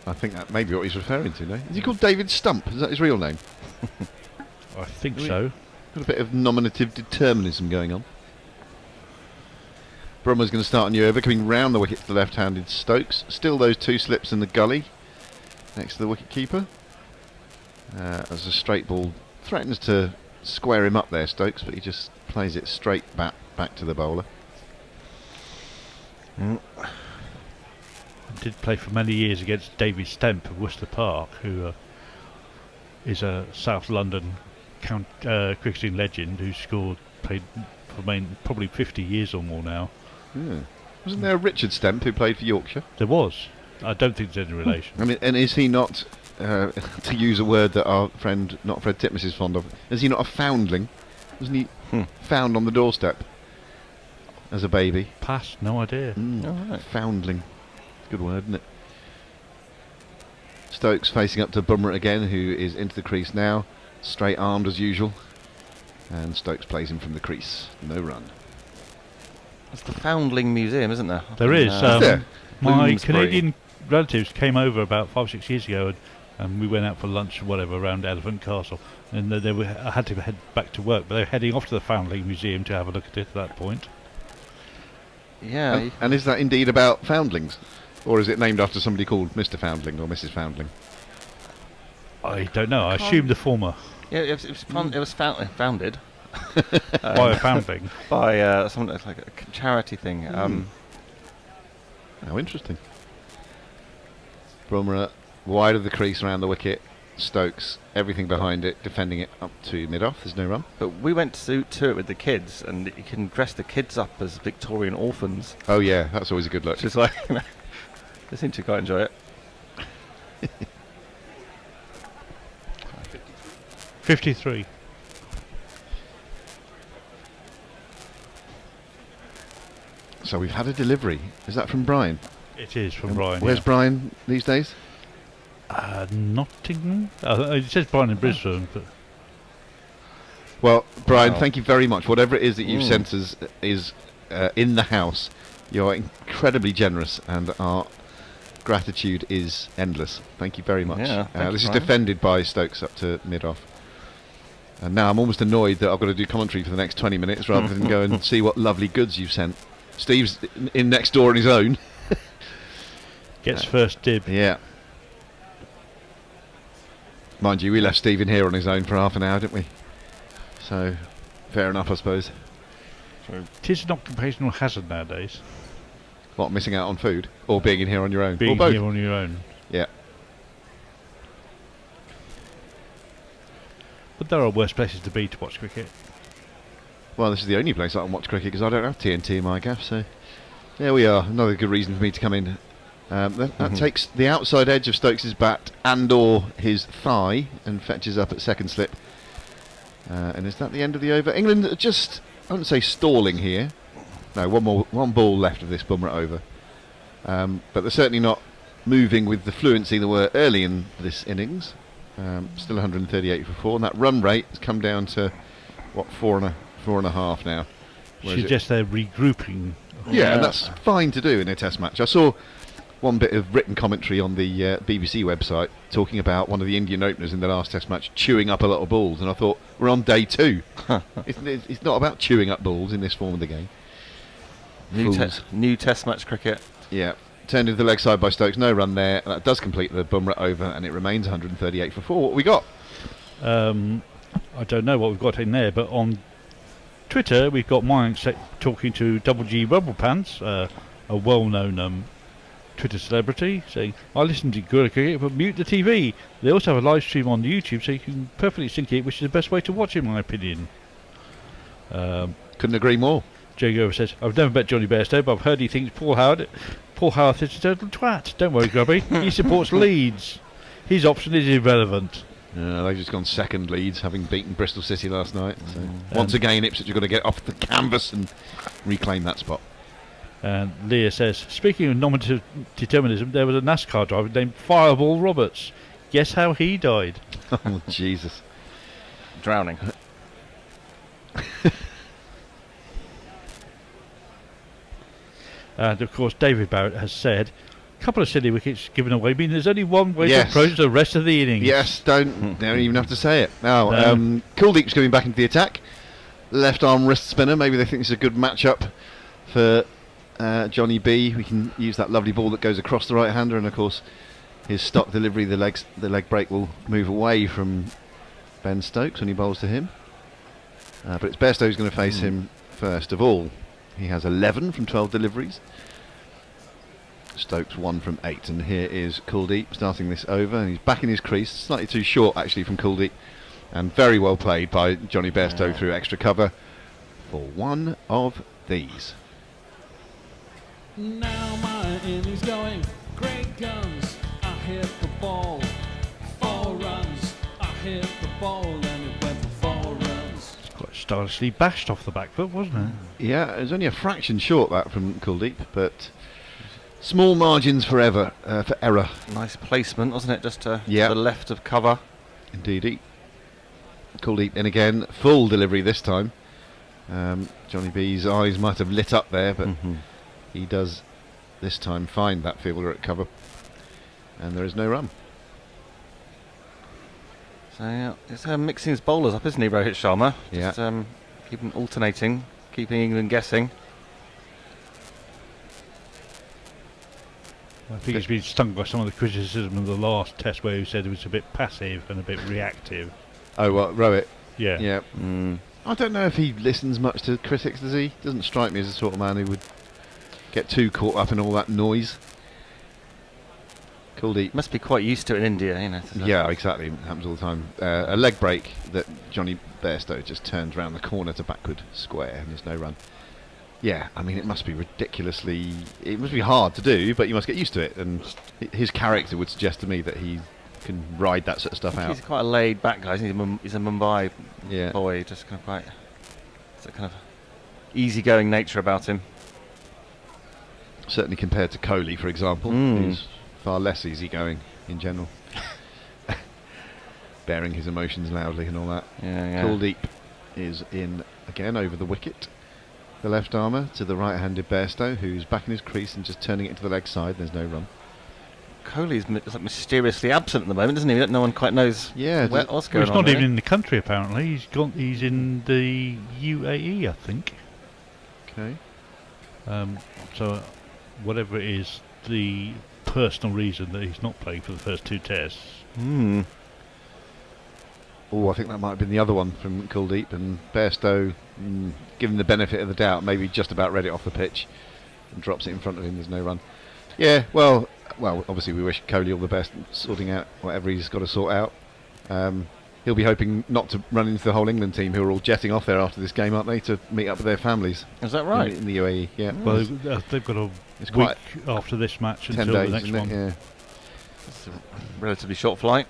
I think that may be what he's referring to now. Is he called David Stump? Is that his real name? I think so. Got a bit of nominative determinism going on. Bumrah's going to start a new over, coming round the wicket to the left-handed Stokes. Still those two slips in the gully next to the wicket-keeper. As a straight ball threatens to square him up there, Stokes, but he just plays it straight back to the bowler. Did play for many years against David Stemp of Worcester Park, who is a South London cricketing legend who's played for probably 50 years or more now. Wasn't there a Richard Stemp who played for Yorkshire? There was. I don't think there's any relation. I mean, and is he not, to use a word that our friend, not Fred Titmus, is fond of, is he not a foundling? Wasn't he found on the doorstep as a baby? Pass, no idea. Right. Foundling. Good word, isn't it? Stokes facing up to Bumrah again, who is into the crease now. Straight armed as usual. And Stokes plays him from the crease. No run. That's the Foundling Museum, isn't there? There is. There? My Canadian relatives came over about 5 or 6 years ago, and we went out for lunch or whatever around Elephant Castle. And I had to head back to work, but they were heading off to the Foundling Museum to have a look at it at that point. Yeah. And is that indeed about foundlings? Or is it named after somebody called Mr. Foundling or Mrs. Foundling? I don't know. I assume the former. Yeah, it was founded by a foundling, by someone like a charity thing. How interesting. Bumrah wide of the crease around the wicket. Stokes everything behind it, defending it up to mid-off. There's no run. But we went to it with the kids, and you can dress the kids up as Victorian orphans. Oh yeah, that's always a good look. Just like they seem to quite enjoy it. 53. So we've had a delivery. Is that from Brian? It is from Brian. Where's Brian these days? Nottingham. It says Brian in Brisbane, but Well, Brian, Wow. thank you very much. Whatever it is that you've sent us is in the house. You're incredibly generous, and our gratitude is endless. Thank you very much. Yeah, thank this you, is Brian. defended by Stokes up to mid-off. And now I'm almost annoyed that I've got to do commentary for the next 20 minutes rather than go and see what lovely goods you've sent. Steve's in next door on his own. Gets first dib. Yeah. Mind you, we left Steve in here on his own for half an hour, didn't we? So, fair enough, I suppose. It is an occupational hazard nowadays. What, missing out on food? Or being in here on your own? Being or both? here on your own. Yeah. But there are worse places to be to watch cricket. Well, this is the only place I can watch cricket because I don't have TNT in my gaff, so there we are. Another good reason for me to come in. That takes the outside edge of Stokes' bat and or his thigh and fetches up at second slip. And is that the end of the over? England are just, I wouldn't say stalling here. No, one ball left of this Bumrah over. But they're certainly not moving with the fluency they were early in this innings. Still 138 for 4, and that run rate has come down to, what, 4.5 now. Suggest they're regrouping. Yeah, and that's fine to do in a test match. I saw one bit of written commentary on the BBC website talking about one of the Indian openers in the last test match chewing up a lot of balls, and I thought, we're on day 2. It's not about chewing up balls in this form of the game. New test match cricket. Yeah. Turned into the leg side by Stokes, no run there. That does complete the Bumrah over, and it remains 138 for 4. What we got? I don't know what we've got in there, but on Twitter we've got Mayank talking to Double G Rubble Pants, a well-known Twitter celebrity, saying, I listen to good cricket, but mute the TV. They also have a live stream on YouTube, so you can perfectly sync it, which is the best way to watch it, in my opinion. Couldn't agree more. Jago says, I've never met Johnny Bairstow, but I've heard he thinks Paul Howarth is a total twat. Don't worry, Grubby. He supports Leeds. His option is irrelevant. They've just gone second Leeds, having beaten Bristol City last night. So once again, Ipswich are going to get off the canvas and reclaim that spot. And Leah says, speaking of nominative determinism, there was a NASCAR driver named Fireball Roberts. Guess how he died? Oh, Jesus. Drowning. And of course, David Barrett has said, a couple of silly wickets given away mean there's only one way to approach the rest of the innings. Yes, don't even have to say it. Now, Kuldeep's coming back into the attack. Left arm wrist spinner. Maybe they think it's a good matchup for Johnny B. We can use that lovely ball that goes across the right hander, and of course, his stock delivery, the leg break will move away from Ben Stokes when he bowls to him. But it's Bairstow who's going to face him first of all. He has 11 from 12 deliveries. Stokes 1 from 8, and here is Kuldeep starting this over, and he's back in his crease, slightly too short actually from Kuldeep, and very well played by Johnny Bairstow through extra cover for one of these. Now my innings going, great guns, I hit the ball, 4 runs, I hit the ball and it went for 4 runs. It's quite stylishly bashed off the back foot, wasn't it? Yeah, it was only a fraction short that from Kuldeep, but small margins for error. Nice placement, wasn't it? Just to the left of cover. Indeedy. Kuldeep in again, full delivery this time. Johnny B's eyes might have lit up there, but he does this time find that fielder at cover, and there is no run. So yeah, it's mixing his bowlers up, isn't he, Rohit Sharma? Yeah. Just keeping alternating, keeping England guessing. I think he's been stung by some of the criticism of the last test where he said it was a bit passive and a bit reactive. Oh, well, Rohit? Yeah. Yeah. I don't know if he listens much to critics, does he? Doesn't strike me as the sort of man who would get too caught up in all that noise. Kuldeep must be quite used to it in India, you know. Yeah, exactly. It happens all the time. A leg break that Johnny Bairstow just turns round the corner to backward square, and there's no run. Yeah, I mean, it must be ridiculously... It must be hard to do, but you must get used to it, and his character would suggest to me that he can ride that sort of stuff out. He's quite a laid-back guy, isn't he? He's a Mumbai Yeah. boy, just kind of quite... It's a kind of easygoing nature about him. Certainly compared to Kohli, for example, who's far less easygoing in general. Bearing his emotions loudly and all that. Yeah. Kuldeep is in again over the wicket. The left armour to the right-handed Bairstow, who's back in his crease and just turning it to the leg side. There's no run. Kohli's like mysteriously absent at the moment, isn't he? No one quite knows what's going Well, he's on. not even in the country apparently. He's in the UAE, I think. Okay. So whatever it is, the personal reason that he's not playing for the first 2 tests. Oh, I think that might have been the other one from Kuldeep, and Bairstow, given the benefit of the doubt, maybe just about read it off the pitch and drops it in front of him. There's no run. Yeah, well, obviously we wish Kohli all the best sorting out whatever he's got to sort out. He'll be hoping not to run into the whole England team, who are all jetting off there after this game, aren't they, to meet up with their families. Is that right? In the UAE, yeah. Well, they've got a week after this match 10 until days, the next one. Yeah. It's a relatively short flight.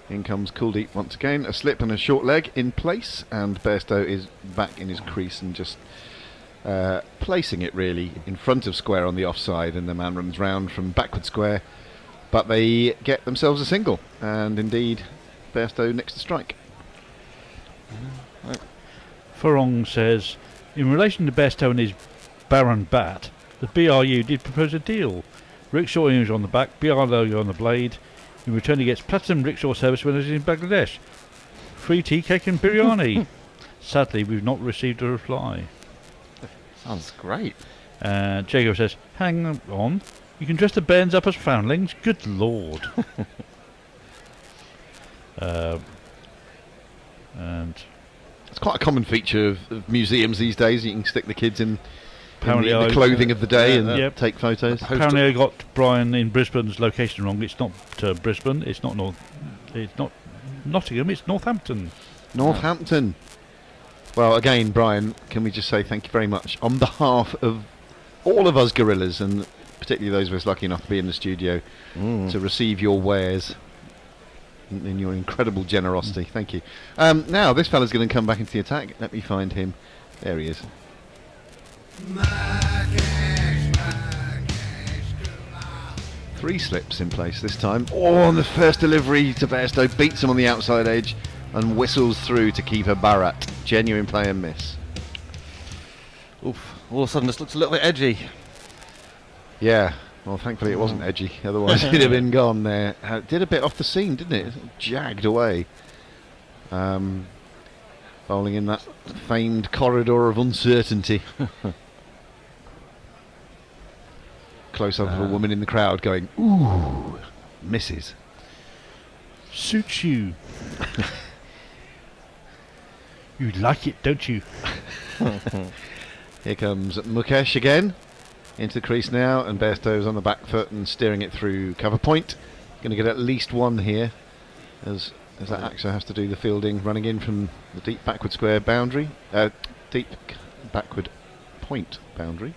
In comes Kuldeep once again, a slip and a short leg in place, and Bairstow is back in his crease and just placing it really in front of square on the offside, and the man runs round from backward square, but they get themselves a single, and indeed Bairstow next to strike. Furlong says, in relation to Bairstow and his Baron bat, the BRU did propose a deal. Rickshaw image on the back, BRU on the blade. In return he gets platinum rickshaw service when he's in Bangladesh. Free tea, cake and biryani. Sadly, we've not received a reply. Sounds great. Jago says, hang on, you can dress the bairns up as foundlings? Good lord. And it's quite a common feature of museums these days. You can stick the kids in apparently the clothing of the day and take photos. Apparently I got Brian in Brisbane's location wrong. It's not Brisbane, it's not Nottingham, it's Northampton. Northampton. Well, again, Brian, can we just say thank you very much on behalf of all of us gorillas, and particularly those of us lucky enough to be in the studio to receive your wares in your incredible generosity. Thank you. Now this fella's going to come back into the attack. Let me find him. There he is. 3 slips in place this time. Oh, on the first delivery to Bairstow, beats him on the outside edge and whistles through to keeper Bharat. Genuine play and miss. Oof, all of a sudden this looks a little bit edgy. Yeah, well thankfully it wasn't edgy, otherwise he'd have been gone there. Did a bit off the seam, didn't it? Jagged away. Bowling in that famed corridor of uncertainty. Close up of a woman in the crowd going, ooh, misses. Suits you. You like it, don't you? Here comes Mukesh again into the crease now, and Bairstow's on the back foot and steering it through cover point. Going to get at least one here as that Axo has to do the fielding, running in from the deep backward square boundary, deep backward point boundary,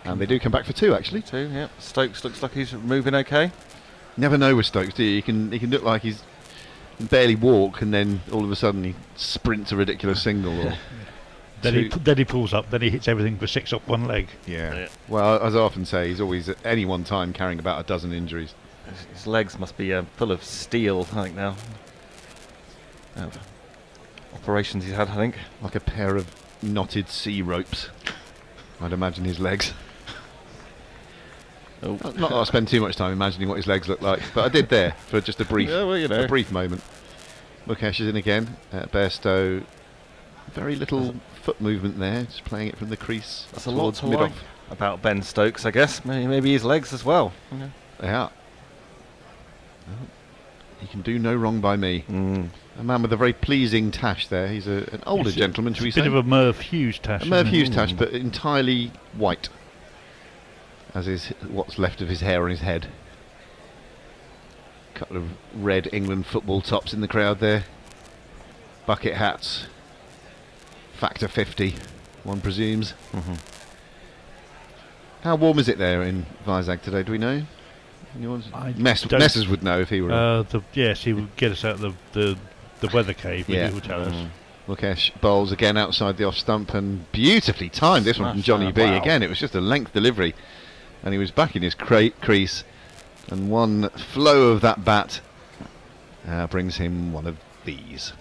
and they do come back for 2 actually. 2, yeah. Stokes looks like he's moving okay. Never know with Stokes, do you? He can look like he can barely walk, and then all of a sudden he sprints a ridiculous single. Or then he pulls up, then he hits everything for 6 up one leg. Yeah. Well, as I often say, he's always at any one time carrying about a dozen injuries. His legs must be full of steel, I think now. Operations he's had, I think. Like a pair of knotted sea ropes, I'd imagine his legs. Oh. Not that I spend too much time imagining what his legs look like, but I did there for just a brief, a brief moment. Mukesh is in again. Bairstow, very little foot movement there, just playing it from the crease. That's a lot to like about Ben Stokes, I guess. Maybe his legs as well. Yeah. They are. Oh, he can do no wrong by me. A man with a very pleasing tash there. He's an older gentleman, should we say? A bit of a Merv Hughes tash. A Merv Hughes tash, but entirely white, as is what's left of his hair on his head. A couple of red England football tops in the crowd there. Bucket hats. Factor 50, one presumes. How warm is it there in Vizag today? Do we know? Messers would know if he were. Yes, he would get us out of the weather cave. He would tell us. Mukesh bowls again outside the off stump, and beautifully timed this one from Johnny B. Wow. Again, it was just a length delivery, and he was back in his crease, and one flow of that bat brings him one of these.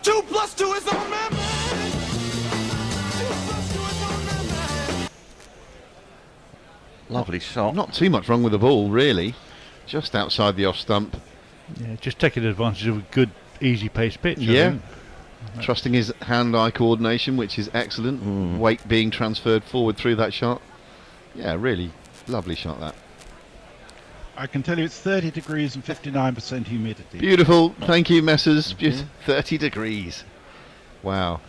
2 plus 2 is on man. Lovely shot. Not too much wrong with the ball, really. Just outside the off stump. Yeah, just taking advantage of a good, easy-paced pitch. I Yeah. think. Trusting his hand-eye coordination, which is excellent. Weight being transferred forward through that shot. Yeah, really lovely shot, that. I can tell you it's 30 degrees and 59% humidity. Beautiful. Thank you, Messrs. 30 degrees. Wow.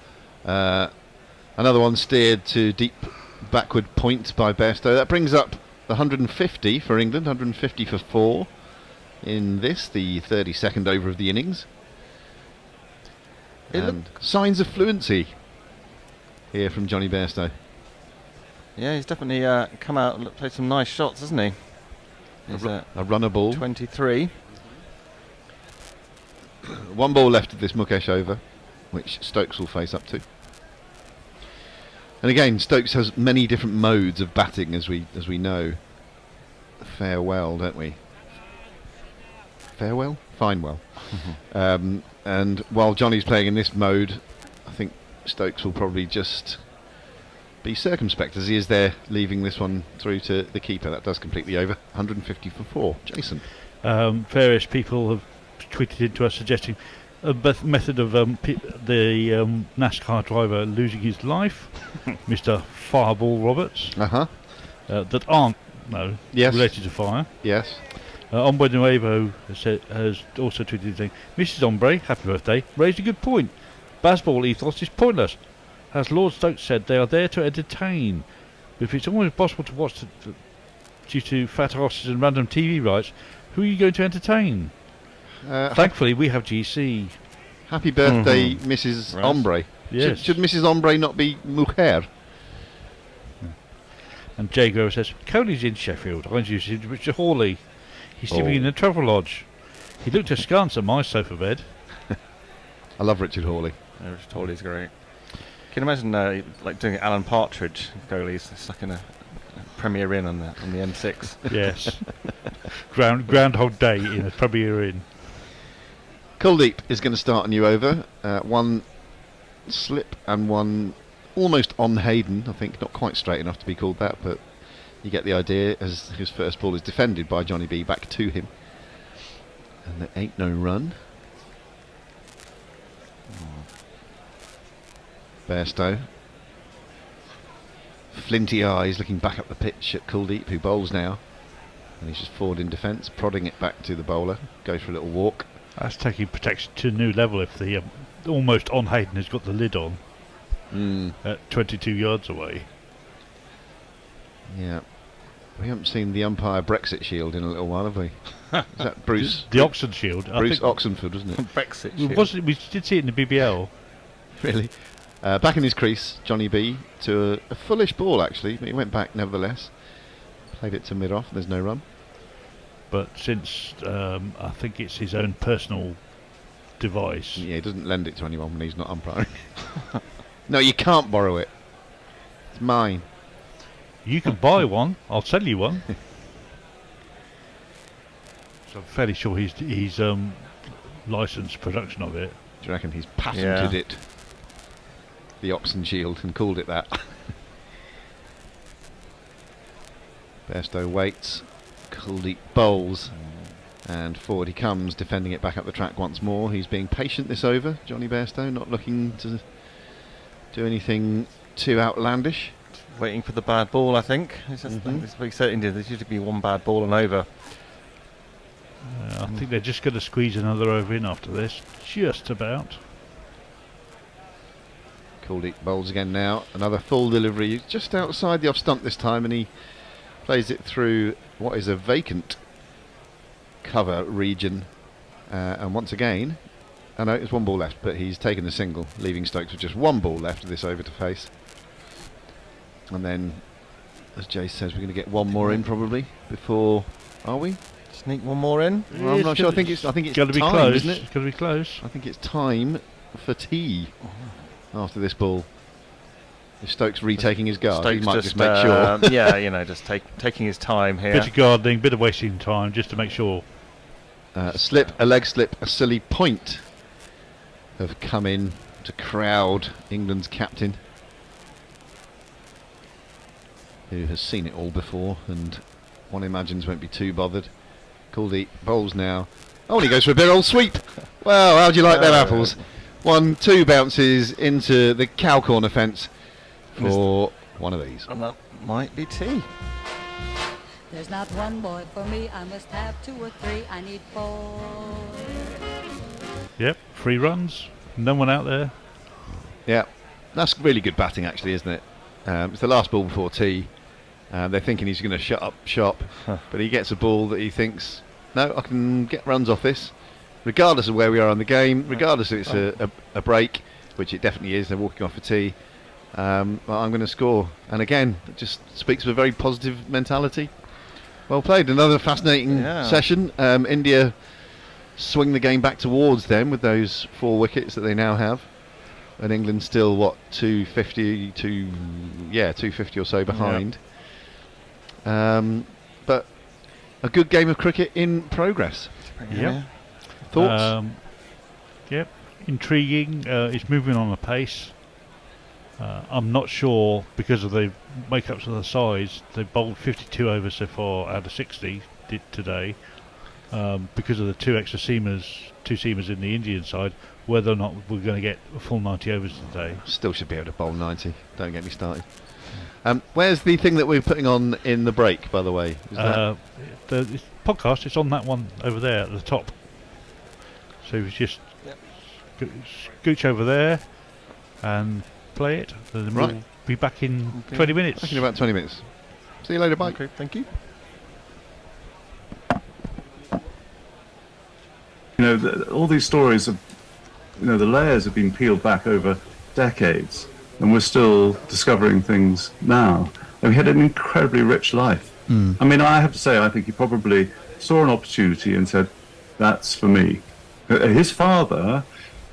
Another one steered to deep backward point by Bairstow. That brings up 150 for England, 150 for 4 in this, the 32nd over of the innings. And signs of fluency here from Johnny Bairstow. Yeah, he's definitely come out and played some nice shots, hasn't he? He's A runner ball. 23. One ball left of this Mukesh over, which Stokes will face up to. And again, Stokes has many different modes of batting, as we know. Farewell, don't we? Farewell? Fine well. And while Johnny's playing in this mode, I think Stokes will probably just be circumspect as he is there, leaving this one through to the keeper. That does complete the over. 150 for 4. Jason. Various people have tweeted into us suggesting a method of the NASCAR driver losing his life, Mr. Fireball Roberts, that aren't related to fire. Yes. Ombre Nuevo has also tweeted saying, Mrs. Ombre, happy birthday, raised a good point. Baseball ethos is pointless. As Lord Stokes said, they are there to entertain. But if it's almost impossible to watch due to fat asses and random TV rights, who are you going to entertain? Thankfully, we have GC. Happy birthday, Mrs. Ombre. Yes. Should Mrs. Ombre not be Mujer? And Jay Grover says, Coley's in Sheffield. I introduced him to Richard Hawley. He's sleeping in a travel lodge. He looked askance at my sofa bed. I love Richard Hawley. Yeah, Richard Hawley's great. Can you imagine like doing Alan Partridge goalies? It's like in a Premier Inn on the M6. Yes. Groundhog Day in a Premier Inn. Kuldeep is going to start a new over. One slip and one almost on Hayden. I think not quite straight enough to be called that, but you get the idea as his first ball is defended by Johnny B back to him. And there ain't no run. Bairstow. Flinty eyes looking back up the pitch at Kuldeep, who bowls now. And he's just forward in defence, prodding it back to the bowler. Goes for a little walk. That's taking protection to a new level if the almost on Hayden has got the lid on at 22 yards away. Yeah. We haven't seen the umpire Brexit shield in a little while, have we? Is that Bruce? The Oxen shield. Bruce Oxenford, wasn't it? Brexit shield. We did see it in the BBL. Really? Back in his crease, Johnny B to a fullish ball actually, but he went back nevertheless. Played it to mid-off, there's no run. But since I think it's his own personal device. Yeah, he doesn't lend it to anyone when he's not umpiring. No, you can't borrow it. It's mine. You can buy one. I'll sell you one. So I'm fairly sure he's licensed production of it. Do you reckon he's patented it? The Oxen Shield, and called it that. Bairstow waits. Kuldeep bowls. And forward he comes, defending it back up the track once more. He's being patient this over, Johnny Bairstow, not looking to do anything too outlandish. Waiting for the bad ball, I think. There's usually be one bad ball and over. I think they're just going to squeeze another over in after this. Just about. Kuldeep bowls again now. Another full delivery, just outside the off stump this time, and he plays it through what is a vacant cover region. And once again, I know it's one ball left, but he's taken a single, leaving Stokes with just one ball left of this over to face. And then, as Jay says, we're going to get one more in probably before. Are we? Sneak one more in? Well, I'm not sure. I think it's got to be time, close, isn't it? It's got to be close. I think it's time for tea after this ball. If Stokes retaking his guard, Stokes he might just make sure. Yeah, just taking his time here. Bit of gardening, bit of wasting time, just to make sure. A slip, a leg slip, a silly point. have come in to crowd England's captain, who has seen it all before and one imagines won't be too bothered. Kuldeep bowls now. Oh, and he goes for a big old sweep. Well, how do you like them apples? 1-2 bounces into the cow corner fence for one of these. And that might be tea. There's not one boy for me, I must have 2 or 3, I need 4. Yep, 3 runs, no one out there. Yeah, that's really good batting actually, isn't it? It's the last ball before tea. They're thinking he's going to shut up shop, but he gets a ball that he thinks, no, I can get runs off this, regardless of where we are in the game, regardless if it's a break, which it definitely is, they're walking off for tea. I'm going to score. And again, it just speaks of a very positive mentality. Well played. Another fascinating session. India swing the game back towards them with those 4 wickets that they now have. And England still, 250 or so behind. But a good game of cricket in progress. Yep. Thoughts? Yep. Intriguing. It's moving on a pace. I'm not sure, because of the makeups of the sides, they bowled 52 overs so far out of 60 today. Because of the 2 extra seamers in the Indian side, whether or not we're going to get a full 90 overs today. Still should be able to bowl 90. Don't get me started. Where's the thing that we're putting on in the break, by the way? Is the podcast, it's on that one over there at the top. So we just scooch over there and play it. Then we'll be back in 20 minutes. Back in about 20 minutes. See you later, bye. Okay, thank you. All these stories of, the layers have been peeled back over decades, and we're still discovering things now. And he had an incredibly rich life. I mean, I have to say, I think he probably saw an opportunity and said, that's for me. His father,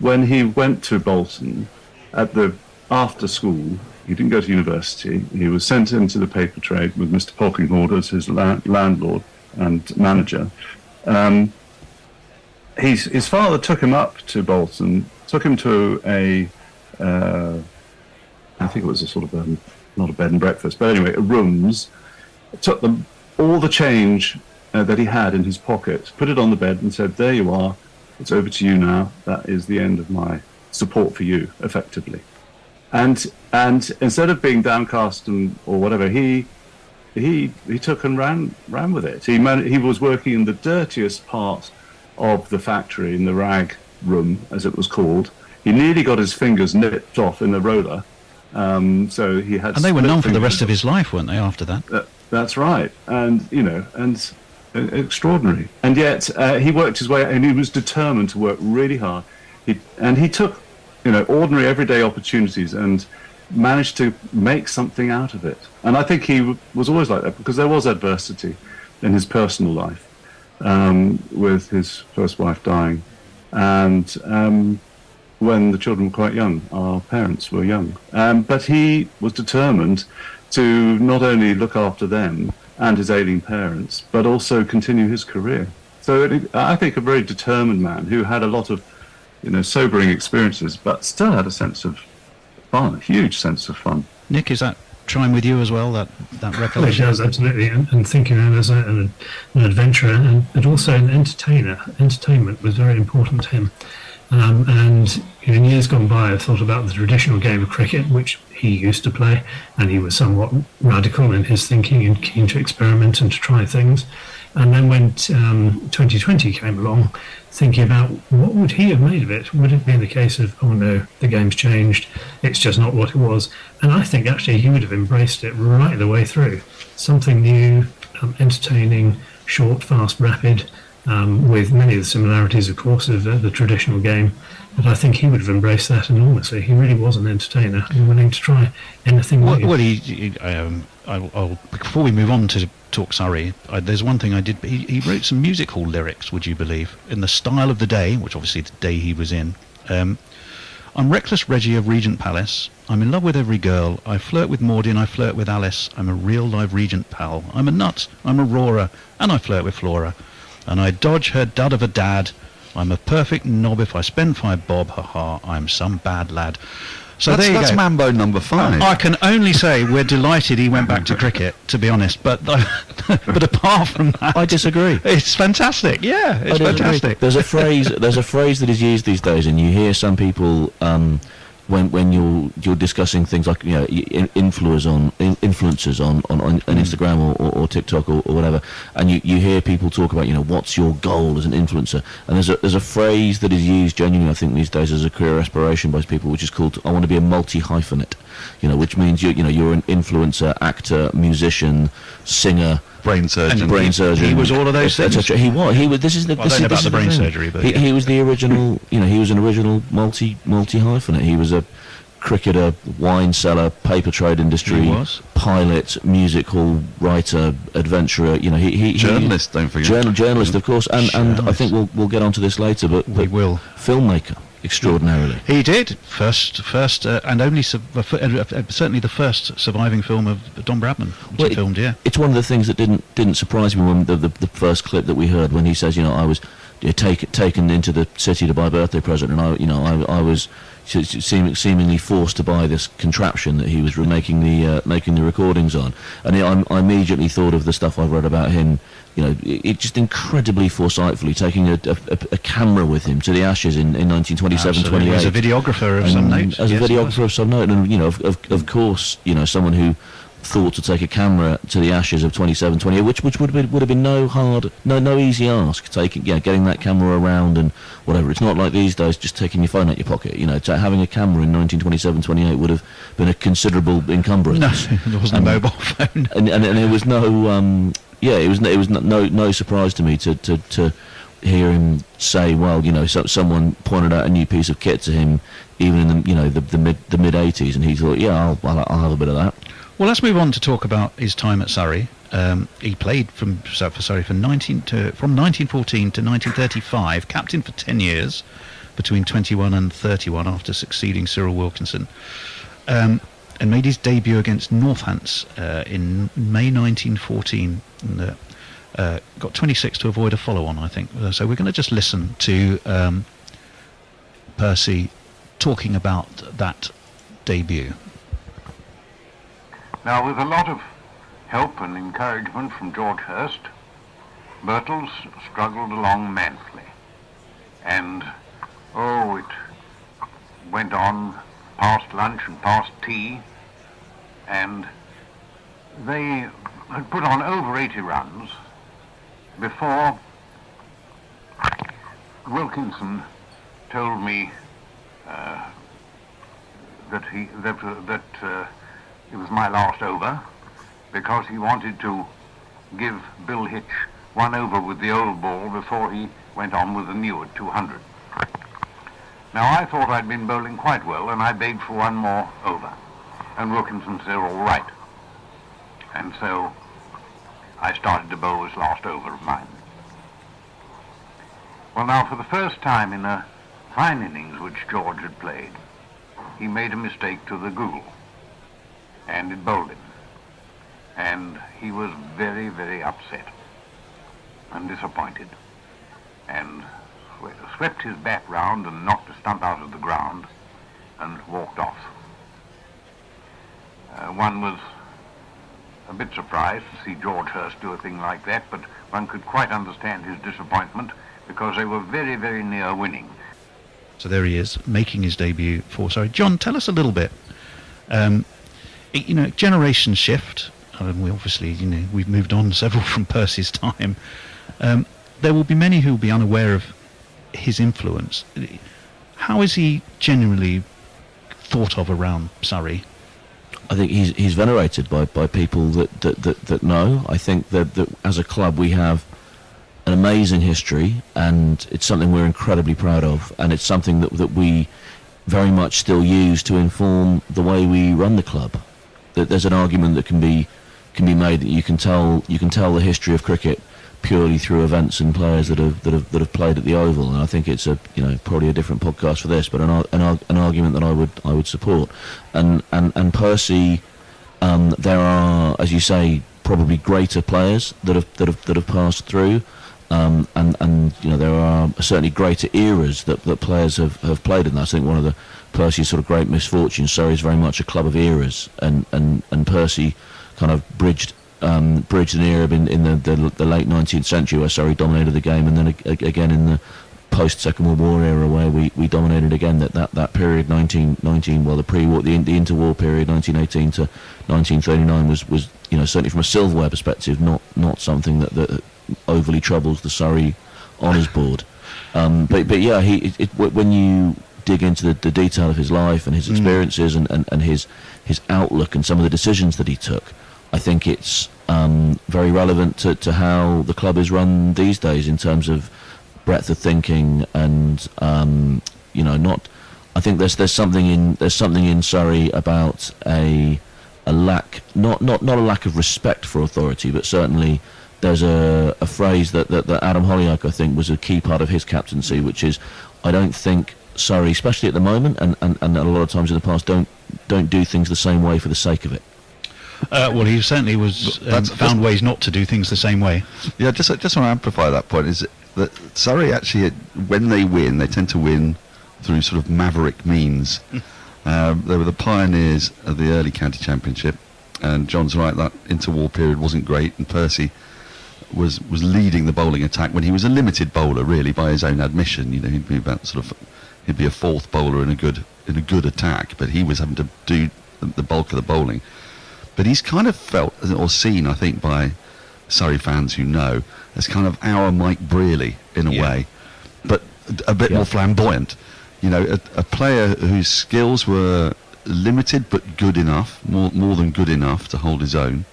when he went to Bolton after school, he didn't go to university, he was sent into the paper trade with Mr. Polkinghorn as his landlord and manager. His father took him up to Bolton, took him to I think it was a sort of not a bed and breakfast, but anyway, rooms, took them all the change that he had in his pocket, put it on the bed and said, there you are, it's over to you now, that is the end of my support for you, effectively. And instead of being downcast or whatever, he took and ran with it. He was working in the dirtiest part of the factory, in the rag room, as it was called. He nearly got his fingers nipped off in the roller. So he had. And they were known for the rest of his life, weren't they? After that. That's right, and extraordinary. And yet he worked his way, and he was determined to work really hard. He took, ordinary everyday opportunities and managed to make something out of it. And I think he was always like that, because there was adversity in his personal life, with his first wife dying, and when the children were quite young, our parents were young. But he was determined to not only look after them and his ailing parents, but also continue his career. So I think a very determined man who had a lot of, sobering experiences, but still had a sense of fun, a huge sense of fun. Nick, is that chime with you as well, that recollection? It does, absolutely. And thinking of him as an adventurer and also an entertainer. Entertainment was very important to him. And in years gone by, I've thought about the traditional game of cricket, which he used to play, and he was somewhat radical in his thinking and keen to experiment and to try things. And then when 2020 came along, thinking about what would he have made of it? Would it be the case of, oh no, the game's changed, it's just not what it was? And I think actually he would have embraced it right the way through. Something new, entertaining, short, fast, rapid, with many of the similarities, of course, of the traditional game. But I think he would have embraced that enormously. He really was an entertainer and willing to try anything new. Well, before we move on to talk Surrey, there's one thing I did. He wrote some music hall lyrics, would you believe, in the style of the day, which obviously the day he was in. I'm reckless Reggie of Regent Palace. I'm in love with every girl. I flirt with Maudie and I flirt with Alice. I'm a real live Regent pal. I'm a nut. I'm Aurora. And I flirt with Flora. And I dodge her dud of a dad. I'm a perfect knob if I spend 5 bob, haha, I'm some bad lad. So that's go. Mambo number 5. I can only say we're delighted he went back to cricket, to be honest. But but apart from that, I disagree. It's fantastic. Yeah, it's fantastic. There's a phrase that is used these days, and you hear some people when you're discussing things like influencers on Instagram or TikTok or whatever, and you hear people talk about what's your goal as an influencer, and there's a phrase that is used genuinely I think these days as a career aspiration by people, which is called I want to be a multi-hyphenate, which means you're an influencer, actor, musician, singer, brain surgeon. He was all of those things. He was. This is the. I don't know about the brain surgery, but he was the original. He was an original multi hyphenate. He was a cricketer, wine seller, paper trade industry, pilot, music hall writer, adventurer. He journalist. Don't forget journalist, of course. And I think we'll get onto this later. But we will. Filmmaker. Extraordinarily, he did first, and only certainly the first surviving film of Don Bradman, which he filmed. Yeah, it's one of the things that didn't surprise me when the first clip that we heard, when he says, I was taken into the city to buy a birthday present, and I was seemingly forced to buy this contraption that he was making the recordings on, and I immediately thought of the stuff I've read about him. It just incredibly foresightfully taking a camera with him to the Ashes in 1927-28. As a videographer of some note. As a videographer of some note, and of course, someone who thought to take a camera to the Ashes of 27-28, which would have been no easy ask. Getting that camera around and whatever. It's not like these days just taking your phone out your pocket. Having a camera in 1927-28 would have been a considerable encumbrance. No, there wasn't a mobile phone, and it was no. It was no surprise to me to hear him say, someone pointed out a new piece of kit to him, even in the mid 80s, and he thought, I'll have a bit of that. Well, let's move on to talk about his time at Surrey. He played for Surrey from 1914 to 1935, captain for 10 years, between 21 and 31, after succeeding Cyril Wilkinson. And made his debut against Northants in May 1914, and got 26 to avoid a follow-on, I think. So we're going to just listen to Percy talking about that debut. Now, with a lot of help and encouragement from George Hurst, Birtles struggled along manfully. And, it went on past lunch and past tea, and they had put on over 80 runs before Wilkinson told me that it was my last over, because he wanted to give Bill Hitch one over with the old ball before he went on with the new at 200. Now, I thought I'd been bowling quite well, and I begged for one more over. And Wilkinson said, all right. And so I started to bowl this last over of mine. Well, now, for the first time in a fine innings which George had played, he made a mistake to the goal, and it bowled him. And he was very, very upset and disappointed, and swept his bat round and knocked a stump out of the ground and walked off. One was a bit surprised to see George Hurst do a thing like that, but one could quite understand his disappointment, because they were very, very near winning. So there he is, making his debut for Surrey. John, tell us a little bit. Generation shift. We obviously, we've moved on several from Percy's time. There will be many who will be unaware of his influence. How is he generally thought of around Surrey? I think he's venerated by people that know. I think that as a club we have an amazing history, and it's something we're incredibly proud of, and it's something that we very much still use to inform the way we run the club. That there's an argument that can be made that you can tell the history of cricket purely through events and players that have played at the Oval, and I think it's probably a different podcast for this, but an argument that I would support. And Percy, there are, as you say, probably greater players that have passed through. and you know, there are certainly greater eras that players have played in. I think one of the Percy's sort of great misfortunes. Surrey is very much a club of eras, and Percy kind of bridged an era in the late 19th century where Surrey dominated the game, and then again in the post Second World War era where we dominated again. That period 1919, well, the pre-war, the interwar period 1918 to 1939 was you know, certainly from a silverware perspective not something that overly troubles the Surrey honours board. But yeah, when you dig into the detail of his life and his experiences and his outlook and some of the decisions that he took, I think it's very relevant to how the club is run these days in terms of breadth of thinking and you know, not. I think there's something in Surrey about a lack, not a lack of respect for authority, but certainly there's a phrase that Adam Hollyoake, I think, was a key part of his captaincy, which is, I don't think Surrey, especially at the moment and a lot of times in the past, don't do things the same way for the sake of it. Well, he certainly was found ways not to do things the same way. Yeah, just want to amplify that point, is that Surrey actually, when they win, they tend to win through sort of maverick means. They were the pioneers of the early county championship, and John's right, that interwar period wasn't great, and Percy was leading the bowling attack when he was a limited bowler, really, by his own admission. You know, he'd be a fourth bowler in a good attack, but he was having to do the bulk of the bowling. But he's kind of felt or seen, I think, by Surrey fans who know, as kind of our Mike Brearley in a way, but a bit more flamboyant. You know, a player whose skills were limited but good enough, more than good enough to hold his own.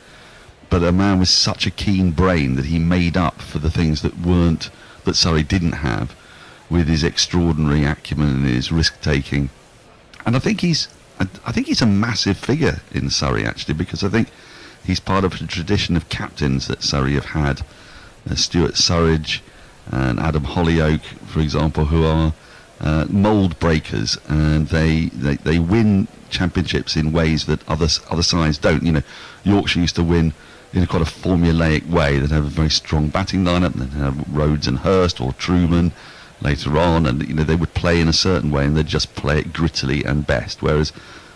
But a man with such a keen brain that he made up for the things that Surrey didn't have, with his extraordinary acumen and his risk-taking. And I think he's a massive figure in Surrey, actually, because I think he's part of a tradition of captains that Surrey have had. Stuart Surridge and Adam Hollyoake, for example, who are mould breakers, and they win championships in ways that other sides don't. You know, Yorkshire used to win in quite a formulaic way. They'd have a very strong batting lineup, and they'd have Rhodes and Hurst or Truman later on, and you know, they would play in a certain way and they'd just play it grittily and best, whereas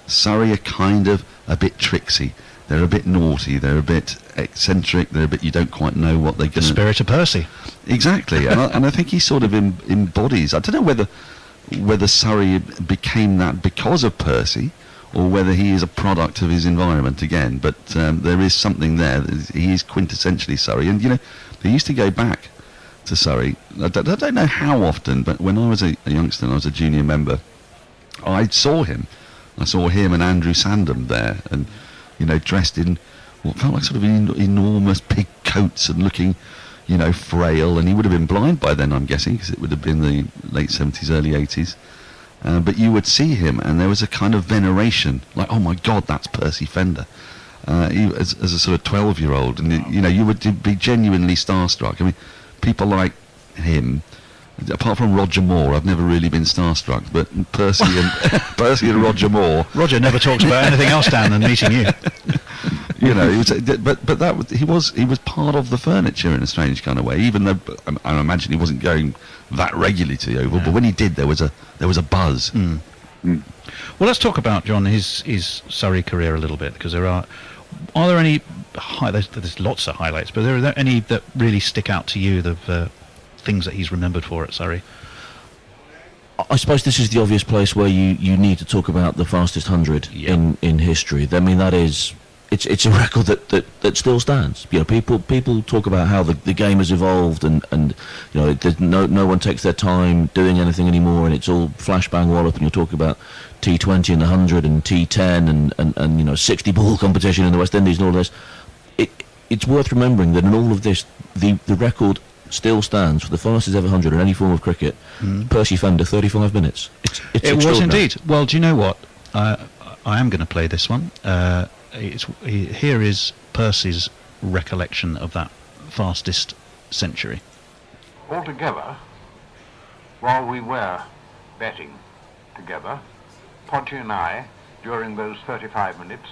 Surrey are kind of a bit tricksy. They're a bit naughty, they're a bit eccentric, they're a bit, you don't quite know what they're going to... The spirit of Percy. Exactly, and I think he sort of embodies... I don't know whether Surrey became that because of Percy, or whether he is a product of his environment again, but there is something there. He is quintessentially Surrey, and you know, they used to go back to Surrey. I don't know how often, but when I was a youngster and I was a junior member, I saw him and Andrew Sandham there, and you know, dressed in what felt like sort of enormous pig coats and looking, you know, frail, and he would have been blind by then, I'm guessing, because it would have been the late 70s, early 80s. But you would see him, and there was a kind of veneration, like, oh my God, that's Percy Fender, as a sort of 12-year-old, and you know, you would be genuinely starstruck. I mean, people like him, apart from Roger Moore, I've never really been starstruck, but Percy and Roger Moore. Roger never talks about anything else down than meeting you. You know, he was part of the furniture in a strange kind of way. Even though I imagine he wasn't going that regularly to the Oval, but when he did, there was a buzz. Well, let's talk about, John, his Surrey career a little bit, because are there any there's lots of highlights, but are there any that really stick out to you, the things that he's remembered for at Surrey? I suppose this is the obvious place where you need to talk about the fastest 100 in history. I mean, that is, it's a record that still stands. You know, people talk about how the game has evolved, and you know, there's no one takes their time doing anything anymore, and it's all flash bang wallop, and you're talking about T20 and the 100 and T10 and you know, 60 ball competition in the West Indies and all this. It's worth remembering that in all of this, the record still stands for the fastest ever 100 in any form of cricket. Percy Fender, 35 minutes. It was indeed. Well, do you know what? I am going to play this one. Here is Percy's recollection of that fastest century. Altogether, while we were betting together, Podgy and I, during those 35 minutes,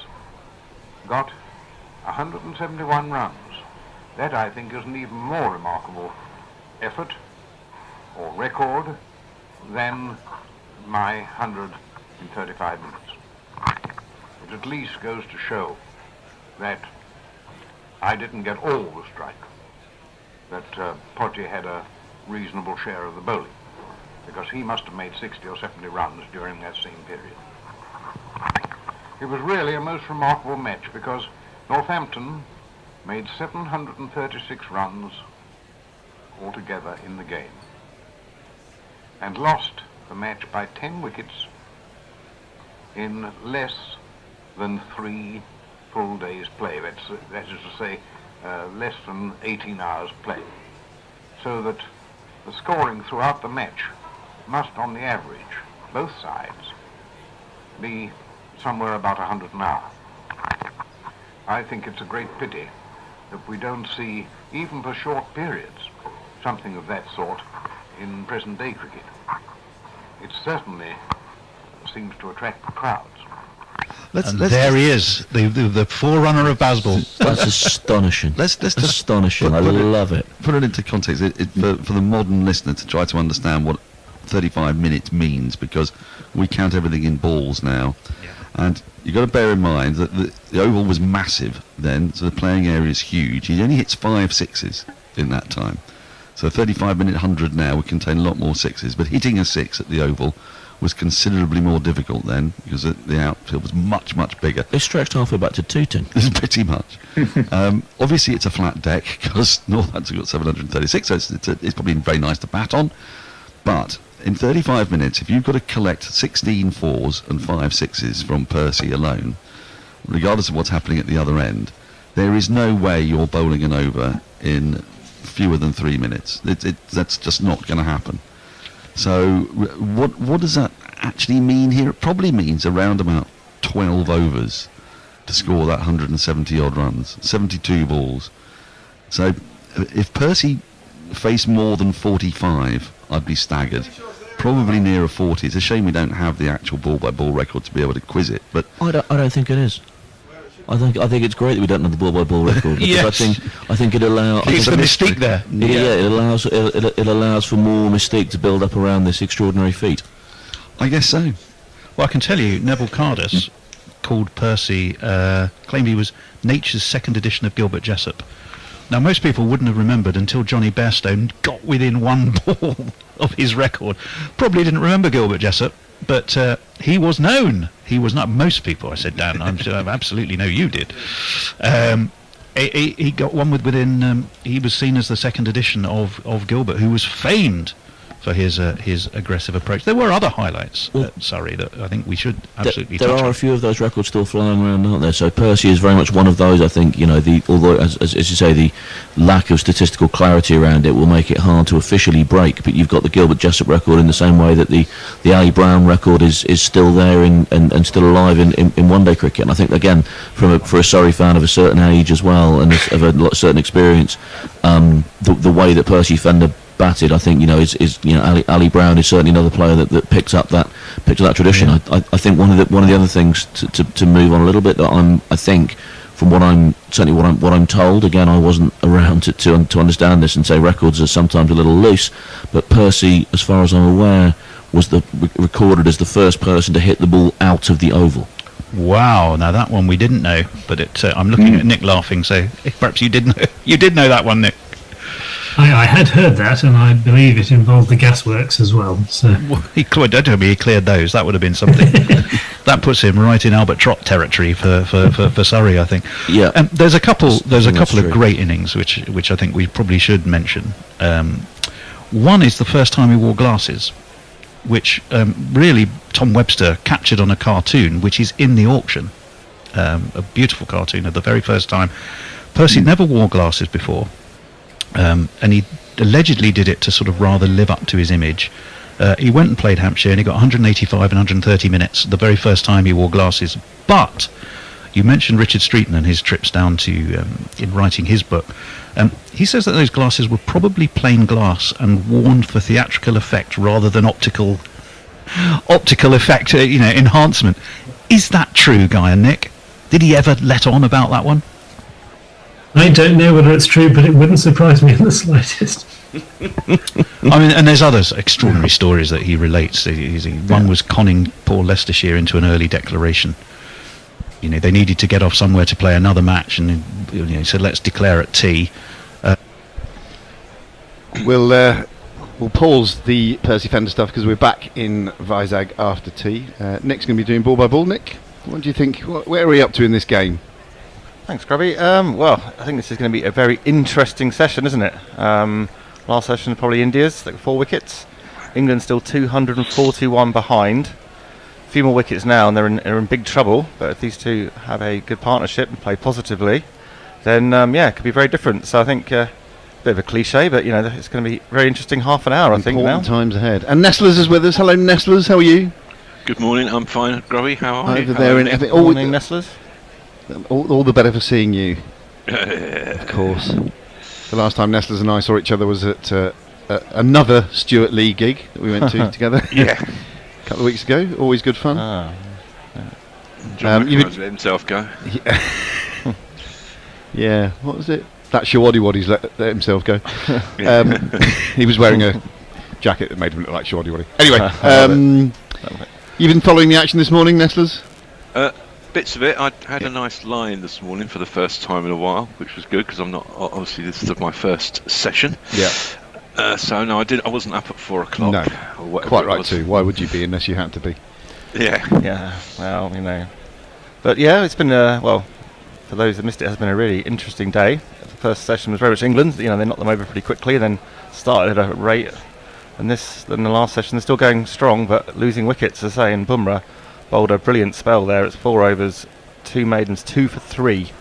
got 171 runs. That, I think, is an even more remarkable effort or record than my 100 in 35 minutes. It at least goes to show that I didn't get all the strike, that Poitier had a reasonable share of the bowling, because he must have made 60 or 70 runs during that same period. It was really a most remarkable match because Northampton made 736 runs altogether in the game and lost the match by 10 wickets in less than 3 full days play. That is to say, less than 18 hours play. So that the scoring throughout the match must, on the average, both sides, be somewhere about 100 an hour. I think it's a great pity that we don't see, even for short periods, something of that sort in present-day cricket. It certainly seems to attract the crowds. There he is, the forerunner of baseball. That's astonishing. Let's just astonishing. I love it. Put it into context for the modern listener to try to understand what 35 minutes means, because we count everything in balls now. And you've got to bear in mind that the oval was massive then, so the playing area is huge. He only hits 5 sixes in that time. So a 35-minute 100 now would contain a lot more sixes, but hitting a 6 at the oval was considerably more difficult then, because the outfield was much, much bigger. It stretched halfway back to Tooting. Pretty much. Obviously it's a flat deck, because Northampton got 736, so it's probably very nice to bat on. But in 35 minutes, if you've got to collect 16 fours and 5 sixes from Percy alone, regardless of what's happening at the other end, there is no way you're bowling an over in fewer than 3 minutes. That's just not going to happen. So what does that actually mean here? It probably means around about 12 overs to score that 170 odd runs, 72 balls. So if Percy faced more than 45, I'd be staggered. Probably nearer 40. It's a shame we don't have the actual ball-by-ball record to be able to quiz it. But I don't think it is. I think it's great that we don't have the ball-by-ball record. Because Yes. I think it allows. It's the mystique there. It allows for more mystique to build up around this extraordinary feat. I guess so. Well, I can tell you, Neville Cardus called Percy, claimed he was nature's second edition of Gilbert Jessup. Now, most people wouldn't have remembered until Johnny Bairstow got within 1 ball of his record. Probably didn't remember Gilbert Jessup, but he was known. He was not. Most people, I said, Dan, I absolutely know you did. He got one within. He was seen as the second edition of Gilbert, who was famed for his aggressive approach. There were other highlights at Surrey that I think we should absolutely touch on. There are a few of those records still flying around, aren't there? So Percy is very much one of those. I think, although as you say, the lack of statistical clarity around it will make it hard to officially break. But you've got the Gilbert Jessup record in the same way that the Ali Brown record is still there and still alive in one-day cricket. And I think, again, for a Surrey fan of a certain age as well and of a certain experience, the way that Percy Fender batted, I think, Ali Brown is certainly another player that picks up that tradition. Yeah. I think one of the other things to move on a little bit that I think from what I'm told, again, I wasn't around to understand this and say records are sometimes a little loose, but Percy, as far as I'm aware, was recorded as the first person to hit the ball out of the oval. Wow! Now that one we didn't know, but I'm looking at Nick laughing, so perhaps you did know. You did know that one, Nick. I had heard that, and I believe it involved the gasworks as well. So Don't tell me he cleared those. That would have been something. That puts him right in Albert Trott territory for Surrey, I think. Yeah. There's a couple of great innings which I think we probably should mention. One is the first time he wore glasses, which really Tom Webster captured on a cartoon, which is in the auction. A beautiful cartoon of the very first time. Percy never wore glasses before. And he allegedly did it to sort of rather live up to his image. He went and played Hampshire and he got 185 and 130 minutes the very first time he wore glasses. But you mentioned Richard Streeton and his trips down to in writing his book. He says that those glasses were probably plain glass and worn for theatrical effect rather than optical effect, enhancement. Is that true, Guy and Nick? Did he ever let on about that one? I don't know whether it's true, but it wouldn't surprise me in the slightest. I mean, and there's others extraordinary stories that he relates. One was conning poor Leicestershire into an early declaration. You know, they needed to get off somewhere to play another match, and he said, "Let's declare at tea." We'll pause the Percy Fender stuff because we're back in Vizag after tea. Nick's going to be doing ball by ball. Nick, what do you think? Where are we up to in this game? Thanks, Grubby. Well, I think this is going to be a very interesting session, isn't it? Last session probably India's, like 4 wickets. England still 241 behind. A few more wickets now, and they're in big trouble. But if these two have a good partnership and play positively, then it could be very different. So I think. Bit of a cliche, but it's going to be very interesting half an hour. I think now. Important times ahead. And Nestlers is with us. Hello, Nestlers. How are you? Good morning. I'm fine, Grubby. How are you? Over there in Good morning, Nestlers. All the better for seeing you. Of course. The last time Nestlers and I saw each other was at another Stuart Lee gig that we went to together. Yeah. A couple of weeks ago. Always good fun. John McEnroe's let himself go. Yeah. What was it? That Shawaddy let himself go. He was wearing a jacket that made him look like Shawaddy. Anyway, you've been following the action this morning, Nestlers? Bits of it. I had a nice lie-in this morning for the first time in a while, which was good because I'm not. Obviously, this is my first session. Yeah. So no, I wasn't up at 4 o'clock. No. Or Quite right too. Why would you be unless you had to be? Yeah. Yeah. Well, But it's been for those that missed it, has been a really interesting day. The first session was very much England. They knocked them over pretty quickly, then started at a rate. And then the last session, they're still going strong, but losing wickets, as I say. And Bumrah bowled a brilliant spell there. It's 4 overs, 2 maidens, 2 for 3.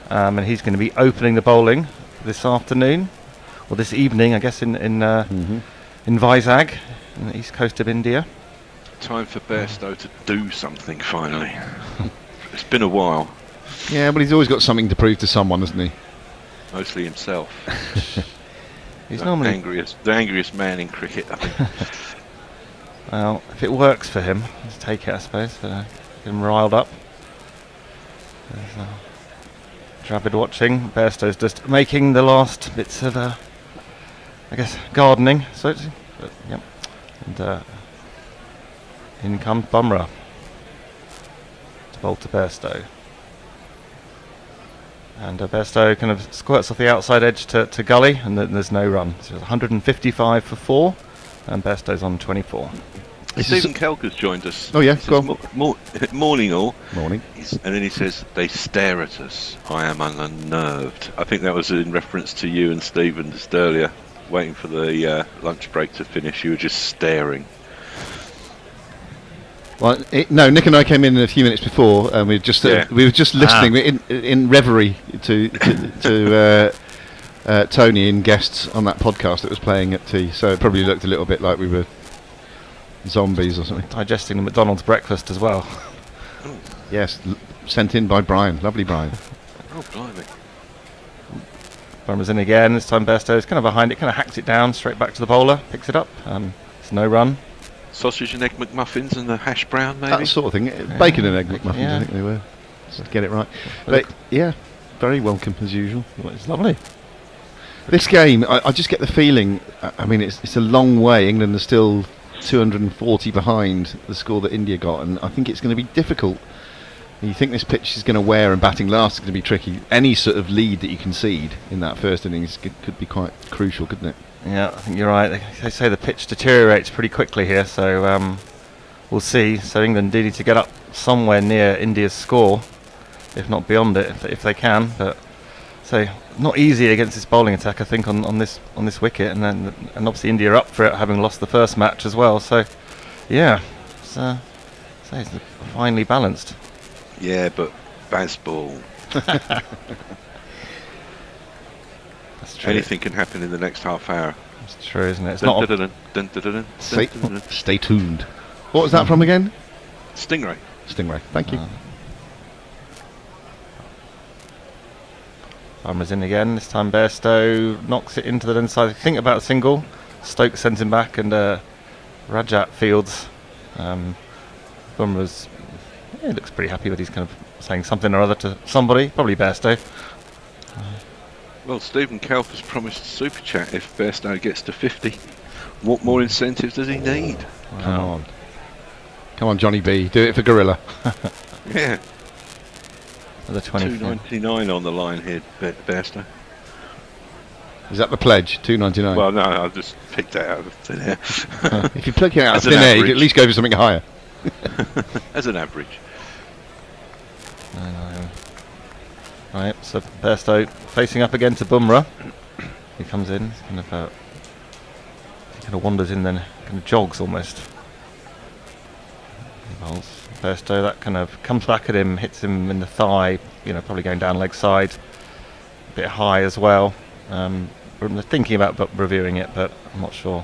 And he's going to be opening the bowling this afternoon, or this evening, I guess, in Vizag, in the east coast of India. Time for Bairstow to do something finally. It's been a while. Yeah, but he's always got something to prove to someone, hasn't he? Mostly himself. He's normally the angriest man in cricket, I think. Well, if it works for him, let's take it, I suppose. Get him riled up. There's Dravid watching. Bairstow's just making the last bits of, I guess, gardening. So, and in comes Bumrah to bowl to Bairstow. And Bairstow kind of squirts off the outside edge to Gully, and there's no run. So it's 155 for 4, and Bairstow's on 24. Stephen Kelker's joined us. Oh yeah, go on. Morning all. Morning. And then he says, they stare at us. I am unnerved. I think that was in reference to you and Stephen just earlier, waiting for the lunch break to finish. You were just staring. Well, no, Nick and I came in a few minutes before, and we were just listening in reverie to Tony and guests on that podcast that was playing at tea. So it probably looked a little bit like we were zombies or something. Digesting the McDonald's breakfast as well. Yes, sent in by Brian. Lovely Brian. Oh, blimey. Bumrah's in again. This time Bairstow's kind of behind it, kind of hacks it down straight back to the bowler, picks it up. It's no run. Sausage and egg McMuffins and the hash brown, maybe? That sort of thing. Bacon and egg McMuffins, I think they were. Just get it right. But yeah, very welcome as usual. Well, it's lovely. This game, I just get the feeling, I mean, it's a long way. England are still 240 behind the score that India got, and I think it's going to be difficult. You think this pitch is going to wear and batting last is going to be tricky. Any sort of lead that you concede in that first innings could be quite crucial, couldn't it? Yeah, I think you're right. They say the pitch deteriorates pretty quickly here, so we'll see. So England do need to get up somewhere near India's score, if not beyond it, if they can. But so not easy against this bowling attack, I think, on this wicket, and obviously India are up for it, having lost the first match as well. So yeah, it's finely balanced. Yeah, but Bazball. That's true. Anything can happen in the next half hour. That's true, isn't it? Stay tuned. What was that from again? Stingray. Stingray. Thank you. Bumrah's in again. This time Bairstow knocks it into the inside. I think about a single. Stokes sends him back, and Rajat fields. Bumrah's looks pretty happy, but he's kind of saying something or other to somebody, probably Bairstow. Well, Stephen Kelp has promised a super chat if Bairstow gets to 50. What more incentive does he need? Come on, Johnny B. Do it for Gorilla. Yeah. The 20. $2.99 on the line here, Bairstow. Is that the pledge? $2.99. Well, no, I just picked that out of thin air. If you pluck it out of As an thin air, you average. could at least go for something higher. As an average. Right, so Bairstow facing up again to Bumrah. He comes in, kind of wanders in, then kind of jogs almost. He bowls. Bairstow, that kind of comes back at him, hits him in the thigh. Probably going down leg side, a bit high as well. I'm thinking about reviewing it, but I'm not sure.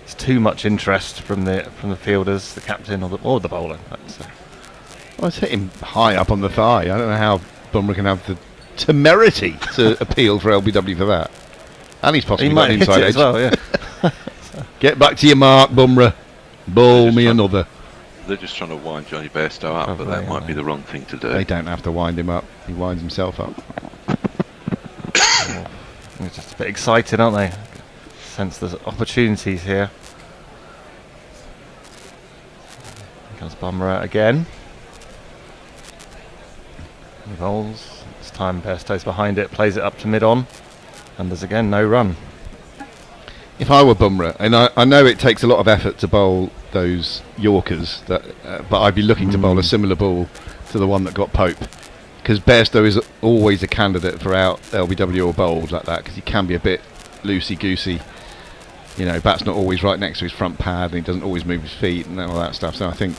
It's too much interest from the fielders, the captain, or the bowler. Well, it's hit him high up on the thigh. I don't know how Bumrah can have the temerity to appeal for LBW for that. And he's possibly got an inside edge. As well, yeah. Get back to your mark, Bumrah. Bowl me another. They're just trying to wind Johnny Bairstow up, but that might be the wrong thing to do. They don't have to wind him up. He winds himself up. They're just a bit excited, aren't they? Sense there's opportunities here. Here comes Bumrah again. He bowls. This time Bairstow's behind it, plays it up to mid-on, and there's again no run. If I were Bumrah, and I know it takes a lot of effort to bowl those Yorkers, but I'd be looking to bowl a similar ball to the one that got Pope, because Bairstow is always a candidate for out LBW or bowled like that, because he can be a bit loosey-goosey. Bat's not always right next to his front pad, and he doesn't always move his feet and all that stuff. So I think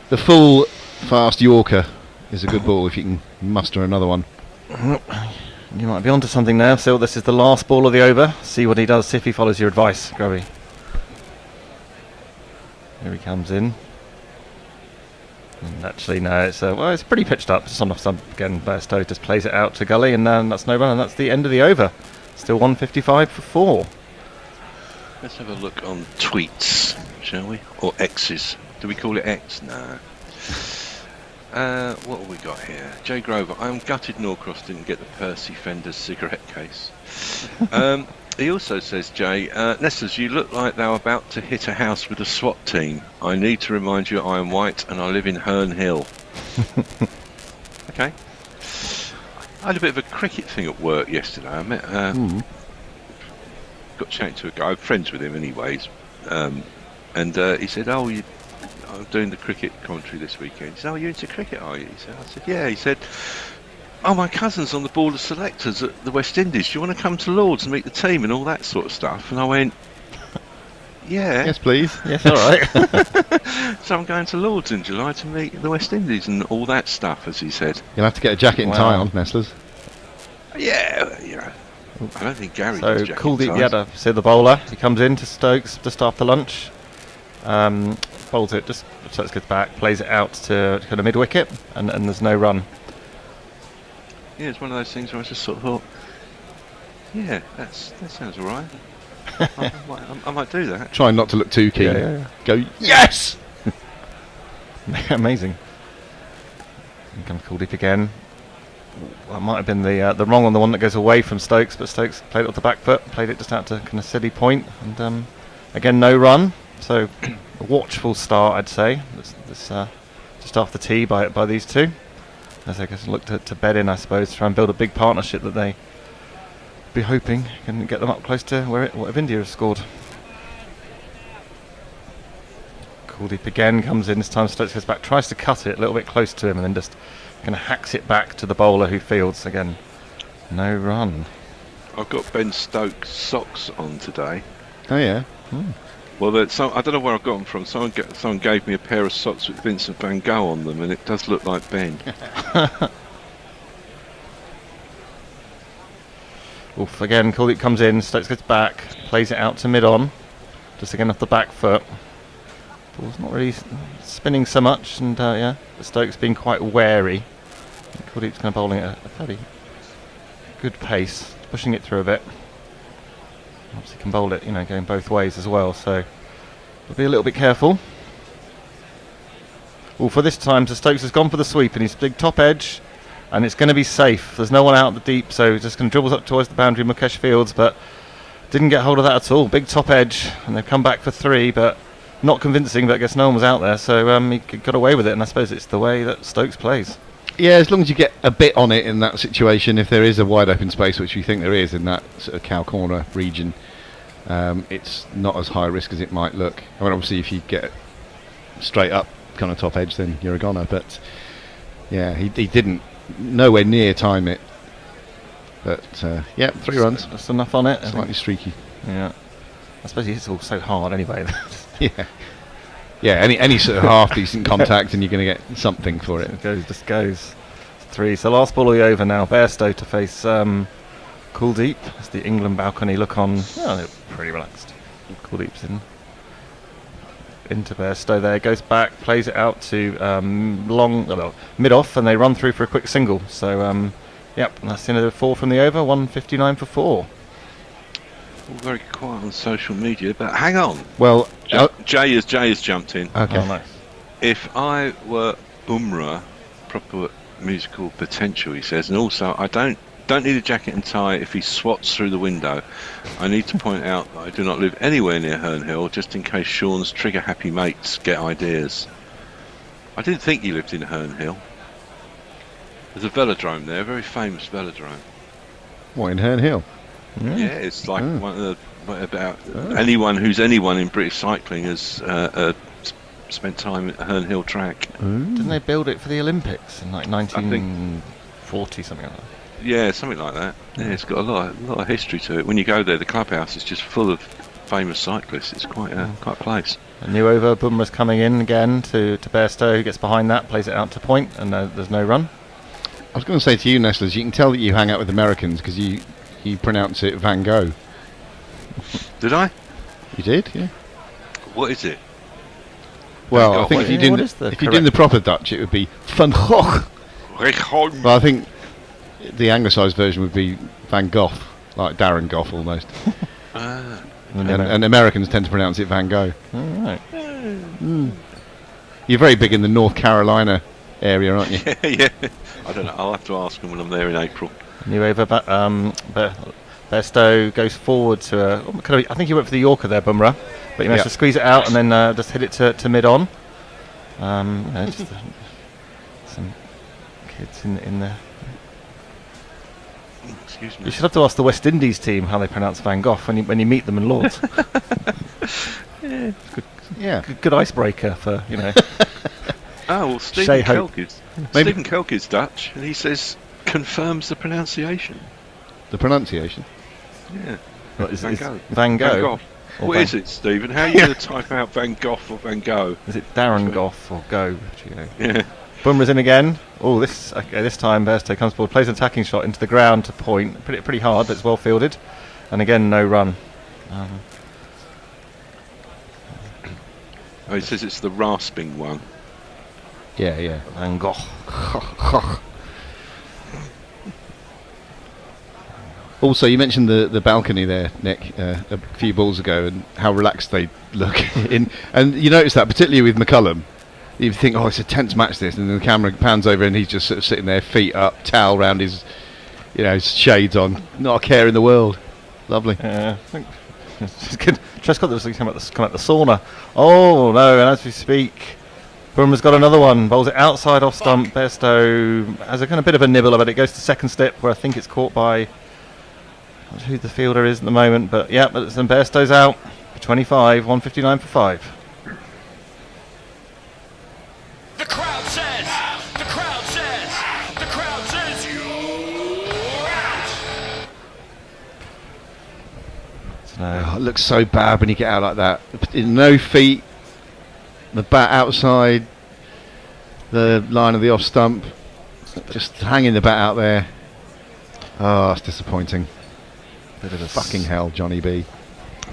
the full fast Yorker is a good ball if you can muster another one. You might be onto something now. So this is the last ball of the over. See what he does, see if he follows your advice, Grubby. Here he comes in. And actually, no, it's pretty pitched up. Some again, Bairstow just plays it out to Gully, and that's no run, and that's the end of the over. Still 155 for 4. Let's have a look on tweets, shall we? Or X's. Do we call it X? No. What have we got here? Jay Grover. I'm gutted Norcross didn't get the Percy Fender's cigarette case. He also says, Jay, Nestlers, you look like thou about to hit a house with a SWAT team. I need to remind you I am white and I live in Herne Hill. Okay. I had a bit of a cricket thing at work yesterday. I met, got chatting to a guy, I'm friends with him anyways, and he said, I'm doing the cricket commentary this weekend. He said, you're into cricket, are you? I said, yeah. He said, my cousin's on the board of selectors at the West Indies. Do you want to come to Lords and meet the team and all that sort of stuff? And I went, yeah. Yes, please. Yes, all right. So I'm going to Lords in July to meet the West Indies and all that stuff, as he said. You'll have to get a jacket and tie on, Nestlers. Yeah, I don't think Gary does jacket Kuldeep see the bowler. He comes in to Stokes just after lunch. Bowls it, just Stokes gets back, plays it out to kind of mid-wicket, and there's no run. Yeah, it's one of those things where I just sort of thought, yeah, that sounds all right. I might do that. Try not to look too keen. Yeah. Go, yes! Amazing. Here comes Kuldeep again. That might have been the wrong on the one that goes away from Stokes, but Stokes played it off the back foot, played it just out to kind of steady point, and again no run. So a watchful start, I'd say. This just off the tee by these two, as they look to bed in, I suppose, try and build a big partnership that they be hoping can get them up close to what if India have scored. Kuldeep again comes in. This time Stokes goes back, tries to cut it a little bit close to him, and then just kind of hacks it back to the bowler who fields again. No run. I've got Ben Stokes socks on today. Oh yeah. Well, I don't know where I got them from. Someone gave me a pair of socks with Vincent van Gogh on them, and it does look like Ben. Oof, again, Kuldeep comes in, Stokes gets back, plays it out to mid-on, just again off the back foot. Ball's not really spinning so much, and Stokes being quite wary. Kuldeep's kind of bowling at a fairly good pace, pushing it through a bit. Obviously can bowl it, going both ways as well, so we'll be a little bit careful. For this time, so Stokes has gone for the sweep, and his big top edge and it's going to be safe. There's no one out the deep, so just going to dribbles up towards the boundary, Mukesh Fields, but didn't get hold of that at all. Big top edge, and they've come back for 3, but not convincing, but I guess no one was out there, so he got away with it, and I suppose it's the way that Stokes plays. Yeah, as long as you get a bit on it in that situation, if there is a wide open space, which we think there is in that sort of cow corner region, it's not as high risk as it might look. I mean, obviously, if you get straight up kind of top edge, then you're a goner. But yeah, he didn't nowhere near time it. But yeah, 3 runs. That's enough on it. Slightly streaky. Yeah, I suppose he hits all so hard anyway. Yeah, any sort of half decent contact, and you're going to get something for it. Just goes 3. So last ball of the over now. Bairstow to face Kuldeep. As the England balcony look on. Oh, they're pretty relaxed. Kuldeep's into Bairstow there. Goes back, plays it out to mid off, and they run through for a quick single. So yep, and that's the end of the 4 from the over. 159 for 4. All very quiet on social media, but hang on. Well, Jay has jumped in. Okay. Oh, nice. If I were Bumrah, proper musical potential, he says, and also I don't need a jacket and tie if he swats through the window. I need to point out that I do not live anywhere near Herne Hill, just in case Sean's trigger-happy mates get ideas. I didn't think you lived in Herne Hill. There's a velodrome there, a very famous velodrome. What, in Herne Hill? Yeah, it's like one of the anyone who's anyone in British cycling has spent time at Herne Hill track. Didn't they build it for the Olympics in like 1940 something like that? Yeah, something like that. Yeah, it's got a lot of history to it. When you go there, the clubhouse is just full of famous cyclists. It's quite a place. A new over. Bumrah's coming in again to Bairstow, who gets behind that, plays it out to point, and there's no run. I was going to say to you, Nestlers, you can tell that you hang out with Americans because you pronounce it Van Gogh. Did I? You did, yeah. What is it? Well, I think if you're doing the proper Dutch, it would be Van Gogh. Well, I think the anglicised version would be Van Gogh, like Darren Gough almost. And Americans tend to pronounce it Van Gogh. All right. You're very big in the North Carolina area, aren't you? Yeah. I don't know. I'll have to ask them when I'm there in April. New over, Bairstow goes forward to I think he went for the Yorker there, Bumrah, but he managed to squeeze it out and then just hit it to mid on. Just some kids in there. Excuse me. You should have to ask the West Indies team how they pronounce Van Gogh when you meet them in Lords. Good icebreaker for Oh well, Stephen Kelk is Dutch, and he says confirms the pronunciation. The pronunciation? Yeah. What is Van it? Gogh. Van Gogh. What is it, Stephen? How are you going to type out Van Gogh or Van Gogh? Is it Darren Gough or Go? Yeah. Bumrah's in again. Oh, this time Bairstow comes forward, plays an attacking shot into the ground to point. Pretty hard, but it's well fielded. And again, no run. He says it's the rasping one. Yeah. Van Gogh. Also, you mentioned the balcony there, Nick, a few balls ago, and how relaxed they look. And you notice that, particularly with McCullum. You think, it's a tense match this, and then the camera pans over and he's just sort of sitting there, feet up, towel round his, shades on, not a care in the world. Lovely. Yeah, I think it's good. Trescott was come out the sauna. Oh no! And as we speak, Bumrah's got another one. Bowls it outside off stump. Bairstow has a kind of bit of a nibble of it. It goes to second step where I think it's caught by who the fielder is at the moment. But then Bairstow's out for 25. 159 for 5. The crowd says you're out. It looks so bad when you get out like that. No feet, the bat outside the line of the off stump, just hanging the bat out there. Oh, it's disappointing. Bit of a fucking hell, Johnny B.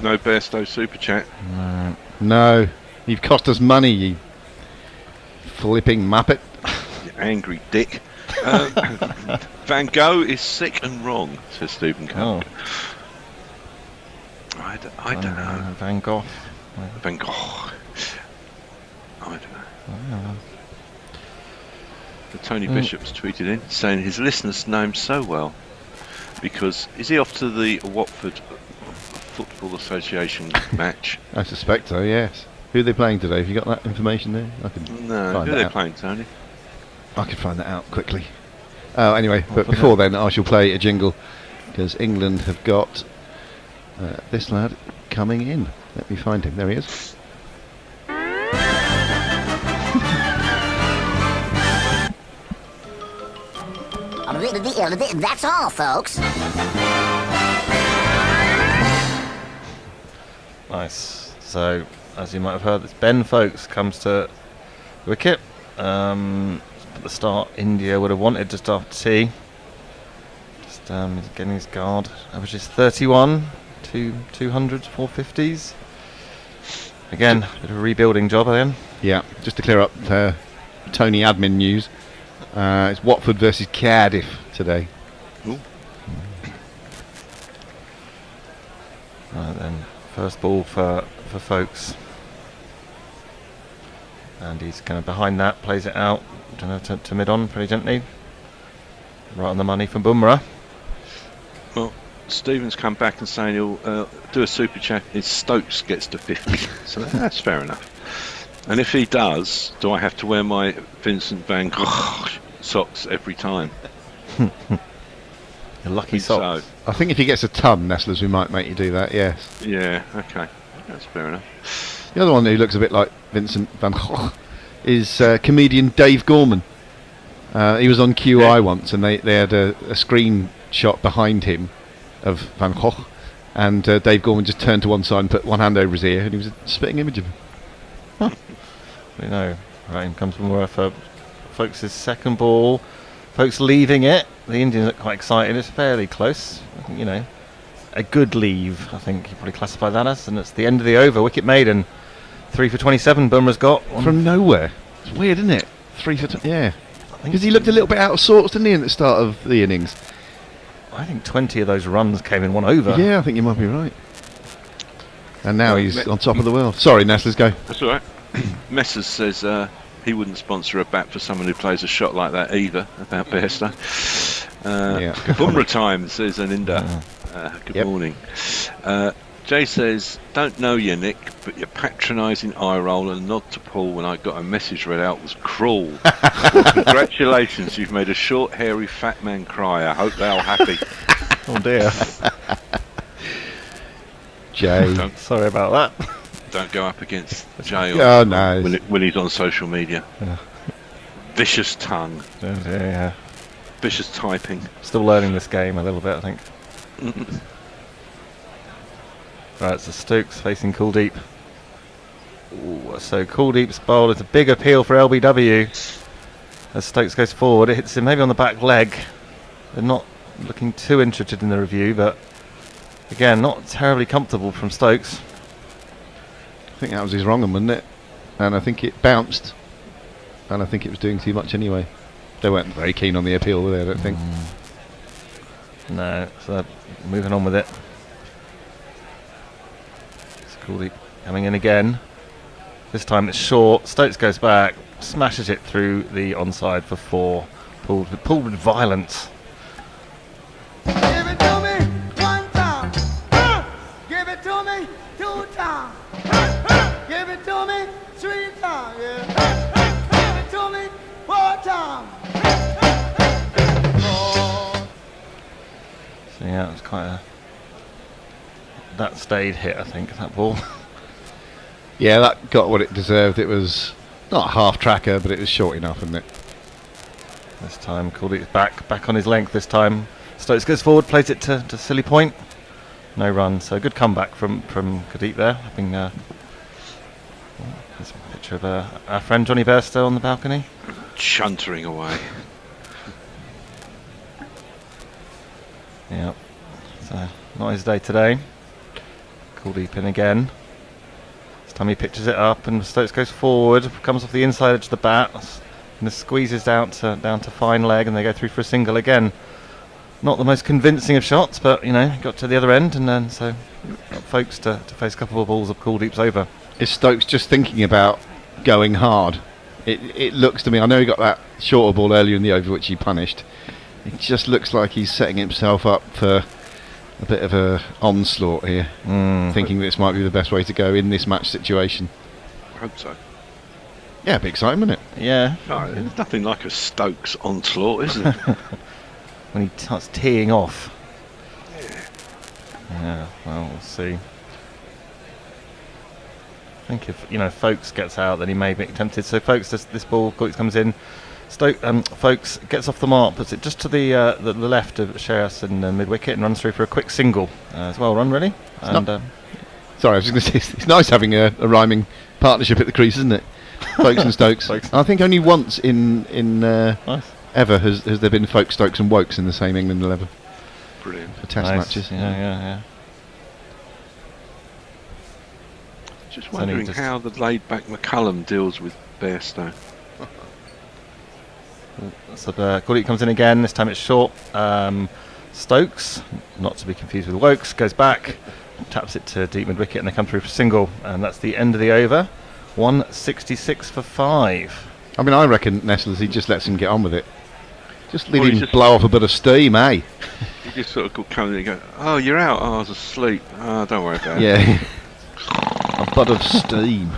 No Bairstow super chat. No, you've cost us money, you flipping muppet. You angry dick. Van Gogh is sick and wrong, says Stephen Cook. I don't know. Van Gogh. Van Gogh. I don't know. The Tony Bishop's tweeted in saying his listeners know him so well because is he off to the Watford Football Association match? I suspect so, yes. Who are they playing today? Have you got that information there? I can No, find who are that they out. playing, Tony? I can find that out quickly. Oh, anyway, but before then, I shall play a jingle because England have got this lad coming in. Let me find him. There he is. That's all, folks. Nice. So, as you might have heard, it's Ben Folkes comes to wicket. At the start, India would have wanted just after tea. Just getting his guard. Averages 31, 200s, 450s. Again, a bit of a rebuilding job again. Yeah, just to clear up Tony admin news. It's Watford versus Cardiff today. Ooh. Right then, first ball for Folkes. And he's kind of behind that, plays it out to mid-on pretty gently. Right on the money from Bumrah. Well, Stephen's come back and saying he'll do a super chat if Stokes gets to 50. So that's fair enough. And if he does, do I have to wear my Vincent van Gogh socks every time? Your lucky socks. So, I think if he gets a ton, Nestlers, we might make you do that, yes. yeah, okay. That's fair enough. The other one who looks a bit like Vincent van Gogh is comedian Dave Gorman. He was on QI once, and they had a screenshot behind him of Van Gogh, and Dave Gorman just turned to one side and put one hand over his ear, and he was a spitting image of him. We know. Right, in comes Bumrah for Folkes' second ball. Folkes leaving it. The Indians look quite excited. It's fairly close. You know, a good leave, I think you probably classify that as. And it's the end of the over. Wicket maiden. 3 for 27. Bumrah's got. From nowhere. It's weird, isn't it? 3 for yeah. Because he looked a little bit out of sorts, didn't he, at the start of the innings? I think 20 of those runs came in one over. Yeah, I think you might be right. And now he's on top of the world. Sorry, Nestlers, go. That's all right. Messers says he wouldn't sponsor a bat for someone who plays a shot like that either, about Bairstow. Bumrah time, says Aninda. Good morning. Jay says, don't know you, Nick, but your patronising eye roll and nod to Paul when I got a message read out was cruel. Well, congratulations, you've made a short, hairy, fat man cry. I hope they're all happy. Oh dear. Jay. Sorry about that. Don't go up against Jay when he's on social media. Yeah. Vicious tongue. Yeah. Vicious typing. Still learning this game a little bit, I think. Right, so Stokes facing Kuldeep. Ooh, so Kuldeep's bowl is a big appeal for LBW. As Stokes goes forward, it hits him maybe on the back leg. They're not looking too interested in the review, but again, not terribly comfortable from Stokes. I think that was his wrong one, wasn't it? And I think it bounced. And I think it was doing too much anyway. They weren't very keen on the appeal, were they, I don't think. No, so moving on with it. Kuldeep coming in again. This time it's short. Stokes goes back, smashes it through the onside for 4. Pulled with violence. Give it to me 1 time. Give it to me 2 times. Give it to me 3 times. Yeah. Give it to me 4 times. So yeah, it was quite a... That stayed hit, I think, that ball. Yeah, that got what it deserved. It was not a half tracker, but it was short enough, wasn't it? This time, Kuldeep's back on his length this time. Stokes goes forward, plays it to silly point. No run, so good comeback from Kuldeep there. Having there's a picture of our friend Johnny Bairstow on the balcony. Chuntering away. Yeah, so not his day today. Kuldeep in again. This time he pitches it up and Stokes goes forward, comes off the inside edge of the bat and squeezes down to fine leg, and they go through for a single again. Not the most convincing of shots, but you know, got to the other end, and then so got folks to face a couple of balls of Kuldeep's over. Is Stokes just thinking about going hard It looks to me, I know he got that shorter ball earlier in the over which he punished. It just looks like he's setting himself up for a bit of a onslaught here, thinking this might be the best way to go in this match situation. I hope so. Yeah, big excitement, isn't it? Yeah. No, there's nothing like a Stokes onslaught, is there? When he starts teeing off. Yeah, well, we'll see. I think if Folkes gets out, then he may be tempted. So Folkes, this ball comes in. Folkes gets off the mark, puts it just to the left of Sheras and mid wicket, and runs through for a quick single. It's well run, really. Sorry, I was just going to say it's nice having a rhyming partnership at the crease, isn't it? Folkes and Stokes. I think only once in nice. ever has there been Folkes, Stokes, and Wokes in the same England 11. Brilliant. For Test matches. Yeah. Just wondering how the laid-back McCullum deals with Bairstow. So Gullit comes in again. This time it's short. Stokes, not to be confused with Wokes, goes back, taps it to deep mid wicket, and they come through for single. And that's the end of the over. 166 for 5. I mean, I reckon Nestlers, he just lets him get on with it. Just leave him blow off a bit of steam, eh? You just sort of come in and go, "Oh, you're out. Oh, I was asleep. Oh, don't worry about it." Yeah. A bud of steam.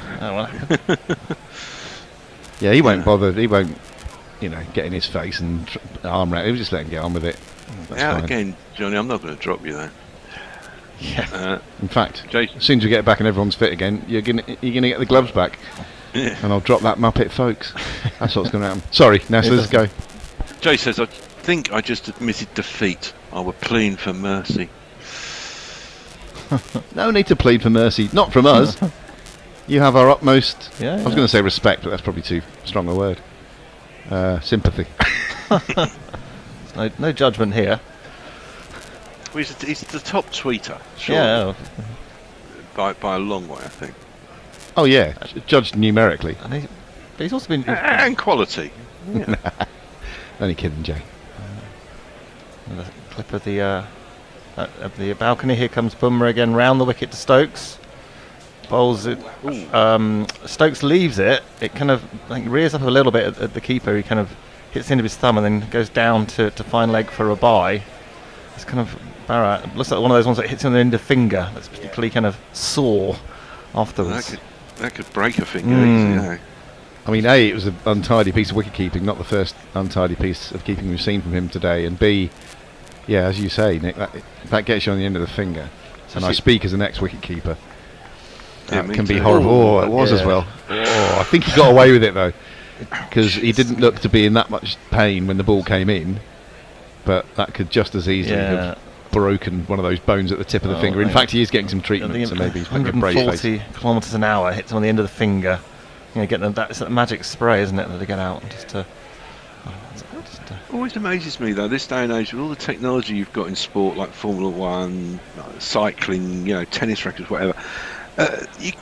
Yeah, he won't bother. He won't, get in his face and arm round. He'll just let him get on with it. That's Out fine. again, Johnny. I'm not going to drop you though. Yeah. In fact, Jason. as soon as we get back and everyone's fit again, you're gonna get the gloves back, and I'll drop that Muppet, folks. That's what's going to happen. Sorry, Nestlers, go. Jay says, "I think I just admitted defeat. I were pleading for mercy." No need to plead for mercy. Not from us. You have our utmost. Yeah, I was going to say respect, but that's probably too strong a word. Sympathy. No judgment here. Well, he's the top tweeter. Sure. Yeah. By a long way, I think. Oh yeah, judged numerically. But he's also been and quality. Yeah. Only kidding, Jay. The clip of the balcony. Here comes Bumrah again, round the wicket to Stokes. Bowls it. Stokes leaves it. It kind of rears up a little bit at the keeper. He kind of hits the end of his thumb and then goes down to find leg for a bye. It's kind of Barra. Looks like one of those ones that hits on the end of the finger. That's particularly kind of sore afterwards. That could break a finger easily. I mean, A, it was an untidy piece of wicket keeping, not the first untidy piece of keeping we've seen from him today. And B, yeah, as you say, Nick, that gets you on the end of the finger. And I speak as an ex-wicket keeper. That can be horrible. Oh, it was as well. Oh, I think he got away with it though, because he didn't look to be in that much pain when the ball came in. But that could just as easily have broken one of those bones at the tip of the finger. In fact, he is getting some treatment, so maybe he's making a brave face. 140 kilometres an hour hits him on the end of the finger. Getting it's that magic spray, isn't it, that they get out just Always amazes me though, this day and age, with all the technology you've got in sport like Formula One, cycling, tennis rackets, whatever. They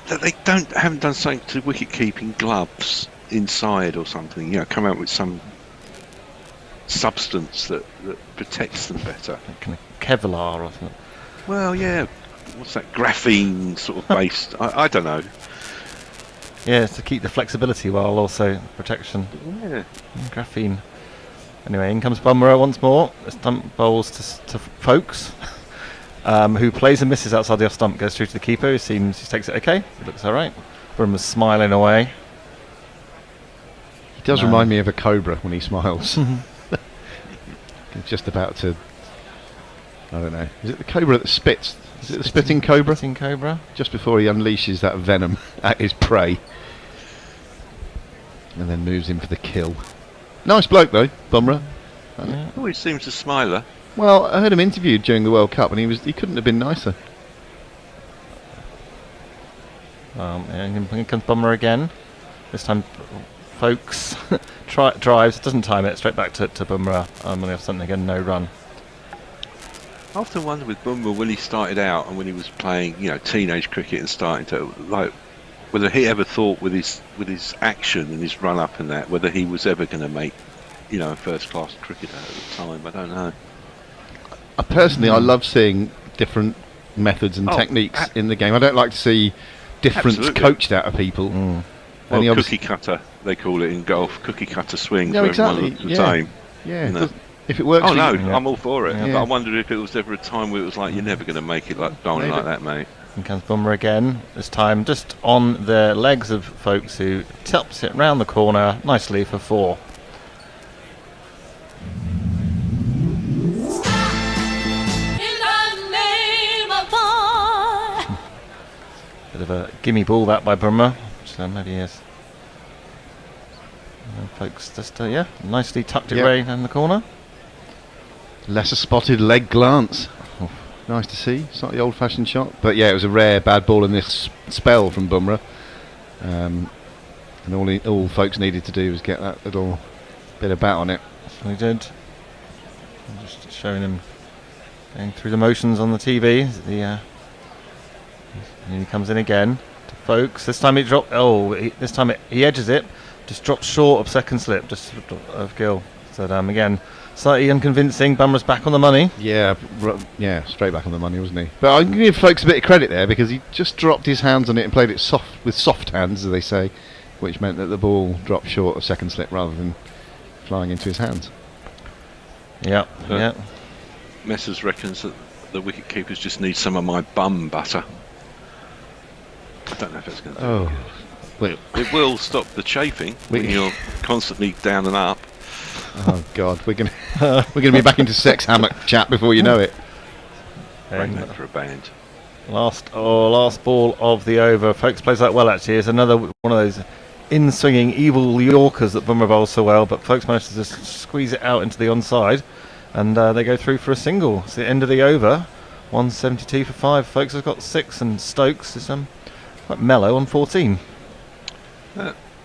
haven't done something to wicket keeping gloves inside or something. Come out with some substance that protects them better. Kind of Kevlar or something. Well, yeah. What's that? Graphene sort of based? I don't know. Yeah, it's to keep the flexibility while also protection. Yeah. Graphene. Anyway, in comes Bumrah once more. This time bowls to Folkes, who plays and misses outside the off stump, goes through to the keeper, who he takes it okay. It looks alright. Bumrah's smiling away. He does remind me of a cobra when he smiles. He's just about to, I don't know. Is it the cobra that spits? Is it the spitting cobra? Spitting cobra. Just before he unleashes that venom at his prey. And then moves in for the kill. Nice bloke though, Bumrah. Always seems a smiler. Well, I heard him interviewed during the World Cup, and he couldn't have been nicer. And here comes Bumrah again. This time, Folkes drives, doesn't time it, straight back to Bumrah. On the off something again, no run. I often wonder with Bumrah when he started out and when he was playing, teenage cricket and starting to whether he ever thought with his action and his run up and that, whether he was ever going to make, a first class cricketer at the time. I don't know. Personally, I love seeing different methods and techniques in the game. I don't like to see difference coached out of people. Well, cookie cutter. they call it in golf, cookie cutter swings, No, where exactly. everyone looks the same. Yeah. You know. If it works. Oh for no, you, I'm all for it. Yeah. But I wondered if it was ever a time where it was like you're never going to make it like bowling like that, mate. And comes Bumrah again. This time just on the legs of Folks, who tips it round the corner nicely for 4. Bit of a gimme ball that by Bumrah, so maybe he is. And Folks just nicely tucked it right in the corner. Lesser spotted leg glance. Nice to see. Slightly old-fashioned shot, but yeah, it was a rare bad ball in this spell from Bumrah. And all Folks needed to do was get that little bit of bat on it. So he did. I'm just showing him going through the motions on the TV. And he comes in again to Folks. This time he dropped. This time he edges it. Just drops short of second slip, just of Gill. So again, slightly unconvincing. Bumrah's back on the money. Yeah, straight back on the money, wasn't he? But I can give Folks a bit of credit there, because he just dropped his hands on it and played it with soft hands, as they say, which meant that the ball dropped short of second slip rather than flying into his hands. Yeah. Messers reckons that the wicket keepers just need some of my bum butter. I don't know if it's going to do Wait. It will stop the chafing when you're constantly down and up. Oh God, we're gonna be back into sex hammock chat before you know it. Great note for a band. Last ball of the over. Folks plays that well, actually. It's another one of those in-swinging evil Yorkers that Bumrah bowls so well, but Folks managed to just squeeze it out into the onside, and they go through for a single. It's the end of the over. 172 for 5. Folks has got 6, and Stokes is quite mellow on 14.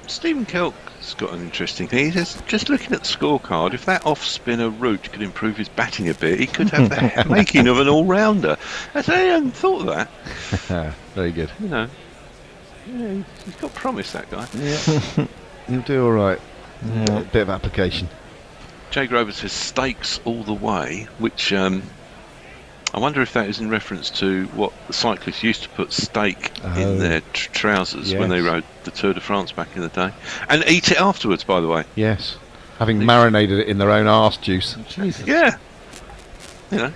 Stephen Kelk's got an interesting thing. He says, just looking at the scorecard, if that off-spinner route could improve his batting a bit, he could have the making of an all-rounder. I hadn't thought of that. Very good. You know, he's got promise, that guy. Yeah, he'll do all right. Yeah. A bit of application. Jay Grover says stakes all the way, which I wonder if that is in reference to what the cyclists used to put steak in their trousers when they rode the Tour de France back in the day, and eat it afterwards, by the way. Yes, having marinated it in their own arse juice. Jesus. Yeah, you know,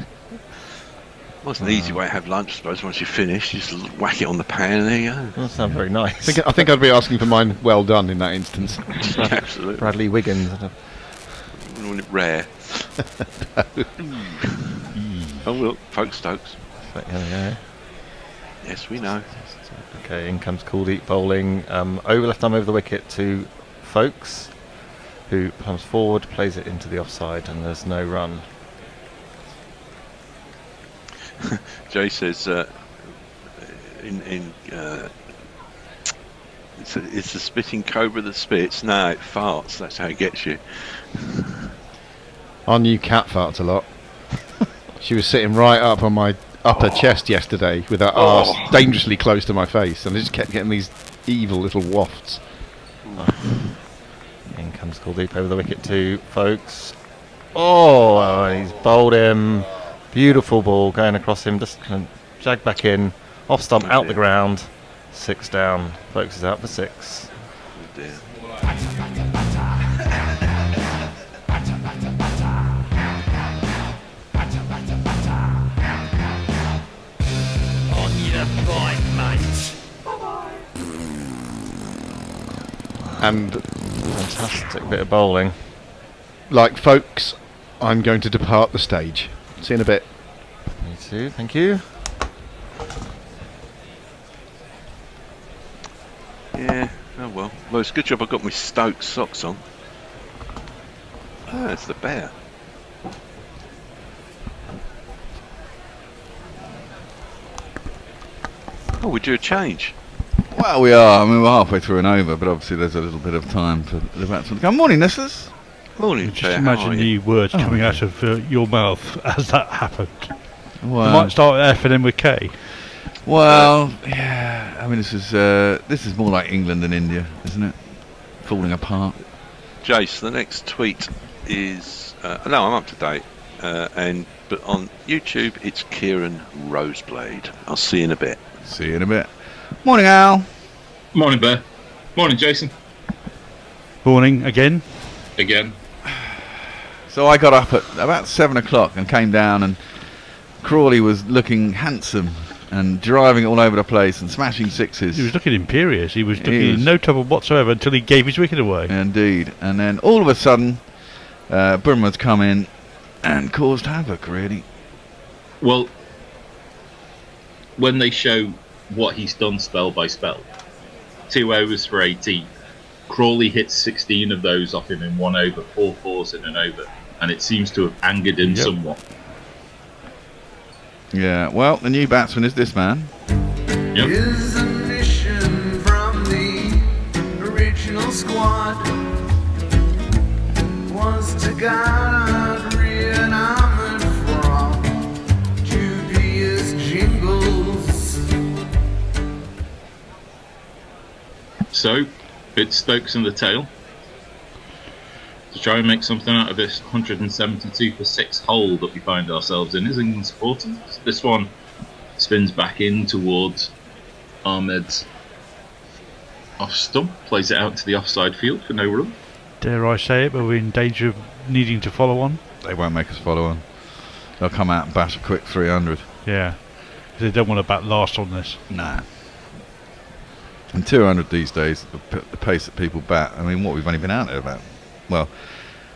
wasn't an easy way to have lunch, I suppose. Once you finish, you just whack it on the pan, and there you go. That sounds very nice. I think I'd be asking for mine well done in that instance. Absolutely. Bradley Wiggins. Rare. Oh, look, Folks Stokes. Yes, we know. Okay, in comes Kuldeep bowling. Over left arm over the wicket to Folks, who comes forward, plays it into the offside, and there's no run. Jay says, it's the spitting cobra that spits. No, it farts. That's how it gets you. Our new cat farts a lot. She was sitting right up on my upper chest yesterday with her arse dangerously close to my face, and I just kept getting these evil little wafts. In comes Kuldeep over the wicket to Folks. He's bowled him. Beautiful ball going across him, just kind of jagged back in, off stump, out the ground. 6 down. Folks is out for 6. Oh dear. And fantastic bit of bowling. Like Folks, I'm going to depart the stage. See you in a bit. Me too, thank you. Yeah, oh well. Well, it's a good job I got my Stokes socks on. It's the bear. Oh, we do a change. Well, we are. I mean, we're halfway through an over, but obviously there's a little bit of time for the batsman to come. Morning, Nestlers. Morning, Just Chair. imagine the words Oh, coming okay. out of your mouth as that happened. Well, You might start with F and then with K. Well, yeah. I mean, this is more like England and India, isn't it? Falling apart. Jace, the next tweet is no, I'm up to date, but on YouTube it's Kieran Roseblade. I'll see you in a bit. See you in a bit. Morning, Al. Morning, Bear. Morning, Jason. Morning again. Again. So I got up at about 7 o'clock and came down, and Crawley was looking handsome and driving it all over the place and smashing sixes. He was looking imperious. He was looking in no trouble whatsoever until he gave his wicket away. Indeed. And then all of a sudden, Bumrah's come in and caused havoc, really. Well, when they show what he's done spell by spell, 2 overs for 18, Crawley hits 16 of those off him in 1 over, 4 fours in an over, and it seems to have angered him somewhat. Yeah, well, the new batsman is this man. Yep. Is a mission from the original squad was to guard an armored from dubious jingles. So, it's Stokes in the tail to try and make something out of this 172 for 6 hole that we find ourselves in as England supporters. This one spins back in towards Ahmed's off stump, plays it out to the offside field for no run. Dare I say it, but we're in danger of needing to follow on. They won't make us follow on. They'll come out and bash a quick 300. Yeah, they don't want to bat last on this. Nah. And 200 these days, the pace that people bat. I mean, what, we've only been out there about, well,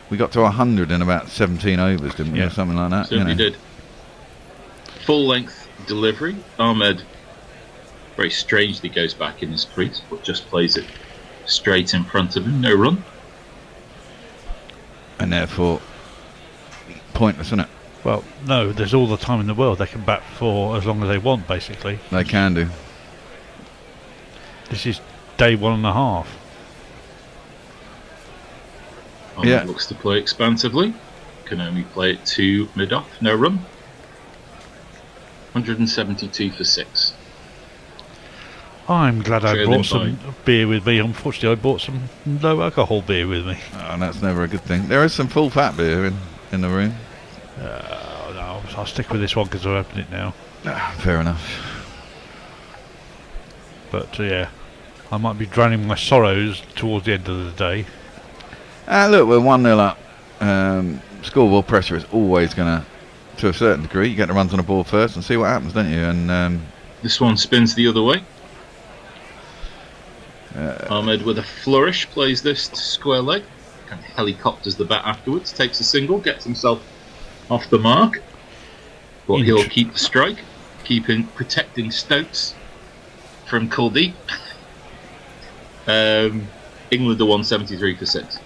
we got to 100 in about 17 overs, didn't we, or something like that? Certainly did. Full length delivery. Ahmed very strangely goes back in his crease, but just plays it straight in front of him. No run. And therefore, pointless, isn't it? Well, no, there's all the time in the world. They can bat for as long as they want, basically. They can do. This is day 1.5. Ahmed looks to play expansively. Can only play it to mid-off. No run. 172 for 6. I'm glad I Trailing brought some beer with me. Unfortunately, I bought some low alcohol beer with me. Oh, that's never a good thing. There is some full fat beer in the room. No, I'll stick with this one because I'll open it now. Fair enough. But yeah, I might be drowning my sorrows towards the end of the day. Look, we're 1-0 up. Scoreboard pressure is always going to a certain degree. You get the runs on the board first and see what happens, don't you? And this one spins the other way. Ahmed with a flourish plays this to square leg. Kind of helicopters the bat afterwards, takes a single, gets himself off the mark. But he'll keep the strike, protecting Stokes from Kuldeep. England are 173 for 6.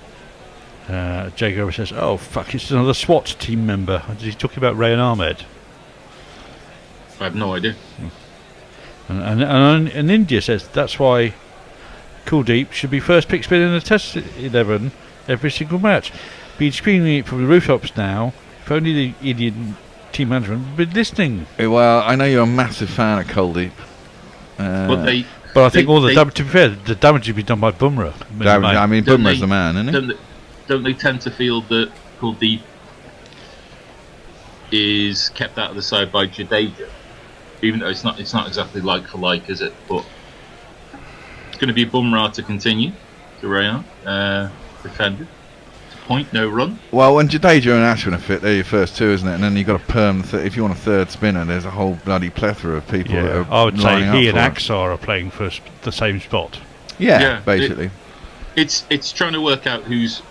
Jay Grover says, "Oh fuck, it's another SWAT team member." Is he talking about Ray and Ahmed? I have no idea. And India says that's why Kuldeep should be first pick spin in the Test 11 every single match. Been screaming it from the rooftops now. If only the Indian team management would be listening. Well, I know you're a massive fan of Kuldeep. But I think all the damage, to be fair, the damage has been done by Bumrah. I mean, Bumrah's the man, isn't he? Don't they tend to feel that Kuldeep is kept out of the side by Jadeja? Even though it's not exactly like for like, is it? But it's going to be Bumrah to continue to Rayan, defender. To point, no run. Well, when Jadeja and Ashwin are fit, they're your first two, isn't it? And then you've got a perm. If you want a third spinner, there's a whole bloody plethora of people. That are I would say he and him. Axar are playing for the same spot. Yeah, basically. It's trying to work out who's,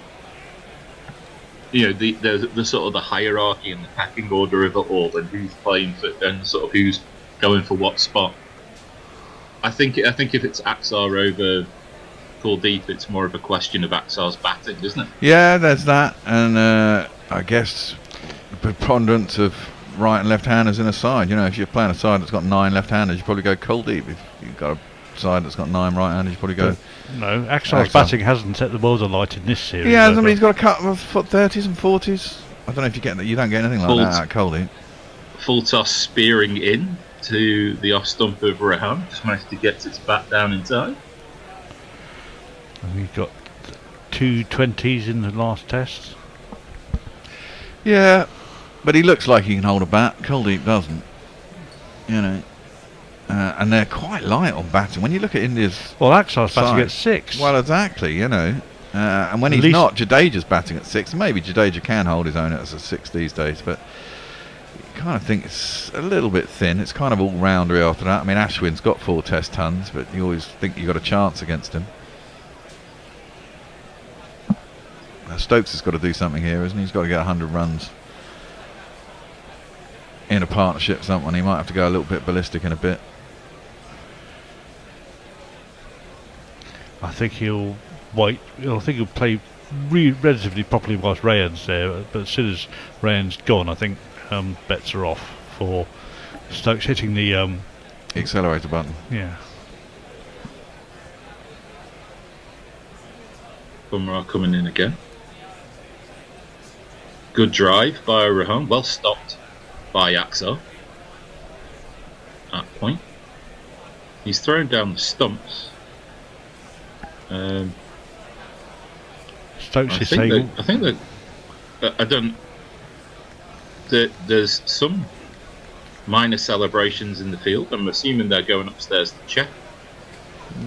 you know, the sort of the hierarchy and the packing order of it all, and who's playing for, and sort of who's going for what spot. I think if it's Axar over Kuldeep, it's more of a question of Axar's batting, isn't it? Yeah, there's that, and I guess the preponderance of right and left-handers in a side. You know, if you're playing a side that's got 9 left-handers, you probably go Kuldeep. If you've got a side that's got 9 right-handers, you probably go. No, Axar's batting hasn't set the world alight in this series. Yeah, I mean, he's got a couple of foot 30s and 40s. I don't know if you get that. You don't get anything like that out of Kuldeep. Full toss spearing in to the off stump of Rehan. Just managed to get its bat down in time. And we've got 2 20s in the last test. Yeah, but he looks like he can hold a bat. Kuldeep doesn't. You know. And they're quite light on batting. When you look at India's Axar's batting at 6. Well, exactly, you know. And when At he's least- not, Jadeja's batting at 6. Maybe Jadeja can hold his own as a 6 these days, but you kind of think it's a little bit thin. It's kind of all-rounder after that. I mean, Ashwin's got 4 test tons, but you always think you've got a chance against him. Stokes has got to do something here, isn't he? He's got to get 100 runs in a partnership, someone. He might have to go a little bit ballistic in a bit. I think he'll wait. I think he'll play relatively properly whilst Rayan's there. But as soon as Rayan's gone, I think bets are off for Stokes hitting the accelerator button. Yeah. Bumrah coming in again. Good drive by Rahan. Well stopped by Axel. At point. He's thrown down the stumps. Stokes is I saying. think that I don't. There's some minor celebrations in the field. I'm assuming they're going upstairs to check.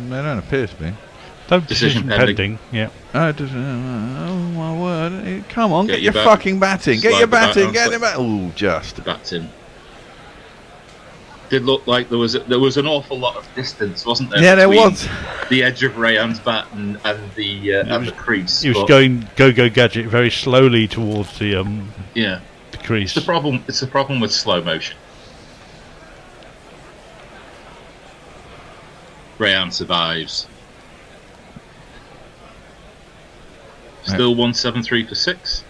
They don't appear to be. Decision pending. Yeah. Oh my word! Come on, get your bat- fucking batting. Get slide your the bat batting. on, Get slide- your bat. Ooh, just. The bat's in. Did look like there was an awful lot of distance, wasn't there? Yeah, there between was. The edge of Rayan's bat and the crease. He was but- going go gadget very slowly towards the Yeah. the crease. It's the problem with slow motion. Rayan survives. Still 173 for 6.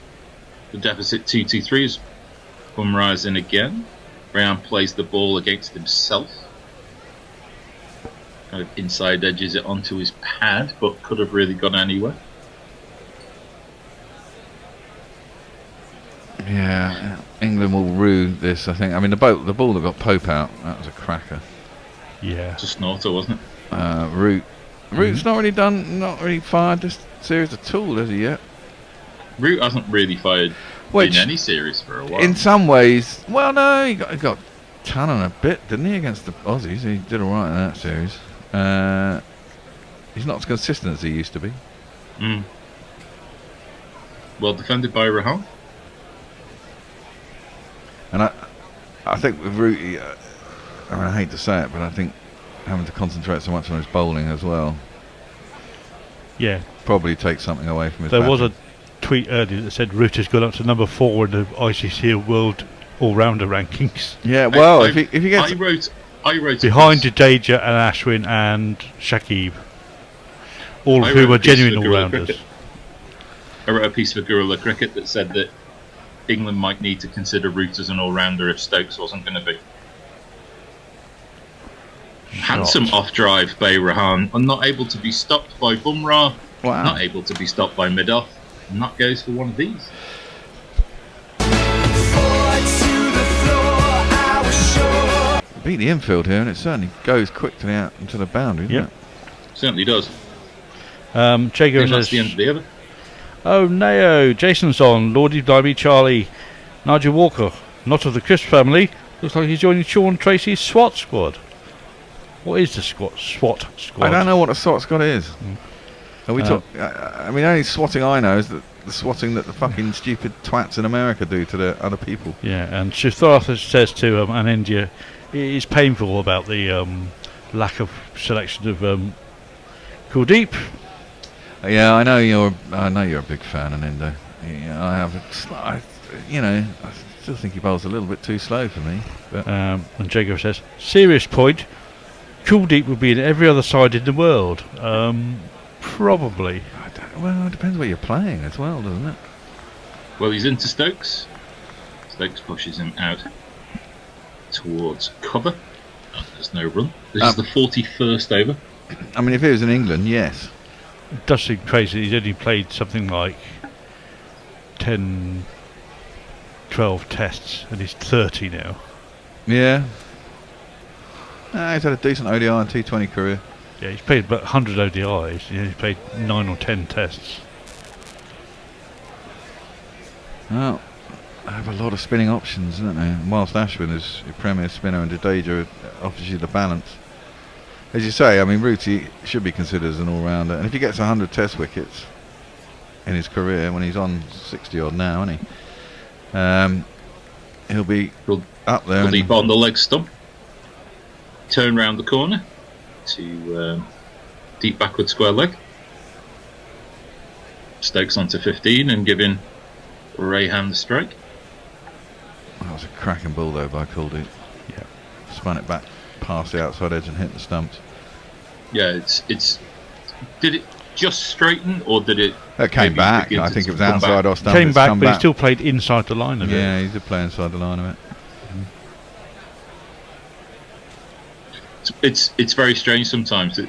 The deficit 223 is Bumrah is in again. Rayan plays the ball against himself. Kind of inside edges it onto his pad, but could have really gone anywhere. Yeah, England will rue this. I think. I mean, the ball that got Pope out, that was a cracker. Yeah. It's a snorter, wasn't it? Root's not really fired this series at all, has he yet? Root hasn't really fired Which, in any series for a while. in some ways, well, no, he got ton on a bit, didn't he, against the Aussies? He did all right in that series. He's not as consistent as he used to be. Well defended by Rahan. And I think with Root, I mean, I hate to say it, but I think having to concentrate so much on his bowling as well, Yeah. probably takes something away from his There batting. was a tweet earlier that said Root has gone up to number 4 in the ICC World All-Rounder rankings. Yeah, well, if he gets... I wrote behind Jadeja and Ashwin and Shakib, all of I whom wrote are a piece genuine for Guerrilla all-rounders. Cricket. I wrote a piece for Guerrilla Cricket that said that England might need to consider Root as an all-rounder if Stokes wasn't going to be. Handsome off-drive by Rahan, and not able to be stopped by Bumrah, not able to be stopped by mid-off, and that goes for one of these. Beat the infield here, and it certainly goes quick to the out into the boundary, doesn't it? Certainly does. Jago I think that's says, the end of the other. "Oh, Nao, Jason's on. Lordy Blimey, Charlie, Nigel Walker, not of the Crisp family. Looks like he's joining Sean Tracy's SWAT squad. What is the SWAT squad? I don't know what a SWAT squad is. Are we I mean, the only swatting I know is the swatting that the fucking stupid twats in America do to the other people. Yeah, and Shitharth says to an India, it is painful about the lack of selection of Kuldeep. Yeah, I know you're a big fan of Indo. Yeah, I still think he bowls a little bit too slow for me. But And Jago says, serious point. Kuldeep would be in every other side in the world. Probably. Well, it depends what you're playing as well, doesn't it? Well, he's into Stokes. Stokes pushes him out towards cover. There's no run. This is the 41st over. I mean, if he was in England, yes. It does seem crazy. He's only played something like 10, 12 tests, and he's 30 now. Yeah. He's had a decent ODI and T20 career. Yeah, he's played about 100 ODIs. He's played 9 or 10 tests. Well, I have a lot of spinning options, isn't there? And whilst Ashwin is your premier spinner and Jadeja offers you the balance. As you say, I mean, Ruti should be considered as an all-rounder. And if he gets 100 test wickets, in his career when he's on 60 odd now, isn't he? He'll be up there. He'll be on the leg stump. Turn round the corner to deep backward square leg. Stokes onto 15 and giving Rayhan the strike. That was a cracking ball though by Kuldeep. Yeah. Spun it back past the outside edge and hit the stumps. Yeah, it's. Did it just straighten or did it? It came maybe back. begin I to think it was come outside back? or stump. Came It's back, come but he still played inside the line of it. Yeah, he did play inside the line of it. It's very strange sometimes.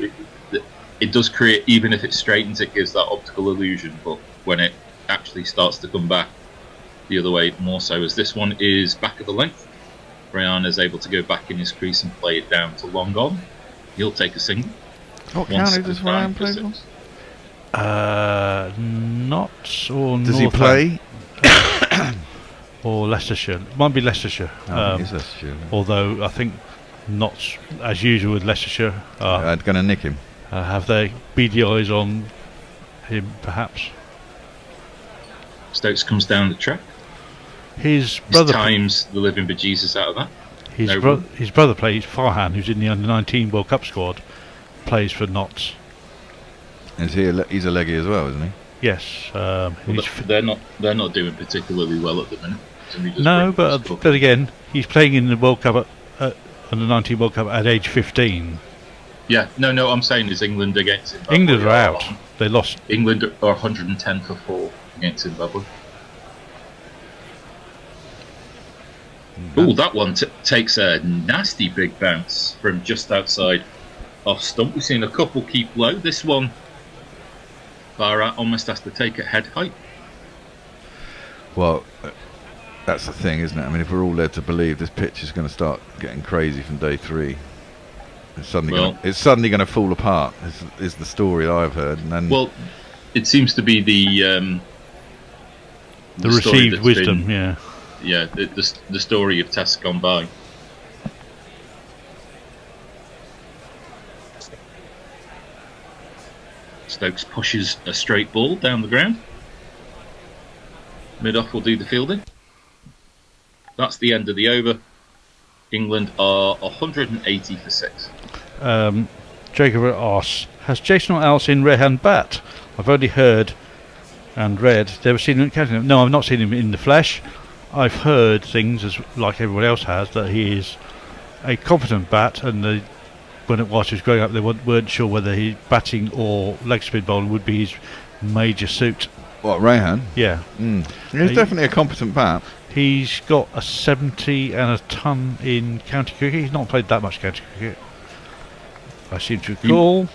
It does create, even if it straightens, it gives that optical illusion. But when it actually starts to come back the other way, more so as this one is back of the length. Rayhan is able to go back in his crease and play it down to long on. He'll take a single. What county does Rayhan play for? Notts or Does he play? Or Leicestershire. It might be Leicestershire. I think it's Leicestershire. Although I think Notts, as usual with Leicestershire, are going to nick him. Have they beady eyes on him, perhaps? Stokes comes down the track. His brother times the living bejesus out of that. His brother plays Farhan, who's in the under-19 World Cup squad, plays for Notts. Is he? He's a leggy as well, isn't he? Yes. They're not doing particularly well at the minute. No, but again, he's playing in the World Cup under-19 World Cup at age 15. Yeah, no, I'm saying is England against Zimbabwe. England are out. They lost. England are 110 for 4 against Zimbabwe. Oh, that one takes a nasty big bounce from just outside off stump. We've seen a couple keep low. This one, Bumrah almost has to take it head height. Well, that's the thing, isn't it? I mean, if we're all led to believe this pitch is going to start getting crazy from day 3, it's suddenly going to fall apart. Is the story I've heard. And well, it seems to be the received wisdom. Yeah, the story of tests gone by. Stokes pushes a straight ball down the ground. Mid-off will do the fielding. That's the end of the over. England are 180 for 6. Jacob asks, has Jason or Alice in Rayhan bat? I've only heard and read. Never seen him catching him. No, I've not seen him in the flesh. I've heard things, as like everyone else has, that he is a competent bat, and whilst he was growing up, they weren't sure whether he batting or leg spin bowling would be his major suit. What, Rayhan? Yeah. He's definitely a competent bat. He's got a 70 and a ton in county cricket. He's not played that much county cricket, I seem to recall.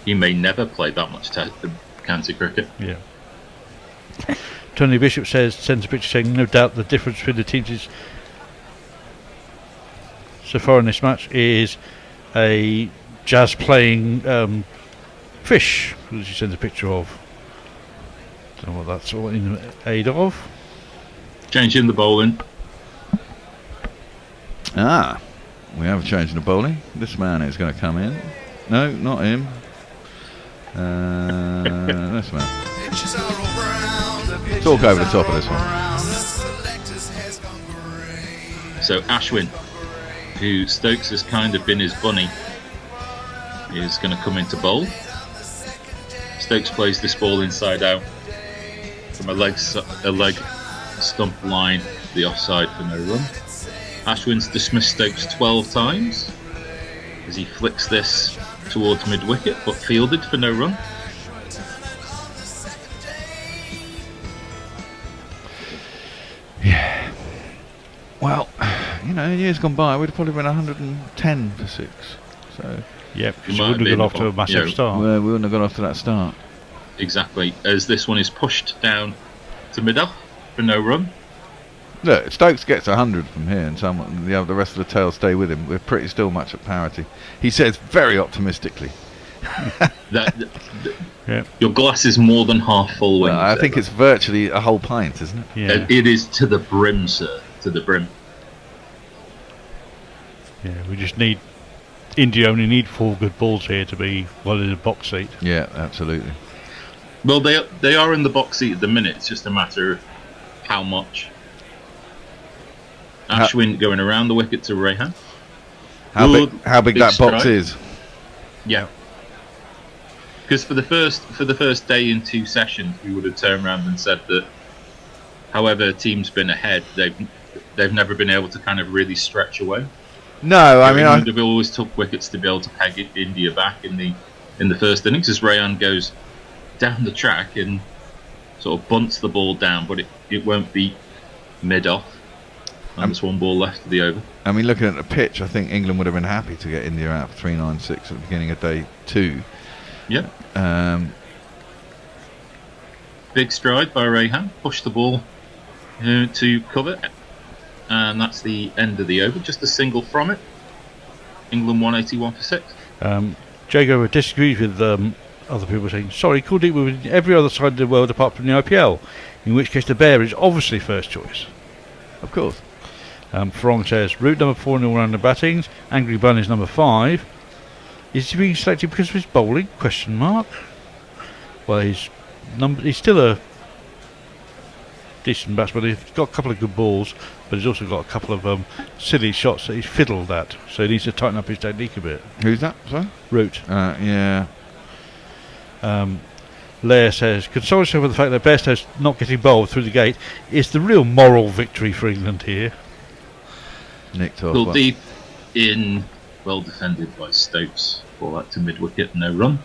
He may never play that much county cricket. Yeah. Tony Bishop sends a picture saying, no doubt the difference between the teams is so far in this match is a jazz playing fish, which he sends a picture of. Don't know what that's all in aid of. Changing the bowling. We have a change in the bowling. This man is going to come in. No, not him. This man. Talk over the top of this one. So Ashwin, who Stokes has kind of been his bunny, is going to come into bowl. Stokes plays this ball inside out from a leg stump line to the offside for no run. Ashwin's dismissed Stokes 12 times as he flicks this towards mid-wicket, but fielded for no run. Yeah. Well, in years gone by, we'd have probably been 110 for 6. So. Yeah, because we wouldn't have got off to a massive start. Well, we wouldn't have got off to that start. Exactly, as this one is pushed down to mid-off for no run. Look, Stokes gets 100 from here, and the rest of the tail stay with him. We're pretty still much at parity. He says very optimistically. Your glass is more than half full. When I think it's virtually a whole pint, isn't it? Yeah. It is to the brim, sir. To the brim. Yeah, we just need. India only need 4 good balls here to be well in the box seat. Yeah, absolutely. Well, they are in the box seat at the minute. It's just a matter of how much. Ashwin going around the wicket to Rehan. How big that box is? Yeah. Because for the first day in 2 sessions, we would have turned around and said that, however, a team's been ahead, they've never been able to kind of really stretch away. No, I mean, they've always took wickets to be able to peg India back in the first innings, as Rehan goes down the track and sort of bunts the ball down, but it won't be mid off. And there's 1 ball left of the over. I mean, looking at the pitch, I think England would have been happy to get India out for 396 at the beginning of day 2. Yeah. Big stride by Rehan. Push the ball to cover. And that's the end of the over. Just a single from it. England 181 for 6. Jago disagrees with other people saying, sorry, Kuldeep was in every other side of the world apart from the IPL, in which case the Bear is obviously first choice. Of course. Farong says, Root number 4 in all-rounder battings. Angry Bun is number 5. Is he being selected because of his bowling? Question mark. Well, he's still a decent batsman. He's got a couple of good balls, but he's also got a couple of silly shots that he's fiddled at. So he needs to tighten up his technique a bit. Who's that, sorry? Root. Yeah. Leia says, console yourself with the fact that Bairstow's not getting bowled through the gate is the real moral victory for England here. Nicked off. Pulled deep in, well defended by Stokes. Ball out to mid wicket, no run.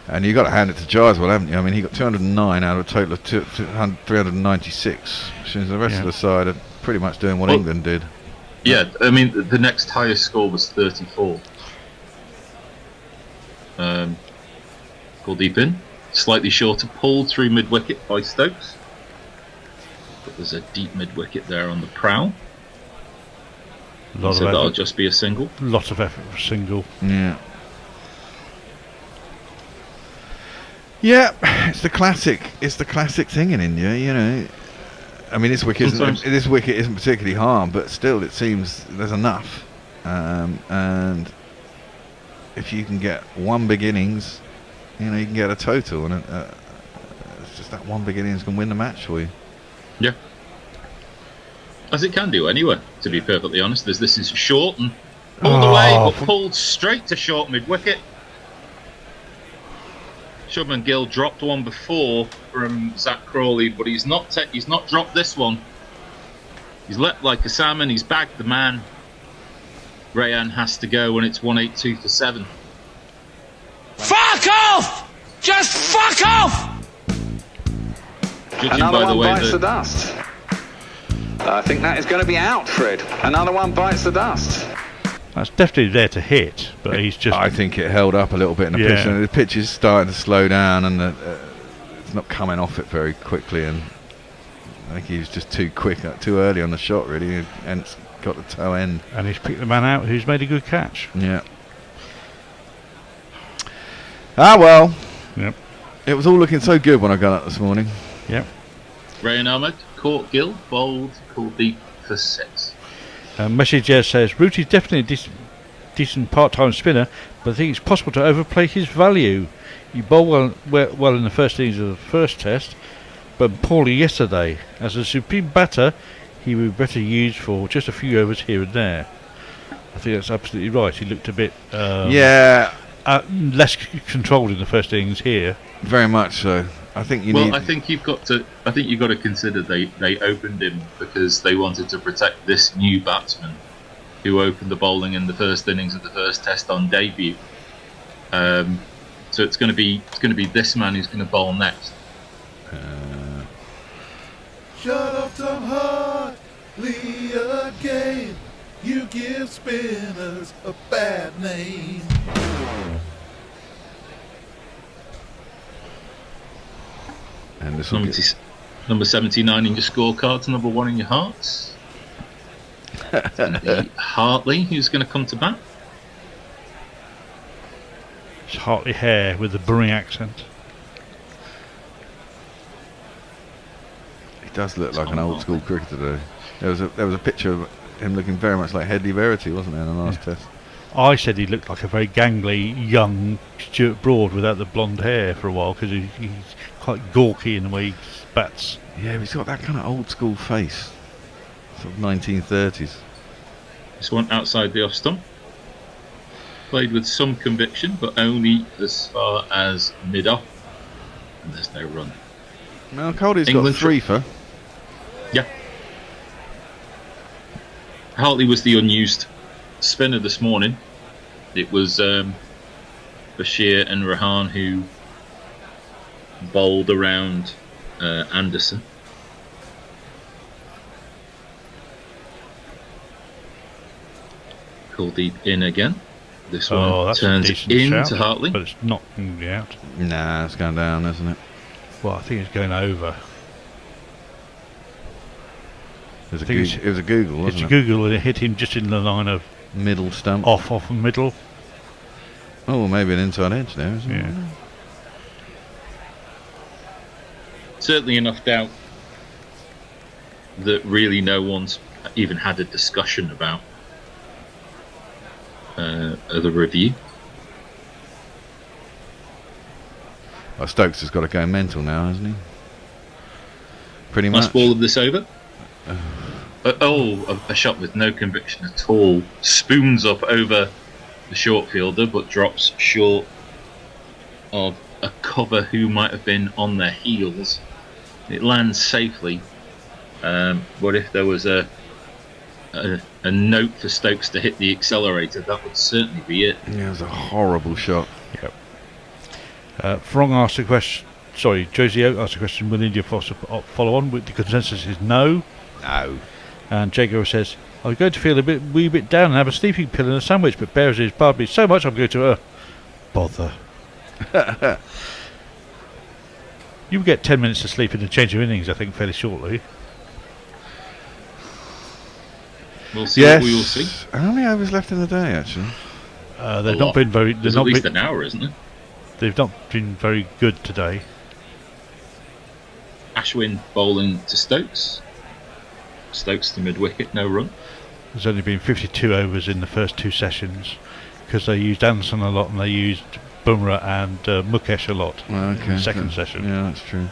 And you've got to hand it to Jai as well, haven't you? I mean, he got 209 out of a total of 396, which means the rest of the side are pretty much doing what England did. Yeah, I mean, the next highest score was 34. Pulled deep in. Slightly shorter, pulled through mid wicket by Stokes. But there's a deep mid wicket there on the prowl. So that'll just be a single. Lot of effort for a single. Yeah. Yeah, it's the classic thing in India, you know. I mean, this wicket isn't particularly harmed, but still, it seems there's enough. And if you can get 1 big innings, you know, you can get a total, and it's just that 1 big innings can win the match for you. Yeah. As it can do anyway, to be perfectly honest. This is short and pulled away, but pulled straight to short mid-wicket. Shubman Gill dropped one before from Zach Crawley, but he's not dropped this one. He's leapt like a salmon, he's bagged the man. Rehan has to go when it's 182 for 7. Fuck off! Just fuck off! Judging Another by the one way bites the dust. I think that is going to be out, Fred. Another one bites the dust. That's definitely there to hit, but he's just... I think it held up a little bit in the pitch, and the pitch is starting to slow down, and it's not coming off it very quickly, and I think he was just too quick, too early on the shot, really, and it's got the toe end. And he's picked the man out who's made a good catch. Yeah. Ah, well. Yep. It was all looking so good when I got up this morning. Yep. Rehan Ahmed caught Gill, bowled, called deep for 6. Message here says, Root is definitely a decent part-time spinner, but I think it's possible to overplay his value. He bowled well in the first innings of the first test, but poorly yesterday. As a supreme batter, he would be better used for just a few overs here and there. I think that's absolutely right. He looked a bit less controlled in the first innings here. Very much so. I think I think you've got to consider they opened him because they wanted to protect this new batsman who opened the bowling in the first innings of the first test on debut. So it's going to be this man who's going to bowl next. Shut up, Tom Hartley again. You give spinners a bad name. And this number 79 in your scorecards, number 1 in your hearts. It's going to be Hartley who's going to come to bat. It's Hartley hair with the Bumrah accent. He does look like an old school cricketer though. There was a picture of him looking very much like Headley Verity, wasn't there, in the last test? I said he looked like a very gangly young Stuart Broad without the blonde hair for a while because he's quite gawky in the way he bats. Yeah, he's got that kind of old school face, sort of 1930s. This one outside the off stump. Played with some conviction, but only as far as mid-off. And there's no run. Well, Coldie's England got 3 for. Yeah. Hartley was the unused spinner this morning. It was Bashir and Rahan who bowled around Anderson. Kuldeep in again. This one turns in shout, to Hartley. But it's not out. Nah, it's going down, isn't it? Well, I think it's going over. It was a Google, wasn't It's a Google, and it hit him just in the line of middle stump. Off and middle. Oh, well, maybe an inside edge there, isn't it? Certainly enough doubt that really no one's even had a discussion about the review. Well, Stokes has got to go mental now, hasn't he? Pretty much. Last ball of this over. A shot with no conviction at all. Spoons up over the short fielder, but drops short of a cover who might have been on their heels. It lands safely, but if there was a note for Stokes to hit the accelerator, that would certainly be it. Yeah, it was a horrible shot. Yep. Frong asked a question. Sorry, Josie Oak asked a question. Will India follow on? The consensus is no. No. And Jago says, I'm going to feel a wee bit down and have a sleeping pill and a sandwich, but Bears has bothered me so much I'm going to bother. You will get 10 minutes of sleep in a change of innings, I think, fairly shortly. We'll see what we will see. How many overs left in the day, actually? They've not been very. There's at least an hour, isn't it? They've not been very good today. Ashwin bowling to Stokes. Stokes to mid-wicket, no run. There's only been 52 overs in the first 2 sessions because they used Anderson a lot and they used Bumrah and Mukesh a lot in the second session. Yeah, that's true.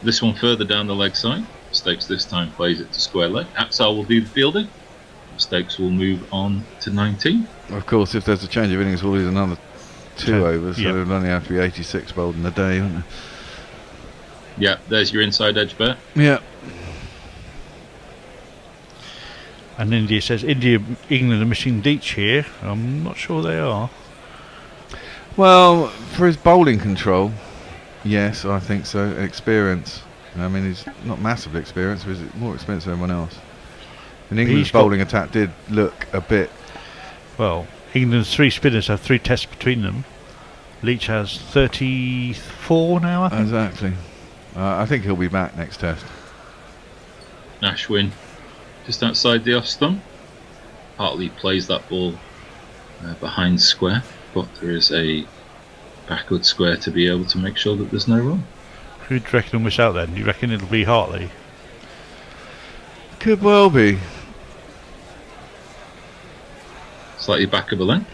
This one further down the leg side. Stokes this time plays it to square leg. Axel will do the fielding. Stokes will move on to 19. Of course, if there's a change of innings, we'll lose another 2 overs, so Yep. there'll only have to be 86 bowled in a day, won't there? Yeah, there's your inside edge bet. Yeah. And India says, England are missing Deitch here. I'm not sure they are. Well, for his bowling control, yes, I think so. Experience. I mean, he's not massively experienced, but he's more experienced than everyone else. And England's bowling attack did look a bit... Well, England's 3 spinners have 3 tests between them. Leach has 34 now, I think. Exactly. I think he'll be back next test. Ashwin just outside the off stump. Hartley plays that ball behind square, but there is a backward square to be able to make sure that there's no run. Who do you reckon will miss out then? Do you reckon it'll be Hartley? Could well be. Slightly back of the length.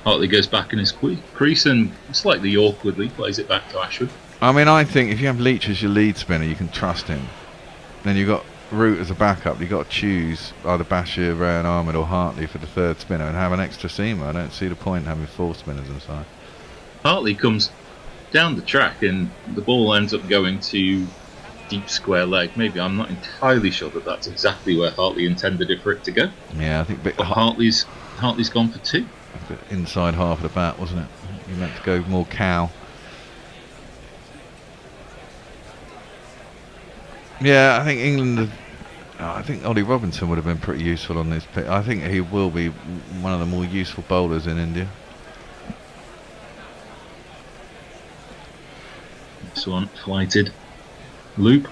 Hartley goes back in his crease and slightly awkwardly plays it back to Ashwin. I mean, I think if you have Leach as your lead spinner, you can trust him. Then you've got Root as a backup. You've got to choose either Bashir, Rayan Ahmed or Hartley for the 3rd spinner and have an extra seamer. I don't see the point in having 4 spinners inside. Hartley comes down the track and the ball ends up going to deep square leg. Maybe I'm not entirely sure that that's exactly where Hartley intended it for it to go. Yeah, I think but Hartley's gone for 2. Inside half of the bat, wasn't it? You meant to go more cow. Yeah, I think England. I think Ollie Robinson would have been pretty useful on this pitch. I think he will be one of the more useful bowlers in India. This one flighted loop,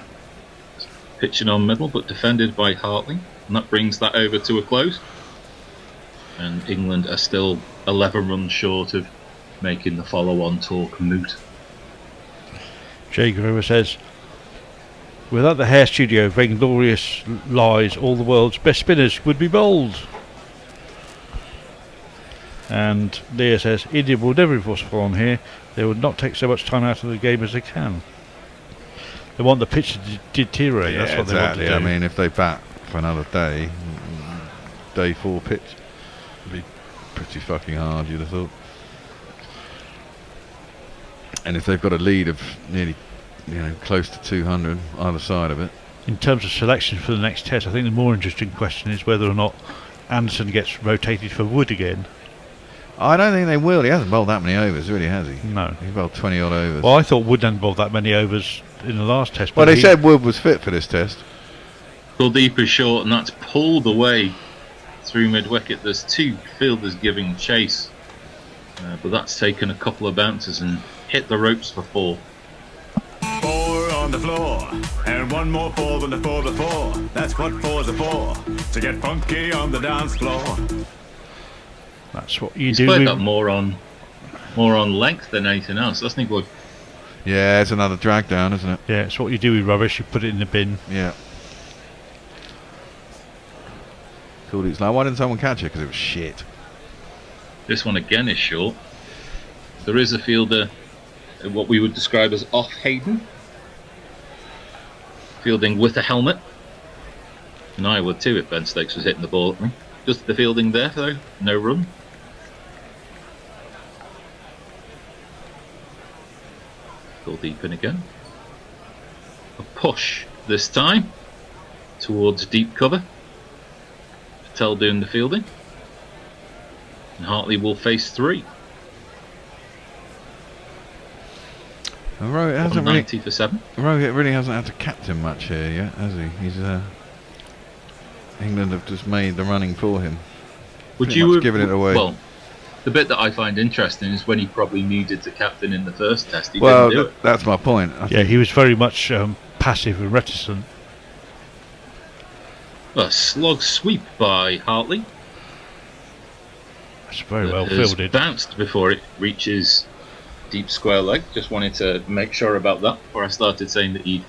pitching on middle, but defended by Hartley, and that brings that over to a close. And England are still 11 runs short of making the follow-on talk moot. Jay Grover says, without the hair studio, vainglorious lies, all the world's best spinners would be bowled. And Leah says, India will never enforce a fall on here. They would not take so much time out of the game as they can. They want the pitch to deteriorate. Yeah, That's what exactly. they want to do. I mean, if they bat for another day, day 4 pitch would be pretty fucking hard, you'd have thought. And if they've got a lead of nearly, close to 200 either side of it. In terms of selection for the next test, I think the more interesting question is whether or not Anderson gets rotated for Wood again. I don't think they will. He hasn't bowled that many overs, really, has he? No. He bowled 20 odd overs. Well, I thought Wood hadn't bowled that many overs in the last test. Well, they said Wood was fit for this test. Kuldeep is short, and that's pulled away through mid-wicket. There's 2 fielders giving chase, but that's taken a couple of bounces and hit the ropes for 4. 4 on the floor, and 1 more 4 than the 4 before. That's what 4's are for, to get funky on the dance floor. That's what you He's do. played that more on length than anything else, hasn't he, Wood? Yeah, it's another drag down, isn't it? Yeah, it's what you do with rubbish. You put it in the bin. Yeah. Kuldeep's like, why didn't someone catch it? Because it was shit. This one again is short. There is a fielder, what we would describe as off Hayden, fielding with a helmet. And I would too if Ben Stokes was hitting the ball at me. Just the fielding there though, no run. Go deep in again. A push this time towards deep cover. Patel doing the fielding. And Hartley will face 3. Rohit hasn't 90 for 7. Rohit really hasn't had to captain much here yet, has he? He's England have just made the running for him. Would Pretty you much have given it away? Well, the bit that I find interesting is when he probably needed to captain in the first test. He well, didn't do it. that's my point. Yeah, he was very much passive and reticent. A slog sweep by Hartley. That's very well Has fielded. Bounced before it reaches deep square leg. Just wanted to make sure about that before I started saying that he'd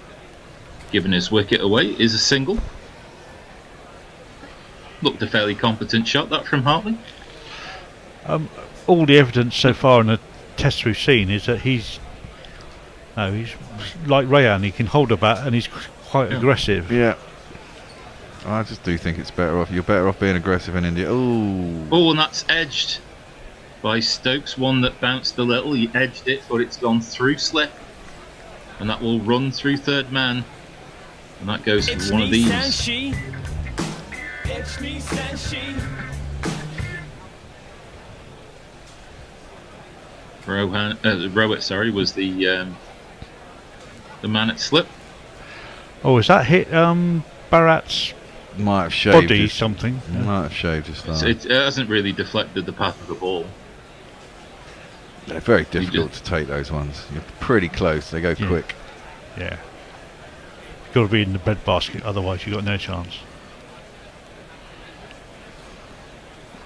given his wicket away. Is a single. Looked a fairly competent shot, that from Hartley. All the evidence so far in the tests we've seen is that he's like Rayan. He can hold a bat and he's quite aggressive. Yeah. I just do think it's better off. You're better off being aggressive in India. Ooh. Oh, and that's edged by Stokes. One that bounced a little. He edged it, but it's gone through slip. And that will run through third man. And that goes for one of these. It's me, says she. Rohit, was the man at slip. Oh, is that hit Bharat's might have shaved body his, something? Might have shaved his thigh. So it hasn't really deflected the path of the ball. They're very difficult to take those ones. You're pretty close. They go quick. Yeah. You've got to be in the breadbasket, otherwise you've got no chance.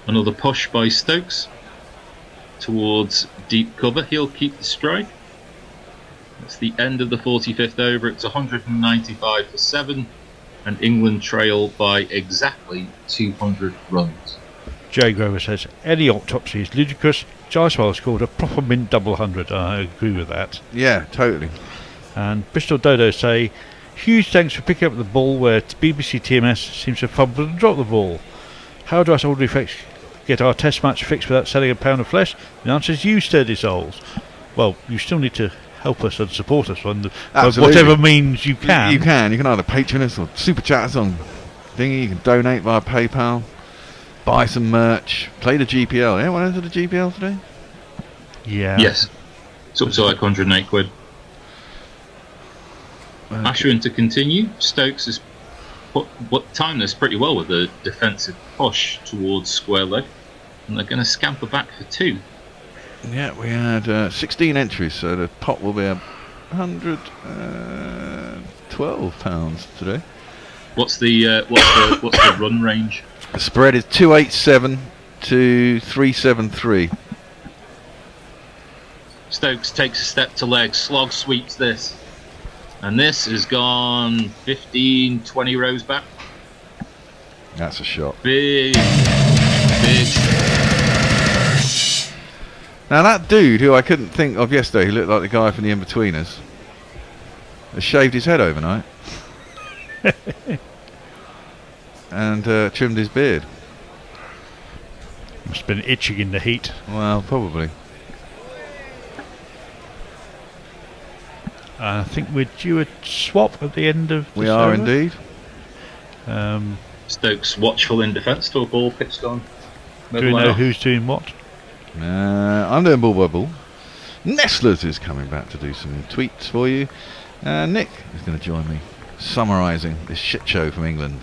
Another push by Stokes towards deep cover. He'll keep the stride. That's the end of the 45th over. It's 195 for 7, and England trail by exactly 200 runs. Jay Grover says, any autopsy is ludicrous. Jaiswal scored a proper mint double 100. I agree with that. Yeah, totally. And Bristol Dodo say, huge thanks for picking up the ball where BBC TMS seems to have fumbled and dropped the ball. How do us all get our test match fixed without selling a pound of flesh? The answer is you, sturdy souls. Well, you still need to help us and support us on whatever means you can. You can either patron us or super chat us on thingy. You can donate via PayPal, buy some merch, play the GPL. Yeah, what is it, the GPL today? Yeah. Yes. It's up to like 108 quid. Ashwin to continue. Stokes has timed this pretty well with a defensive push towards square leg, and they're going to scamper back for 2. Yeah, we had 16 entries, so the pot will be £112 today. What's the run range? The spread is 287 to 373. Stokes takes a step to leg. Slog sweeps this, and this has gone 15, 20 rows back. That's a shot. Big. Now that dude who I couldn't think of yesterday, who looked like the guy from the In-Betweeners, has shaved his head overnight and trimmed his beard. Must have been itching in the heat. Well, probably. I think we're due a swap at the end of We this are over. indeed. Stokes watchful in defence to a ball pitched on. Do we know who's doing what? I'm doing ball by ball. Nestlers is coming back to do some tweets for you. Nick is going to join me, summarising this shit show from England.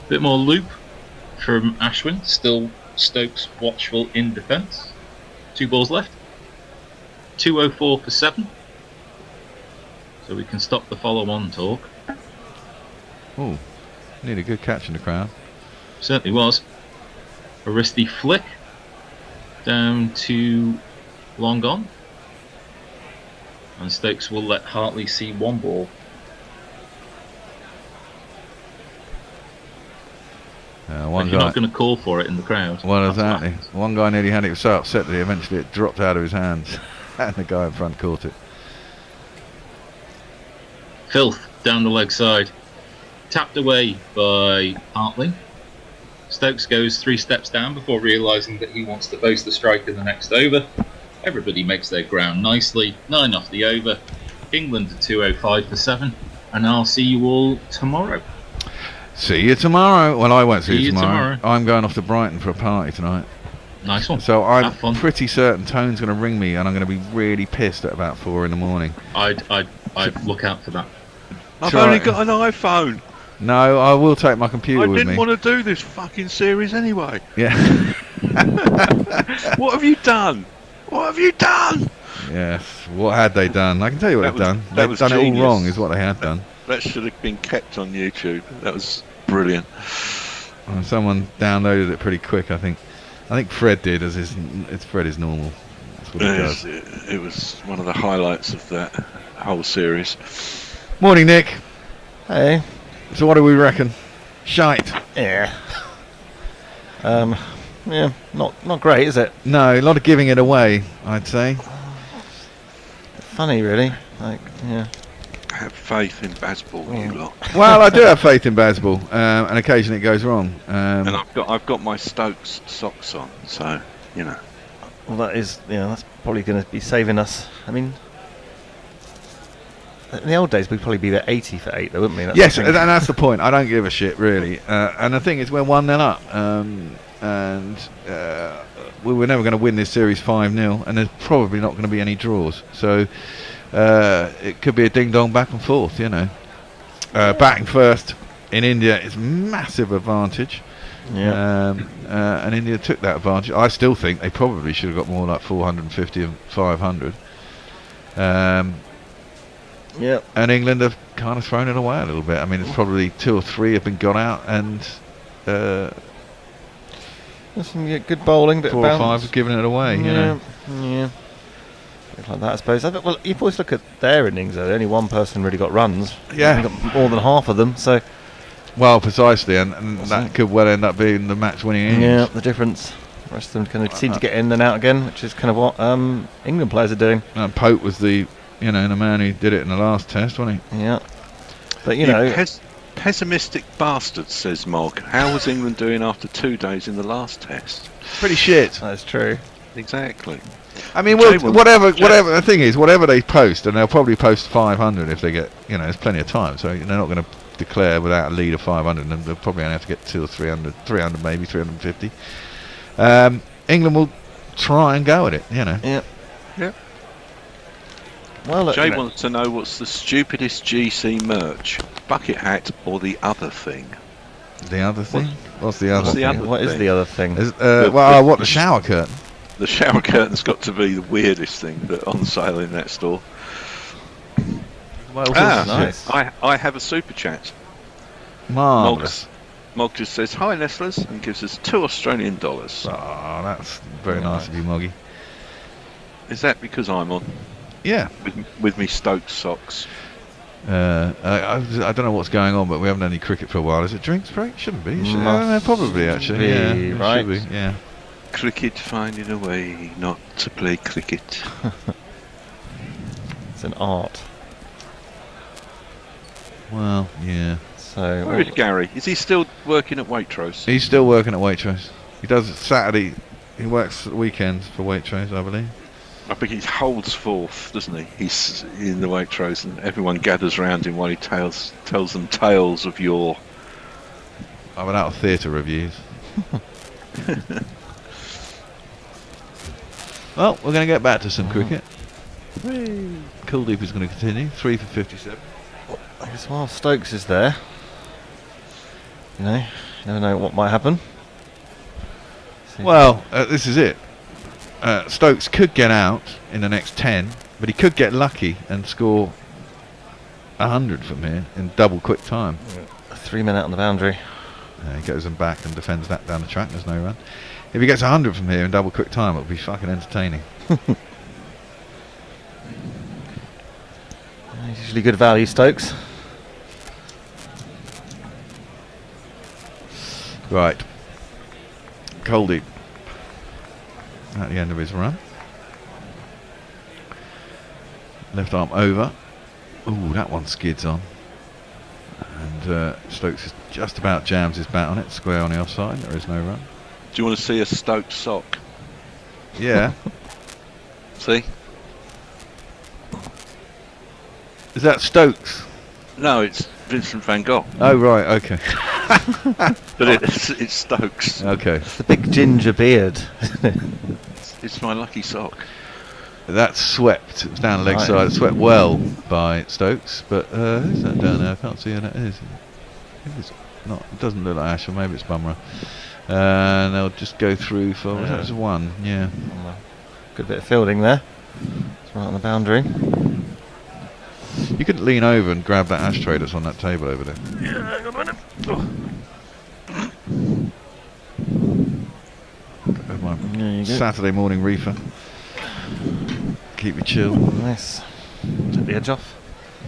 Bit more loop from Ashwin. Still Stokes watchful in defence. 2 balls left. 2:04 for 7. So we can stop the follow-on talk. Oh, need a good catch in the crowd. Certainly was. A wristy flick down to long on. And Stokes will let Hartley see 1 ball. One You're guy, not going to call for it in the crowd. well, exactly. One guy nearly had it, was so upset that eventually it dropped out of his hands, and the guy in front caught it. Filth down the leg side. Tapped away by Hartley. Stokes goes 3 steps down before realising that he wants to post the strike in the next over. Everybody makes their ground nicely. 9 off the over. England to 2:05 for 7. And I'll see you all tomorrow. See you tomorrow. Well, I won't see you tomorrow. tomorrow. I'm going off to Brighton for a party tonight. Nice one. So I'm Have fun. pretty certain Tone's going to ring me, and I'm going to be really pissed at about 4 in the morning. I'd look out for that. I've Try only it. got an iPhone. No, I will take my computer I with didn't me. want to do this fucking series anyway. Yeah. What have you done? What have you done? Yes. What had they done? I can tell you what That they've was- done. that They've was done it all genius. wrong, is what they had done. That should have been kept on YouTube. That was brilliant. And someone downloaded it pretty quick, I think. I think Fred did, as Fred is normal. That's what he does. It was one of the highlights of that whole series. Morning, Nick. Hey. So what do we reckon? Shite. Yeah. Yeah, not great, is it? No, a lot of giving it away, I'd say. Funny, really. Like, yeah. Have faith in Bazball, you lot. Well, I do have faith in Bazball, and occasionally it goes wrong. And I've got my Stokes socks on, so you know. Well, that's probably going to be saving us. I mean, in the old days, we'd probably be at 80 for 8, though, wouldn't we? That's Yes, the and thing. that's the point. I don't give a shit, really. And the thing is, we're 1-0 up. We were never going to win this series 5-0, and there's probably not going to be any draws. So it could be a ding-dong back and forth, you know. Batting first in India is massive advantage. Yeah. And India took that advantage. I still think they probably should have got more like 450 and 500. Yep. And England have kind of thrown it away a little bit. I mean, it's probably 2 or 3 have been got out, and There's some good bowling, bit 4 of or 5 bounce. have given it away. You know. Yeah. Bit like that, I suppose. Well, you always look at their innings, though. Only one person really got runs. Yeah. Only got more than half of them, so... Well, precisely, and that could well end up being the match-winning innings. Yeah, the difference. The rest of them kind of seem to get in and out again, which is kind of what England players are doing. Pope was the man who did it in the last test, wasn't he? Yeah. But, you know... Pessimistic bastard, says Mog. How was England doing after 2 days in the last test? Pretty shit. That's true. Exactly. I mean, Jay whatever. The thing is, whatever they post, and they'll probably post 500 if they get, there's plenty of time. So they're not going to declare without a lead of 500, and they'll probably only have to get 200 or 300 maybe 350. England will try and go at it, Yeah. Yeah. Well, Jay wants to know what's the stupidest GC merch, bucket hat or the other thing. The other thing? What's the other What's the thing? other What is thing? the other thing? The shower curtain. The shower curtain's got to be the weirdest thing that on sale in that store. Well, nice. I have a super chat. Marvellous. Mog just says hi Nestlers and gives us $2 Australian. Oh, that's very nice of you, Moggy. Is that because I'm on? Yeah. With me Stokes socks. I don't know what's going on, but we haven't had any cricket for a while. Is it drinks break? Shouldn't be. Probably actually. be, Yeah, it right. should be. Yeah. cricket finding a way not to play cricket. It's an art. Well, yeah. So Where is Gary? Is he still working at Waitrose? He's still working at Waitrose. He does it Saturday. He works at weekends for Waitrose, I believe. I think he holds forth, doesn't he? He's in the Waitrose and everyone gathers round him while he tells them tales of yore. I'm out of theatre reviews. Well, we're going to get back to some cricket. Kuldeep is going to continue. 3 for 57. I guess while Stokes is there, you never know what might happen. Well, this is it. Stokes could get out in the next 10, but he could get lucky and score 100 from here in double quick time. 3 men out on the boundary. He goes and back and defends that down the track. There's no run. If he gets 100 from here in double quick time, it'll be fucking entertaining. Usually good value, Stokes. Right. Kuldeep at the end of his run. Left arm over. Ooh, that one skids on. And Stokes just about jams his bat on it, square on the offside. There is no run. Do you want to see a Stokes sock? Yeah. See? Is that Stokes? No, it's Vincent van Gogh. Oh, right, okay. But it's Stokes. Okay. The big ginger beard. It's my lucky sock. That's swept. It was down the leg side. Swept well by Stokes, but who's that down there? I can't see who that is. It's not. It doesn't look like Ashwin. Maybe it's Bumrah. And they'll just go through for. That was one. Yeah. Good bit of fielding there. It's right on the boundary. You could lean over and grab that ashtray that's on that table over there. Yeah, hang on a minute. My Saturday morning reefer. Keep me chill. Nice. Take the edge off.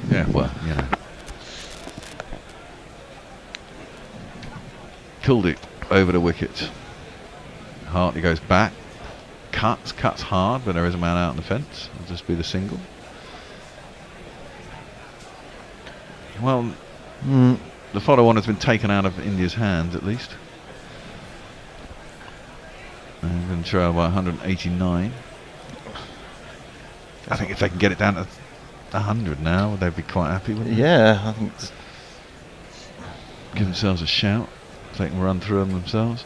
Yeah, well, you know. Kuldeep over the wicket. Hartley goes back. Cuts hard, but there is a man out on the fence. It'll just be the single. Well, the follow one has been taken out of India's hands at least. And going to trail by 189. I think if they can get it down to 100 now, they'd be quite happy, wouldn't they? Yeah, I think. Give themselves a shout. If they can run through them themselves.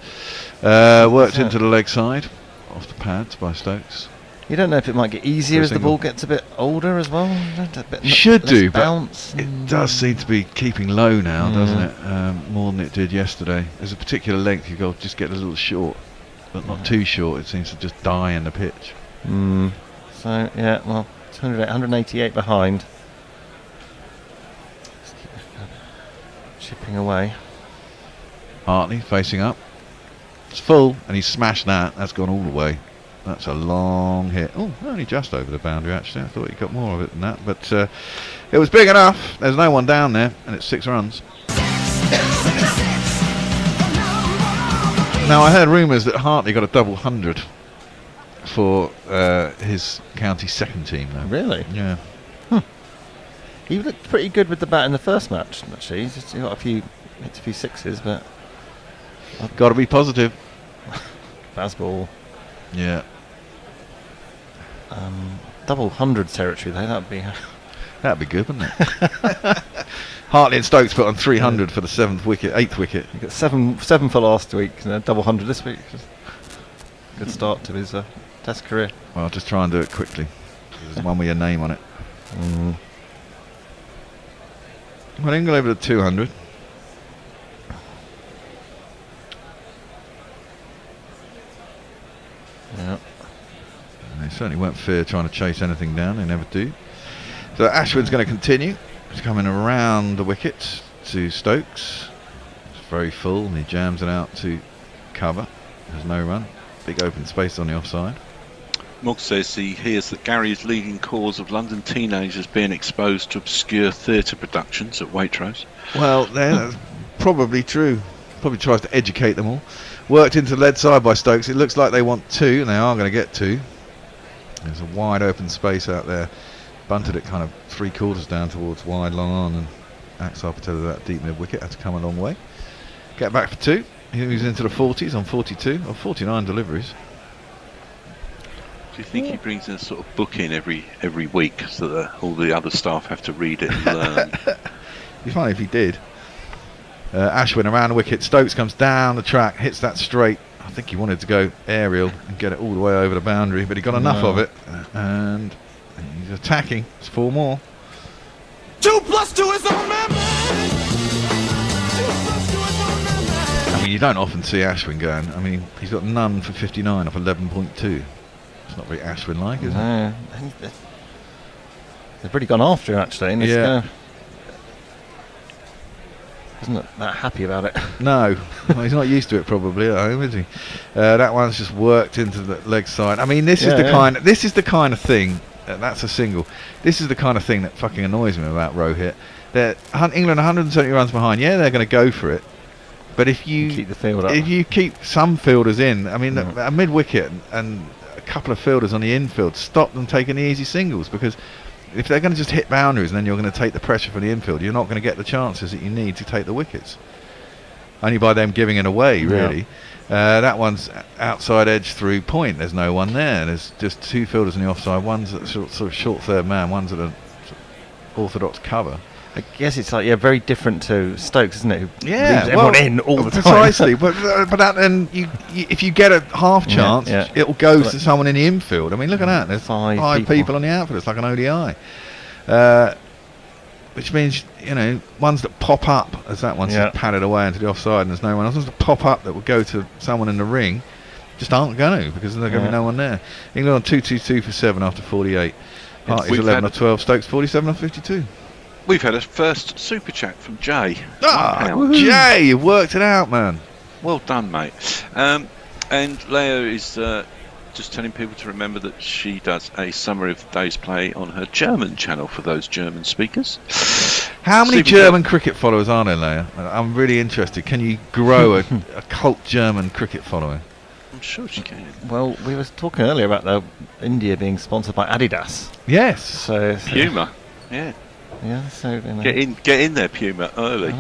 Worked into the leg side, off the pads by Stokes. You don't know if it might get easier as the ball gets a bit older as well. Should do, bounce. But it does seem to be keeping low now, doesn't it? More than it did yesterday. There's a particular length you go just get a little short, but not too short. It seems to just die in the pitch. So yeah, well, 188 behind. Just keep chipping away. Hartley facing up. It's full, and he's smashed that. That's gone all the way. That's a long hit. Oh, only just over the boundary, actually. I thought he got more of it than that. But it was big enough. There's no one down there, and it's 6 runs. Now, I heard rumours that Hartley got a double 100 for his county second team, though. Really? Yeah. He looked pretty good with the bat in the first match, actually. He got hit a few sixes, but... Got to be positive. Baseball. Yeah. Double 100 territory, though. That'd be good, wouldn't it? Hartley and Stokes put on 300 for the 8th wicket. He got seven for last week, and a double 100 this week. Good start to his Test career. Well, I'll just try and do it quickly. There's one with your name on it. Well, England over to 200. Yeah. They certainly weren't fair trying to chase anything down. They never do. So Ashwin's going to continue. He's coming around the wicket to Stokes. It's very full, and he jams it out to cover. There's no run. Big open space on the offside. Mog says he hears that Gary is leading cause of London teenagers being exposed to obscure theatre productions at Waitrose. Well, that's probably true. Probably tries to educate them all. Worked into the lead side by Stokes. It looks like they want 2, and they are going to get 2. There's a wide open space out there. Bunted it kind of 3/4 down towards wide, long on, and Axar Patel to that deep mid wicket. Had to come a long way. Get back for 2. He was into the 40s on 42 or 49 deliveries. Do you think he brings in a sort of book in every week so that all the other staff have to read it and learn? It'd be funny if he did. Ashwin around the wicket. Stokes comes down the track, hits that straight. I think he wanted to go aerial and get it all the way over the boundary, but he got enough of it. And he's attacking. It's 4 more. 2 + 2 is on man. I mean, you don't often see Ashwin going. I mean, he's got none for 59 off 11.2. It's not very Ashwin-like, is it? They've really gone after him, actually. And Yeah. Isn't that happy about it? No, well, he's not used to it probably at home, is he? That one's just worked into the leg side. I mean, this is the kind of thing. That's a single. This is the kind of thing that fucking annoys me about Rohit. That England 170 runs behind. Yeah, they're going to go for it. But if you keep the field up, if you keep some fielders in, I mean, a mid wicket and a couple of fielders on the infield, stop them taking the easy singles, because if they're going to just hit boundaries and then you're going to take the pressure from the infield, you're not going to get the chances that you need to take the wickets. Only by them giving it away, really. That one's outside edge through point. There's no one there. There's just 2 fielders in the offside. One's at sort of short third man. One's at a orthodox cover. I guess it's like very different to Stokes, isn't it? Who leaves Yeah, everyone in all the time. precisely. but then if you get a half chance, it'll go to someone in the infield. I mean, look at that. There's 5 people on the outfield. It's like an ODI. Which means, ones that pop up, as that one's just padded away into the offside and there's no one else, ones that pop up that will go to someone in the ring just aren't going to, because there's going to be no one there. England on 222 for 7 after 48. Party's 11 or 12, Stokes 47 or 52. We've had a first super chat from Jay. Jay, you worked it out, man. Well done, mate. And Leo is just telling people to remember that she does a summary of the day's play on her German channel for those German speakers. How many German cricket followers are there, Leia? I'm really interested. Can you grow a cult German cricket following? I'm sure she can. Well, we were talking earlier about India being sponsored by Adidas. Yes. So Puma. Yeah. Yeah, so get in there, Puma, early.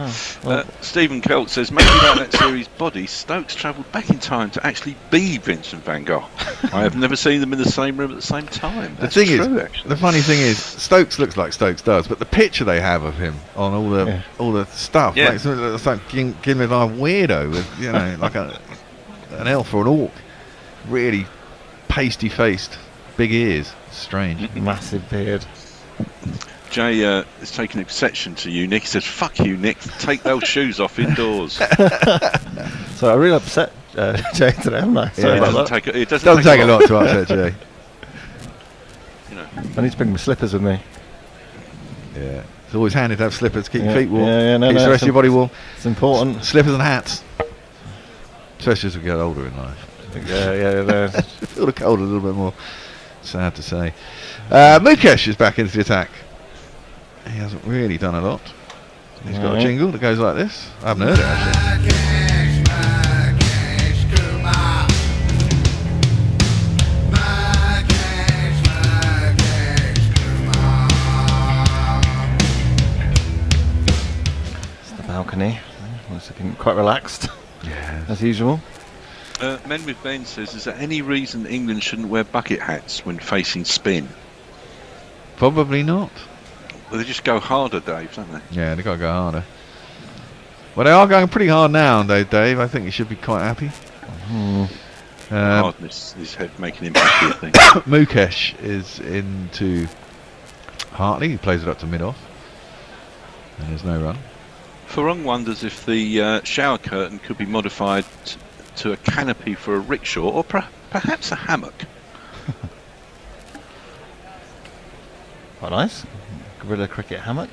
Stephen Kelt says, maybe like that series body, Stokes travelled back in time to actually be Vincent van Gogh. I have never seen them in the same room at the same time. The funny thing is, Stokes looks like Stokes does, but the picture they have of him on all the stuff, it's like giving me like a weirdo with, like an elf or an orc, really pasty faced, big ears, strange, massive beard. Jay is taking exception to you, Nick. He says, fuck you, Nick. Take those shoes off indoors. So I really upset Jay today, haven't I? Sorry about that. It doesn't take a lot to upset Jay. I need to bring my slippers with me. Yeah. It's always handy to have slippers. Keep your feet warm. No, keeps the rest of your body warm. It's important. Slippers and hats. Especially as we get older in life. Feel the cold a little bit more. Sad to say. Mukesh is back into the attack. He hasn't really done a lot. He's got a jingle that goes like this. I haven't heard it actually. It's the balcony. It's looking quite relaxed. Yeah. As usual. Men with Ben says, is there any reason England shouldn't wear bucket hats when facing spin? Probably not. Well, they just go harder, Dave, don't they? Yeah, they've got to go harder. Well, they are going pretty hard now, though, Dave. I think you should be quite happy. Hardness is making him happy, I think. Mukesh is into Hartley. He plays it up to mid-off. And there's no run. Farong wonders if the shower curtain could be modified to a canopy for a rickshaw, or perhaps a hammock. Quite nice. Gorilla cricket hammock.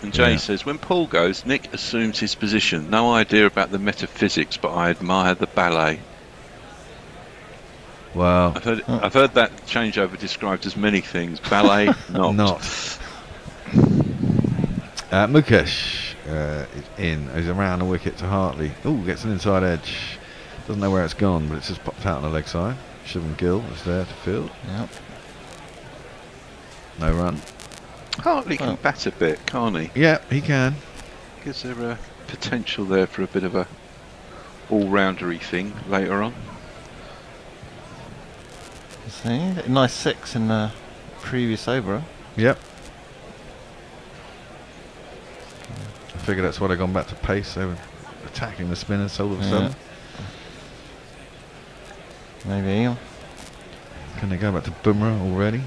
And Jay says, when Paul goes, Nick assumes his position. No idea about the metaphysics, but I admire the ballet. Wow. I've heard that changeover described as many things. Ballet, not. Mukesh is in. He's around the wicket to Hartley. Ooh, gets an inside edge. Doesn't know where it's gone, but it's just popped out on the leg side. Shivam Gill is there to field. Yep. No run. Hartley can bat a bit, can't he? Yeah, he can. Is there a potential there for a bit of a all-roundery thing later on? See, a nice 6 in the previous over. Yep. I figure that's why they've gone back to pace. They were attacking the spinners all of a sudden. Maybe. Can they go back to Bumrah already?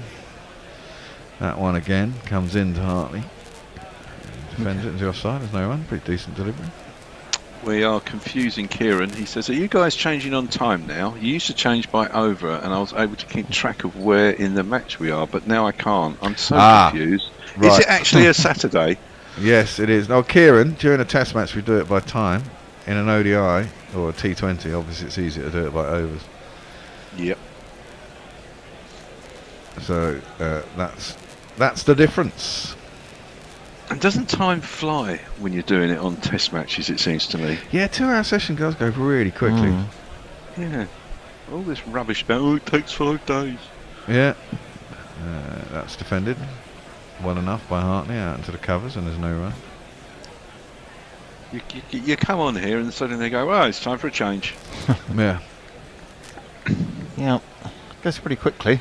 That one again comes into Hartley. Defends it into the offside. There's no run. Pretty decent delivery. We are confusing Kieran. He says, are you guys changing on time now? You used to change by over, and I was able to keep track of where in the match we are, but now I can't. I'm so confused. Right. Is it actually a Saturday? Yes, it is. Now, Kieran, during a test match, we do it by time. In an ODI or a T20, obviously it's easier to do it by overs. Yep. So that's the difference. And doesn't time fly when you're doing it on test matches, it seems to me? Yeah, 2-hour session does go really quickly. Yeah. All this rubbish about, it takes 5 days. Yeah. That's defended. Well enough by Hartley out into the covers, and there's no run. You come on here and suddenly they go, oh, it's time for a change. Yeah. Yeah. Goes pretty quickly.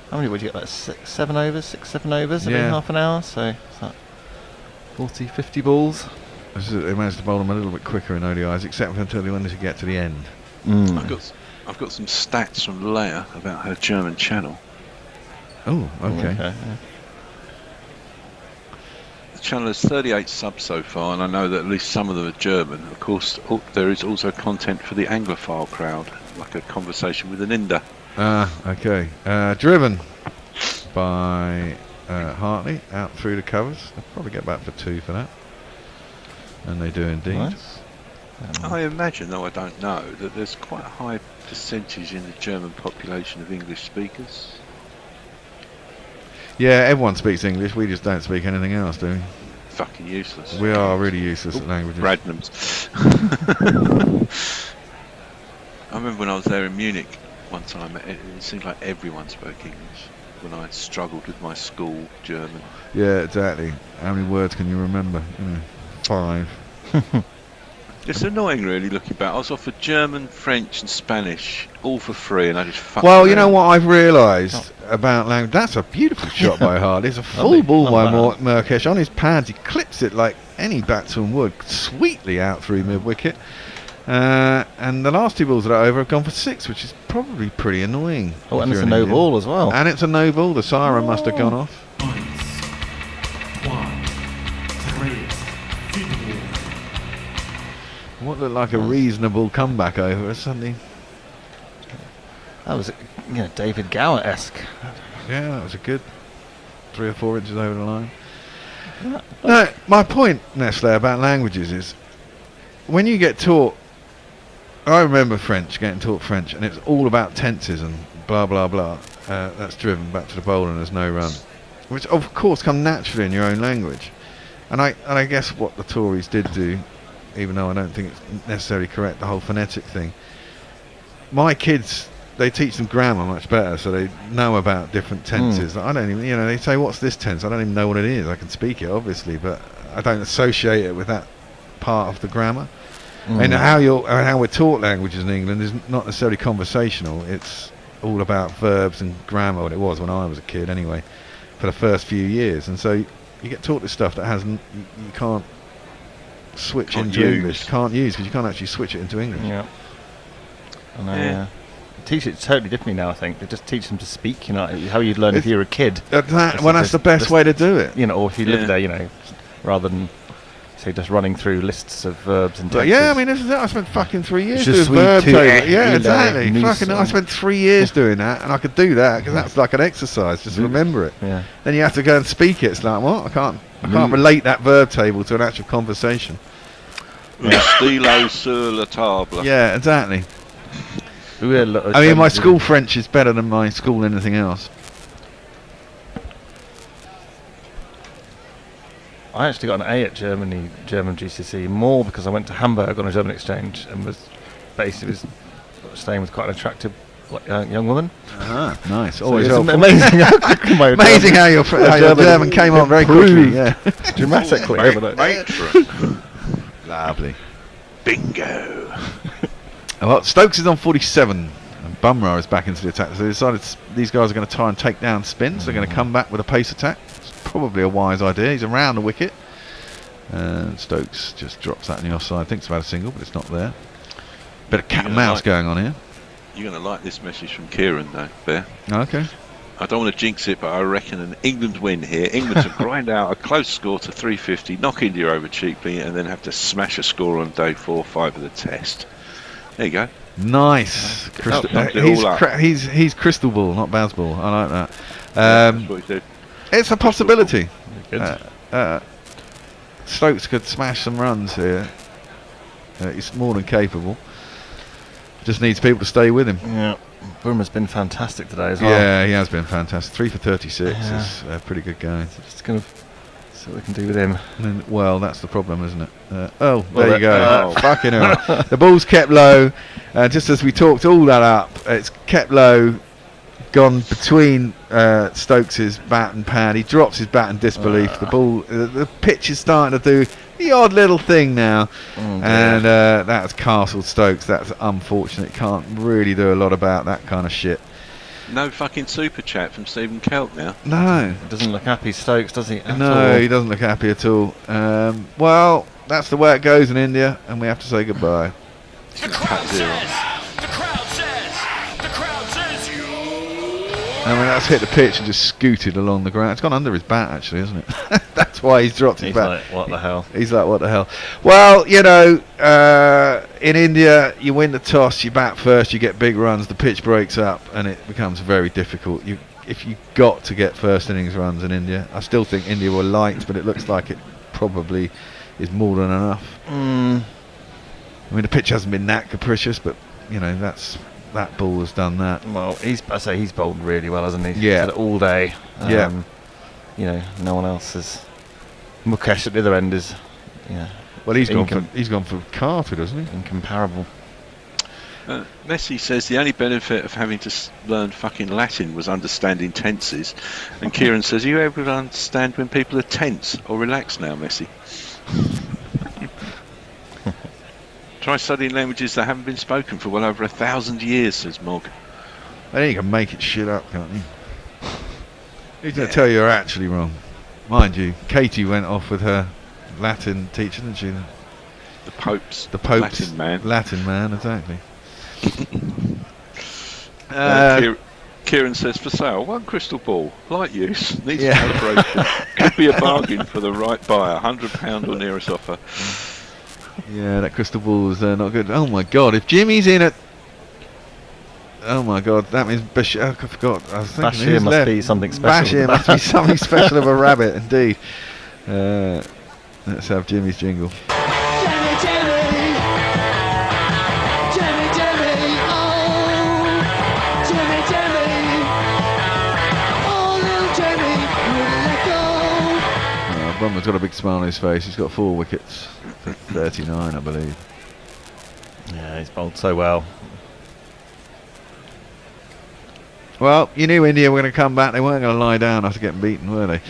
How many would you get? Like 6, 7 overs? 6, 7 overs every half an hour? So it's like 40, 50 balls. They managed to bowl them a little bit quicker in ODIs, except until they wanted to get to the end. I've got some stats from Leia about her German channel. Oh, okay. Yeah. The channel has 38 subs so far, and I know that at least some of them are German. Of course, there is also content for the Anglophile crowd, like a conversation with an Inder. Okay. Driven by Hartley out through the covers. They'll probably get back for 2 for that. And they do indeed. Nice. I imagine, though I don't know, that there's quite a high percentage in the German population of English speakers. Yeah, everyone speaks English. We just don't speak anything else, do we? Fucking useless. We are really useless at languages. Radnams. I remember when I was there in Munich one time, it seemed like everyone spoke English when I struggled with my school German. Yeah, exactly. How many words can you remember? 5. It's annoying, really, looking back. I was offered German, French, and Spanish, all for free, and I just fucked Well, it you know out. what I've realised about language? That's a beautiful shot by Hartley. It's a full ball by Murkesh on his pads. He clips it like any batsman would, sweetly out through mid-wicket. And the last 2 balls that are over have gone for 6, which is probably pretty annoying. Oh, and it's a no ball as well. And it's a no ball. The siren must have gone off. What looked like a reasonable comeback over suddenly. That was, David Gower-esque. Yeah, that was a good 3 or 4 inches over the line. No, my point, Nestle, about languages is when you get taught. I remember French, getting taught French, and it's all about tenses and blah blah blah. That's driven back to the bowler and there's no run, which of course come naturally in your own language. And I guess what the Tories did do, even though I don't think it's necessarily correct, the whole phonetic thing. My kids, they teach them grammar much better, so they know about different tenses. I don't even, they say, what's this tense? I don't even know what it is. I can speak it, obviously, but I don't associate it with that part of the grammar. And how we're taught languages in England is not necessarily conversational. It's all about verbs and grammar. What it was when I was a kid, anyway, for the first few years. And so you get taught this stuff that you can't switch into English. Can't use because you can't actually switch it into English. Yeah. I know. Teach it totally differently now. I think they just teach them to speak. How you'd learn if you were a kid. That's the best way to do it. Or if you lived there, rather than. So just running through lists of verbs and tenses. Yeah, I mean, this is it. I spent fucking 3 years doing verb table. Yeah, exactly. I spent 3 years doing that, and I could do that because that's like an exercise. Just remember it. Yeah. Then you have to go and speak it. It's like, what? I can't relate that verb table to an actual conversation. Stylo sur la table. Yeah, exactly. I mean, my school French is better than my school anything else. I actually got an A at German GCSE, more because I went to Hamburg on a German exchange and was staying with quite an attractive young woman. Nice. So Always it's helpful. amazing how quickly my Amazing how your German came on very quickly. Yeah, dramatically. Lovely. Bingo. Well, Stokes is on 47, and Bumrah is back into the attack. So they decided these guys are going to try and take down spins. They're going to come back with a pace attack. It's probably a wise idea. He's around the wicket, and Stokes just drops that in the offside. Thinks about a single, but it's not there. Bit of cat and mouse going on here. You're going to like this message from Kieran, though, Bear. Okay. I don't want to jinx it, but I reckon an England win here. England to grind out a close score to 350, knock India over cheaply, and then have to smash a score on day 4 or 5 of the test. There you go. Nice. He's crystal ball, not Bazball. I like that. That's what he did. It's a possibility. Stokes could smash some runs here. He's more than capable. Just needs people to stay with him. Yeah. Bumrah's been fantastic today as well. Yeah, he has been fantastic. 3 for 36 is pretty good going. So just kind of see what we can do with him. Well, that's the problem, isn't it? There you go. Fucking hell. The ball's kept low. Just as we talked all that up, it's kept low, gone between Stokes' bat and pad. He drops his bat in disbelief. The ball, the pitch is starting to do the odd little thing now, and that's castled Stokes. That's unfortunate. Can't really do a lot about that kind of shit. No fucking super chat from Stephen Kelt now. No, doesn't look happy, Stokes, does he? No, he doesn't look happy at all. Well, that's the way it goes in India, and we have to say goodbye. I mean, that's hit the pitch and just scooted along the ground. It's gone under his bat, actually, isn't it? That's why he's dropped his bat. Like, what the hell? He's like, what the hell? Well, you know, in India, you win the toss, you bat first, you get big runs, the pitch breaks up, and it becomes very difficult. If you got to get first innings runs in India, I still think India were light, but it looks like it probably is more than enough. I mean, the pitch hasn't been that capricious, but, you know, that ball has done that. Well, he's bowled really well, hasn't he? Yeah. He's had it all day. Yeah. You know, no one else is. Mukesh at the other end is, Well, he's gone for Carter, doesn't he? Incomparable. Messi says the only benefit of having to learn fucking Latin was understanding tenses, and Kieran says, are you able to understand when people are tense or relaxed now, Messi? Try studying languages that haven't been spoken for well over 1,000 years, says Mog. I think you can make it shit up, can't you? Who's going to tell you you're actually wrong? Mind you, Katie went off with her Latin teacher, didn't she? The Pope's Latin man. Latin man, exactly. Kieran says, for sale, one crystal ball, light use, needs calibration. Could be a bargain for the right buyer, £100 or nearest offer. Yeah, that crystal ball is not good. Oh my god, if Jimmy's in it. Oh my god, that means Bashir. I forgot. I was thinking Bashir must be something special. Bashir must be something special of a rabbit, indeed. Let's have Jimmy's jingle. Bumrah's got a big smile on his face. He's got 4 wickets for 39, I believe. Yeah, he's bowled so well. Well, you knew India were going to come back. They weren't going to lie down after getting beaten, were they?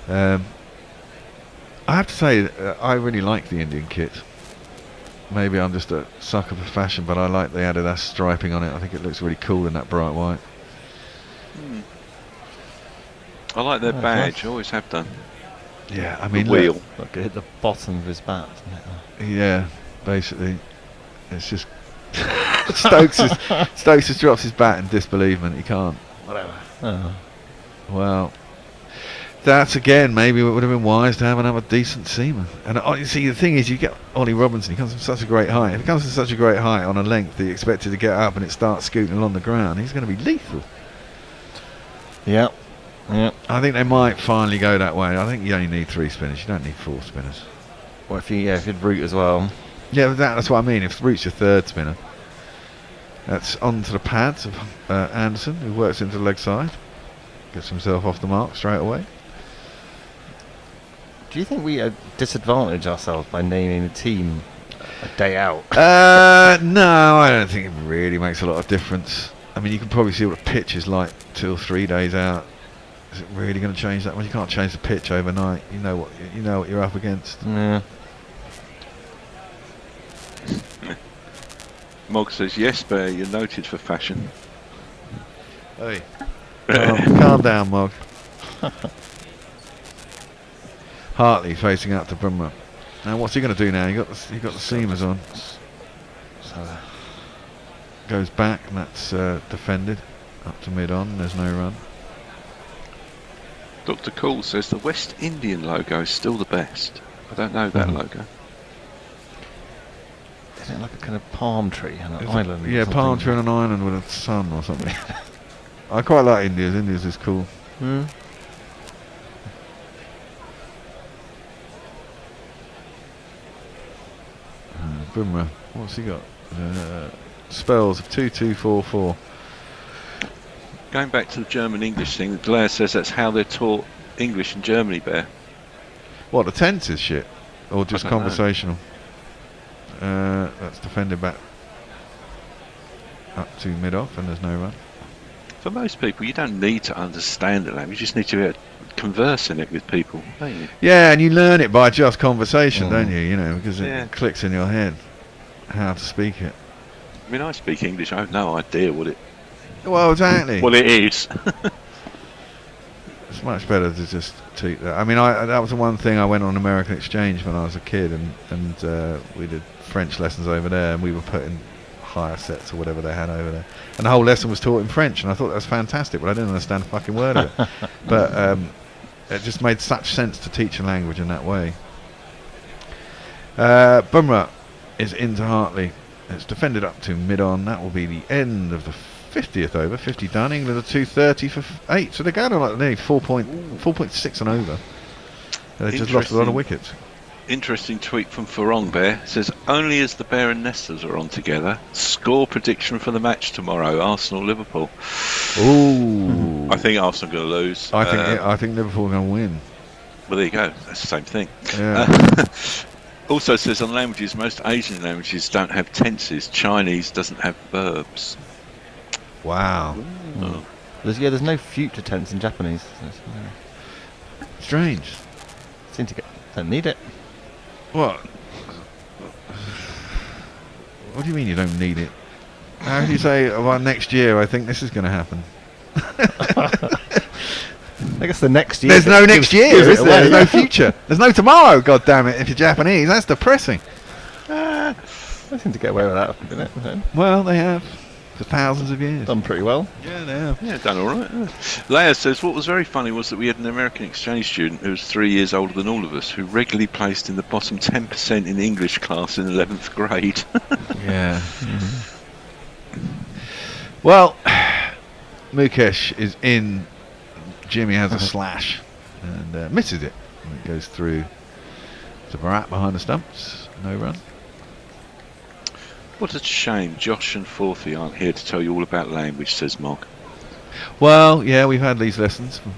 I have to say, I really like the Indian kit. Maybe I'm just a sucker for fashion, but I like the Adidas striping on it. I think it looks really cool in that bright white. I like their badge. I always have done. Yeah, I mean, the wheel. Look, it hit the bottom of his bat, isn't it? Yeah, basically, it's just Stokes just drops his bat in disbelievement. He can't. Whatever. Well, that's again maybe it would have been wise to have another decent seamer. And you see, the thing is, you get Ollie Robinson. He comes from such a great height. If he comes from such a great height on a length that you expected to get up and it starts scooting along the ground, he's going to be lethal. Yeah. Yeah. I think they might finally go that way. I think you only need 3 spinners. You don't need 4 spinners. Well, if you'd root as well. Yeah, but that's what I mean. If Root's your 3rd spinner, that's onto the pads of Anderson, who works into the leg side, gets himself off the mark straight away. Do you think we disadvantage ourselves by naming the team a day out? No, I don't think it really makes a lot of difference. I mean, you can probably see what the pitch is like 2 or 3 days out. Is it really going to change that? Well, you can't change the pitch overnight. You know what you're up against. Yeah. Mog says, yes, Bear, you're noted for fashion. Hey. Calm down, Mog. Hartley facing out to Bumrah. Now, what's he going to do now? He got the seamers on. So goes back, and that's defended up to mid-on. There's no run. Dr. Cool says the West Indian logo is still the best. I don't know that logo. Isn't it like a kind of palm tree on an Is island? it, yeah, palm tree on an island with a sun or something. I quite like India's. India's is cool. Bumrah, what's he got? Spells of 2-2-4-4. Going back to the German-English thing, Blair says that's how they're taught English in Germany, Bear. What, the tense is shit? Or just I don't know. conversational? That's defended back up to mid-off, and there's no run. For most people, you don't need to understand the language, you just need to be able to converse in it with people, don't you? Yeah, and you learn it by just conversation, don't you? You know, because it clicks in your head how to speak it. I mean, I speak English, I have no idea what it... Well, exactly. What it is. It's much better to just teach that. I mean, that was the one thing. I went on American exchange when I was a kid, and we did French lessons over there, and we were put in higher sets or whatever they had over there, and the whole lesson was taught in French, and I thought that was fantastic, but I didn't understand a fucking word of it. But it just made such sense to teach a language in that way. Bumrah is into Hartley. It's defended up to mid-on. That will be the end of the 50th over. 50 done. England are 230 for 8, so they're going on like nearly 4.6 and over. They just lost a lot of wickets. Interesting tweet from Farong Bear. It says, only as the Bear and Nestlers are on together. Score prediction for the match tomorrow, Arsenal-Liverpool. Ooh. I think Arsenal are going to lose. I think Liverpool are going to win. Well, there you go. That's the same thing. Yeah. Also says on languages, most Asian languages don't have tenses. Chinese doesn't have verbs. Wow. There's no future tense in Japanese. Strange. Don't need it. What? What do you mean you don't need it? How do you say, well, next year I think this is going to happen? I guess the next year. There's no next year, is there? There's no future. There's no tomorrow, God damn it, if you're Japanese. That's depressing. They seem to get away with that, didn't it? Well, they have. For thousands of years. Done pretty well. Yeah, they have. Yeah, done all right. Yeah. Leia says, what was very funny was that we had an American exchange student who was 3 years older than all of us, who regularly placed in the bottom 10% in English class in 11th grade. Yeah. Well, Mukesh is in. Jimmy has a slash and misses it. And it goes through to Barat behind the stumps. No run. What a shame Josh and Forthy aren't here to tell you all about language, says Mog. Well, yeah, we've had these lessons from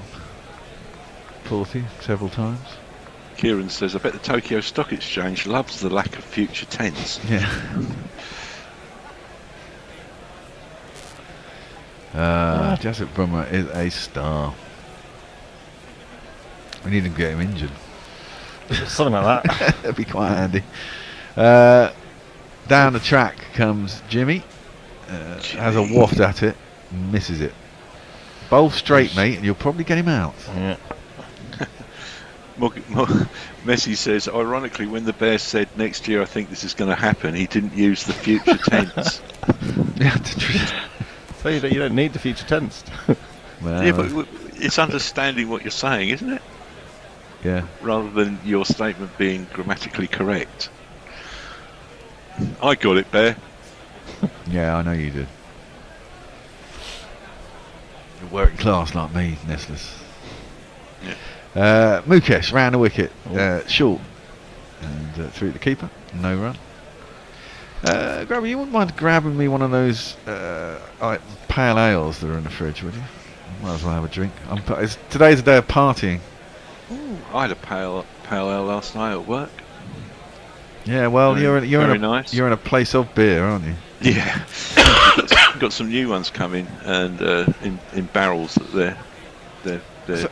Forthy several times. Kieran says, I bet the Tokyo Stock Exchange loves the lack of future tense. Yeah. Jasprit Bumrah is a star. We need to get him injured. Something like that. That'd be quite handy. Down the track comes Jimmy. Has a waft at it, misses it. Bowl straight, mate, and you'll probably get him out. Yeah. Messi says, ironically, when the Bear said next year I think this is going to happen, he didn't use the future tense. So you don't need the future tense. Well, yeah, but it's understanding what you're saying, isn't it? Yeah. Rather than your statement being grammatically correct. I got it, Bear. Yeah, I know you did. You're working class like me, Nestlers. Yeah. Mukesh round the wicket, short, and through the keeper, no run. Grabby, you wouldn't mind grabbing me one of those pale ales that are in the fridge, would you? Might as well have a drink. Today's a day of partying. Ooh, I had a pale ale last night at work. Yeah, well, Very you're nice. in a place of beer, aren't you? Yeah, got some new ones coming, and in barrels that they're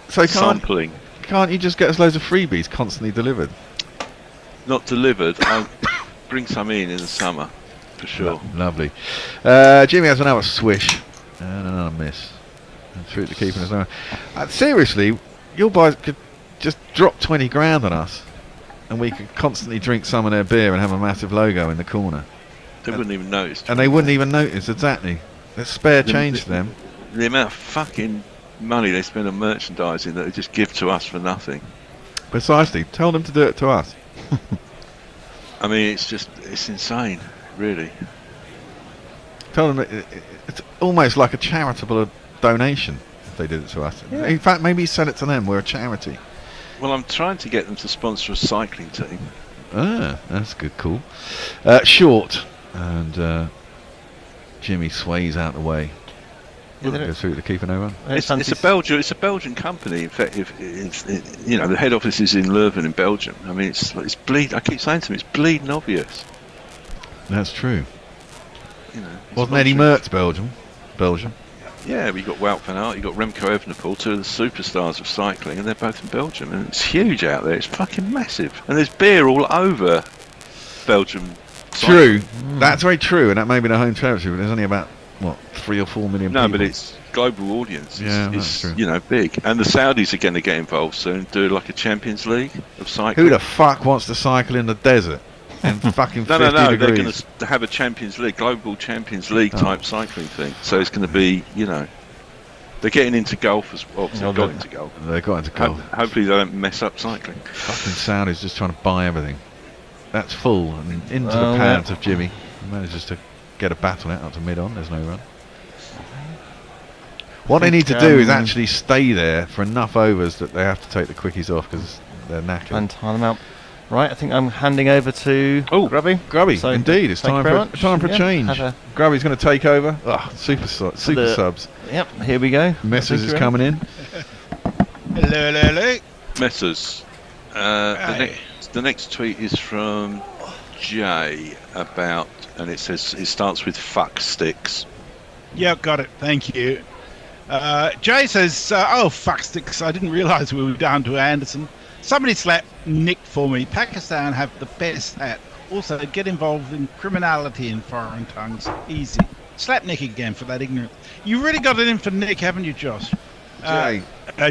So sampling. Can't you just get us loads of freebies constantly delivered? Not delivered. I'll bring some in the summer, for sure. Lovely. Jimmy has another swish and another miss. And through to keeping us now. Seriously, your boys could just drop 20 grand on us, and we could constantly drink some of their beer and have a massive logo in the corner. They wouldn't even notice. And they wouldn't even notice, exactly. There's spare change to them. The amount of fucking money they spend on merchandising that they just give to us for nothing. Precisely. Tell them to do it to us. I mean, it's insane, really. Tell them it's almost like a charitable donation if they did it to us. Yeah. In fact, maybe send it to them. We're a charity. Well, I'm trying to get them to sponsor a cycling team. Ah, that's good. Cool. Short, and Jimmy sways out the way. Goes through to the keeper, no run. It's a Belgian company. In fact, the head office is in Leuven in Belgium. I mean, it's bleed. I keep saying to them, it's bleeding obvious. That's true. Wasn't Eddie Merckx Belgium? Yeah, we got Wout van Aert, you got Remco Evenepoel, two of the superstars of cycling, and they're both in Belgium, and it's huge out there. It's fucking massive, and there's beer all over Belgium. True, that's very true, and that may be the home territory, but there's only about 3 or 4 million. No, people. but it's global audience. Yeah, it's that's true. Big, and the Saudis are going to get involved soon, do like a Champions League of cycling. Who the fuck wants to cycle in the desert in fucking 50 No, degrees? they're going to have a Champions League, global Champions League type cycling thing. So it's going to be, they're getting into golf as well. They got into golf. They got into golf. Hopefully they don't mess up cycling. Fucking Saudis just trying to buy everything. That's full and into the pants of Jimmy. He manages to get a battle out to mid-on. There's no run. What they need to do is actually stay there for enough overs that they have to take the quickies off because they're knackered. And time them out. Right, I think I'm handing over to Grubby. So Indeed, it's time for a change. Grubby's going to take over. Super subs. Yep, here we go. Messers is coming in. Hello. Messers. The next tweet is from Jay about, and it starts with fuck sticks. Yeah, got it. Thank you. Jay says, fuck sticks. I didn't realise we were down to Anderson. Somebody slap Nick for me. Pakistan have the best hat. Also, get involved in criminality in foreign tongues. Easy. Slap Nick again for that ignorance. You really got it in for Nick, haven't you, Josh? Jay.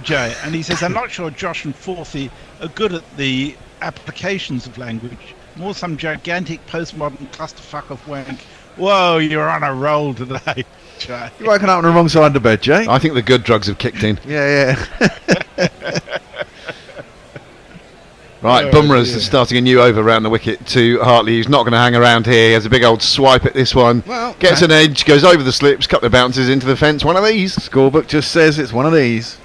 Jay. And he says, I'm not sure Josh and Forthy are good at the applications of language. More some gigantic postmodern clusterfuck of wank. Whoa, you're on a roll today, Jay. You're waking up on the wrong side of the bed, Jay. I think the good drugs have kicked in. Yeah. Right, Bumrah's starting a new over around the wicket to Hartley. He's not going to hang around here. He has a big old swipe at this one. Well, gets an edge, goes over the slips, couple of bounces into the fence. One of these. Scorebook just says it's one of these.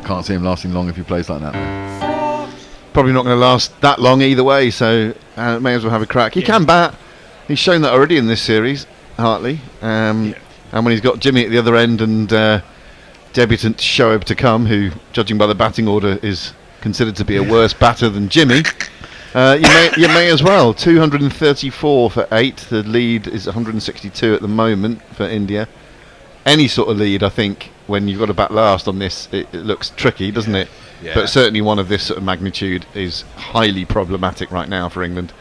Can't see him lasting long if he plays like that, though. Probably not going to last that long either way, so may as well have a crack. He can bat. He's shown that already in this series, Hartley. And when he's got Jimmy at the other end and debutant Shoaib to come, who, judging by the batting order, is considered to be a worse batter than Jimmy, you may as well. 234 for 8. The lead is 162 at the moment for India. Any sort of lead, I think, when you've got to bat last on this, it looks tricky, doesn't it? Yeah. But certainly one of this sort of magnitude is highly problematic right now for England.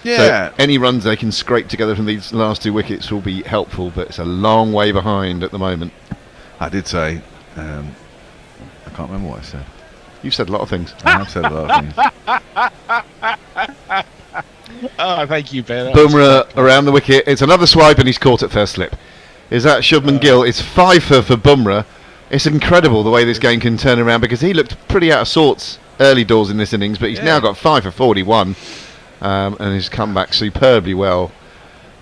Yeah. So any runs they can scrape together from these last 2 wickets will be helpful, but it's a long way behind at the moment. I did say, I can't remember what I said. You've said a lot of things. I have said a lot of things. Oh, thank you, Ben. Bumrah around the wicket. It's another swipe and he's caught at first slip. Is that Shubman Gill? It's 5 for Bumrah. It's incredible the way this game can turn around because he looked pretty out of sorts early doors in this innings, but he's now got 5 for 41 and he's come back superbly well.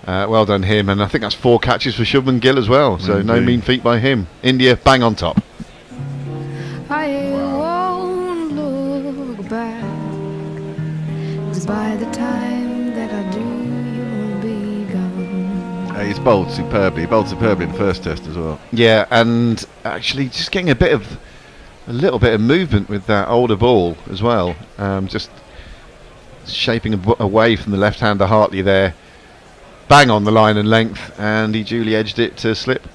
Well done him, and I think that's 4 catches for Shubman Gill as well, so no mean feat by him. India bang on top. I won't look back, 'cause by the time that I do, you'll be gone. He's bowled superbly. He bowled superbly in the first test as well. Yeah, and actually just getting a bit of a little bit of movement with that older ball as well. Just shaping away from the left-hander Hartley there. Bang on the line and length, and he duly edged it to slip.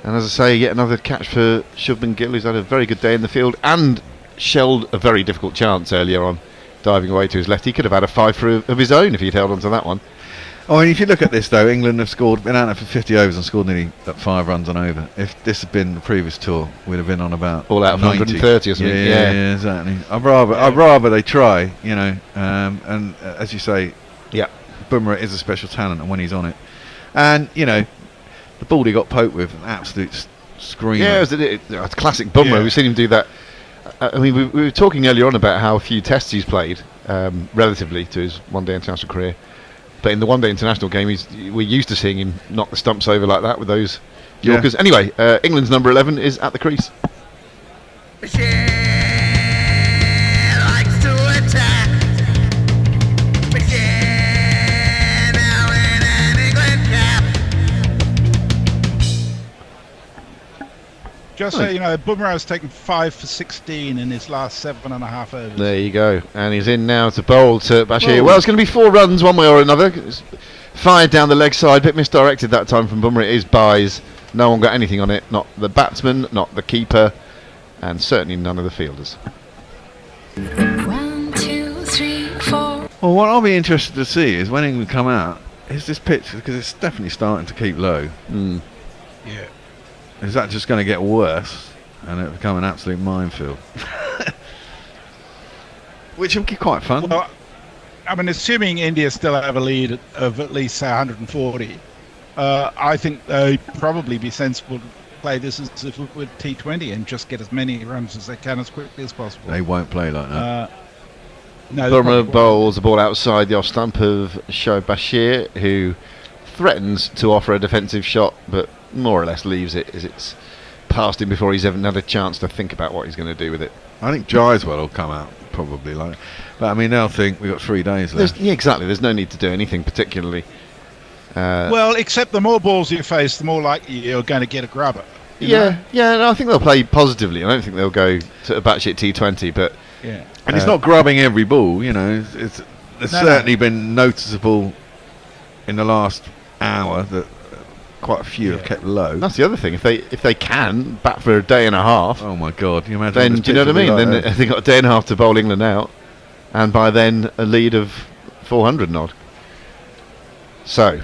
And as I say, yet another catch for Shubman Gill, who's had a very good day in the field and shelled a very difficult chance earlier on, diving away to his left. He could have had a 5 for of his own if he'd held on to that one. Oh, and if you look at this though, England have been out there for 50 overs and scored nearly 5 runs on over. If this had been the previous tour, we'd have been on about all out of 130 or something. Yeah, exactly. I'd rather they try, you know. And as you say, yeah, Bumrah is a special talent, and when he's on it, and you know, the ball he got poked with, an absolute screamer. Yeah, it's classic Bumrah. Yeah. We've seen him do that. I mean, we were talking earlier on about how few tests he's played, relatively to his one-day international career. But in the one-day international game, we're used to seeing him knock the stumps over like that with those Yorkers. Yeah. Anyway, England's number 11 is at the crease. Just so you know, Bumrah has taken 5 for 16 in his last 7.5 overs. There you go. And he's in now to bowl to Bashir. Well, it's going to be 4 runs one way or another. It's fired down the leg side, bit misdirected that time from Bumrah. It is byes. No one got anything on it. Not the batsman, not the keeper, and certainly none of the fielders. 1, 2, 3, 4. Well, what I'll be interested to see is when England come out, is this pitch, because it's definitely starting to keep low. Mm. Yeah. Is that just going to get worse and it'll become an absolute minefield? Which would be quite fun. Well, I mean, assuming India still have a lead of at least, say, 140, I think they'd probably be sensible to play this as if it were T20 and just get as many runs as they can as quickly as possible. They won't play like that. No, Bumrah bowls the ball outside the off stump of Shoaib Bashir, who threatens to offer a defensive shot, but more or less leaves it as it's past him before he's ever had a chance to think about what he's going to do with it. I think Jaiswell will come out probably, but I mean they'll think we've got 3 days left. Yeah, exactly. There's no need to do anything particularly. Well, except the more balls you face, the more likely you're going to get a grubber. Yeah, no, I think they'll play positively. I don't think they'll go to a batshit T20, but yeah, and it's not grubbing every ball. You know, it's certainly been noticeable in the last hour that quite a few have kept low. That's the other thing. If they can bat for a day and a half, oh my God, you imagine? Then do you know what I mean? Then they've got a day and a half to bowl England out, and by then a lead of 400 and odd. So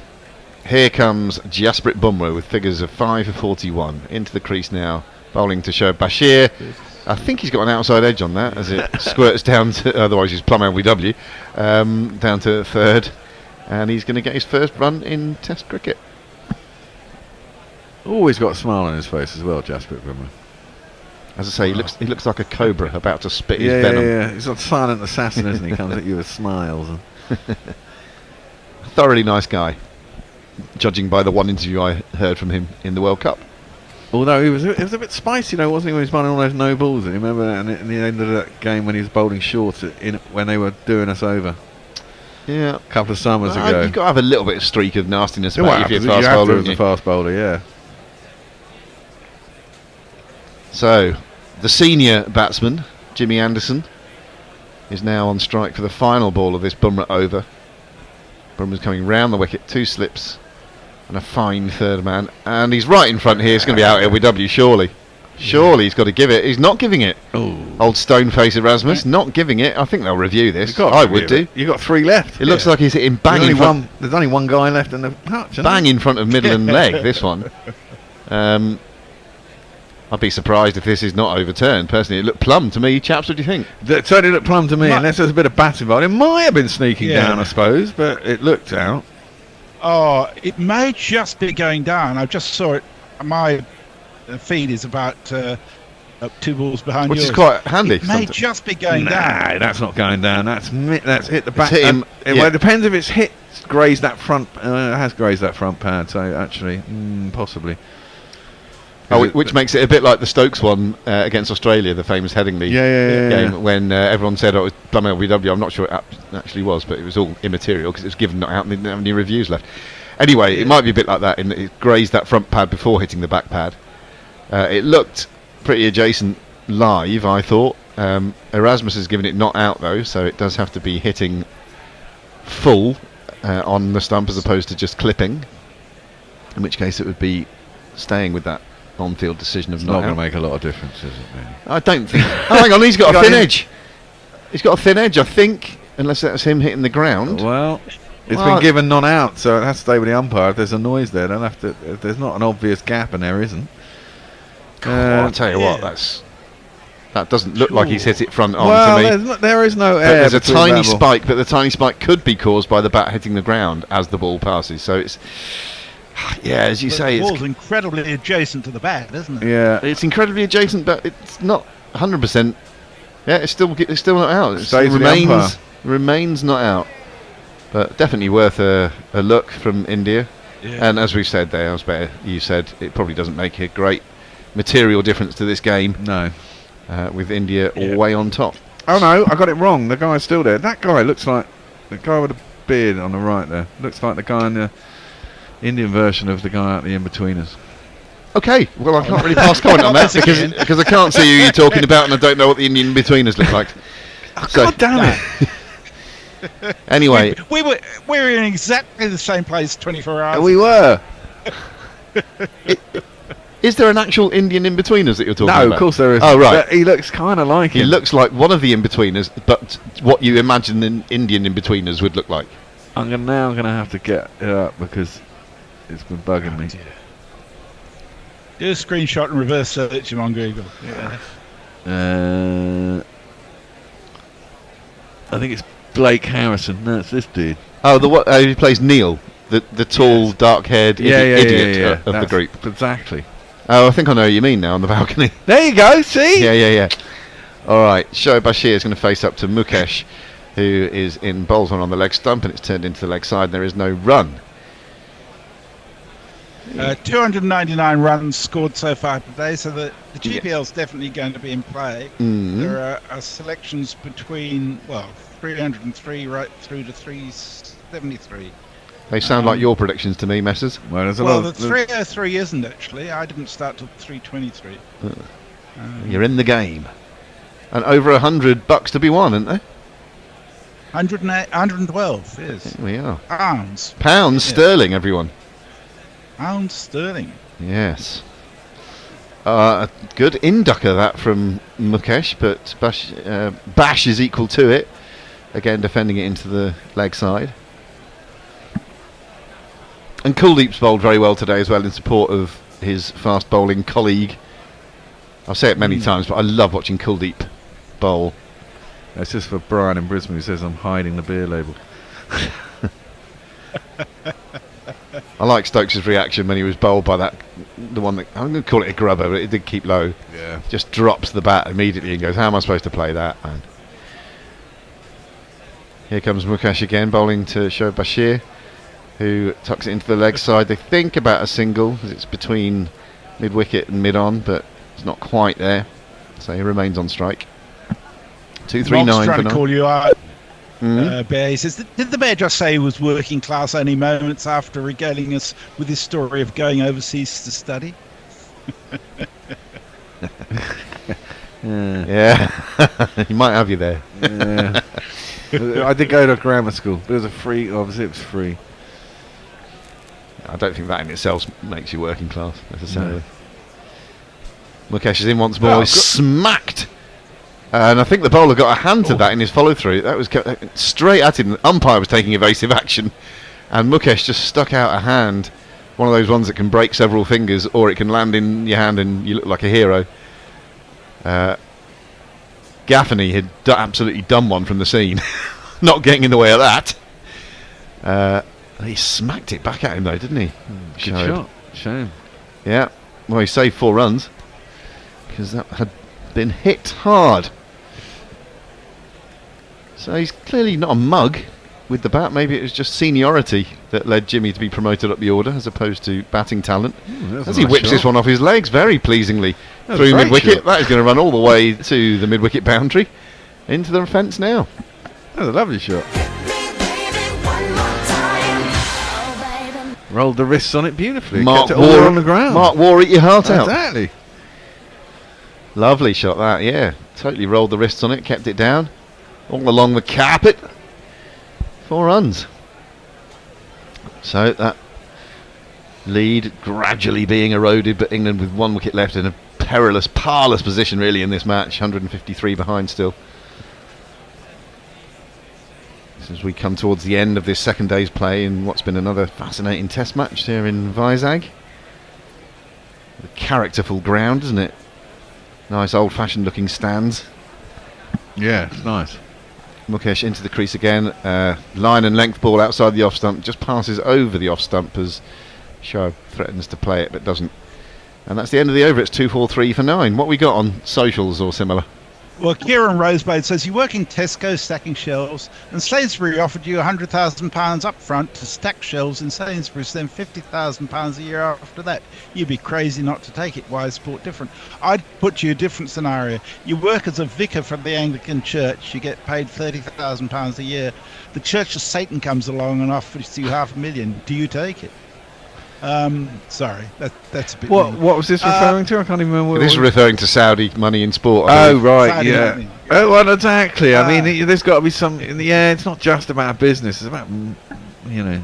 here comes Jasprit Bumrah with figures of 5 for 41 into the crease now, bowling to Shoaib Bashir. I think he's got an outside edge on that as it squirts down to, otherwise he's plumb LBW, down to third, and he's going to get his first run in Test cricket. Always got a smile on his face as well, Jasprit Bumrah. As I say, he looks like a cobra about to spit his venom. Yeah, he's a silent assassin, isn't he? Comes at you with smiles. Thoroughly nice guy, judging by the one interview I heard from him in the World Cup. Although it was a bit spicy, though, wasn't he, when he was bowling all those no balls? You remember that in the end of that game when he was bowling short when they were doing us over? Yeah, a couple of summers ago. You've got to have a little bit of streak of nastiness about you if you're you a fast bowler. as a fast bowler, yeah. So, the senior batsman, Jimmy Anderson, is now on strike for the final ball of this Bumrah over. Bumrah's coming round the wicket, 2 slips and a fine third man, and he's right in front here. It's going to be out LBW, surely. Surely he's got to give it. He's not giving it. Ooh. Old Stoneface Erasmus, not giving it. I think they'll review this. I would do. You've got 3 left. It looks like he's hitting bang in front. There's only one guy left in the patch. Bang in front of middle and leg, this one. I'd be surprised if this is not overturned. Personally, it looked plumb to me. Chaps, what do you think? It certainly looked plumb to me, unless there's a bit of bat involved. It might have been sneaking down, I suppose, but it looked out. Oh, it may just be going down. I just saw it. My feed is about 2 balls behind yours. Which is quite handy. It may just be going down. No, that's not going down. That's hit the back. Hit him, well, it depends if it's grazed that front. It has grazed that front pad, so actually, possibly. Which makes it a bit like the Stokes one against Australia, the famous Headingley game, when everyone said it was plumb LBW. I'm not sure it actually was, but it was all immaterial because it was given not out and they didn't have any reviews left. Anyway, it might be a bit like that in that it grazed that front pad before hitting the back pad. It looked pretty adjacent live, I thought. Erasmus has given it not out though, so it does have to be hitting full on the stump as opposed to just clipping. In which case it would be staying with that on-field decision of It's not not going out. to make a lot of difference, is it, really? I don't think. Oh, hang on, he's got a thin edge. He's got a thin edge, I think, unless that's him hitting the ground. Well, it's been given non-out, so it has to stay with the umpire. If there's a noise there, they'll have to. If there's not an obvious gap, and there isn't. I'll tell you what, that doesn't look like he's hit it front on well, to me. there is no But air. there's a between tiny that ball. spike, but the tiny spike could be caused by the bat hitting the ground as the ball passes. So it's, yeah, as you say, The it's ball's incredibly adjacent to the bat, isn't it? Yeah, it's incredibly adjacent, but it's not 100%. Yeah, it's still not out. It Stays with the umpire. remains not out, but definitely worth a look from India. Yeah. And as we've said there, you said it probably doesn't make a great material difference to this game. No, with India way on top. Oh no, I got it wrong. The guy's still there. That guy looks like the guy with the beard on the right there. Looks like the guy in the Indian version of the guy out the in-betweeners. Okay, well I can't really pass comment on that because I can't see who you're talking about and I don't know what the Indian betweeners look like. God damn it! Anyway, we were in exactly the same place 24 hours. We were. Is there an actual Indian in-betweeners that you're talking about? No, of course there is. Oh right, But he looks kind of like he him. looks like one of the in-betweeners, but what you imagine an Indian in-betweeners would look like. I'm gonna have to get it up because it's been bugging me. Do a screenshot and reverse search him on Google. Yeah. I think it's Blake Harrison. No, it's this dude. Oh, he plays Neil, the tall, dark-haired idiot of the That's group. Exactly. Oh, I think I know who you mean now on the balcony. There you go. See? Yeah. All right, Shoaib Bashir is going to face up to Mukesh, who is in bowls on the leg stump, and it's turned into the leg side. And there is no run. 299 runs scored so far today, so the GPL is definitely going to be in play. Mm-hmm. There are selections between 303 right through to 373. They sound like your predictions to me, Messrs. Well, there's a Well, lot the 303 isn't actually. I didn't start till 323. You're in the game, and over $100 to be won, isn't there? 112. Yes. Here we are. Pounds. Pounds sterling, everyone. Pounds sterling. Yes. A good inducker that from Mukesh, but Bash is equal to it. Again, defending it into the leg side. And Kuldeep's bowled very well today as well in support of his fast bowling colleague. I'll say it many times, but I love watching Kuldeep bowl. That's just for Brian in Brisbane who says I'm hiding the beer label. I like Stokes' reaction when he was bowled by the one that, I'm going to call it a grubber, but it did keep low. Yeah. Just drops the bat immediately and goes, how am I supposed to play that? And here comes Mukesh again, bowling to Shoaib Bashir, who tucks it into the leg side. They think about a single, as it's between mid-wicket and mid-on, but it's not quite there. So he remains on strike. 239 Mark's for trying to now. call you out. Mhm. Bear, he says, did the Bear just say he was working class only moments after regaling us with his story of going overseas to study? Yeah, he might have you there. Yeah. I did go to grammar school, but it was a free. Obviously, it was free. I don't think that in itself makes you working class necessarily. Mukesh is in once more. He's smacked. And I think the bowler got a hand to that in his follow-through. That was straight at him. The umpire was taking evasive action, and Mukesh just stuck out a hand. One of those ones that can break several fingers, or it can land in your hand and you look like a hero. Gaffney had absolutely done one from the scene, not getting in the way of that. He smacked it back at him though, didn't he? Good shot. Shame. Yeah. Well, he saved 4 runs because that had been hit hard. So he's clearly not a mug with the bat. Maybe it was just seniority that led Jimmy to be promoted up the order as opposed to batting talent. As he whips this one off his legs very pleasingly through mid-wicket. That is going to run all the way to the mid-wicket boundary into the fence now. That was a lovely shot. Rolled the wrists on it beautifully. Mark Kept it all Waugh on the ground. Mark Waugh, eat your heart out. Exactly. Lovely shot that, yeah. Totally rolled the wrists on it, kept it down. All along the carpet. 4 runs. So that lead gradually being eroded, but England with 1 wicket left in a perilous, parlous position really in this match. 153 behind still. As we come towards the end of this second day's play in what's been another fascinating test match here in Vizag. A characterful ground, isn't it? Nice old-fashioned looking stands. Yeah, it's nice. Mukesh into the crease again. Line and length ball outside the off stump. Just passes over the off stump as Shoaib threatens to play it but doesn't. And that's the end of the over. It's 2-4-3 for 9. What we got on socials or similar? Well, Kieran Rosebade says you work in Tesco stacking shelves, and Sainsbury offered you £100,000 up front to stack shelves in Sainsbury's, then £50,000 a year after that. You'd be crazy not to take it. Why is sport different? I'd put you a different scenario. You work as a vicar from the Anglican Church. You get paid £30,000 a year. The Church of Satan comes along and offers you $500,000. Do you take it? Sorry, that's a bit. What was this referring to? I can't even remember. This is referring to Saudi money in sport. Oh right, Saudi yeah. money. Oh well, exactly. I mean, there's got to be some. Yeah, it's not just about business. It's about, you know.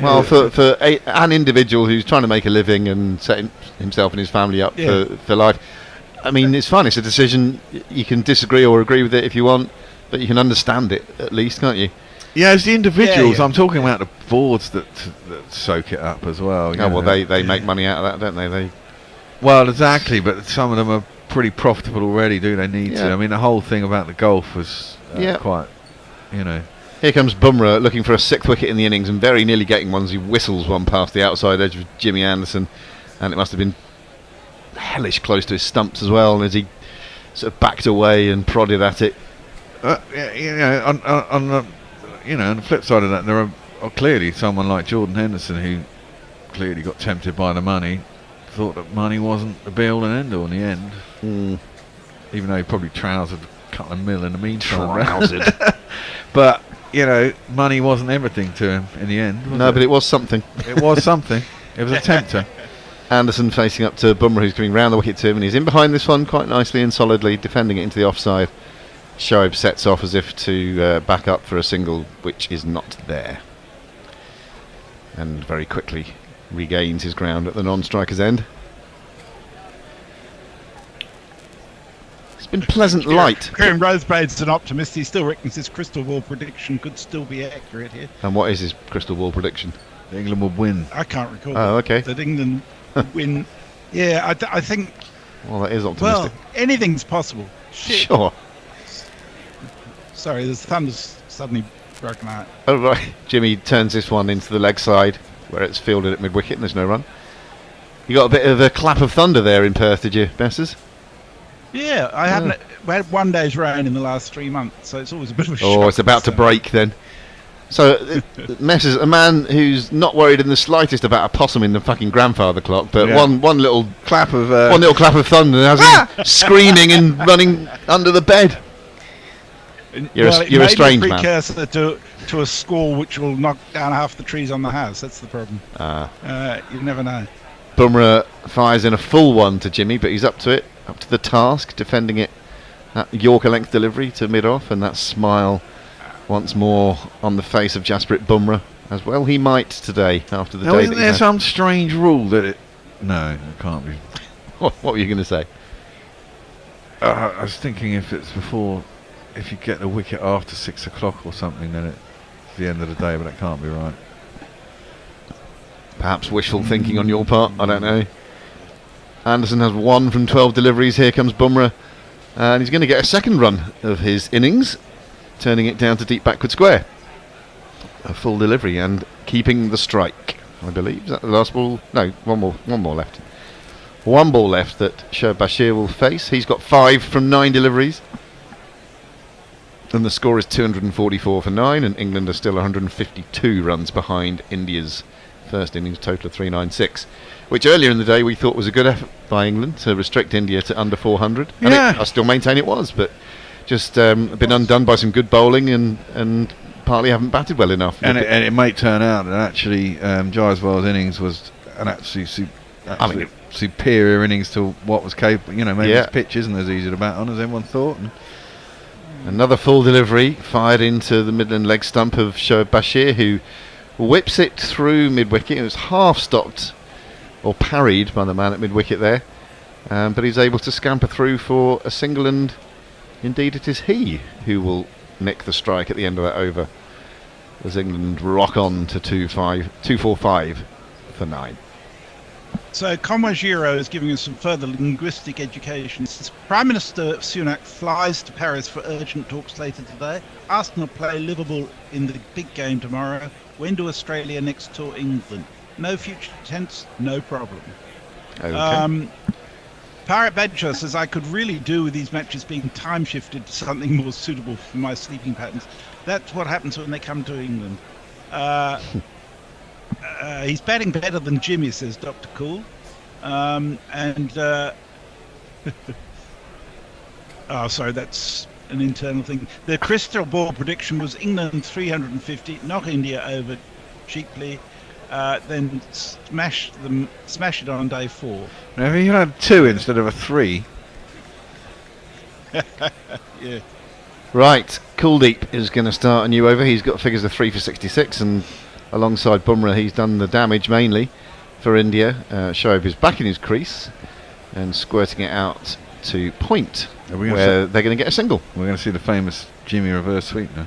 Well, for an individual who's trying to make a living and set himself and his family up for life, I mean, it's fine. It's a decision. You can disagree or agree with it if you want, but you can understand it at least, can't you? Yeah, as the individuals, I'm talking about the boards that soak it up as well. Oh, well, they make money out of that, don't they? Well, exactly, but some of them are pretty profitable already, do they need to? I mean, the whole thing about the golf was quite, you know. Here comes Bumrah looking for a 6th wicket in the innings and very nearly getting one as he whistles one past the outside edge of Jimmy Anderson, and it must have been hellish close to his stumps as well as he sort of backed away and prodded at it. You know, on the... You know, on the flip side of that, there are clearly someone like Jordan Henderson who clearly got tempted by the money, thought that money wasn't the be-all and end-all in the end. Even though he probably trousered a couple of mil in the meantime. Trousered. But, you know, money wasn't everything to him in the end. No, but it was something. It was something. It was a tempter. Anderson facing up to Bumrah, who's coming round the wicket to him, and he's in behind this one quite nicely and solidly, defending it into the offside. Shoaib sets off as if to back up for a single, which is not there. And very quickly regains his ground at the non-striker's end. It's been pleasant light. Kieran Rosebade's an optimist. He still reckons his crystal ball prediction could still be accurate here. And what is his crystal ball prediction? England will win. I can't recall. Oh, okay. That England win. Yeah, I think... Well, that is optimistic. Well, anything's possible. Shit. Sure. Sorry, the thunder's suddenly broken out. Oh, right. Jimmy turns this one into the leg side, where it's fielded at mid-wicket and there's no run. You got a bit of a clap of thunder there in Perth, did you, Bessers? Yeah, I haven't... We had 1 day's rain in the last 3 months, so it's always a bit of a shock. Oh, it's about to break then. So, Messers, a man who's not worried in the slightest about a possum in the fucking grandfather clock, but one little clap of one little clap of thunder has him screaming and running under the bed. You're a strange man. Precursor to a squall which will knock down half the trees on the house. That's the problem. You never know. Bumrah fires in a full one to Jimmy, but he's up to it, up to the task, defending it. That Yorker length delivery to mid-off, and that smile once more on the face of Jasprit Bumrah, as well he might today after the day. Isn't there some strange rule that it? No, it can't be. What were you going to say? I was thinking if it's before. If you get the wicket after 6 o'clock or something, then it's the end of the day, but it can't be right. Perhaps wishful thinking on your part, I don't know. Anderson has 1 from 12 deliveries. Here comes Bumrah, and he's going to get a second run of his innings, turning it down to deep backward square. A full delivery and keeping the strike, I believe. Is that the last ball? No, one more left. One ball left that Shoaib Bashir will face. He's got 5 from 9 deliveries. And the score is 244 for 9, and England are still 152 runs behind India's first innings total of 396, which earlier in the day we thought was a good effort by England to restrict India to under 400. And I still maintain it was, but just been undone by some good bowling and partly haven't batted well enough. And it may turn out that actually Jaiswal's innings was an absolute absolute superior innings to what was capable. You know, maybe Yeah. his pitch isn't as easy to bat on as everyone thought. And Another full delivery fired into the Midland leg stump of Shoaib Bashir, who whips it through mid-wicket. It was half stopped or parried by the man at mid-wicket there, but he's able to scamper through for a single, and indeed it is he who will nick the strike at the end of that over as England rock on to 245 for 9. So Comwajiro is giving us some further linguistic education. It says, Prime Minister Sunak flies to Paris for urgent talks later today. Arsenal play Liverpool in the big game tomorrow. When do Australia next tour England? No future tense, no problem. Okay. Pirate Badger says, I could really do with these matches being time shifted to something more suitable for my sleeping patterns. That's what happens when they come to England. He's batting better than Jimmy, says Dr. Cool. Oh, sorry, that's an internal thing. The crystal ball prediction was England 350, knock India over cheaply, then smash it on day 4. now, if you had 2 instead of a 3, yeah. Right, Kuldeep is going to start a new over. He's got figures of 3 for 66, and alongside Bumrah, he's done the damage mainly for India. Shoaib is back in his crease and squirting it out to point, where they're going to get a single. We're going to see the famous Jimmy reverse sweep now.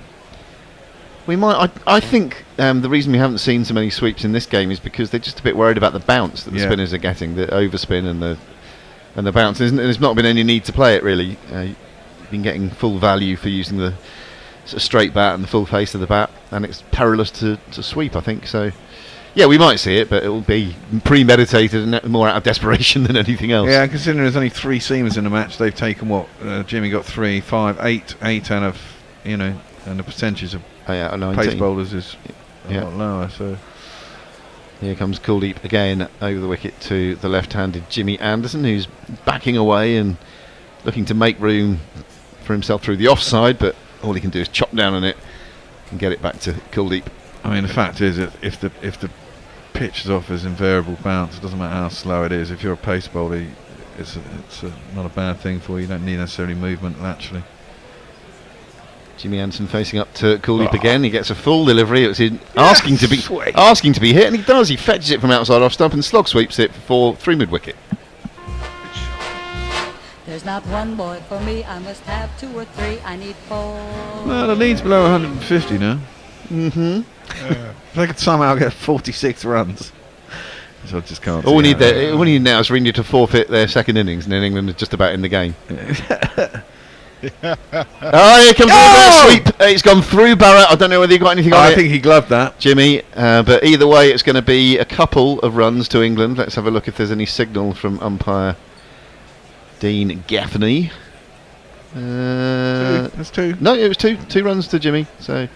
We might. I think the reason we haven't seen so many sweeps in this game is because they're just a bit worried about the bounce that the spinners are getting, the overspin and the bounce. There's not been any need to play it really. You've been getting full value for using the sort of straight bat and the full face of the bat, and it's perilous to sweep, I think. So, yeah, we might see it, but it will be premeditated and more out of desperation than anything else. Yeah, considering there's only 3 seamers in the match, they've taken what? Jimmy got 3, 5, 8 out of, you know, and the percentage of pace bowlers is a lot lower. So here comes Kuldeep again over the wicket to the left-handed Jimmy Anderson, who's backing away and looking to make room for himself through the offside, but all he can do is chop down on it and get it back to Kuldeep. I mean, the fact is that if the pitch offers invariable bounce, it doesn't matter how slow it is. If you're a pace bowler, it's not a bad thing for you. You don't need necessarily movement laterally. Jimmy Anderson facing up to Kuldeep again. He gets a full delivery. It's asking to be hit, and he does. He fetches it from outside off stump and slog sweeps it for 3 mid-wicket. There's not one boy for me, I must have 2 or 3, I need 4. Well, the lead's below 150 now. Mm-hmm. If they could somehow get 46 runs, which I just can't. All we need now is India to forfeit their second innings, and then England is just about in the game. Oh, here comes the sweep. It's gone through Barrett. I don't know whether he got anything on it. I think he gloved that, Jimmy. But either way, it's going to be a couple of runs to England. Let's have a look if there's any signal from umpire Dean Gaffney. That's 2. No, it was 2 runs to Jimmy. So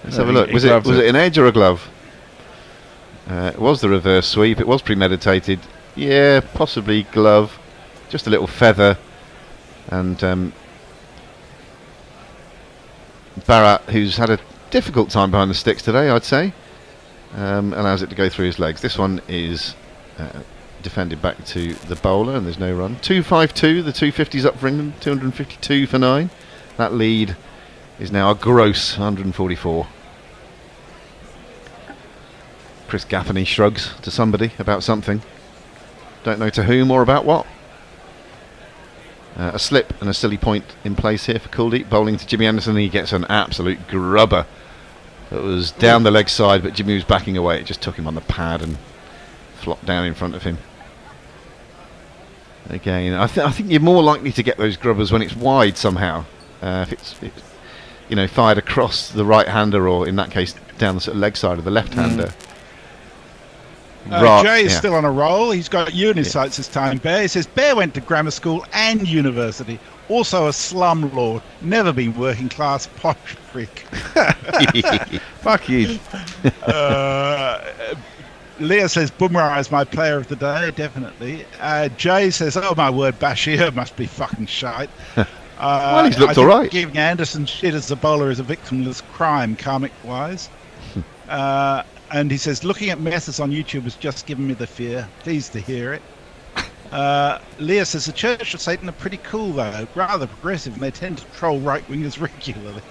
let's have a look. Was it an edge or a glove? It was the reverse sweep. It was premeditated. Yeah, possibly glove. Just a little feather. And Bharat, who's had a difficult time behind the sticks today, I'd say, allows it to go through his legs. This one is defended back to the bowler, and there's no run. 252, the 250's up for England, 252 for 9. That lead is now a gross 144. Chris Gaffney shrugs to somebody about something. Don't know to whom or about what. A slip and a silly point in place here for Kuldeep, bowling to Jimmy Anderson. He gets an absolute grubber. It was down the leg side, but Jimmy was backing away. It just took him on the pad and flopped down in front of him. Again, I think you're more likely to get those grubbers when it's wide somehow. If it's fired across the right-hander, or in that case down the sort of leg side of the left-hander. Jay is still on a roll. He's got you in his sights this time, Bear. He says, Bear went to grammar school and university. Also a slum lord. Never been working class, posh prick. Fuck you. Leah says, Bumrah is my player of the day, definitely. Jay says, oh my word, Bashir must be fucking shite. Well, he's looked all right. Giving Anderson shit as the bowler is a victimless crime, karmic-wise. And he says, looking at messes on YouTube has just given me the fear. Pleased to hear it. Leah says, the Church of Satan are pretty cool, though. Rather progressive, and they tend to troll right-wingers regularly.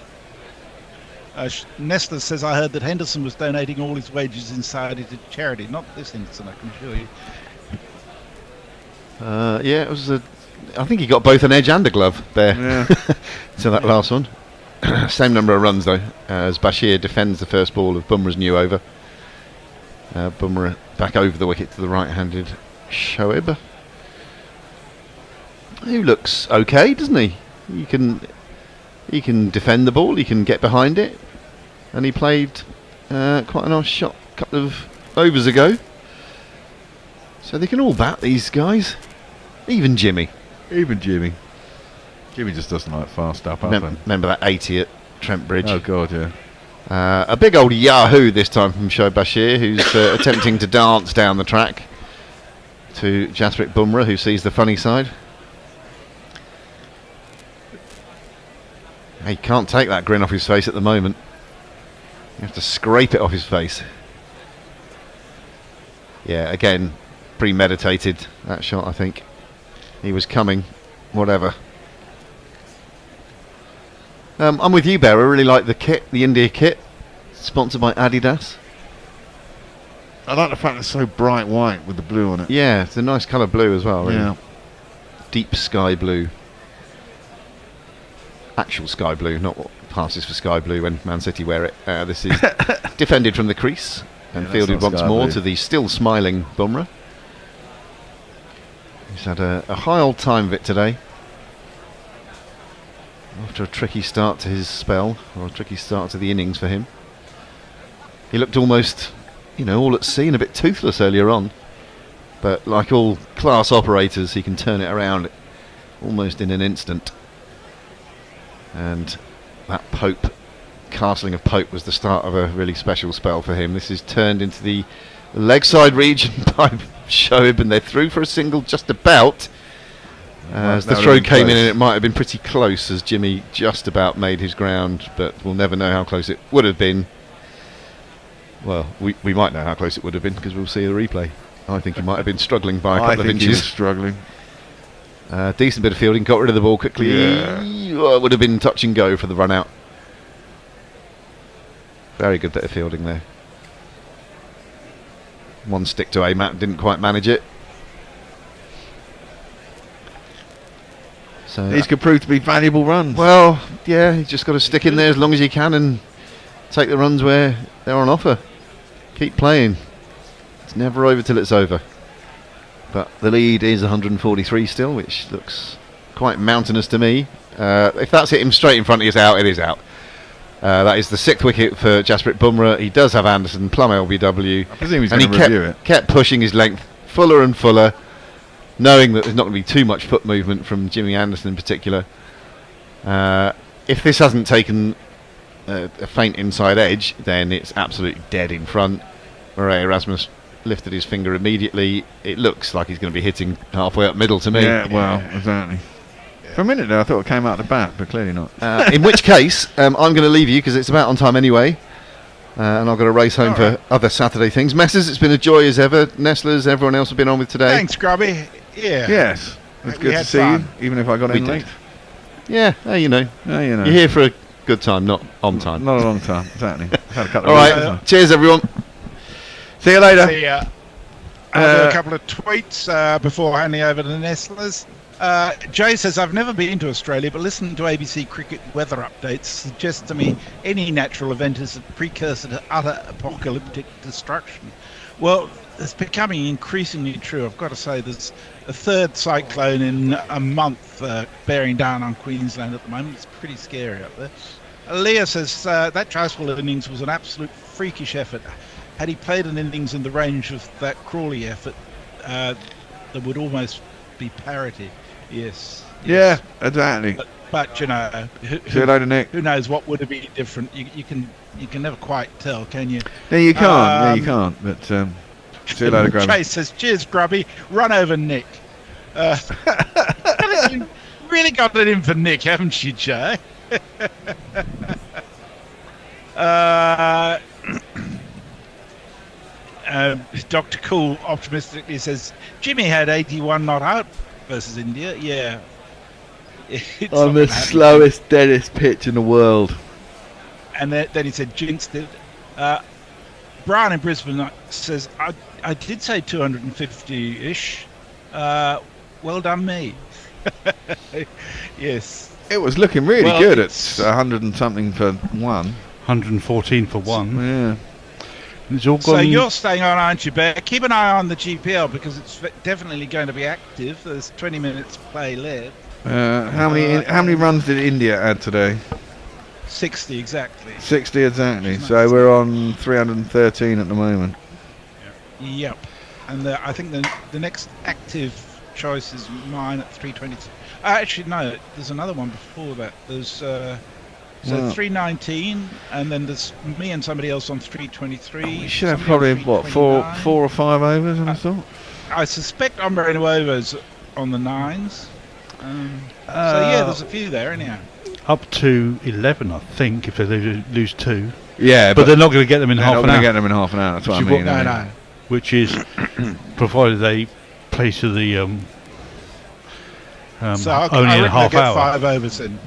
Nestler says, I heard that Henderson was donating all his wages inside to charity. Not this Henderson, I can assure you. Yeah, it was I think he got both an edge and a glove there. Yeah. So that last one. Same number of runs, though, as Bashir defends the first ball of Bumrah's new over. Bumrah back over the wicket to the right-handed Shoaib, who looks okay, doesn't he? He can defend the ball, he can get behind it, and he played quite a nice shot a couple of overs ago. So they can all bat, these guys. Even Jimmy. Jimmy just doesn't like fast up. Remember that 80 at Trent Bridge? Oh God, yeah. A big old yahoo this time from Shoaib Bashir, who's attempting to dance down the track to Jasprit Bumrah, who sees the funny side. He can't take that grin off his face at the moment. You have to scrape it off his face. Yeah, again, premeditated, that shot, I think. He was coming, whatever. I'm with you, Bear. I really like the kit, the India kit, sponsored by Adidas. I like the fact it's so bright white with the blue on it. Yeah, it's a nice colour blue as well. Really. Yeah. Deep sky blue. Actual sky blue, not what passes for sky blue when Man City wear it. This is defended from the crease and fielded once more to the still smiling Bumrah. He's had a high old time of it today. After a tricky start to his spell, or a tricky start to the innings for him. He looked almost, all at sea and a bit toothless earlier on. But like all class operators, he can turn it around almost in an instant. And that castling of Pope was the start of a really special spell for him. This is turned into the leg side region by Shoaib, and they're through for a single just about. As the throw came in, and it might have been pretty close as Jimmy just about made his ground, but we'll never know how close it would have been. Well, we might know how close it would have been because we'll see the replay. I think he might have been struggling by a couple of inches. He was struggling. Decent bit of fielding, got rid of the ball quickly. Yeah. It would have been touch and go for the run out. Very good bit of fielding there. One stick to Amat, didn't quite manage it. So these could prove to be valuable runs. Well, yeah, he's just got to stick in there as long as he can and take the runs where they're on offer. Keep playing. It's never over till it's over. But the lead is 143 still, which looks quite mountainous to me. If that's hit him straight in front of his out, it is out. That is the 6th wicket for Jasprit Bumrah. He does have Anderson, plumb LBW. I presume he's going to review it. Kept pushing his length fuller and fuller, knowing that there's not going to be too much foot movement from Jimmy Anderson in particular. If this hasn't taken a faint inside edge, then it's absolutely dead in front. Murray Erasmus lifted his finger immediately. It looks like he's going to be hitting halfway up middle to me. Yeah, well, exactly. For a minute there, I thought it came out the bat, but clearly not. In which case, I'm going to leave you because it's about on time anyway. And I've got to race home for other Saturday things. Messers, it's been a joy as ever. Nestlers, everyone else have been on with today. Thanks, Grubby. Yeah. Yes. It's good to see you, even if I got in late. Yeah, you know. You're here for a good time, not on time. Not a long time, exactly. Had a couple All of right, cheers everyone. See you later. See ya. I'll do a couple of tweets before handing over to the Nestlers. Jay says, I've never been to Australia, but listening to ABC cricket weather updates suggests to me any natural event is a precursor to utter apocalyptic destruction. Well, it's becoming increasingly true. I've got to say, there's a third cyclone in a month bearing down on Queensland at the moment. It's pretty scary up there. Leah says, that Jaiswal innings was an absolute freakish effort. Had he played an innings in the range of that Crawley effort, there would almost be parity. Yes. Yeah, exactly. But you know, see you later, Nick. Who knows what would have been different? You can never quite tell, can you? No, you can't. You can't. But see you later, Grubby. Chase says, "Cheers, Grubby. Run over Nick." You really got it in for Nick, haven't you, Jay? Dr. Cool optimistically says Jimmy had 81 not out versus India. Yeah. It's On not the gonna happen. slowest, deadest pitch in the world. And then he said jinxed it. Brian in Brisbane says I did say 250-ish. Well done me. Yes. It was looking really Well, good at it's- 100 and something for one. 114 for one. Yeah. It's all So gone. you're staying on, aren't you, Bear? Keep an eye on the GPL because it's definitely going to be active. There's 20 minutes play left. How many runs did India add today? 60 exactly. 60 exactly. So we're on 313 at the moment. Yep. And I think the next active choice is mine at 322. Actually, no. There's another one before that. There's Wow. 319, and then there's me and somebody else on 323. We should have somebody probably on what four 329. or 5 overs, I thought. I suspect Umbrella Overs on the 9s. So yeah, there's a few there anyhow. Up to 11, I think, if they lose 2. Yeah, but they're not going to get them in they're half not an gonna hour. get them in half an hour. That's what I Which is mean. No. Which is provided they play to the So I only in a reckon half they'll get hour, 5 overs in.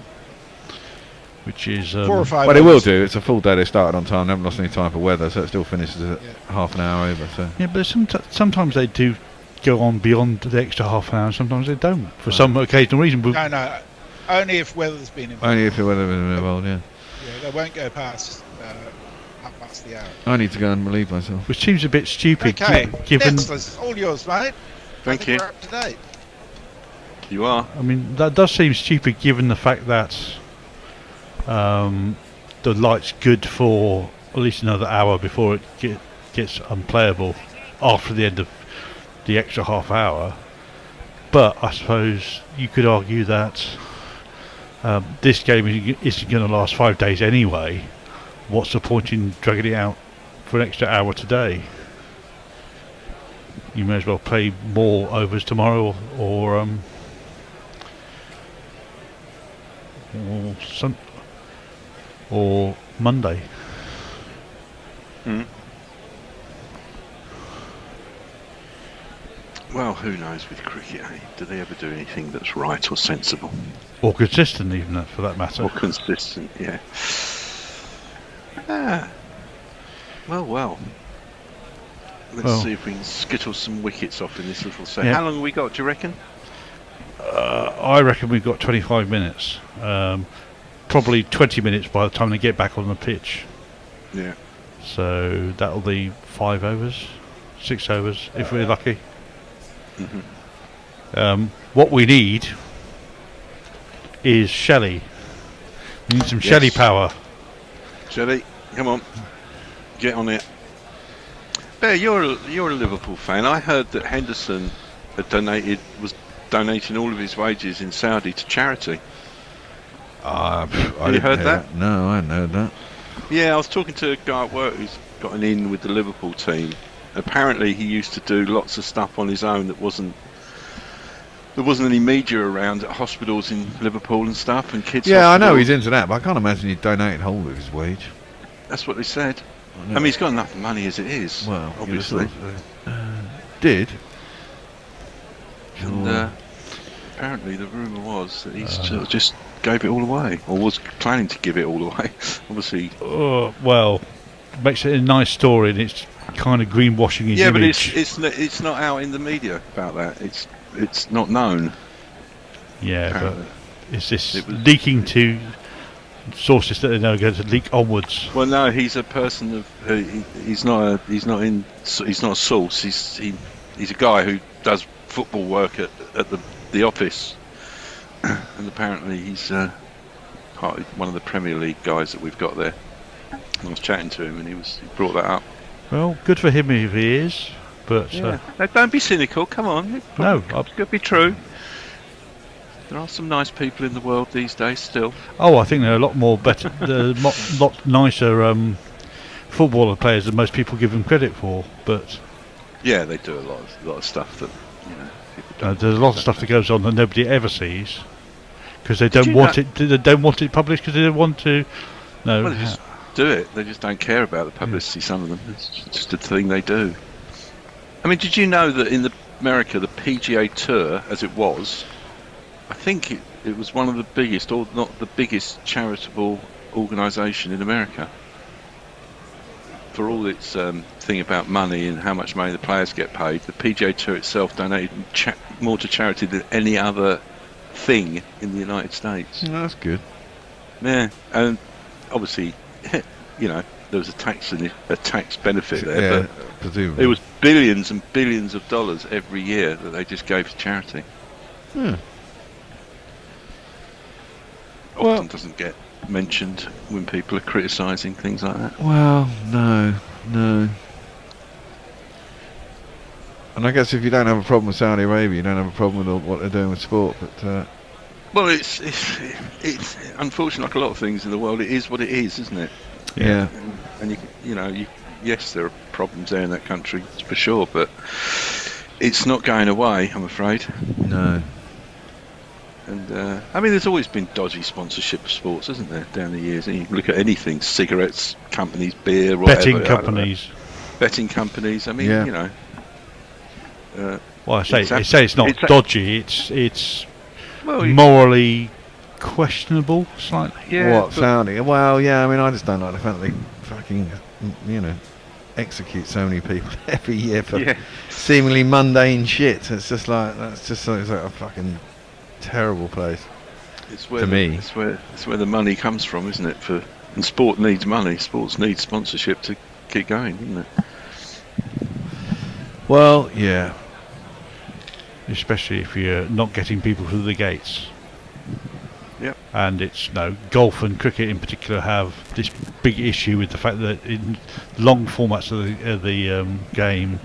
which is 4 or 5 Well, they will overs. do. It's a full day. They started on time. They haven't lost any time for weather, so it still finishes at half an hour over. So Yeah, but sometimes they do go on beyond the extra half an hour. Sometimes they don't, for some occasional reason. But No. Only if weather's been involved. only if the weather was involved. Yeah. Yeah, they won't go past half past the hour. I need to go and relieve myself. which seems a bit stupid, Okay, given. next list, all yours, mate. Thank I think you. We're up to date. You are. I mean, that does seem stupid given the fact that the light's good for at least another hour before it gets unplayable after the end of the extra half hour. But I suppose you could argue that this game isn't going to last 5 days anyway. What's the point in dragging it out for an extra hour today? You may as well play more overs tomorrow or Monday. Well, who knows with cricket, eh? Do they ever do anything that's right or sensible? Or consistent, even for that matter. Or consistent, yeah. Ah. Well. Let's see if we can skittle some wickets off in this little set. Yeah. How long have we got, do you reckon? I reckon we've got 25 minutes. Probably 20 minutes by the time they get back on the pitch. Yeah. So that'll be 5 overs, 6 overs, if we're lucky. What we need is Shelley. We need some Shelley power. Shelley, come on. Get on it. Bear, you're a Liverpool fan. I heard that Henderson was donating all of his wages in Saudi to charity. Have you heard that? No, I hadn't heard that. Yeah, I was talking to a guy at work who's got an in with the Liverpool team. Apparently he used to do lots of stuff on his own there wasn't any media around at hospitals in Liverpool and stuff and kids. Yeah, I know hospitals. he's into that, but I can't imagine he donated whole of his wage. That's what they said. I mean, he's got enough money as it is. Well, obviously. Did. And apparently the rumour was that he's just gave it all away, or was planning to give it all away. Obviously. Well, makes it a nice story, and it's kind of greenwashing his image. But it's not out in the media about that. It's not known. Yeah, apparently. but is this leaking to sources that are now going to leak onwards? Well, no, he's a person of he's not a source. He's a guy who does football work at the office, and apparently he's one of the Premier League guys that we've got there. I was chatting to him, and he brought that up. Well, good for him if he is, but No, don't be cynical. Come on, it could be true. There are some nice people in the world these days still. I think there are a lot more better, lot nicer footballer players than most people give them credit for. But yeah, they do a lot of stuff that people don't. there's a lot of stuff that goes on that nobody ever sees because they don't want it. They don't want it published because they don't want to. No, Well, they just do it. They just don't care about the publicity. Some of them, it's just a thing they do. I mean, did you know that in America, the PGA Tour, as it was, I think it was one of the biggest, or not the biggest, charitable organisation in America. For all its thing about money and how much money the players get paid, the PGA Tour itself donated more to charity than any other thing in the United States. No, that's good. Yeah, and obviously, you know, there was a tax benefit there, but presumably. it was billions and billions of dollars every year that they just gave to charity. Often doesn't get mentioned when people are criticising things like that. Well, no. And I guess if you don't have a problem with Saudi Arabia, you don't have a problem with what they're doing with sport. But well, it's unfortunately, like a lot of things in the world, it is what it is, isn't it? Yeah. And yes, there are problems there in that country for sure, but it's not going away, I'm afraid. No. And I mean, there's always been dodgy sponsorship of sports, isn't there, down the years? And you look at anything: cigarettes companies, beer, whatever, betting companies. Betting companies. I mean, you know. Well, I say it's not dodgy. It's well, morally questionable, slightly. Yeah. What sounding? Well, yeah. I mean, I just don't like the fact that they fucking, execute so many people every year for seemingly mundane shit. It's just like it's like a fucking terrible place. It's where to me. It's where the money comes from, isn't it? And sport needs money. Sports needs sponsorship to keep going, isn't it? Well, yeah. Especially if you're not getting people through the gates. Yep. And it's golf and cricket in particular have this big issue with the fact that in long formats of the game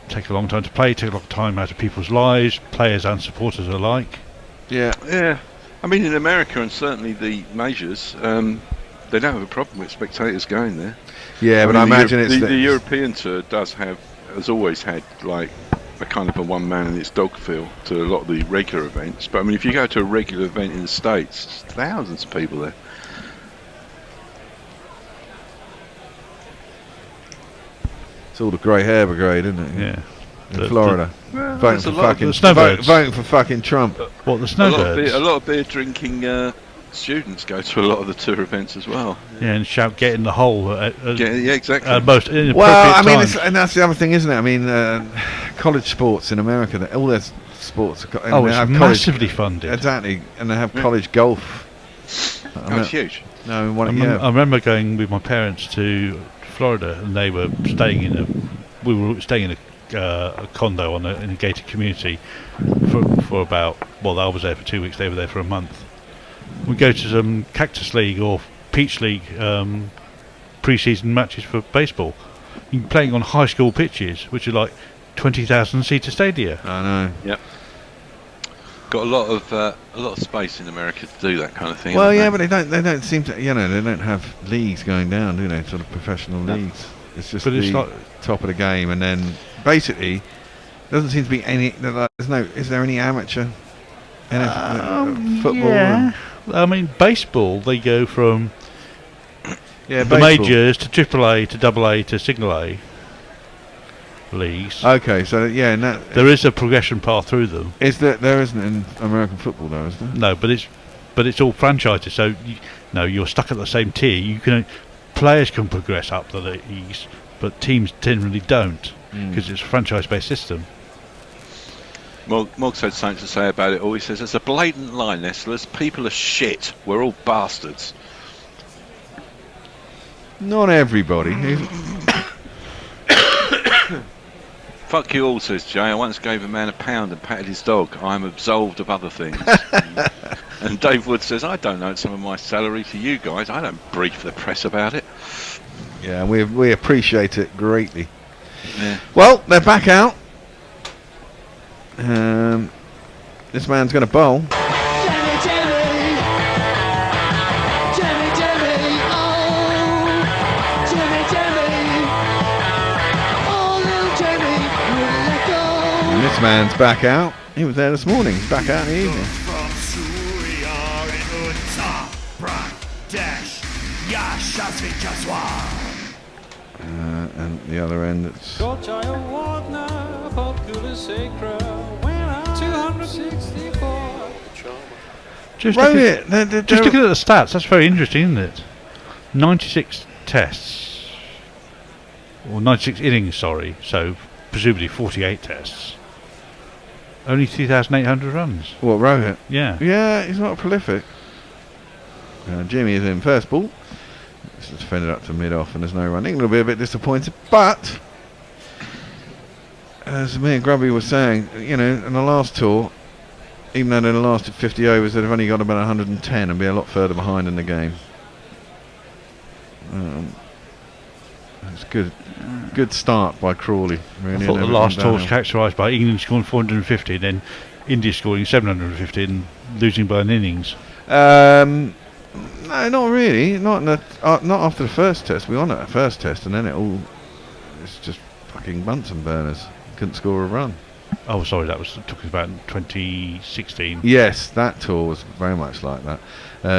take a long time to play, take a long time out of people's lives, players and supporters alike. Yeah. I mean, in America and certainly the majors, they don't have a problem with spectators going there. Yeah, but I imagine the European Tour has always had like a kind of a one man and its dog feel to a lot of the regular events. But I mean, if you go to a regular event in the States, there's thousands of people there. It's all the grey hair brigade, isn't it? Yeah. In Florida. Voting for fucking Trump. What, the snowbirds? A lot of beer drinking students go to a lot of the tour events as well. Yeah, and shout, get in the hole. Yeah, exactly. Most inappropriate well, I mean, times. and that's the other thing, isn't it? I mean, college sports in America, all their sports are it's massively funded. Exactly, and they have college golf. It's huge. No, I remember going with my parents to Florida, and they were staying we were staying in a condo in a gated community for about, well, I was there for 2 weeks, they were there for a month. We go to some Cactus League or Peach League pre-season matches for baseball. You're playing on high school pitches, which are like 20,000 seater stadia. I know. Yep. Got a lot of space in America to do that kind of thing. Well, yeah, but they don't seem to, they don't have leagues going down, do they? Sort of professional leagues. It's just top of the game, and then basically doesn't seem to be any. Is there any amateur football? Yeah. I mean, baseball, they go from the baseball. majors to AAA to AA to single A leagues. Okay, so and there is a progression path through them. There isn't in American football, though, is there? No, but it's all franchises. So you're stuck at the same tier. Players can progress up the leagues, but teams generally don't because it's a franchise-based system. Moggs had something to say about it all. He says, there's a blatant lie, Nestlers. People are shit. We're all bastards. Not everybody. Fuck you all, says Jay. I once gave a man £1 and patted his dog. I am absolved of other things. And Dave Wood says, I donate some of my salary to you guys. I don't brief the press about it. Yeah, we appreciate it greatly. Yeah. Well, they're back out. This man's going to bowl. And this man's back out. He was there this morning. He's back out in the evening. And the other end. It's Just Rohit, looking at the stats, that's very interesting, isn't it? 96 tests, or 96 innings, sorry, so presumably 48 tests. Only 2,800 runs. What, Rohit? Yeah. Yeah, he's not prolific. Jimmy is in first ball. This is defended up to mid-off and there's no run. England will be a bit disappointed, but as me and Grubby were saying, you know, in the last tour, even though they lasted 50 overs, they'd have only got about 110 and be a lot further behind in the game. It's good start by Crawley. Really, I thought the last tour was characterised by England scoring 450, then India scoring 750 and losing by an innings. No, not really. Not after the first test. We won at the first test, and then it's just fucking Bunsen burners. Couldn't score a run. Oh, sorry, that was talking about 2016. Yes, that tour was very much like that.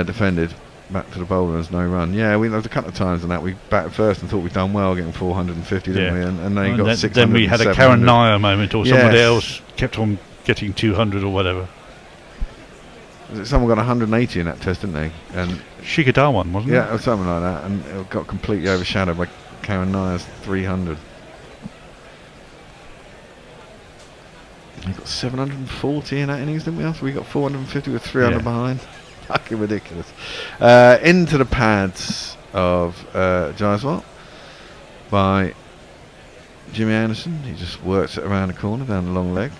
Defended, back to the bowlers, no run. Yeah, we had a couple of times on that. We batted first and thought we'd done well, getting 450, didn't we? And then got 600. Then we had a Karen Nair moment, or somebody else kept on getting 200 or whatever. Someone got 180 in that test, didn't they? And Shigadar one, wasn't it? Yeah, or something like that, and it got completely overshadowed by Karen Nair's 300. We got 740 in that innings, didn't we? After we got 450 with 300 behind. Fucking ridiculous. Into the pads of Jaiswal by Jimmy Anderson. He just works it around the corner, down the long leg,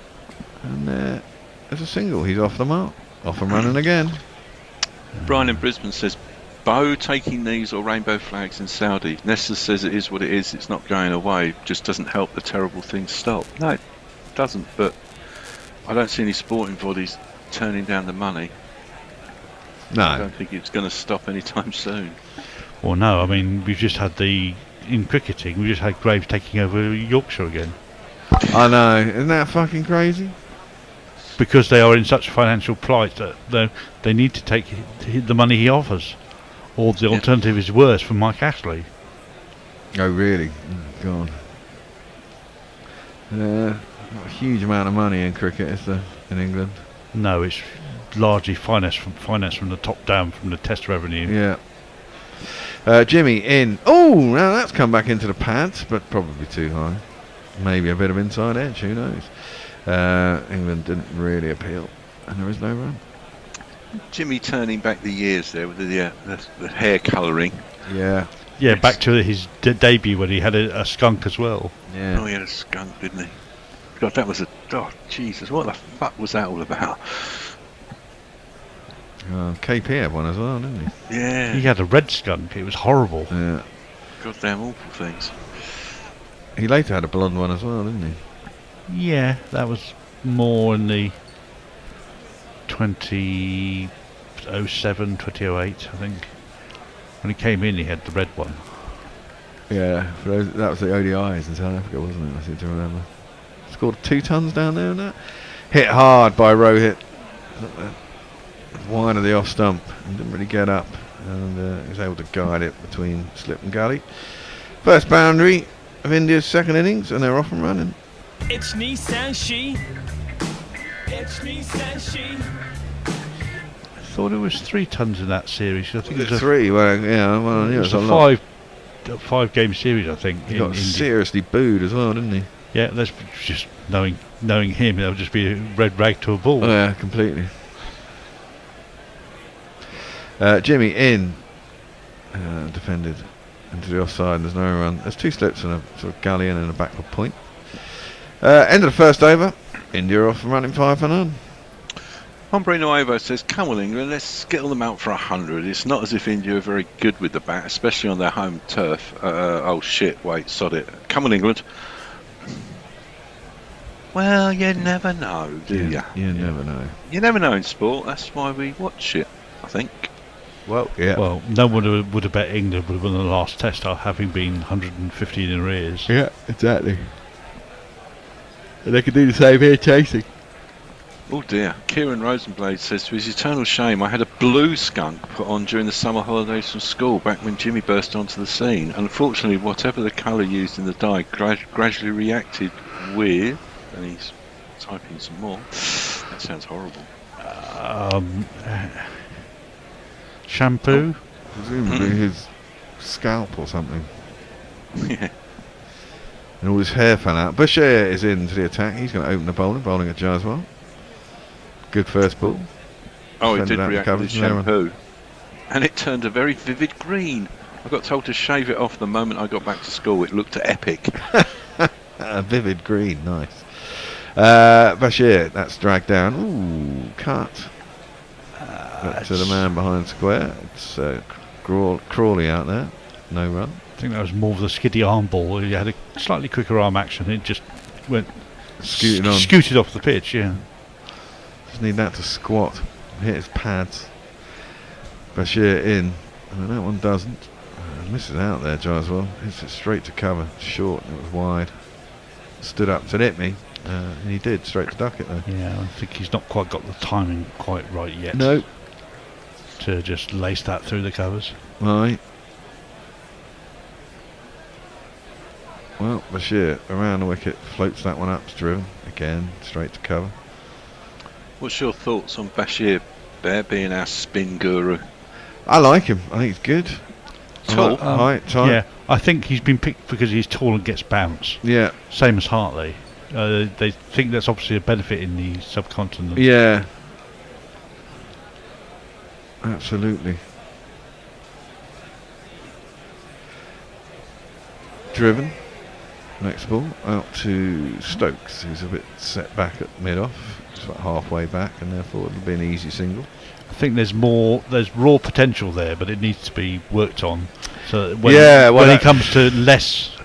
and there's a single. He's off the mark. Off and running again. Brian in Brisbane says, Bow taking these or rainbow flags in Saudi. Nesta says it is what it is, it's not going away, just doesn't help the terrible things stop. No, it doesn't, but I don't see any sporting bodies turning down the money. No. I don't think it's going to stop anytime soon. Well, no, I mean, we've just had in cricketing, we just had Graves taking over Yorkshire again. I know, isn't that fucking crazy? Because they are in such financial plight that they need to take the money he offers, or the alternative is worse for Mike Ashley. Oh really? God. Not a huge amount of money in cricket, is there, in England? No, it's largely finance from the top down, from the test revenue. Yeah. Jimmy in. Oh, now that's come back into the pads, but probably too high. Maybe a bit of inside edge, who knows? England didn't really appeal, and there is no run. Jimmy turning back the years there with the hair colouring. Yeah. Yeah, back to his debut when he had a skunk as well. Yeah. Oh, he had a skunk, didn't he? God, that was Jesus, what the fuck was that all about? KP had one as well, didn't he? Yeah. He had a red skunk, it was horrible. Yeah. Goddamn awful things. He later had a blonde one as well, didn't he? Yeah, that was more in the 2007, 2008, I think. When he came in, he had the red one. Yeah, that was the ODIs in South Africa, wasn't it? I seem to remember. Scored 2 tons down there and that. Hit hard by Rohit. Wide of the off stump. And didn't really get up. And he was able to guide it between slip and gully. First boundary of India's second innings, and they're off and running. It's me, she. It's me, she. I thought it was 3 tons in that series. I think it was 3. Well, yeah, it was a lot. 5-game series, I think. He got seriously booed as well, didn't he? Yeah, that's just knowing him. That would just be a red rag to a ball. Oh, yeah, completely. Jimmy in, defended into the offside. There's no run. There's 2 slips and a sort of gully and a backward point. End of the first over. India off and running 5 for none. Hombre Nuevo says, come on England, let's skittle them out for 100. It's not as if India are very good with the bat, especially on their home turf. Oh shit, wait, sod it. Come on England. Well, you never know, do you? You never know. You never know in sport, that's why we watch it, I think. Well, yeah. Well, no one would have bet England would have won the last test, having been 115 in arrears. Yeah, exactly. And they could do the same here, chasing. Oh dear. Kieran Rosenblade says, to his eternal shame, I had a blue skunk put on during the summer holidays from school back when Jimmy burst onto the scene. Unfortunately, whatever the colour used in the dye gradually reacted with, and he's typing some more. That sounds horrible. Shampoo? Presumably his scalp or something. Yeah. And all his hair fell out. Bashir is into the attack. He's going to open the bowling at Jarswell. Good first ball. Oh, it Defended did out the react with covers, his and they're shampoo. And it turned a very vivid green. I got told to shave it off the moment I got back to school. It looked epic. A vivid green, nice. Bashir, that's dragged down. Ooh, cut. To the man behind square. It's Crawley out there. No run. I think that was more of the skiddy arm ball. He had a slightly quicker arm action. It just went scooted off the pitch. Yeah. Just need that to squat. Hit his pads. Bashir in. And that one doesn't. Misses out there, Jarswell. Hits it straight to cover. Short. It was wide. Stood up to hit me. And he did. Straight to duck it though. Yeah, I think he's not quite got the timing quite right yet. No. To just lace that through the covers. Right. Well, Bashir around the wicket, floats that one up, it's driven again, straight to cover. What's your thoughts on Bashir Bear being our spin guru? I like him. I think he's good. Tall. Height, tight. Yeah, I think he's been picked because he's tall and gets bounce. Yeah. Same as Hartley. They think that's obviously a benefit in the subcontinent. Yeah. Absolutely. Driven. Next ball out to Stokes, who's a bit set back at mid-off. It's about halfway back, and therefore it'll be an easy single. I think there's raw potential there, but it needs to be worked on. So that when he comes to less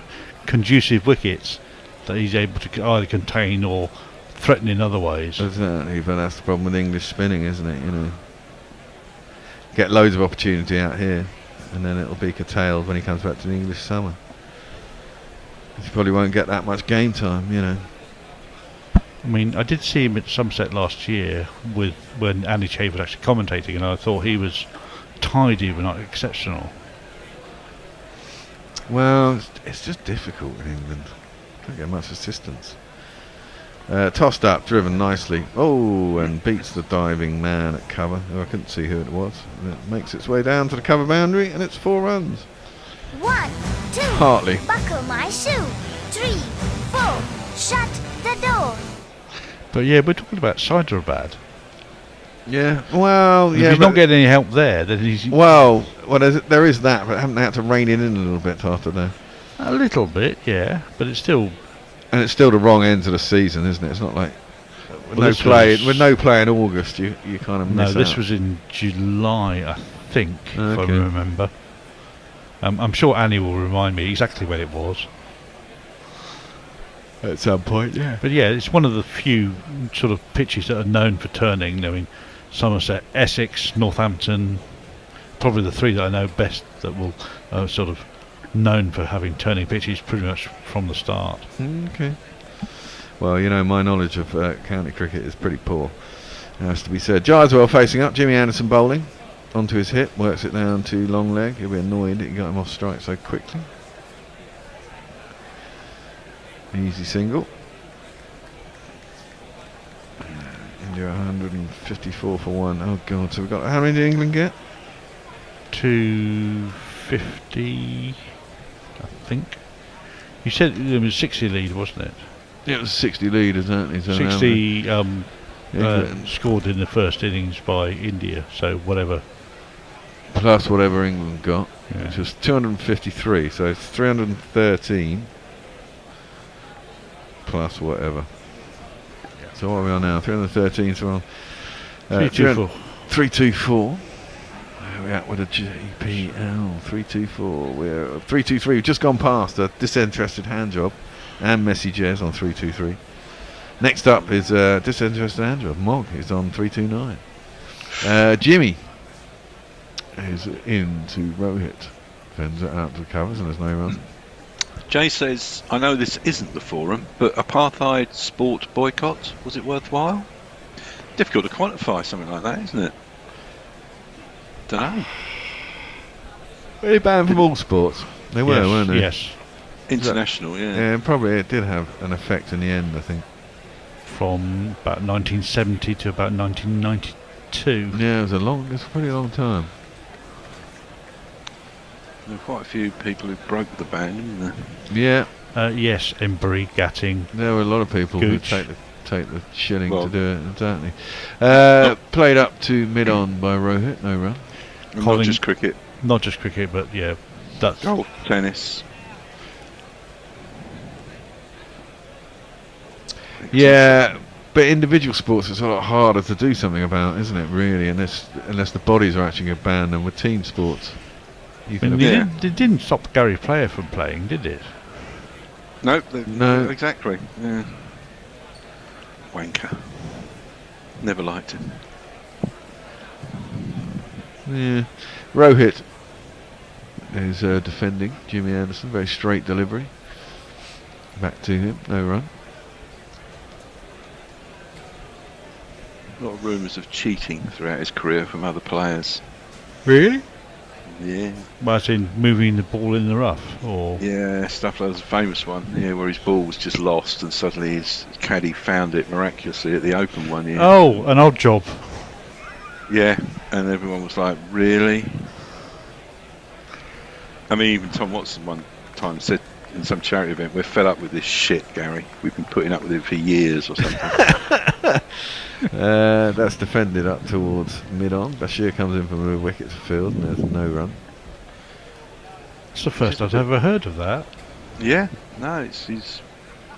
conducive wickets, that he's able to either contain or threaten in other ways. Exactly, but that's the problem with English spinning, isn't it? You know, get loads of opportunity out here, and then it'll be curtailed when he comes back to the English summer. He probably won't get that much game time, you know. I mean, I did see him at Somerset last year when Andy Chafe was actually commentating, and I thought he was tidy but not exceptional. Well, it's just difficult in England. Can't get much assistance. Tossed up, driven nicely. Oh, and beats the diving man at cover, who I couldn't see who it was. And it makes its way down to the cover boundary, and it's 4 runs. 1, 2. Hartley. Buckle my shoe. 3, 4. Shut the door. But yeah, we're talking about Hyderabad. Yeah, well, If yeah. he's not getting any help there, then he's... Well, there is that, but haven't they had to rein it in a little bit after that? A little bit, yeah, but it's still... And it's still the wrong end of the season, isn't it? It's not like... With Well, no play in August, you kind of miss No, this out. was in July, I think, if I Okay. remember. I'm sure Annie will remind me exactly when it was. At some point, yeah. But yeah, it's one of the few sort of pitches that are known for turning. I mean, Somerset, Essex, Northampton, probably the 3 that I know best that will sort of known for having turning pitches pretty much from the start. Okay. Well, you know, my knowledge of county cricket is pretty poor. It has to be said. Jarswell facing up, Jimmy Anderson bowling. Onto his hip, works it down to long leg. He'll be annoyed that he got him off strike so quickly. Easy single. India 154 for 1. Oh god, so we've got, how many did England get? 250, I think. You said it was 60 lead, wasn't it? Yeah, it was 60 lead, exactly. So 60 England scored in the first innings by India, so whatever. plus whatever England got, Yeah. which was 253, so it's 313 plus whatever. So what are we on now? 313, so we're on 324. 324. Where are we at with a JPL? 324. We're 323. We've just gone past a disinterested hand job and Messi Jez on 323. Next up is disinterested hand job. Mog is on 329. Jimmy is into Rohit. Fends it out to the covers and there's no run. Jay says, I know this isn't the forum, but apartheid sport boycott, was it worthwhile? Difficult to quantify something like that, isn't it? Don't know. Were they banned from all sports? They were, weren't they? Yes. International, yeah. Yeah, probably it did have an effect in the end, I think. From about 1970 to about 1992. Yeah, it was a pretty long time. There were quite a few people who broke the ban, didn't there? Yeah. Yes, Embry, Gatting. There were a lot of people who Gooch. take the shilling Well, to do it, exactly. Played up to mid-on by Rohit, no run. And not just cricket. Not just cricket, but yeah, that's... Oh, tennis. Yeah, but individual sports it's a lot harder to do something about, isn't it, really, unless the bodies are actually going to ban them. With team sports, you can... It didn't stop Gary Player from playing, did it? No, no. Exactly, yeah. Wanker. Never liked him. Yeah. Rohit is defending Jimmy Anderson. Very straight delivery. Back to him. No run. A lot of rumours of cheating throughout his career from other players. Really? Yeah. Well, as in moving the ball in the rough, or... Yeah, stuff like that was a famous one. Yeah, where his ball was just lost and suddenly his caddy found it miraculously at the Open one year. Oh, an odd job. Yeah, and everyone was like, really? I mean, even Tom Watson one time said in some charity event, we're fed up with this shit, Gary. We've been putting up with it for years or something. That's defended up towards mid-on. Bashir comes in from the wickets field and there's no run. It's the first I've ever heard of that. Yeah, no, it was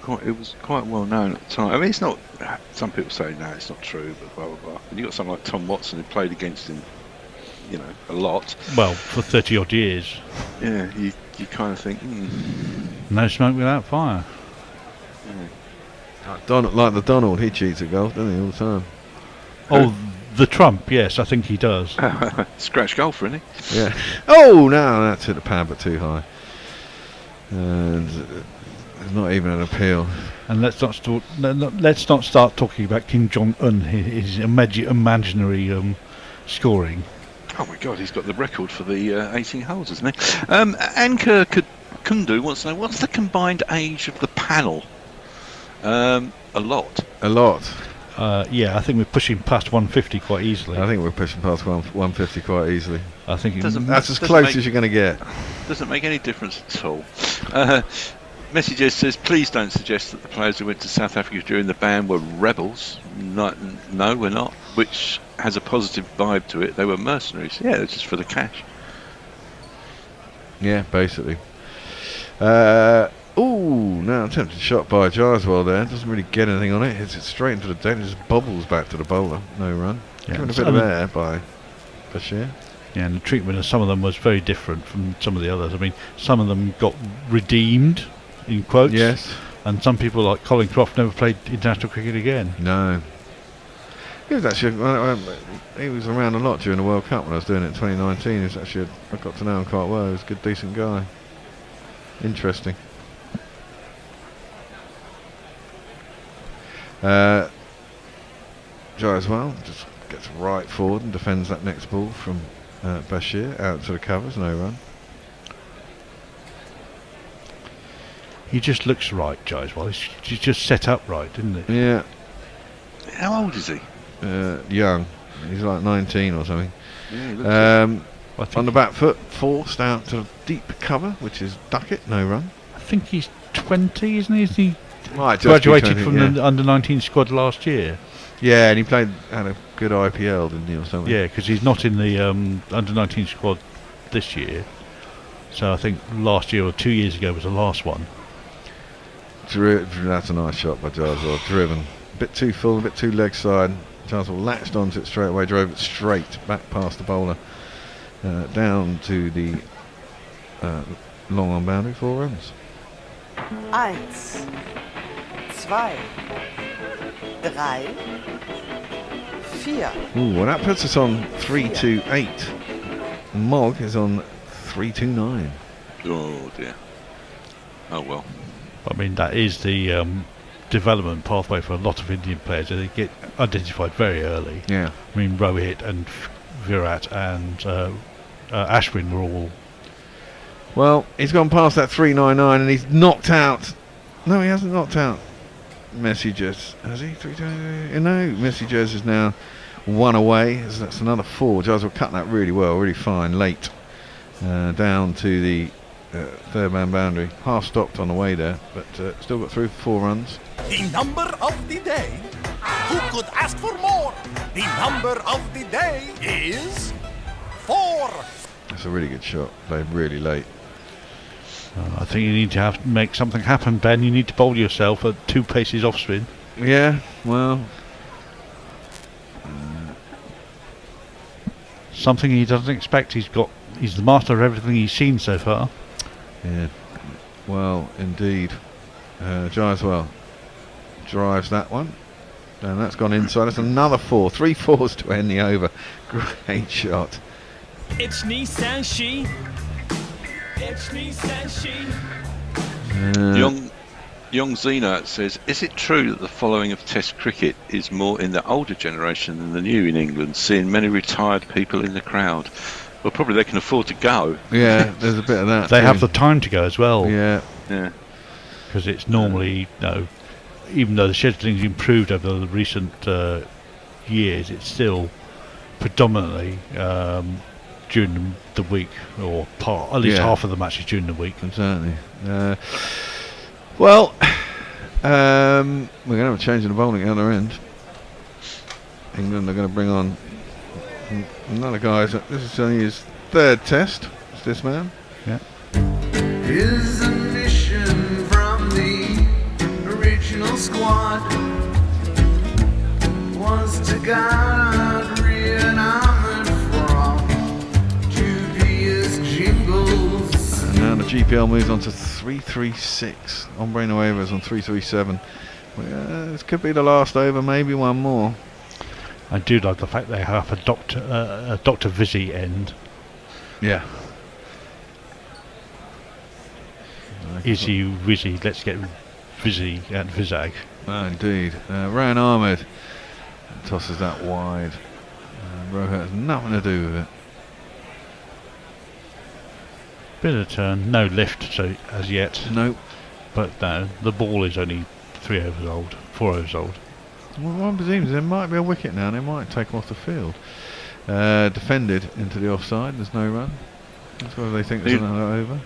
quite well known at the time. I mean, it's not. Some people say no, it's not true, but blah blah blah. And you got someone like Tom Watson who played against him, a lot. Well, for 30 odd years. Yeah, you kind of think, No smoke without fire. Like the Donald, he cheats at golf, doesn't he, all the time? Oh, the Trump, yes, I think he does. Scratch golfer, isn't he? Yeah. Oh, no, that's hit the pad, but too high. And there's not even an appeal. And let's not start talking about Kim Jong Un, his imaginary scoring. Oh my God, he's got the record for the 18 holes, hasn't he? Anchor Kundu wants to know, what's the combined age of the panel? A lot. Yeah, I think we're pushing past 150 quite easily. I think we're pushing past 150 quite easily. I think that's as close as you're going to get. Doesn't make any difference at all. Messages says, please don't suggest that the players who went to South Africa during the ban were rebels. No, we're not. Which has a positive vibe to it. They were mercenaries. Yeah, they're just for the cash. Yeah, basically. Ooh, now attempted shot by Jarswell there. Doesn't really get anything on it. Hits it straight into the deck. It just bobbles back to the bowler. No run. Yeah, Given a bit of air by Bashir. Yeah, and the treatment of some of them was very different from some of the others. I mean, some of them got redeemed, in quotes. Yes. And some people like Colin Croft never played international cricket again. No. He was actually, he was around a lot during the World Cup when I was doing it in 2019. He was actually, I got to know him quite well. He was a good, decent guy. Interesting. Jai as well, just gets right forward and defends that next ball from Bashir out to the covers, no run. He just looks right, Jai as well. He's just set up right, didn't he? Yeah. How old is he? Young. He's like 19 or something. Yeah, on the back foot, forced out to deep cover, which is Duckett, no run. I think he's 20, isn't he? He graduated from the under-19 squad last year. Yeah, and he had a good IPL, didn't he, or something? Yeah, because he's not in the under-19 squad this year. So I think last year or 2 years ago was the last one. That's a nice shot by Jarswell. Driven. A bit too full, a bit too leg side. Jarswell latched onto it straight away, drove it straight back past the bowler. Down to the long on boundary, 4 runs. 1, 2, 3, 4. Ooh, well, that puts us on 328. Mog is on 329. Oh dear. Oh well. I mean, that is the development pathway for a lot of Indian players. They get identified very early. Yeah. I mean, Rohit and Virat and Ashwin were all. Well, he's gone past that 399 and he's knocked out. No, he hasn't knocked out Messages. Has he? No, Messages is now 1 away. So that's another 4. Giles will cut that really well, really fine, late. Down to the third man boundary. Half stopped on the way there, but still got through for 4 runs. The number of the day. Who could ask for more? The number of the day is 4. That's a really good shot. Played really late. I think you need to make something happen, Ben. You need to bowl yourself at 2 paces off spin. Yeah, well. Something he doesn't expect. He's the master of everything he's seen so far. Yeah, well, indeed. Jaiswal drives that one. And that's gone inside. That's another 4. 3 4s to end the over. Great shot. It's Nissan Shi. It's Nissan Shi. Young Zena says, is it true that the following of Test cricket is more in the older generation than the new in England, seeing many retired people in the crowd? Well, probably they can afford to go. Yeah, there's a bit of that. They have the time to go as well. Yeah. Because it's normally, even though the scheduling's improved over the recent years, it's still predominantly during the week, or at least half of the matches during the week. Certainly. Well, we're going to have a change in the bowling at the other end. England are going to bring on another guy. This is only his 3rd test. It's this man. Yeah. His mission from the original squad was to guard re-enactment from dubious jingles. And now the GPL moves on to 336. Ombre Nueva's on 337. This could be the last over, maybe one more. I do like the fact they have a Dr. Vizzy end. Yeah. Izzy, Wizzy, let's get Vizzy at Vizag. Oh, indeed. Ryan Ahmed tosses that wide. Rohit has nothing to do with it. Bit of turn, no lift as yet. Nope. But no, the ball is only 3 overs old, 4 overs old. Well, one presumes there might be a wicket now, and they might take him off the field. Defended into the offside, there's no run. That's whether they think there's another over.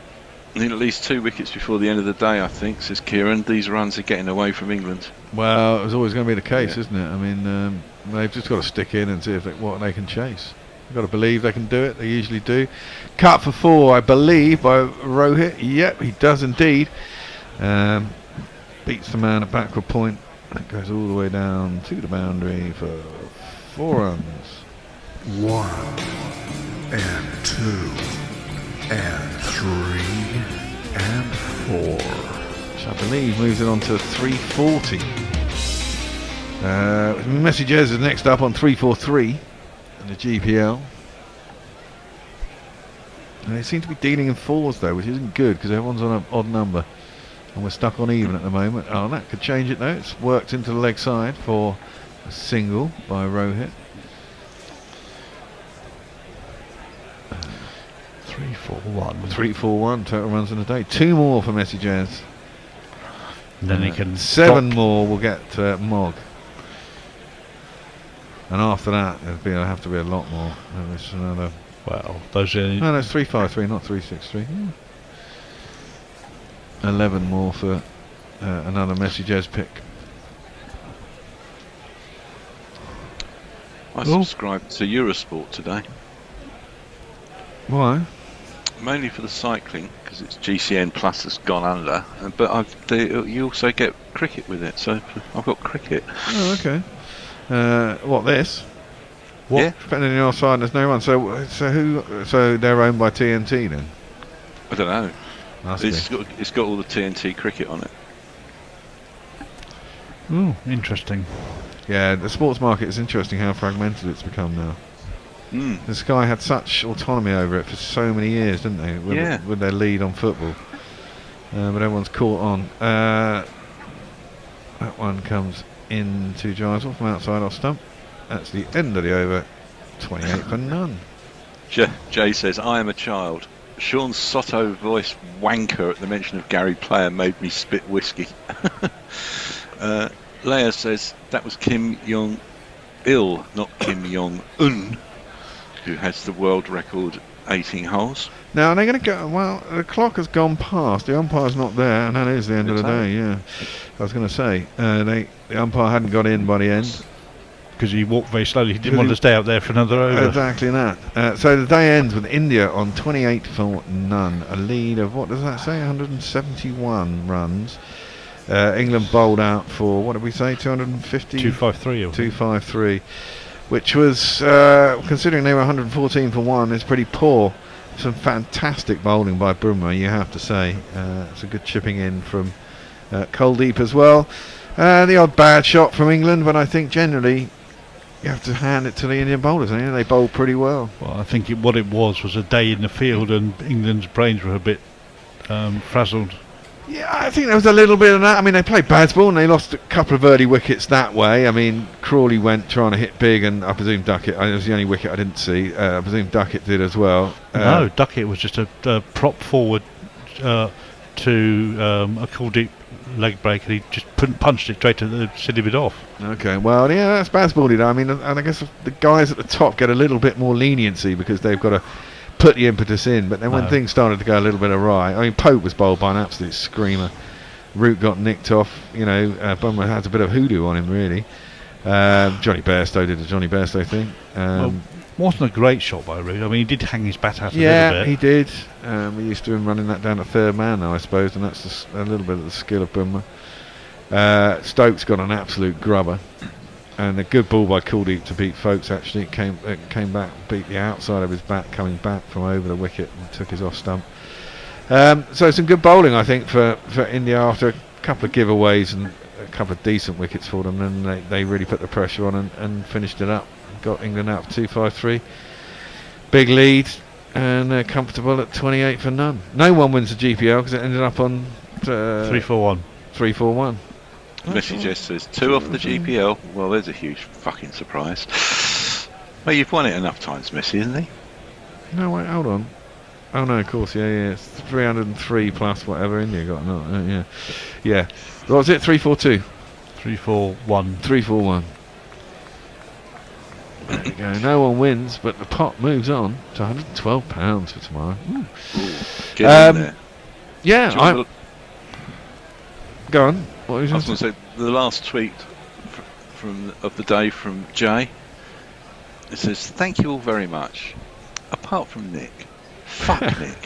Need at least 2 wickets before the end of the day, I think, says Kieran. These runs are getting away from England. Well, it was always going to be the case, isn't it? I mean, they've just got to stick in and see what they can chase. You've got to believe they can do it. They usually do. Cut for 4, I believe, by Rohit. Yep, he does indeed. Beats the man at backward point. It goes all the way down to the boundary for 4 runs. 1 and 2 and 3 and 4. Which I believe moves it on to 340. Messages is next up on 343 in the GPL. And they seem to be dealing in 4s though, which isn't good because everyone's on an odd number. And we're stuck on even at the moment. Oh, that could change it though. It's worked into the leg side for a single by Rohit. 3-4-1. 3-4-1 total runs in a day. 2 more for Messages. Then he can 7 more will get Mog. And after that, there'll have to be a lot more. There's another. Well, those are. No, it's 3-5-3, not 3-6-3. 11 more for another Messages pick. I subscribed to Eurosport today. Why? Mainly for the cycling, because it's GCN Plus that's gone under. But you also get cricket with it, so I've got cricket. Oh, okay. What, this? What? Yeah. Depending on your side, there's no one. So they're owned by TNT then? I don't know. It's got all the TNT cricket on it. Ooh, interesting. Yeah, the sports market is interesting how fragmented it's become now. The Sky had such autonomy over it for so many years, didn't they? With their lead on football. But everyone's caught on. That one comes into Gysel from outside off stump. That's the end of the over. 28 for none. Jay says, I am a child. Sean's Soto voice wanker at the mention of Gary Player made me spit whiskey. Leia says, that was Kim Jong-il, not Kim Jong-un, who has the world record 18 holes. Now, they're going to go... Well, the clock has gone past. The umpire's not there, and that is the end of the day, yeah. I was going to say, the umpire hadn't got in by the end. Because he walked very slowly. He didn't want to stay out there for another over. Exactly that. So the day ends with India on 28 for none. A lead of, what does that say, 171 runs. England bowled out for, what did we say, 250? 253. 253. Which was, considering they were 114 for 1, is pretty poor. Some fantastic bowling by Bumrah, you have to say. It's a good chipping in from Kuldeep as well. The odd bad shot from England, but I think generally you have to hand it to the Indian bowlers. They bowled pretty well. Well, I think what it was a day in the field, and England's brains were a bit frazzled. Yeah, I think there was a little bit of that. I mean, they played Bazball and they lost a couple of early wickets that way. I mean, Crawley went trying to hit big, and I presume Duckett, it was the only wicket I didn't see. I presume Duckett did as well. No, Duckett was just a prop forward to a Kuldeep leg break, and he just punched it straight to the silly bit off. Okay, well, yeah, that's Bazball. I mean, and I guess the guys at the top get a little bit more leniency because they've got to put the impetus in, but then when things started to go a little bit awry, I mean, Pope was bowled by an absolute screamer. Root got nicked off. Bumrah has a bit of hoodoo on him, really. Johnny Bairstow did the Johnny Bairstow thing. Wasn't a great shot by Root. I mean, he did hang his bat out a little bit. Yeah, he did. We're used to him running that down to third man now, I suppose, and that's a little bit of the skill of Bumrah. Stokes got an absolute grubber. And a good ball by Kuldeep to beat Folkes. Actually, it came back, beat the outside of his bat, coming back from over the wicket and took his off stump. So some good bowling, I think, for India after a couple of giveaways and a couple of decent wickets for them. And they really put the pressure on and finished it up. Got England out for 253. Big lead, and they're comfortable at 28 for none. No one wins the GPL because it ended up on 3-4-1. 3-4-1. Message just says 2 off the GPL. Well, there's a huge fucking surprise. Well, you've won it enough times, Messi, isn't he? No, wait, hold on. Oh no, of course, yeah. It's 303 plus whatever India got. No, yeah. What was it? 3-4-2. 3-4-1. 3-4-1. There you go. No one wins, but the pot moves on to £112 for tomorrow. Ooh, get in there. Yeah, go on. What was I was going to say the last tweet of the day from Jay. It says, "Thank you all very much, apart from Nick. Fuck Nick."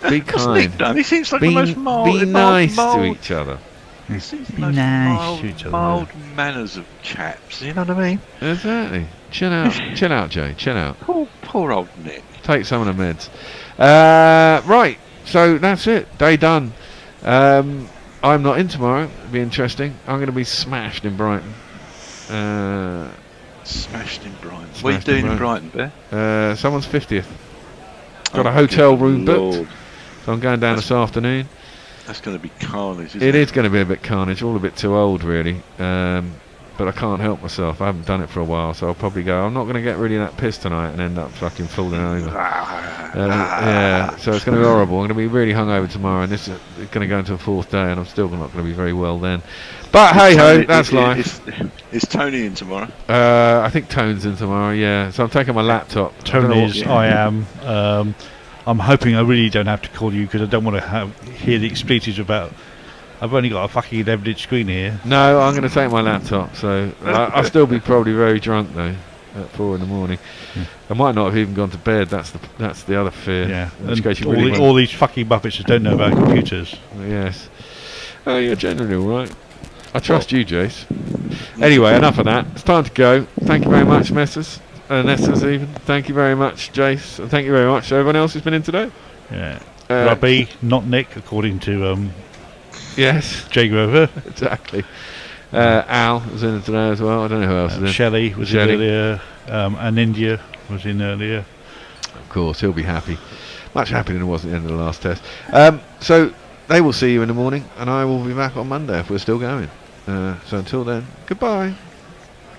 Be What's kind. Nick done? He seems like the most mild. Be nice to each other. He seems the most mild manners of chaps. You know what I mean? Exactly. Chill out, Jay. Chill out. Poor old Nick. Take some of the meds. Right. So that's it. Day done. I'm not in tomorrow. It'll be interesting. I'm going to be smashed in Brighton. Smashed in Brighton. What are you doing in Brighton, Bear? Someone's 50th. Got a hotel room booked. So I'm going down this afternoon. That's going to be carnage, isn't It is going to be a bit carnage. All a bit too old, really. But I can't help myself. I haven't done it for a while, so I'll probably go. I'm not going to get really that pissed tonight and end up fucking falling over. Yeah, so it's going to be horrible. I'm going to be really hungover tomorrow, and this is going to go into a 4th day, and I'm still not going to be very well then. But hey ho, that's life. Is Tony in tomorrow? I think Tone's in tomorrow. Yeah, so I'm taking my laptop. Tony is. I am. I'm hoping I really don't have to call you because I don't want to hear the expletives about. I've only got a fucking 11-inch screen here. No, I'm going to take my laptop, so I'll still be probably very drunk though at 4 in the morning. I might not have even gone to bed. That's the other fear. Yeah, and all these fucking Muppets that don't know about computers. Yes. Oh, you're generally all right. I trust you, Jace. Anyway, enough of that. It's time to go. Thank you very much, Messrs. Nesters even. Thank you very much, Jace. And thank you very much to everyone else who's been in today. Yeah. Robbie, not Nick, according to yes, Jay Grover. Exactly. Al was in today as well. I don't know who else was in. Shelley was in earlier. And India was in earlier. Of course, he'll be happy. Much happier than it was at the end of the last test. So they will see you in the morning, and I will be back on Monday if we're still going. So until then, goodbye.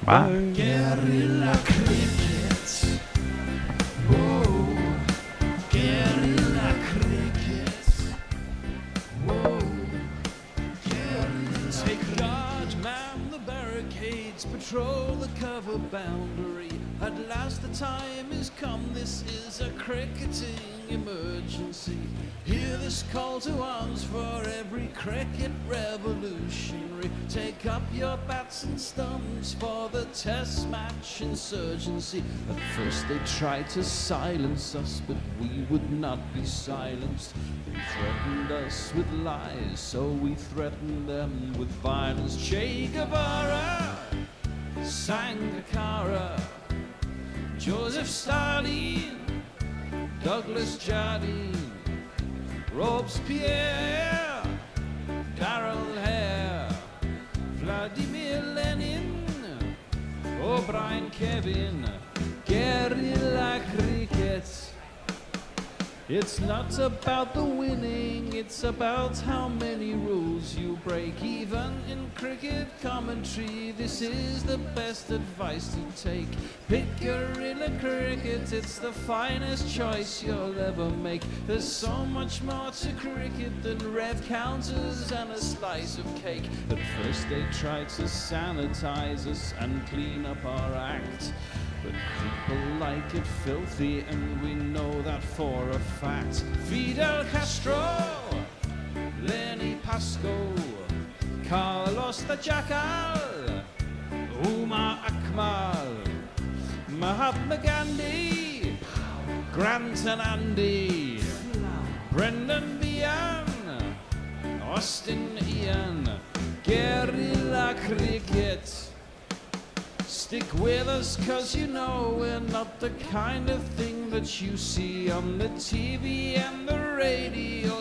Bye. Guerrilla cricket. Whoa. Guerrilla cricket. Whoa. Guerrilla. Take guard, man the barricades, patrol the cover boundary. At last the time is come, this is a cricketing emergency. Hear this call to arms for every cricket revolutionary. Take up your bats and stumps for the test match insurgency. At first they tried to silence us, but we would not be silenced. They threatened us with lies, so we threatened them with violence. Che Guevara, Sangakkara, Joseph Stalin, Douglas Jardine, Robespierre, Darrell Hare, Vladimir Lenin, O'Brien Kevin, guerrilla cricket. It's not about the winning, it's about how many rules you break. Even in cricket commentary, this is the best advice to take. Pick guerrilla cricket, it's the finest choice you'll ever make. There's so much more to cricket than rev counters and a slice of cake. At first they tried to sanitize us and clean up our act, but people like it filthy, and we know that for a fact. Fidel Castro, Lenny Pascoe, Carlos the Jackal, Umar Akmal, Mahatma Gandhi, Grant and Andy, Brendan Behan, Austin Ian, guerrilla cricket. Stick with us, cause you know we're not the kind of thing that you see on the TV and the radio.